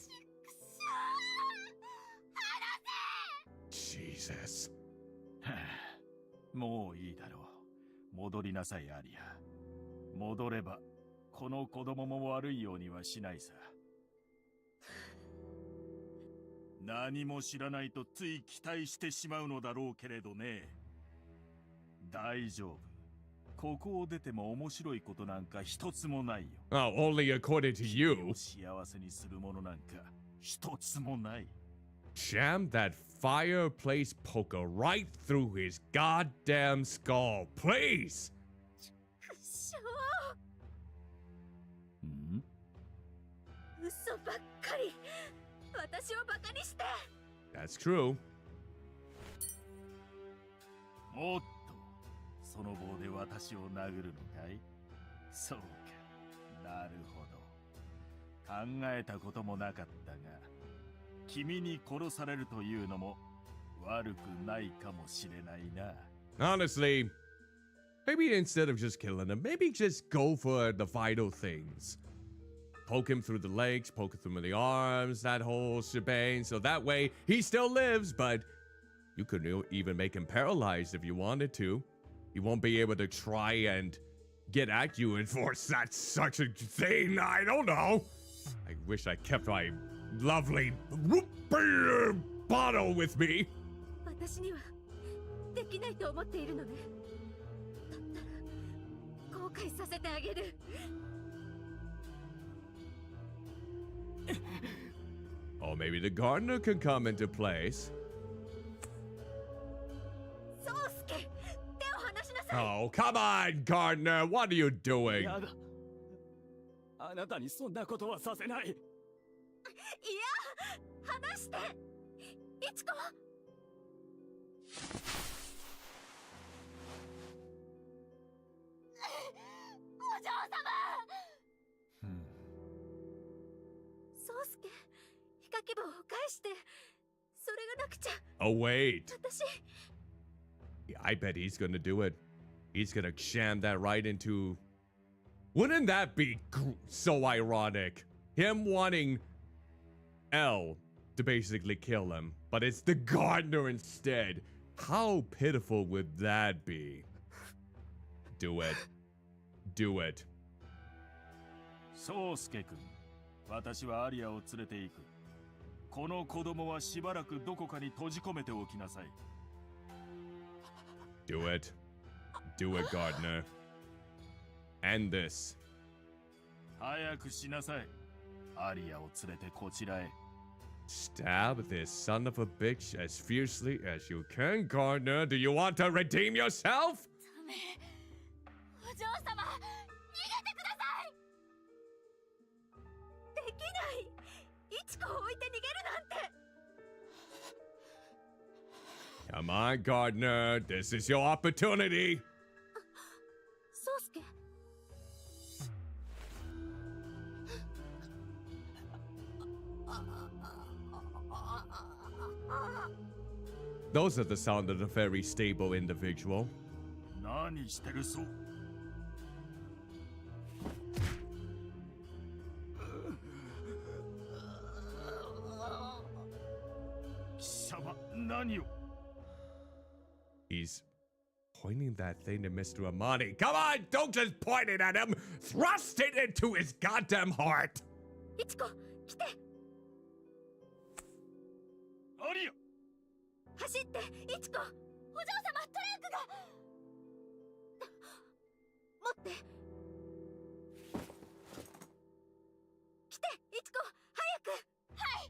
Jesus. はあ、もういいだろう。戻りなさい、アリア。戻ればこの子供も悪いようにはしないさ。何も知らないとつい期待してしまうのだろうけれどね。大丈夫。ここを出ても面白いことなんか一つもないよ。Oh, only according to you. 幸せにするものなんか一つもない。 Jam that fireplace poker right through his goddamn skull, please! くっしょん？ ー、嘘ばっかり。私をバカにして。 That's true. もっとその棒で私を殴るのかい？そうか、なるほど。考えたこともなかったが、君に殺されるというのも悪くないかもしれないな。 Honestly, maybe instead of just killing him, maybe just go for the vital things. Poke him through the legs, poke him through the arms, that whole shebang, so that way he still lives, but you could even make him paralyzed if you wanted to. He won't be able to try and get at you and force that such a thing. I don't know. I wish I kept my lovely bottle with me. 私にはできないと思っているのね。だったら後悔させてあげる。 Or maybe the gardener can come into place. 宗介、手を離しなさい。 Oh, come on, gardener. What are you doing? やだ。あなたにそんなことはさせない。いや、離して。いちこ。お嬢様。宗介、ヒカキ棒を返して。それがなくちゃ。 Oh, wait. 私。 I bet he's gonna do it. He's gonna jam that right into... Wouldn't that be so ironic? Him wanting L to basically kill him, but it's the gardener instead. How pitiful would that be? Do it. Do it. 宗介君、私はアリアを連れて行く。この子供はしばらくどこかに閉じ込めておきなさい。 Do it. Do it, gardener. End this. 早くしなさい。アリアを連れてこちらへ。 Stab this son of a bitch as fiercely as you can, gardener. Do you want to redeem yourself? ダメ。お嬢様、逃げてください。できない。いちこを置いて逃げるなんて。 Come on, gardener. This is your opportunity. 宗介。 Those are the sound of a very stable individual. 何してるそう。貴様、何を。 He's pointing that thing to Mr. Amani. Come on, don't just point it at him. Thrust it into his goddamn heart. いちこ、来て。アリア。 走って、いちこ。お嬢様、トランクが。持って。来て、いちこ、早く。はい。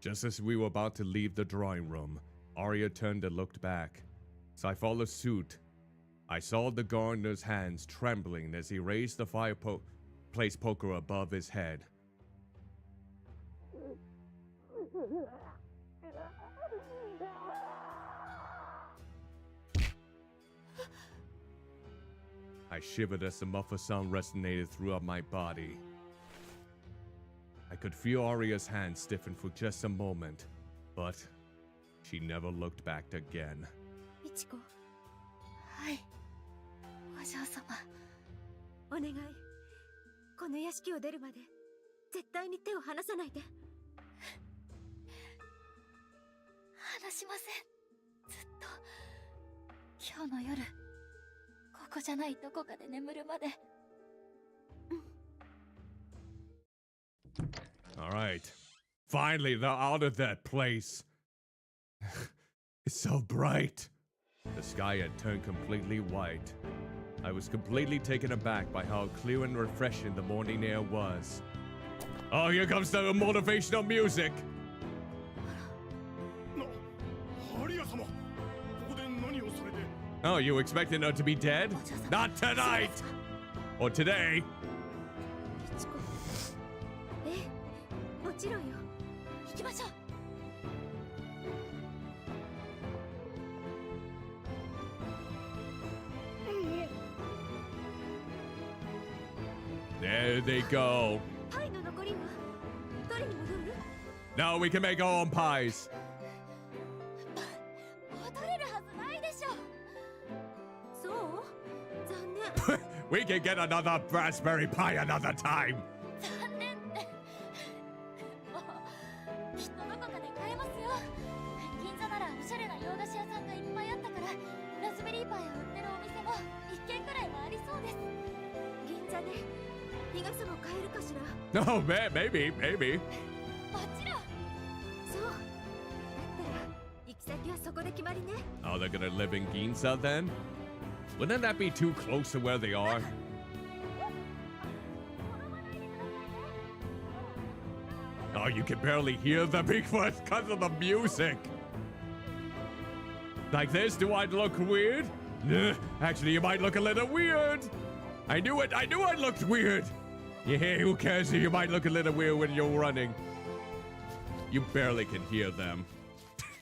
Just as we were about to leave the drawing room, Aria turned and looked back. So I followed suit. I saw the gardener's hands trembling as he raised the fireplace poker above his head. I shivered as the muffled sound resonated throughout my body. I could feel Aria's hand stiffen for just a moment, but she never looked back again. いちこ、はい。お嬢様。お願い。この屋敷を出るまで、絶対に手を離さないで。離しません。ずっと。今日の夜、ここじゃないどこかで眠るまで。All right. Finally, they're out of that place. It's so bright. The sky had turned completely white. I was completely taken aback by how clear and refreshing the morning air was. Oh, here comes the motivational music. アリア様、ここで何をされて。 Oh, you expecting her to be dead? Not tonight! Or today. いちこ。ええ、もちろんよ。行きましょう。 There they go. パイの残りは取りに戻る？ Now we can make our own pies. 戻れるはずないでしょ。そう？残念。 We can get another raspberry pie another time. 残念って。もうきっとどこかで買えますよ。銀座ならおしゃれな洋菓子屋さんがいっぱいあったから、ラズベリーパイを売ってるお店も一軒くらいはありそうです。銀座で日傘も買えるかしら？ Oh, man, maybe. もちろん。そう。だったら行き先はそこで決まりね。 Oh, they're gonna live in Ginza then? Wouldn't that be too close to where they are? Oh, you can barely hear the Bigfoot because of the music. Like this, do I look weird? Nah, actually, you might look a little weird. I knew it. I knew I looked weird. Yeah, who cares? You might look a little weird when you're running. You barely can hear them.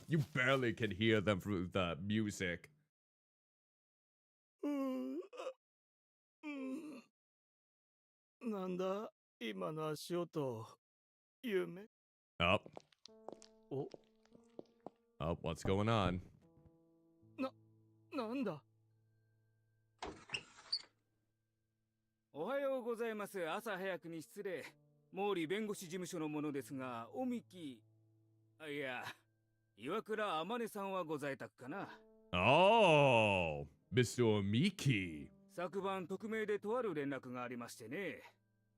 You barely can hear them through the music. なんだ今の足音。夢。 Oh, お、 oh, what's going on? なんだ。おはようございます。朝早くに失礼。毛利弁護士事務所の者ですが、おみき。いや、岩倉天音さんはご在宅かな。 Oh, Mr. Miki. 昨晩匿名でとある連絡がありましてね。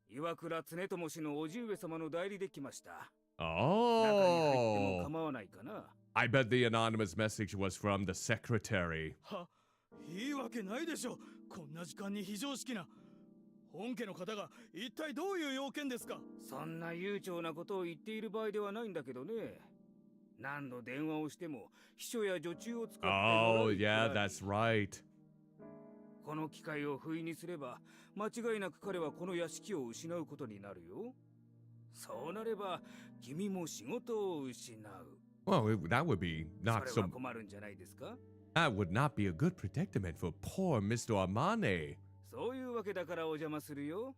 岩倉常友氏のおじ上様の代理で来ました。中に入っても Oh. 構わないかな。 I bet the anonymous message was from the secretary. は、いいわけないでしょ。こんな時間に非常識な。本家の方が一体どういう要件ですか？そんな悠長なことを言っている場合ではないんだけどね。何度電話をしても秘書や女中を使って。 Oh, yeah, that's right. この機会を不意にすれば間違いなく彼はこの屋敷を失うことになるよ。そうなれば君も仕事を失う。 Well, that would be そ not れ so. は困るんじゃないですか？ That would not be a good predicament for poor Mr. Amane. そういうわけだからお邪魔するよ。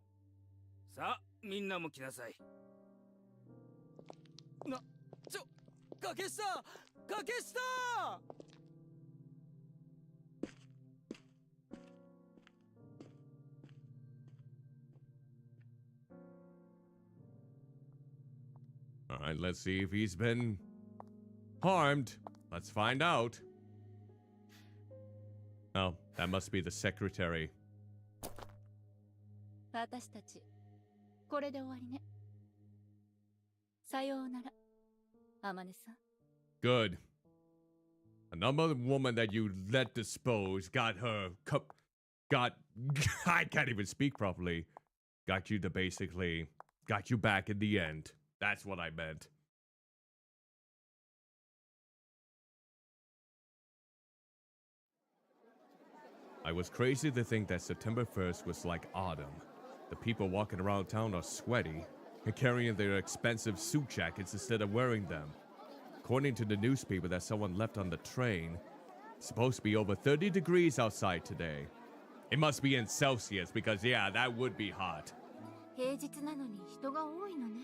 さあ、みんなも来なさい。掛下！掛下！ All right, let's see if he's been harmed. Let's find out. Oh, that must be the secretary. 私たちこれで終わりね。さようなら、天音さん。 Good. Another woman that you let dispose got her got I can't even speak properly. Got you to basically got you back in the end. That's what I meant. I was crazy to think that September 1st was like autumn. The people walking around town are sweaty and carrying their expensive suit jackets instead of wearing them. According to the newspaper that someone left on the train, it's supposed to be over 30 degrees outside today. It must be in Celsius because, yeah, that would be hot. 平日なのに人が多いのね。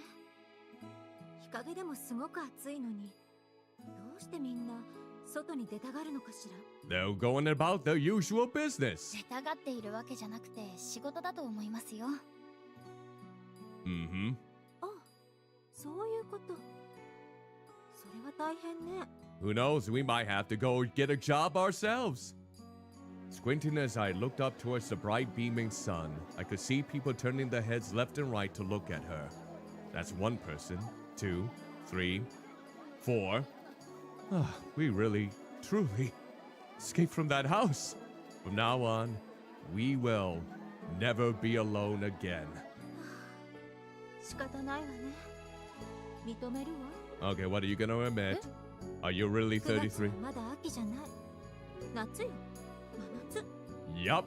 日陰でもすごく暑いのに、どうしてみんな外に出たがるのかしら。 They're going about their usual business. 出たがっているわけじゃなくて仕事だと思いますよ。Mm-hmm. あ、そういうこと。それは大変ね。 Who knows, we might have to go get a job ourselves. Squinting as I looked up towards the bright beaming sun, I could see people turning their heads left and right to look at her. That's one person, 2, 3, 4. We really, truly escaped from that house. From now on, we will never be alone again. 仕方ないわね。認めるわ。 Okay, what are you gonna admit? Are you really 9月 33? はまだ秋じゃない。夏よ。真夏。 Yup.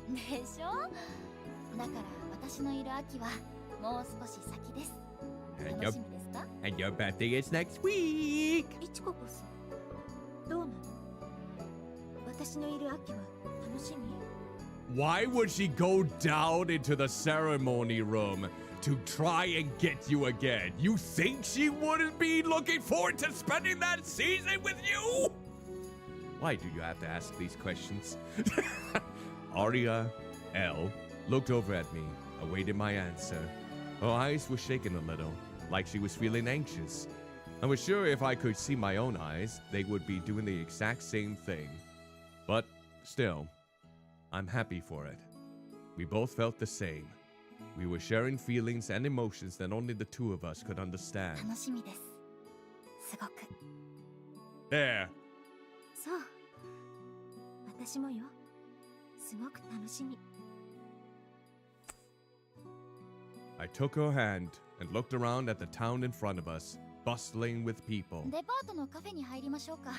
でしょ。だから私のいる秋はもう少し先です。 And 楽 your, しみですか？ and your birthday is next week. いちここそ。どうなの？私のいる秋は楽しみ？ Why would she go down into the ceremony room to try and get you again? You think she wouldn't be looking forward to spending that season with you? Why do you have to ask these questions? Aria L looked over at me, awaited my answer. Her eyes were shaking a little, like she was feeling anxious. I was sure if I could see my own eyes, they would be doing the exact same thing. But still, I'm happy for it. We both felt the same. We were sharing feelings and emotions that only the two of us could understand. 楽しみです。すごく。 There. そう。私もよ。すごく楽しみ。 I took her hand and looked around at the town in front of us, bustling with people. デパートのカフェに入りましょうか。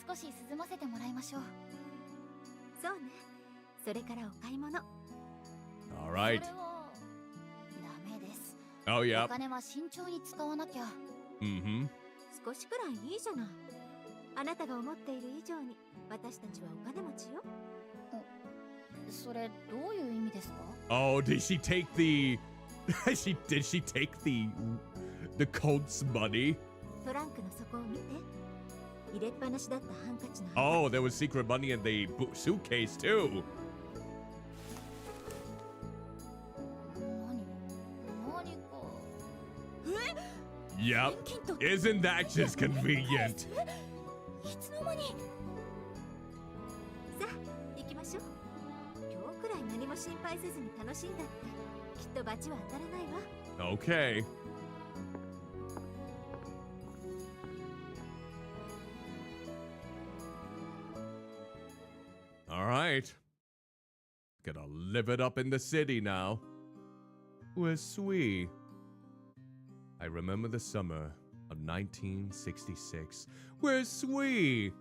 少し涼ませてもらいましょう。そうね。それからお買い物。 All right. それはダメです。 Oh, お yeah. 金は慎重に使わなきゃ。 Mm-hmm. 少しくらいいいじゃない。あなたが思っている以上に私たちはお金持ちよ。それどういう意味ですか？ Oh, did she take the... did she take the cult's money? トランクの底を見て。入れっぱなしだったハンカチの。 Oh, there was secret money in the suitcase too. 何か。 Yep. Isn't that just convenient? いつの間に。さあ、行きましょう。今日くらい何も心配せずに楽しんだって、きっと罰は当たらないわ。 Okay. All right. Gonna live it up in the city now. Where's Sui? I remember the summer of 1966. Where's Sui?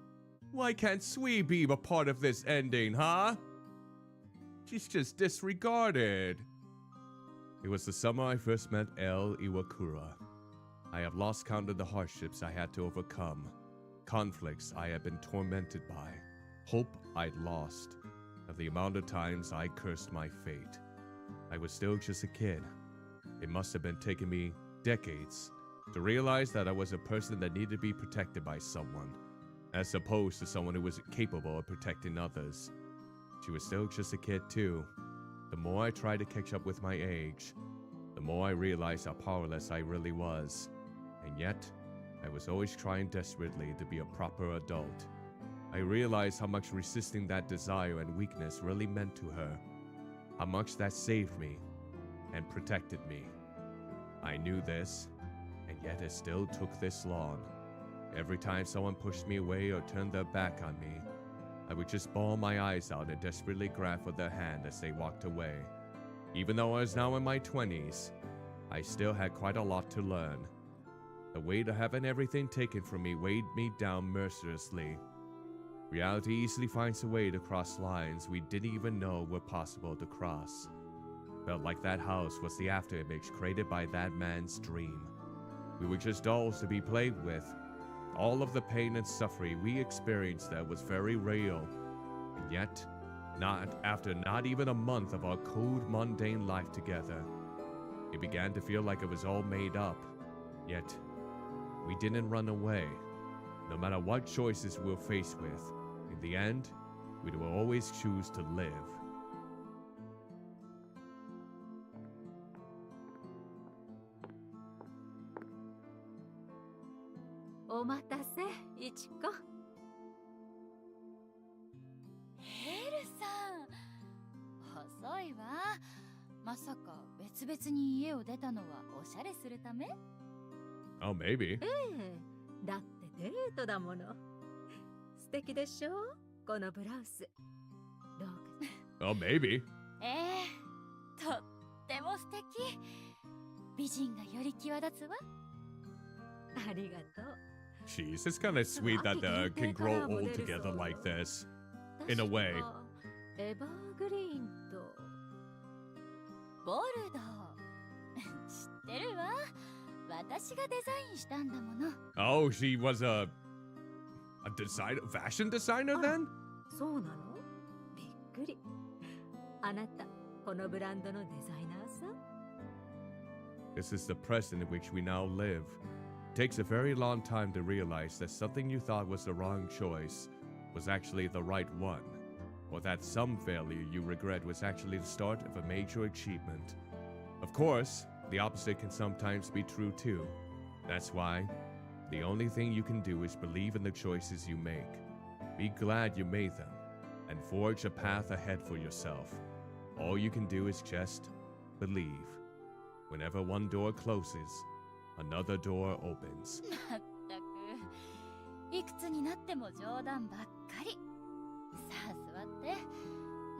Why can't Sui be a part of this ending, huh? She's just disregarded. It was the summer I first met El Iwakura. I have lost count of the hardships I had to overcome, conflicts I had been tormented by, hope I'd lost, of the amount of times I cursed my fate. I was still just a kid. It must have been taking me decades to realize that I was a person that needed to be protected by someone, as opposed to someone who was capable of protecting others. She was still just a kid too. The more I tried to catch up with my age, the more I realized how powerless I really was. And yet, I was always trying desperately to be a proper adult. I realized how much resisting that desire and weakness really meant to her, how much that saved me and protected me. I knew this, and yet it still took this long. Every time someone pushed me away or turned their back on me, I would just bawl my eyes out and desperately grab for their hand as they walked away. Even though I was now in my 20s, I still had quite a lot to learn. The weight of having everything taken from me weighed me down mercilessly. Reality easily finds a way to cross lines we didn't even know were possible to cross. Felt like that house was the afterimage created by that man's dream. We were just dolls to be played with. All of the pain and suffering we experienced there was very real. And yet, after not even a month of our cold, mundane life together, it began to feel like it was all made up. Yet, we didn't run away. No matter what choices we were faced with, in the end, we will always choose to live. L さん、遅いわ。まさか別々に家を出たのはおしゃれするため？ Oh, maybe. だってデートだもの。素敵でしょこのブラウス。どうか Oh, maybe. とっても素敵。美人がより際立つわ。ありがとう。 Jeez, it's kind of sweet that they can grow old together like this. In a way. 確かエバーグリーンとボルドー。知ってるわ。私がデザインしたんだもの。Oh, she was a designer, fashion designer then? そうなの？びっくり。あなた、このブランドのデザイナーさん？ This is the present in which we now live. It takes a very long time to realize that something you thought was the wrong choice was actually the right one, or that some failure you regret was actually the start of a major achievement. Of course, the opposite can sometimes be true too. That's why the only thing you can do is believe in the choices you make. Be glad you made them, and forge a path ahead for yourself. All you can do is just believe. Whenever one door closes, another door opens. まったく。いくつになっても冗談ばっかり。さあ座って。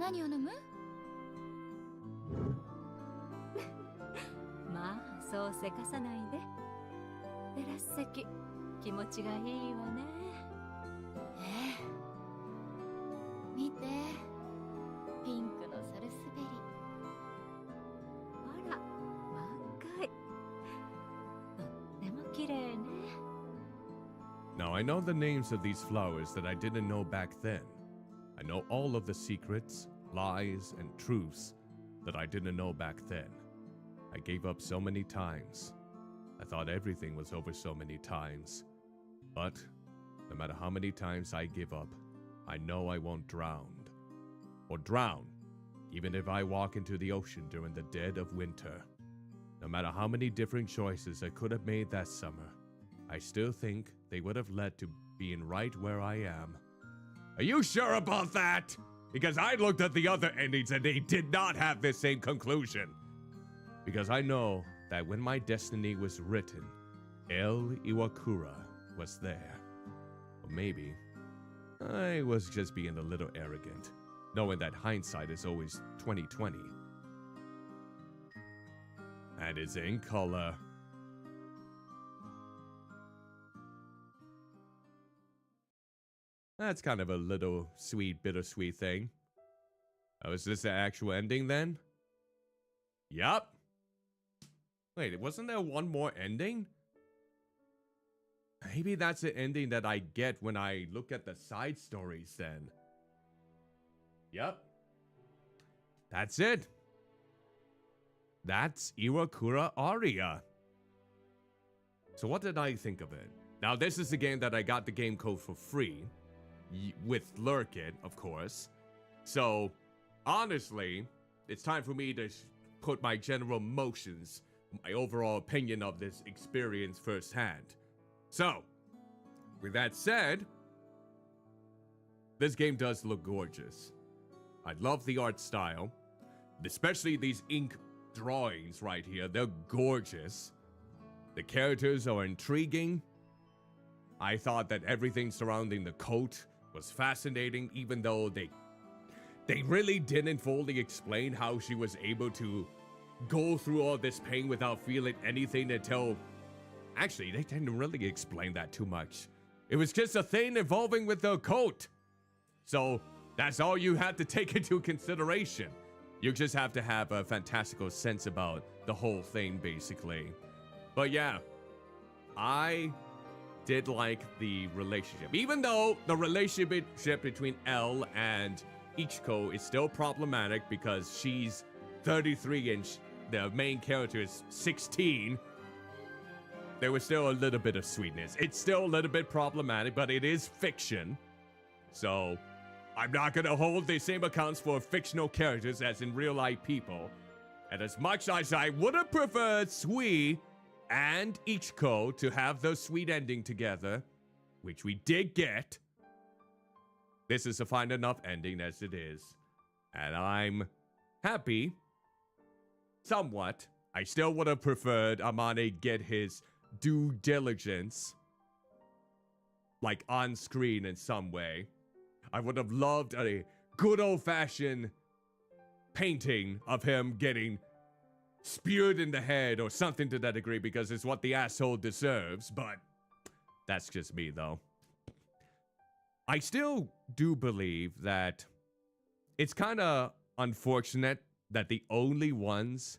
何を飲む？まあ、そうせかさないで。テラス席、気持ちがいいわね。見て。ピンクのサルスベリ。あら、満開。とっても綺麗ね。Now, I know the names of these flowers that I didn't know back then. I know all of the secrets, lies, and truths that I didn't know back then. I gave up so many times. I thought everything was over so many times. But no matter how many times I give up, I know I won't drown. Or drown, even if I walk into the ocean during the dead of winter. No matter how many different choices I could have made that summer, I still think they would have led to being right where I am. Are you sure about that? Because I looked at the other endings and they did not have the same conclusion. Because I know that when my destiny was written, El Iwakura was there. Or maybe I was just being a little arrogant, knowing that hindsight is always 20/20. And it's in color. That's kind of a little sweet, bittersweet thing. Oh, is this the actual ending then? Yup. Wait, wasn't there one more ending? Maybe that's the ending that I get when I look at the side stories then. Yup. That's it. That's Iwakura Aria. So what did I think of it? Now, this is the game that I got the game code for free. With Lurkit, of course. So, honestly, it's time for me to put my general motions, my overall opinion of this experience firsthand. So, with that said, this game does look gorgeous. I love the art style, especially these ink drawings right here. They're gorgeous. The characters are intriguing. I thought that everything surrounding the coat was fascinating, even though they really didn't fully explain how she was able to go through all this pain without feeling anything until... Actually, they didn't really explain that too much. It was just a thing involving with the coat. So, that's all you had to take into consideration. You just have to have a fantastical sense about the whole thing, basically. But yeah, I did like the relationship. Even though the relationship between Elle and Ichiko is still problematic because she's 33 and the main character is 16, there was still a little bit of sweetness. It's still a little bit problematic, but it is fiction. So, I'm not gonna hold the same accounts for fictional characters as in real-life people. And as much as I would have preferred Sui and Ichiko to have the sweet ending together, which we did get, this is a fine enough ending as it is. And I'm happy. Somewhat. I still would have preferred Amane get his due diligence, like on screen in some way. I would have loved a good old-fashioned painting of him getting speared in the head or something to that degree because it's what the asshole deserves, but that's just me though. I still do believe that it's kind of unfortunate that the only ones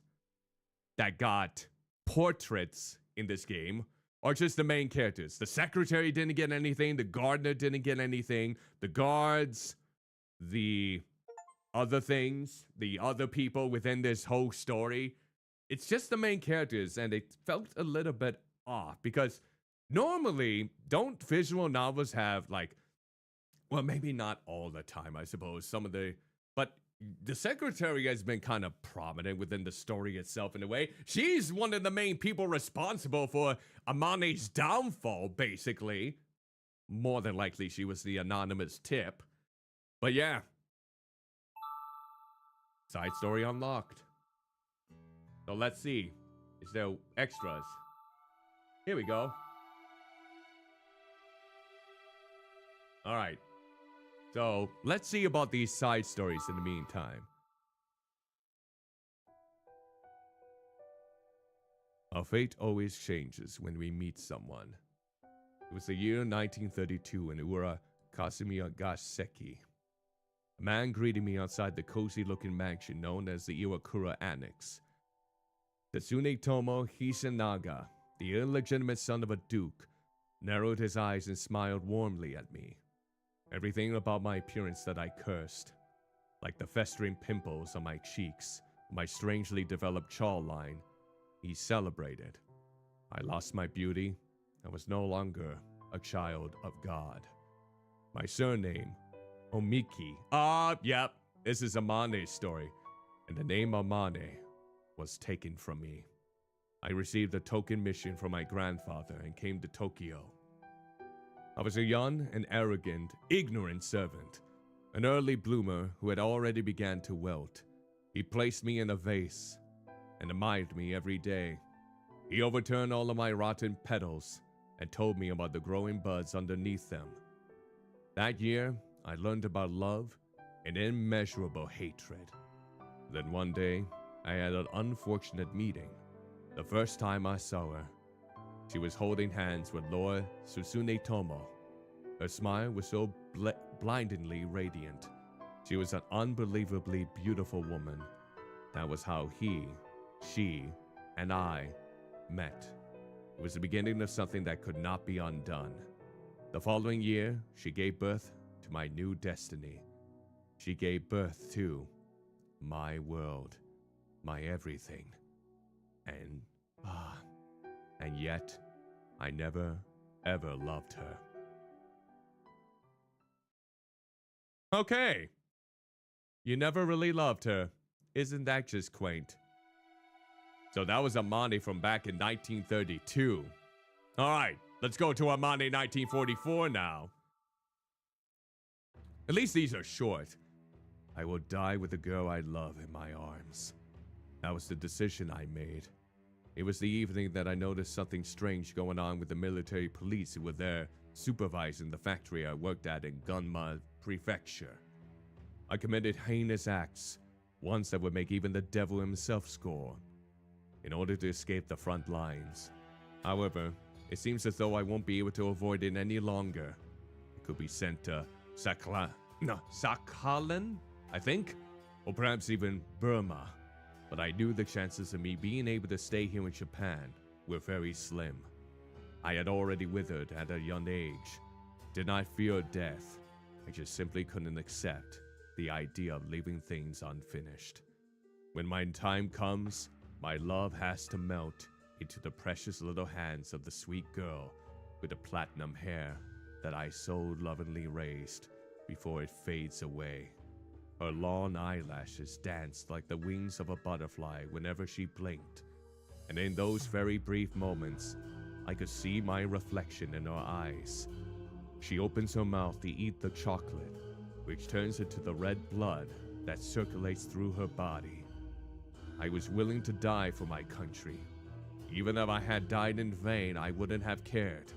that got portraits in this game are just the main characters. The secretary didn't get anything, the gardener didn't get anything, the guards, the other things, the other people within this whole story. It's just the main characters, and it felt a little bit off because normally, don't visual novels have like, well, maybe not all the time, I suppose, but the secretary has been kind of prominent within the story itself in a way. She's one of the main people responsible for Amane's downfall, basically. More than likely, she was the anonymous tip. But yeah. Side story unlocked. So let's see. Is there extras? Here we go. Alright. So, let's see about these side stories in the meantime. Our fate always changes when we meet someone. It was the year 1932 in Iwakura Aria. A man greeted me outside the cozy-looking mansion known as the Iwakura Annex. Tsunetomo Hisanaga, the illegitimate son of a duke, narrowed his eyes and smiled warmly at me. Everything about my appearance that I cursed, like the festering pimples on my cheeks, my strangely developed jawline, he celebrated. I lost my beauty. I was no longer a child of God. My surname, Omiki. Yep, this is Amane's story. And the name Amane was taken from me. I received a token mission from my grandfather and came to Tokyo. I was a young and arrogant, ignorant servant, an early bloomer who had already begun to wilt. He placed me in a vase and admired me every day. He overturned all of my rotten petals and told me about the growing buds underneath them. That year, I learned about love and immeasurable hatred. Then one day, I had an unfortunate meeting. The first time I saw her, she was holding hands with Lord Tsunetomo. Her smile was so blindingly radiant. She was an unbelievably beautiful woman. That was how he, she, and I met. It was the beginning of something that could not be undone. The following year, she gave birth to my new destiny. She gave birth to my world, my everything. And yet, I never, ever loved her. Okay. You never really loved her. Isn't that just quaint? So that was Amane from back in 1932. Alright, let's go to Amane 1944 now. At least these are short. I will die with the girl I love in my arms. That was the decision I made. It was the evening that I noticed something strange going on with the military police who were there supervising the factory I worked at in Gunma Prefecture. I committed heinous acts, ones that would make even the devil himself score, in order to escape the front lines. However, it seems as though I won't be able to avoid it any longer. I could be sent to Sakhalin, I think? Or perhaps even Burma. But I knew the chances of me being able to stay here in Japan were very slim. I had already withered at a young age. Did not fear death. I just simply couldn't accept the idea of leaving things unfinished. When my time comes, my love has to melt into the precious little hands of the sweet girl with the platinum hair that I so lovingly raised before it fades away. Her long eyelashes danced like the wings of a butterfly whenever she blinked, and in those very brief moments, I could see my reflection in her eyes. She opens her mouth to eat the chocolate, which turns into the red blood that circulates through her body. I was willing to die for my country. Even if I had died in vain, I wouldn't have cared.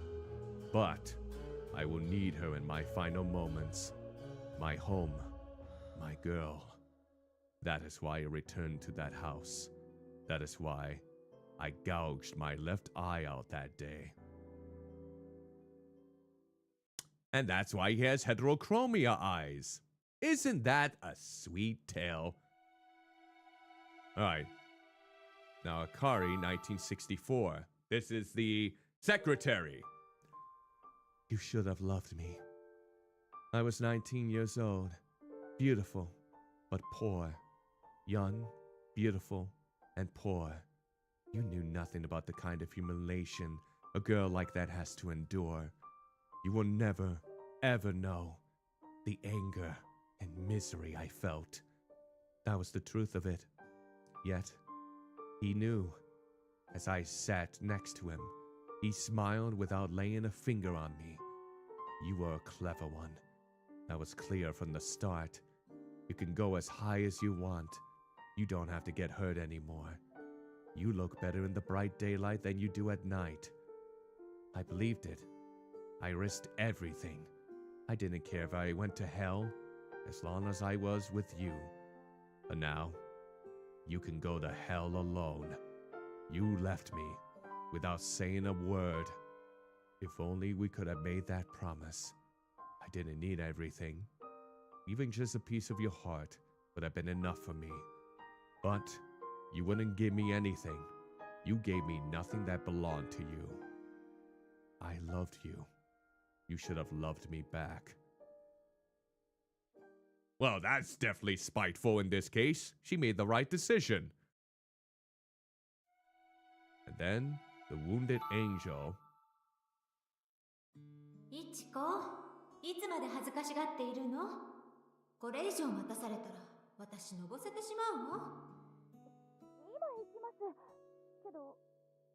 But I will need her in my final moments. My home. My girl. That is why I returned to that house. That is why I gouged my left eye out that day. And that's why he has heterochromia eyes. Isn't that a sweet tale? Alright. Now, Akari, 1964. This is the secretary. You should have loved me. I was 19 years old. Beautiful, but poor. Young, beautiful, and poor. You knew nothing about the kind of humiliation a girl like that has to endure. You will never, ever know the anger and misery I felt. That was the truth of it. Yet, he knew. As I sat next to him, he smiled without laying a finger on me. You were a clever one. That was clear from the start. You can go as high as you want. You don't have to get hurt anymore. You look better in the bright daylight than you do at night. I believed it. I risked everything. I didn't care if I went to hell, as long as I was with you. But now, you can go to hell alone. You left me without saying a word. If only we could have made that promise. I didn't need everything. Even just a piece of your heart would have been enough for me. But you wouldn't give me anything. You gave me nothing that belonged to you. I loved you. You should have loved me back. Well, that's definitely spiteful in this case. She made the right decision. And then, the wounded angel. いちこ、いつまで恥ずかしがっているの？これ以上待たされたら私のぼせてしまうわ。今行きます。けど、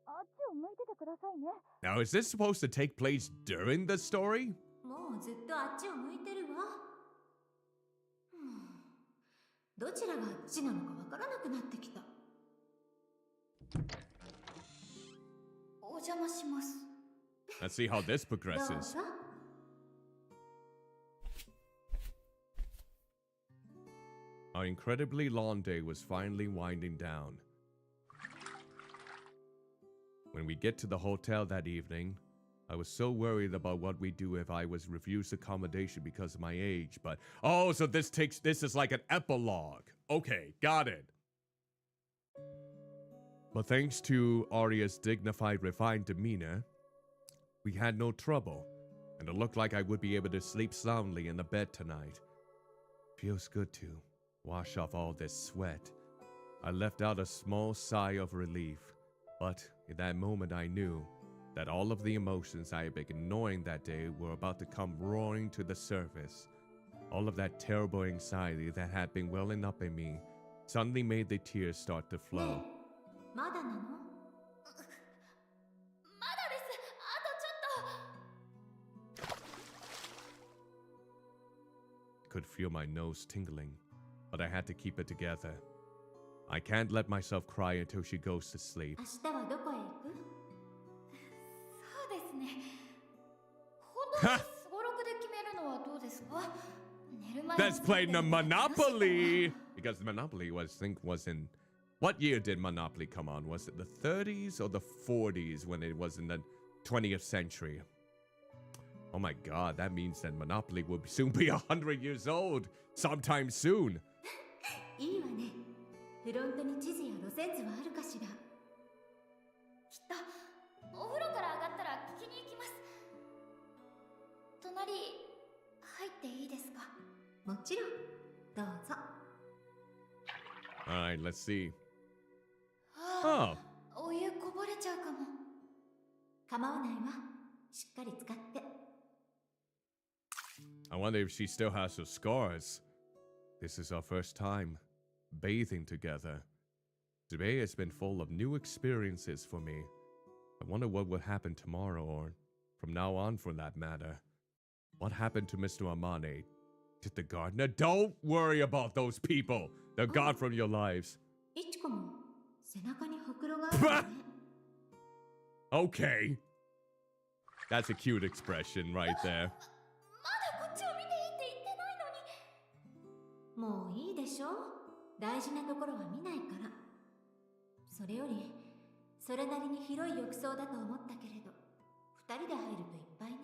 あっちを向いててくださいね。Now, is this supposed to take place during the story? もうずっとあっちを向いてるわ。どちらがあっちなのかわからなくなってきた。お邪魔します。Let's see how this progresses. どうぞ。Our incredibly long day was finally winding down. When we get to the hotel that evening, I was so worried about what we'd do if I was refused accommodation because of my age, but oh, so this is like an epilogue. Okay, got it. But thanks to Aria's dignified, refined demeanor, we had no trouble, and it looked like I would be able to sleep soundly in the bed tonight. Feels good to wash off all this sweat. I let out a small sigh of relief, but in that moment I knew that all of the emotions I had been ignoring that day were about to come roaring to the surface. All of that terrible anxiety that had been welling up in me suddenly made the tears start to flow. まだなの？まだです。あとちょっと。 Could feel my nose tingling, but I had to keep it together. I can't let myself cry until she goes to sleep. 明日はどこへ行く？そうですね。本当にすごろくで決めるのはどうですか？寝る前に Let's play the Monopoly! Because Monopoly was in... What year did Monopoly come on? Was it the 30s or the 40s when it was in the 20th century? Oh my god, that means that Monopoly will soon be 100 years old. Sometime soon. いいわね。フロントに地図や路線図はあるかしら。きっとお風呂から上がったら聞きに行きます。隣入っていいですか？もちろん。どうぞ。Alright, let's see. ああ、お湯こぼれちゃうかも。構わないわ。しっかり使って。I wonder if she still has her scars. This is our first time bathing together. Today has been full of new experiences for me. I wonder what will happen tomorrow, or from now on for that matter. What happened to Mr. Amane? Did the gardener? Don't worry about those people. They're gone from your lives. いちこも背中にほくろがあるわね。Okay. That's a cute expression right there. まだこっちを見ていいって言ってないのに。もういいでしょ。大事なところは見ないから。それよりそれなりに広い浴槽だと思ったけれど、二人で入るといっぱいね。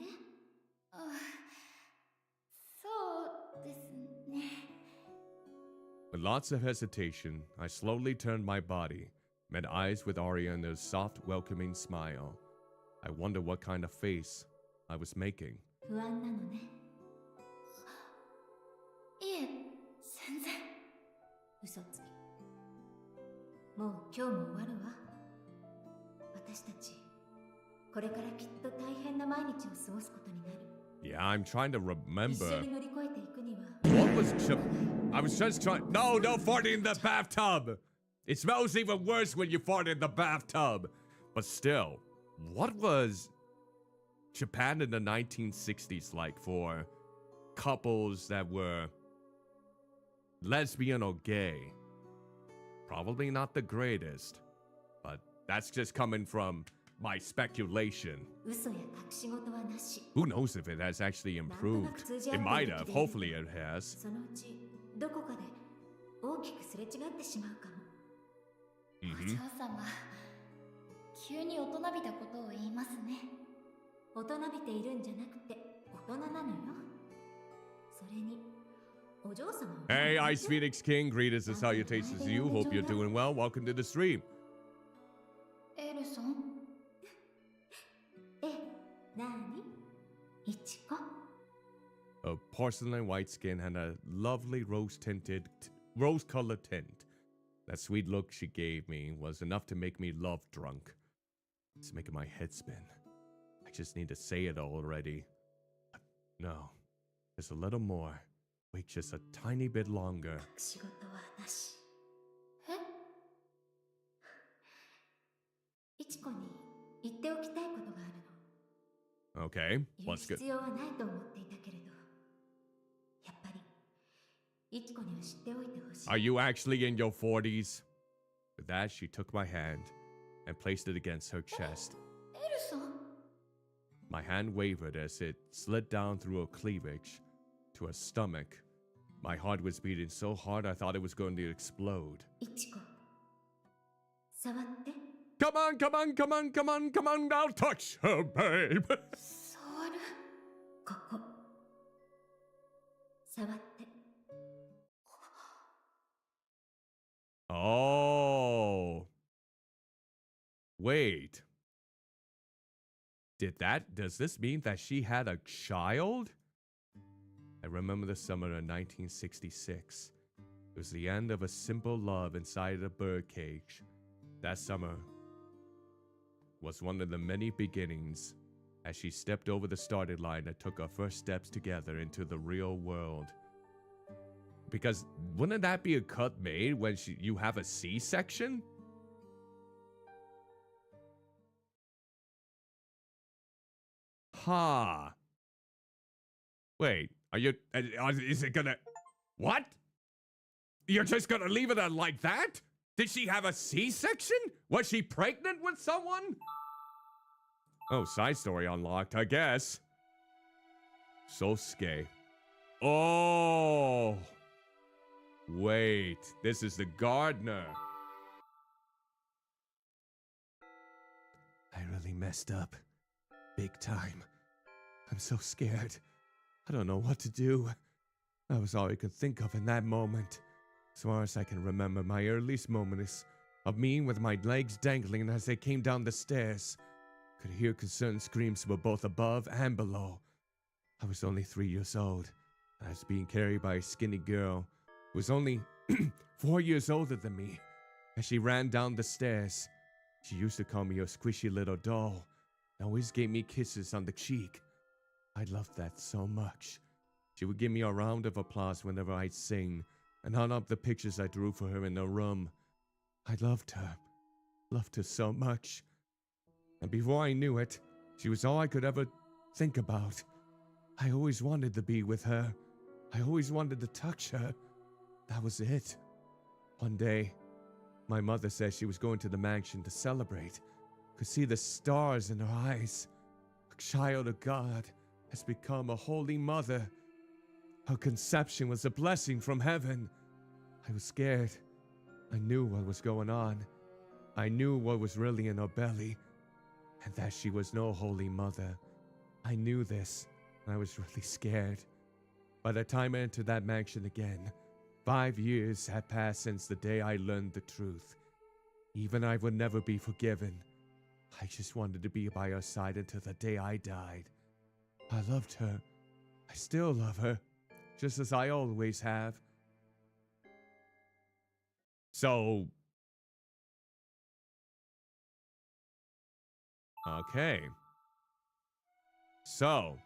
そうですね。With lots of hesitation, I slowly turned my body, met eyes with Aria and her soft, welcoming smile. I wonder what kind of face I was making. 不安なのね。いえ、全然。嘘つき。もう今日も終わるわ。私たち、これからきっと大変な毎日を過ごすことになる。Yeah, I'm trying to 一 remember. 緒に乗り越えていくには。What was I was just trying. No, don't fart in the bathtub. It smells even worse when you fart in the bathtub. But still, what was Japan in the 1960s like for couples that were lesbian or gay? Probably not the greatest, but that's just coming from my speculation. 嘘や隠し事はなし。 Who knows if it has actually improved? It might have. Hopefully it has. そのうちどこかで大きくすれ違ってしまうかも。お嬢様、急に大人びたことを言いますね。大人びているんじゃなくて大人なのよ。それにお嬢様は。 Hey, Ice Phoenix King, greetings and salutations to you. Hope you're doing well. Welcome to the stream. エルさん。なに？いちこ。 A porcelain white skin and a lovely rose-colored tint. That sweet look she gave me was enough to make me love drunk. It's making my head spin. I just need to say it already. But no, there's a little more. Wait just a tiny bit longer. 隠し事はなし。え？いちこに言っておきたいことがあるの。 Okay, 言う what's good? 必要はないと思っていたけれど、やっぱりいちこには知っておいてほしい。 Are you actually in your 40s? With that, she took my hand and placed it against her chest. エルさん。 My hand wavered as it slid down through her cleavage to her stomach. My heart was beating so hard I thought it was going to explode. いちこ、触って。 Come on, come on, come on, come on, come on, now touch her, babe. 触る？ここ。触って。 Oh. Wait. Does this mean that she had a child? I remember the summer of 1966. It was the end of a simple love inside a birdcage. That summer was one of the many beginnings as she stepped over the starting line and took our first steps together into the real world. Because wouldn't that be a cut made when you have a C-section? Ha. Wait, is it gonna... What? You're just gonna leave it like that? Did she have a C-section? Was she pregnant with someone? Oh, side story unlocked, I guess. So scary. Oh. Wait, this is the gardener. I really messed up. Big time. I'm so scared. I don't know what to do. That was all I could think of in that moment. As far as I can remember, my earliest moments of me with my legs dangling as they came down the stairs. Could hear concerned screams from both above and below. I was only 3 years old. I was being carried by a skinny girl who was only 4 years older than me. As she ran down the stairs, she used to call me a squishy little doll and always gave me kisses on the cheek. I loved that so much. She would give me a round of applause whenever I'd sing and hung up the pictures I drew for her in her room. I loved her so much. And before I knew it, she was all I could ever think about. I always wanted to be with her. I always wanted to touch her. That was it. One day, my mother said she was going to the mansion to celebrate. Could see the stars in her eyes. A child of God has become a holy mother. Her conception was a blessing from heaven. I was scared. I knew what was going on. I knew what was really in her belly, and that she was no holy mother. I knew this, and I was really scared. By the time I entered that mansion again, 5 years had passed since the day I learned the truth. Even I would never be forgiven. I just wanted to be by her side until the day I died. I loved her. I still love her, just as I always have. So... okay. So...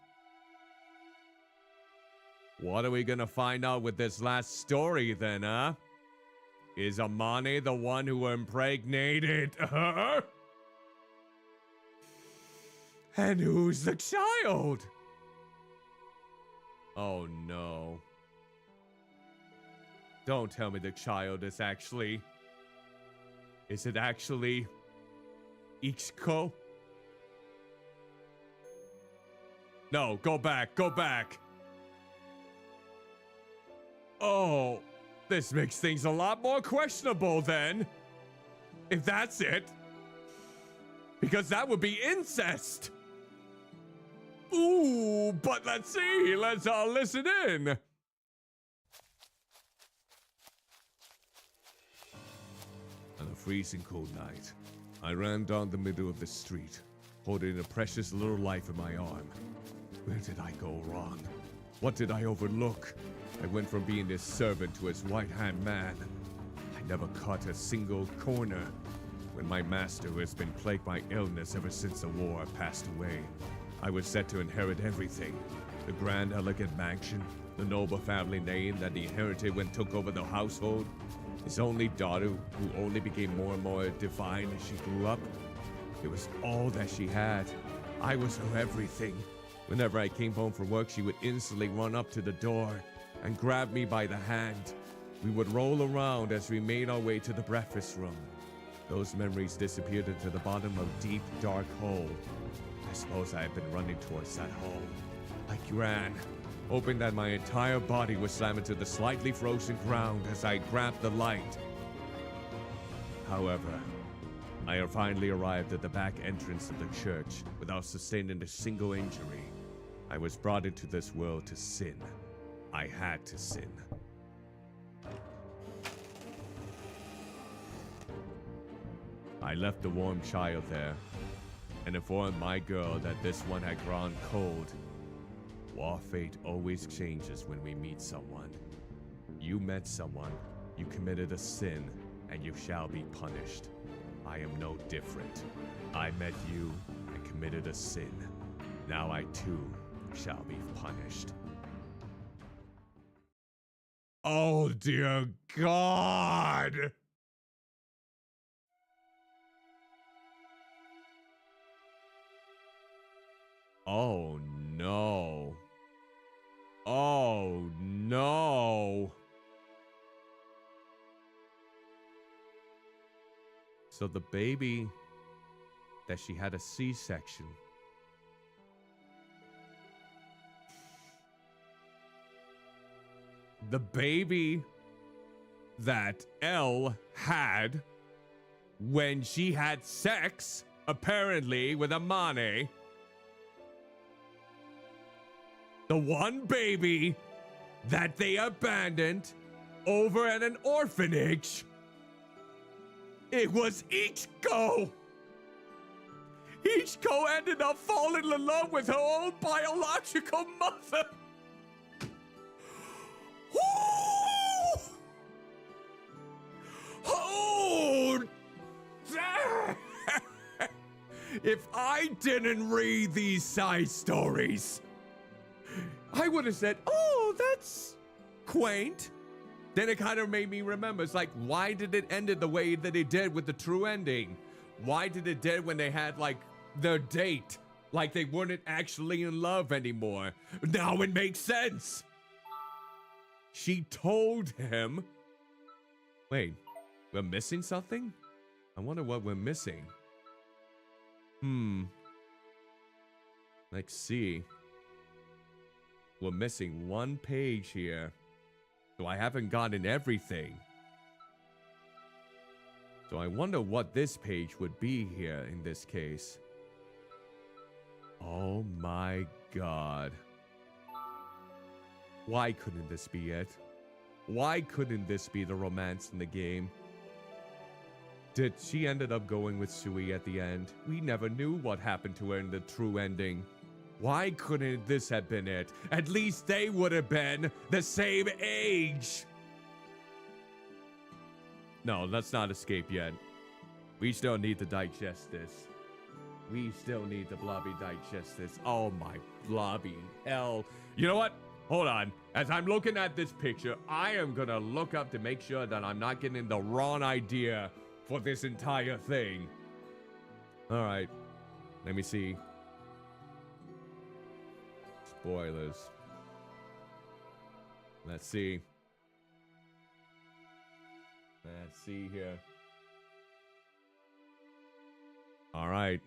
what are we gonna find out with this last story then, huh? Is Amane the one who impregnated her? And who's the child? Oh no. Don't tell me the child is actually... is it actually... Ichiko? No, go back, go back! Oh, this makes things a lot more questionable then. If that's it. Because that would be incest. Ooh, but let's see. Let's listen in. On a freezing cold night, I ran down the middle of the street, holding a precious little life in my arm. Where did I go wrong? What did I overlook? I went from being his servant to his right-hand man. I never cut a single corner. When my master, who has been plagued by illness ever since the war, passed away, I was set to inherit everything. The grand, elegant mansion, the noble family name that he inherited when took over the household, his only daughter, who only became more and more divine as she grew up. It was all that she had. I was her everything. Whenever I came home from work, she would instantly run up to the door and grab me by the hand. We would roll around as we made our way to the breakfast room. Those memories disappeared into the bottom of a deep, dark hole. I suppose I had been running towards that hole. I ran, hoping that my entire body would slam into the slightly frozen ground as I grabbed the light. However, I finally arrived at the back entrance of the church without sustaining a single injury. I was brought into this world to sin. I had to sin. I left the warm child there and informed my girl that this one had grown cold. War fate always changes when we meet someone. You met someone, you committed a sin, and you shall be punished. I am no different. I met you and committed a sin. Now I too shall be punished. Oh dear God! Oh no. Oh no. So the baby that she had a C-section. The baby that Elle had when she had sex, apparently, with Amane. The one baby that they abandoned over at an orphanage. It was Ichiko! Ichiko ended up falling in love with her own biological mother! Ooh! Oh! If I didn't read these side stories, I would have said, oh, that's quaint. Then it kind of made me remember, it's like, why did it end it the way that it did with the true ending? Why did it end when they had, like, their date? Like they weren't actually in love anymore. Now it makes sense. She told him... Wait, we're missing something? I wonder what we're missing. Let's see. We're missing one page here. So I haven't gotten everything. So I wonder what this page would be here in this case. Oh my god. Why couldn't this be it? Why couldn't this be the romance in the game? Did she ended up going with Sui at the end? We never knew what happened to her in the true ending. Why couldn't this have been it? At least they would have been the same age. No, let's not escape yet. We still need to digest this. We still need to blobby digest this. Oh my blobby hell. You know what? Hold on. As I'm looking at this picture, I am gonna look up to make sure that I'm not getting the wrong idea for this entire thing. Alright. Let me see. Spoilers. Let's see. Let's see here. Alright.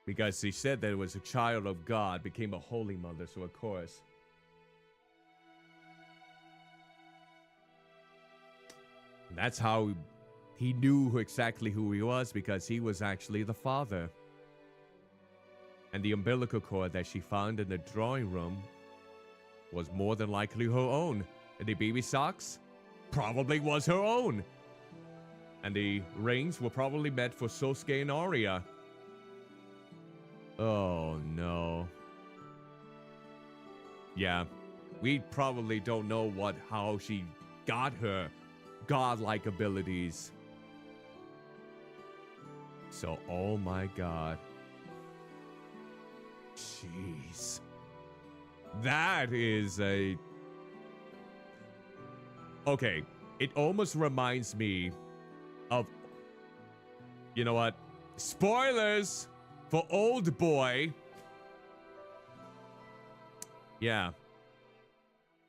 Because he said that it was a child of God, became a holy mother, so of course. That's how he knew exactly who he was, because he was actually the father. And the umbilical cord that she found in the drawing room was more than likely her own. And the baby socks probably was her own. And the rings were probably meant for Sosuke and Aria. Oh no. Yeah, we probably don't know how she got her godlike abilities. So, oh my god. Jeez. That is a... Okay, it almost reminds me of... You know what? Spoilers for Old Boy. Yeah.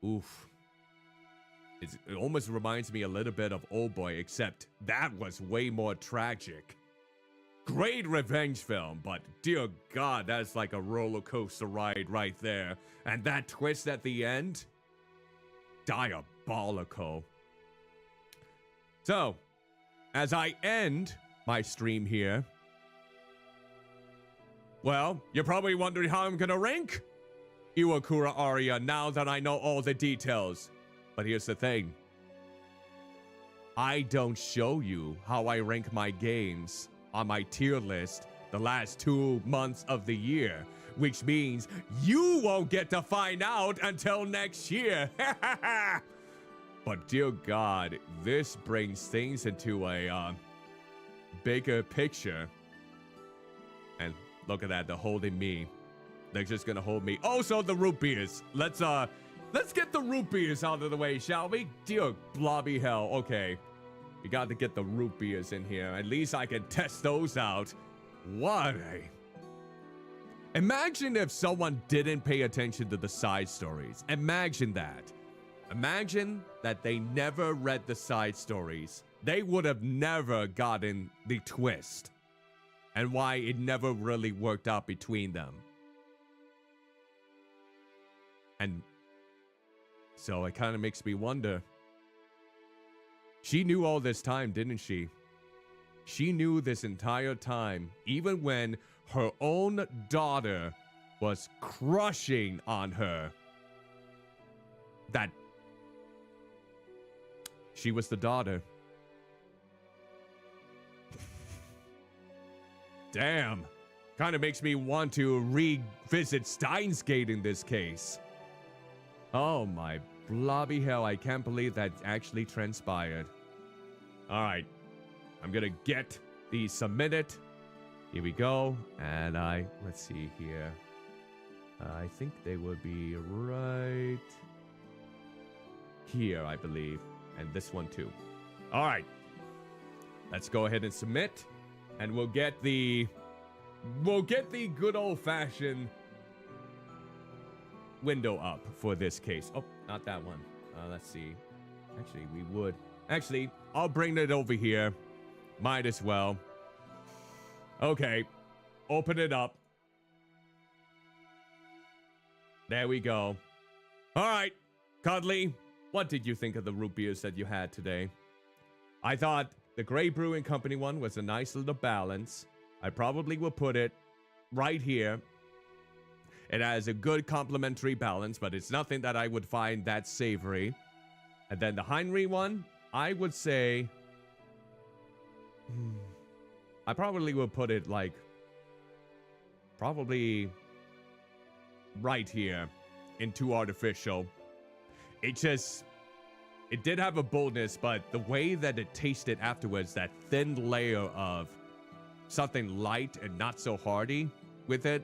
Oof. It almost reminds me a little bit of Old Boy, except that was way more tragic. Great revenge film, but dear God, that's like a roller coaster ride right there. And that twist at the end? Diabolical. So, as I end my stream here, well, you're probably wondering how I'm gonna rank Iwakura Aria now that I know all the details. But here's the thing. I don't show you how I rank my games on my tier list the last 2 months of the year, which means you won't get to find out until next year. But dear God, this brings things into a bigger picture. And look at that, they're holding me. They're just gonna hold me. Also, the root beers. Let's get the root beers out of the way, shall we? Dear blobby hell. Okay. We got to get the root beers in here. At least I can test those out. What a... Imagine if someone didn't pay attention to the side stories. Imagine that. Imagine that they never read the side stories. They would have never gotten the twist. And why it never really worked out between them. And so it kind of makes me wonder. She knew all this time, didn't she? She knew this entire time, even when her own daughter was crushing on her, that she was the daughter. Damn. Kind of makes me want to revisit Steins Gate in this case. Oh my blobby hell, I can't believe that actually transpired. Alright, I'm gonna get these submitted. Here we go. And let's see here. I think they will be right here, I believe. And this one too. Alright, let's go ahead and submit. And we'll get the good old-fashioned window up for this case. Oh, not that one. Let's see. Actually, we would. Actually, I'll bring it over here. Might as well. Okay. Open it up. There we go. All right, Cuddly, what did you think of the root beers that you had today? I thought the Grey Brewing Company one was a nice little balance. I probably will put it right here. It has a good complementary balance, but it's nothing that I would find that savory. And then the Heinrich one, I would say... I probably will put it like... Probably... right here. In too artificial. It just... It did have a boldness, but the way that it tasted afterwards, that thin layer of something light and not so hearty with it,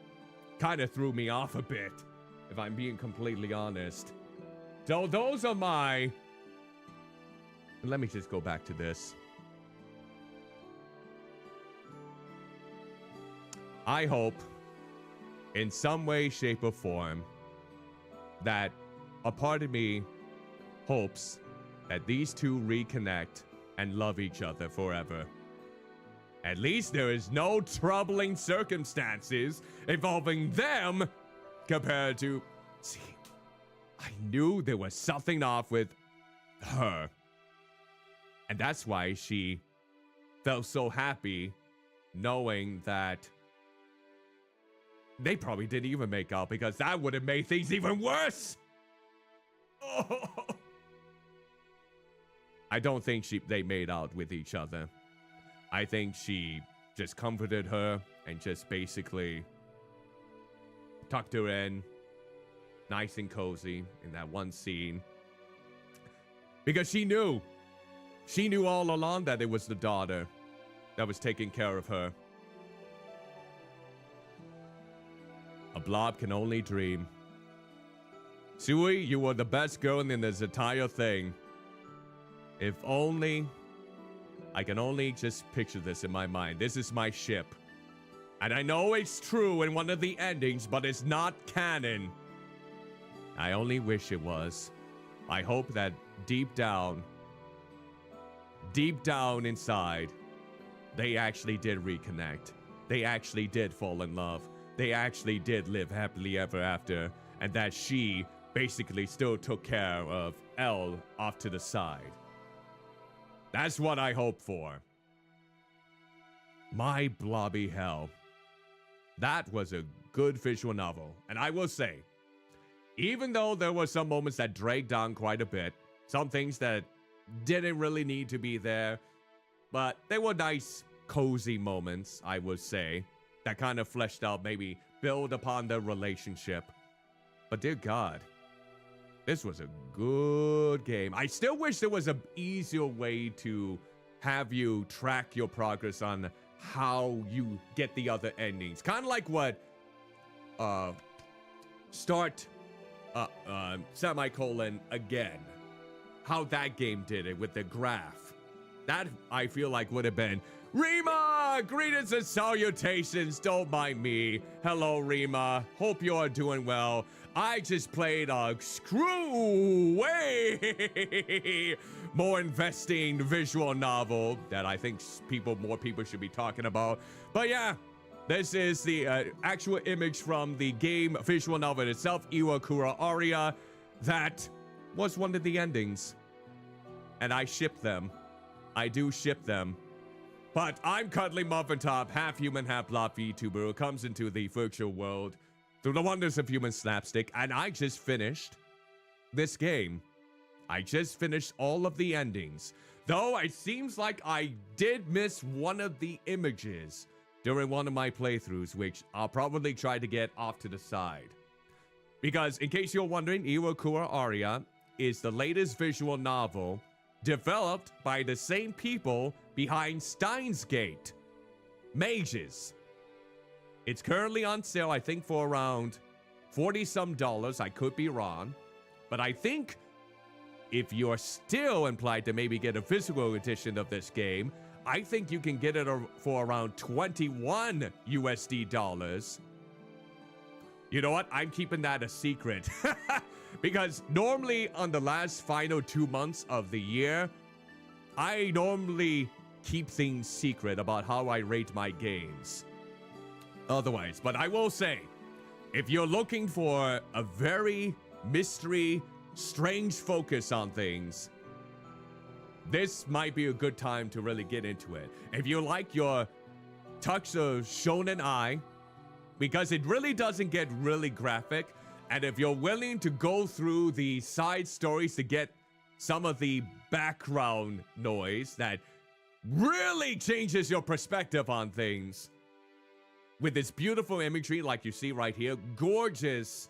kind of threw me off a bit, if I'm being completely honest. So those are my... Let me just go back to this. I hope, in some way, shape, or form, that a part of me hopes that these two reconnect and love each other forever. At least there is no troubling circumstances involving them compared to... See, I knew there was something off with her. And that's why she felt so happy knowing that they probably didn't even make out, because that would have made things even worse. Oh. I don't think they made out with each other. I think she just comforted her and just basically tucked her in, nice and cozy in that one scene. Because she knew all along that it was the daughter that was taking care of her. A blob can only dream. Sui, you were the best girl in this entire thing. If only... I can only just picture this in my mind. This is my ship. And I know it's true in one of the endings, but it's not canon. I only wish it was. I hope that deep down inside, they actually did reconnect. They actually did fall in love. They actually did live happily ever after. And that she basically still took care of Elle off to the side. That's what I hope for. My blobby hell. That was a good visual novel. And I will say, even though there were some moments that dragged on quite a bit, some things that didn't really need to be there, but they were nice, cozy moments, I would say, that kind of fleshed out, maybe build upon their relationship. But dear God, this was a good game. I still wish there was an easier way to have you track your progress on how you get the other endings. Kind of like what semicolon again. How that game did it with the graph. That, I feel like, would have been... Rima! Greetings and salutations. Don't mind me. Hello, Rima. Hope you're doing well. I just played a way more investing visual novel that I think more people should be talking about. But yeah, this is the actual image from the game visual novel itself, Iwakura Aria. That was one of the endings. And I ship them. I do ship them. But I'm Cuddlymuffintop, half human, half blob Vtuber, who comes into the virtual world through the wonders of human slapstick, and I just finished this game. I just finished all of the endings. Though it seems like I did miss one of the images during one of my playthroughs, which I'll probably try to get off to the side. Because, in case you're wondering, Iwakura Aria is the latest visual novel developed by the same people behind Steins Gate, Mages. It's currently on sale, I think, for around $40-some. I could be wrong. But I think if you're still inclined to maybe get a physical edition of this game, I think you can get it for around $21 USD. You know what? I'm keeping that a secret. Because normally on the last final 2 months of the year, I normally keep things secret about how I rate my games. Otherwise, but I will say, if you're looking for a very mystery, strange focus on things, this might be a good time to really get into it. If you like your touch of shonen ai, because it really doesn't get really graphic, and if you're willing to go through the side stories to get some of the background noise that really changes your perspective on things, with this beautiful imagery like you see right here, gorgeous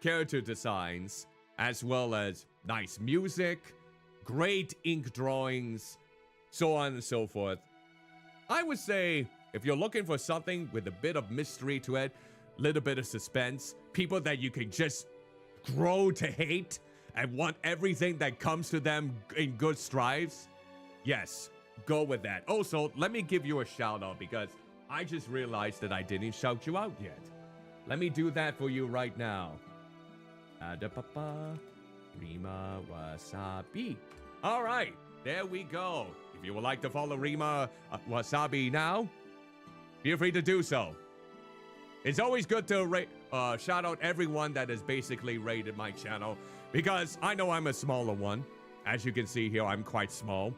character designs, as well as nice music, great ink drawings, so on and so forth. I would say if you're looking for something with a bit of mystery to it, little bit of suspense, people that you can just grow to hate and want everything that comes to them in good strides, yes, go with that. Also, let me give you a shout out because I just realized that I didn't shout you out yet. Let me do that for you right now. Adapapa, Rima Wasabi. All right, there we go. If you would like to follow Rima Wasabi now, feel free to do so. It's always good to shout out everyone that has basically rated my channel because I know I'm a smaller one. As you can see here, I'm quite small.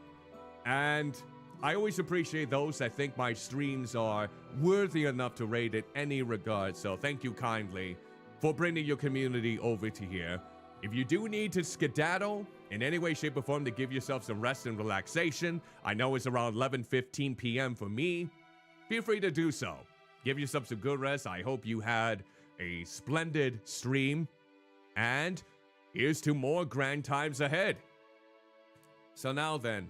And I always appreciate those that think my streams are worthy enough to rate in any regard. So thank you kindly for bringing your community over to here. If you do need to skedaddle in any way, shape, or form to give yourself some rest and relaxation, I know it's around 11:15 p.m. for me, feel free to do so. Give yourself some good rest. I hope you had a splendid stream. And here's to more grand times ahead. So now then,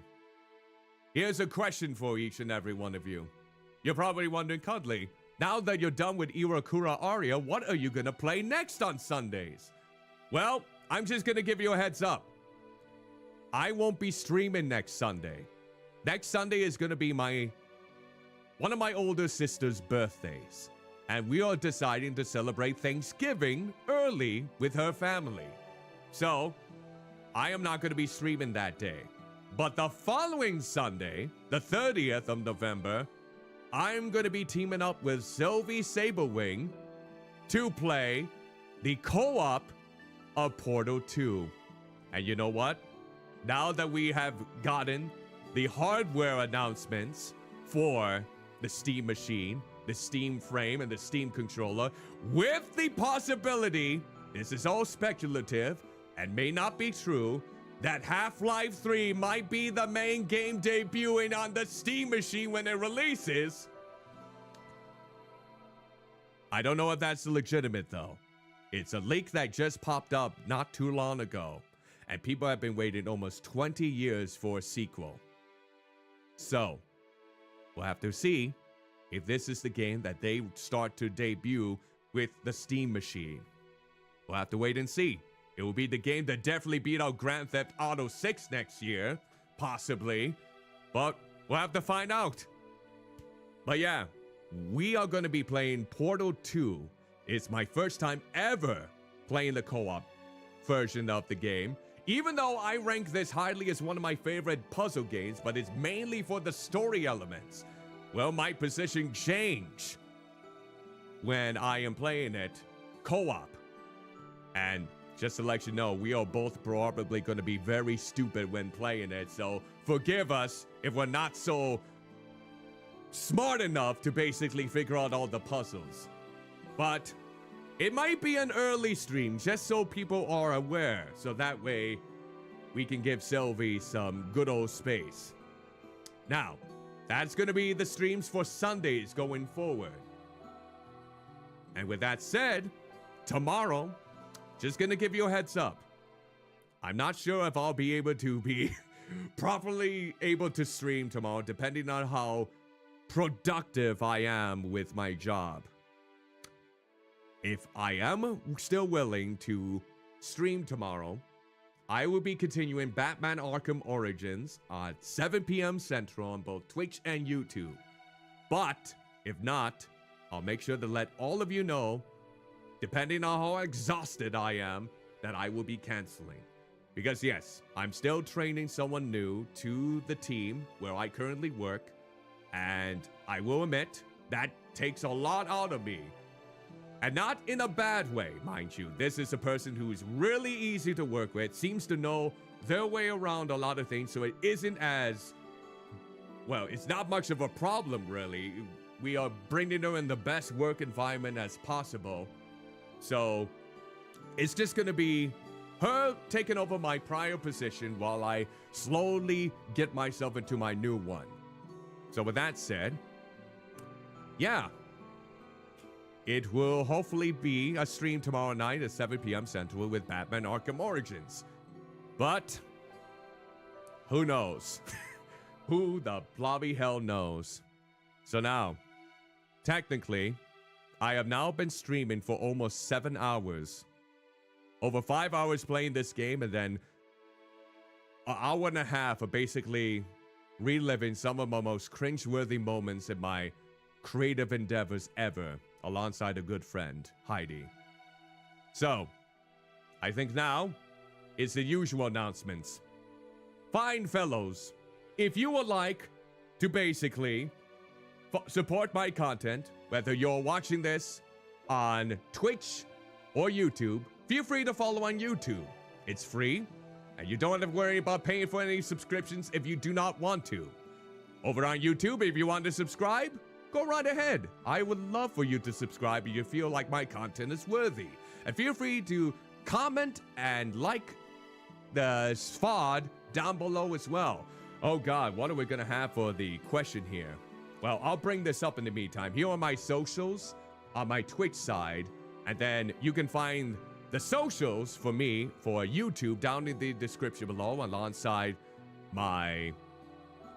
here's a question for each and every one of you. You're probably wondering, Cuddly, now that you're done with Iwakura Aria, what are you gonna play next on Sundays? Well, I'm just gonna give you a heads up. I won't be streaming next Sunday. Next Sunday is gonna be one of my older sister's birthdays, and we are deciding to celebrate Thanksgiving early with her family. So, I am not going to be streaming that day. But the following Sunday, the 30th of November, I'm going to be teaming up with Sylvie Saberwing to play the co-op of Portal 2. And you know what? Now that we have gotten the hardware announcements for the Steam machine, the Steam frame, and the Steam controller, with the possibility, this is all speculative and may not be true, that Half-Life 3 might be the main game debuting on the Steam machine when it releases. I don't know if that's legitimate though. It's a leak that just popped up not too long ago, and people have been waiting almost 20 years for a sequel. So, we'll have to see if this is the game that they start to debut with the Steam machine. We'll have to wait and see. It will be the game that definitely beat out Grand Theft Auto 6 next year, possibly. But we'll have to find out. But yeah, we are going to be playing Portal 2. It's my first time ever playing the co-op version of the game. Even though I rank this highly as one of my favorite puzzle games, but it's mainly for the story elements. Well, my position changed when I am playing it co-op. And just to let you know, we are both probably going to be very stupid when playing it, so forgive us if we're not so smart enough to basically figure out all the puzzles. But it might be an early stream, just so people are aware, so that way we can give Sylvie some good old space. Now, that's going to be the streams for Sundays going forward. And with that said, tomorrow, just going to give you a heads up. I'm not sure if I'll be able to be properly able to stream tomorrow, depending on how productive I am with my job. If I am still willing to stream tomorrow, I will be continuing Batman Arkham Origins at 7 p.m. Central on both Twitch and YouTube. But if not, I'll make sure to let all of you know, depending on how exhausted I am, that I will be canceling. Because yes, I'm still training someone new to the team where I currently work, and I will admit that takes a lot out of me. And not in a bad way, mind you. This is a person who is really easy to work with, seems to know their way around a lot of things, so it isn't as, well, it's not much of a problem, really. We are bringing her in the best work environment as possible. So it's just going to be her taking over my prior position while I slowly get myself into my new one. So with that said, yeah, it will hopefully be a stream tomorrow night at 7 p.m. Central with Batman Arkham Origins. But who knows? Who the bloody hell knows? So now, technically, I have now been streaming for almost 7 hours. Over 5 hours playing this game, and then an hour and a half of basically reliving some of my most cringe-worthy moments in my creative endeavors ever, alongside a good friend, Heidi. So, I think now is the usual announcements. Fine fellows, if you would like to basically support my content, whether you're watching this on Twitch or YouTube, feel free to follow on YouTube. It's free, and you don't have to worry about paying for any subscriptions if you do not want to. Over on YouTube, if you want to subscribe, go right ahead. I would love for you to subscribe if you feel like my content is worthy. And feel free to comment and like the SVOD down below as well. Oh God, what are we gonna have for the question here? Well, I'll bring this up in the meantime. Here are my socials on my Twitch side, and then you can find the socials for me for YouTube down in the description below, alongside my,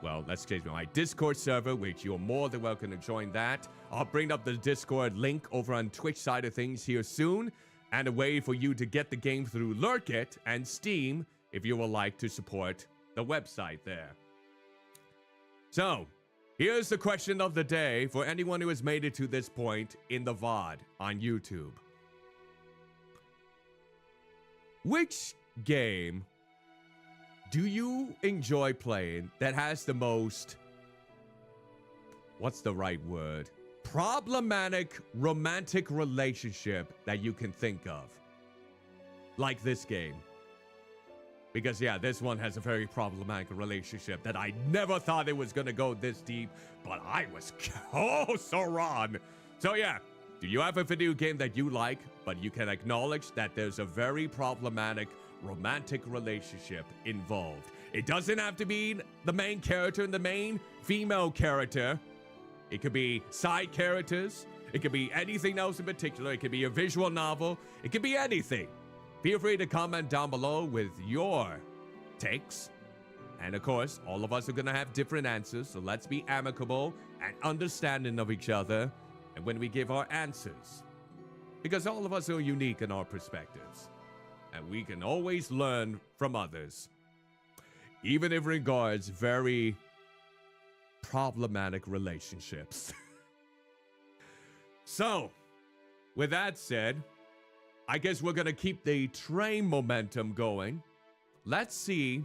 well, let's change my Discord server, which you're more than welcome to join that. I'll bring up the Discord link over on Twitch side of things here soon, and a way for you to get the game through Lurk It and Steam if you would like to support the website there. So, here's the question of the day for anyone who has made it to this point in the VOD on YouTube. Which game do you enjoy playing that has the most, what's the right word, problematic romantic relationship that you can think of? Like this game. Because yeah, this one has a very problematic relationship that I never thought it was gonna go this deep, but I was so wrong. So yeah, do you have a video game that you like, but you can acknowledge that there's a very problematic romantic relationship involved? It doesn't have to be the main character and the main female character. It could be side characters. It could be anything else in particular. It could be a visual novel. It could be anything. Feel free to comment down below with your takes. And of course, all of us are going to have different answers, so let's be amicable and understanding of each other and when we give our answers. Because all of us are unique in our perspectives. And we can always learn from others. Even if regards very problematic relationships. So, with that said, I guess we're gonna keep the train momentum going. Let's see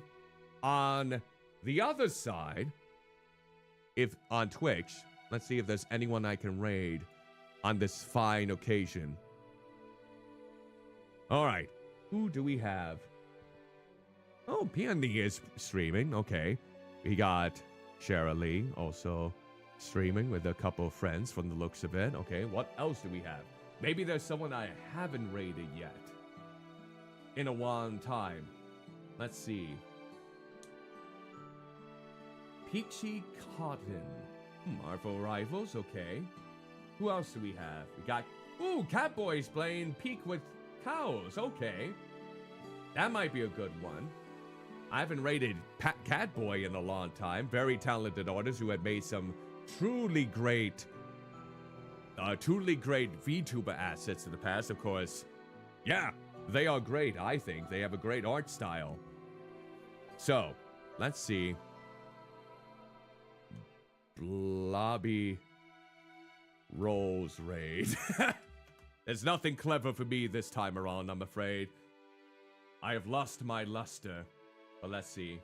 on the other side, if on Twitch, let's see if there's anyone I can raid on this fine occasion. All right, who do we have? Oh, Peony is streaming, okay. We got Shara Lee also streaming with a couple of friends from the looks of it. Okay, what else do we have? Maybe there's someone I haven't raided yet in a long time. Let's see. Peachy Cotton. Marvel Rivals, okay. Who else do we have? We got, ooh, Catboy's playing Peak with Cows, okay. That might be a good one. I haven't raided Catboy in a long time. Very talented artist who had made some truly great VTuber assets in the past, of course. Yeah, they are great, I think. They have a great art style. So, let's see. Blobby Rolls Raid. There's nothing clever for me this time around, I'm afraid. I have lost my luster. But let's see.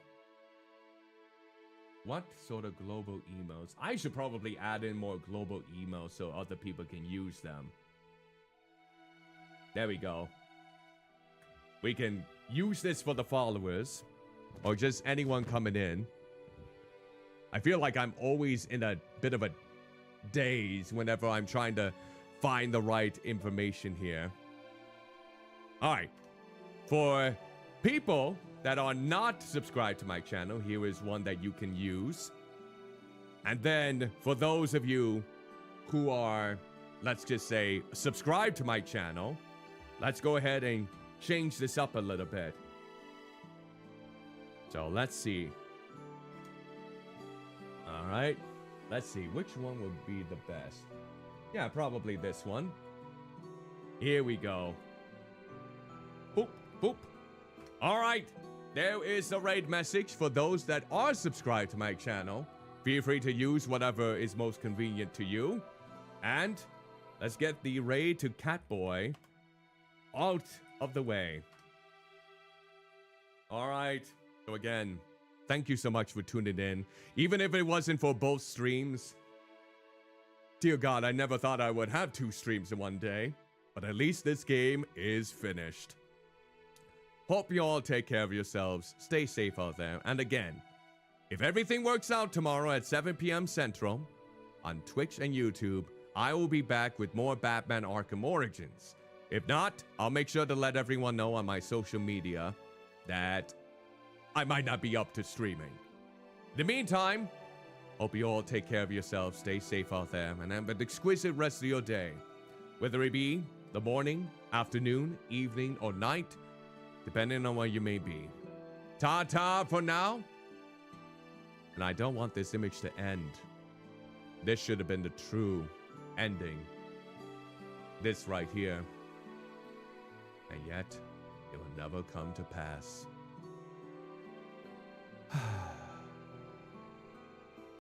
What sort of global emails? I should probably add in more global emails so other people can use them. There we go. We can use this for the followers, or just anyone coming in. I feel like I'm always in a bit of a daze whenever I'm trying to find the right information here. Alright. For people that are not subscribed to my channel, here is one that you can use. And then for those of you who are, let's just say, subscribed to my channel, let's go ahead and change this up a little bit. So let's see. All right. Let's see. Which one would be the best? Yeah, probably this one. Here we go. Boop, boop. All right. There is the raid message for those that are subscribed to my channel. Feel free to use whatever is most convenient to you. And let's get the raid to Catboy out of the way. All right. So again, thank you so much for tuning in. Even if it wasn't for both streams. Dear God, I never thought I would have 2 streams in one day. But at least this game is finished. Hope you all take care of yourselves. Stay safe out there. And again, if everything works out tomorrow at 7 p.m. Central on Twitch and YouTube, I will be back with more Batman Arkham Origins. If not, I'll make sure to let everyone know on my social media that I might not be up to streaming. In the meantime, hope you all take care of yourselves, stay safe out there, and have an exquisite rest of your day. Whether it be the morning, afternoon, evening, or night, depending on where you may be. Ta-ta for now. And I don't want this image to end. This should have been the true ending. This right here. And yet, it will never come to pass.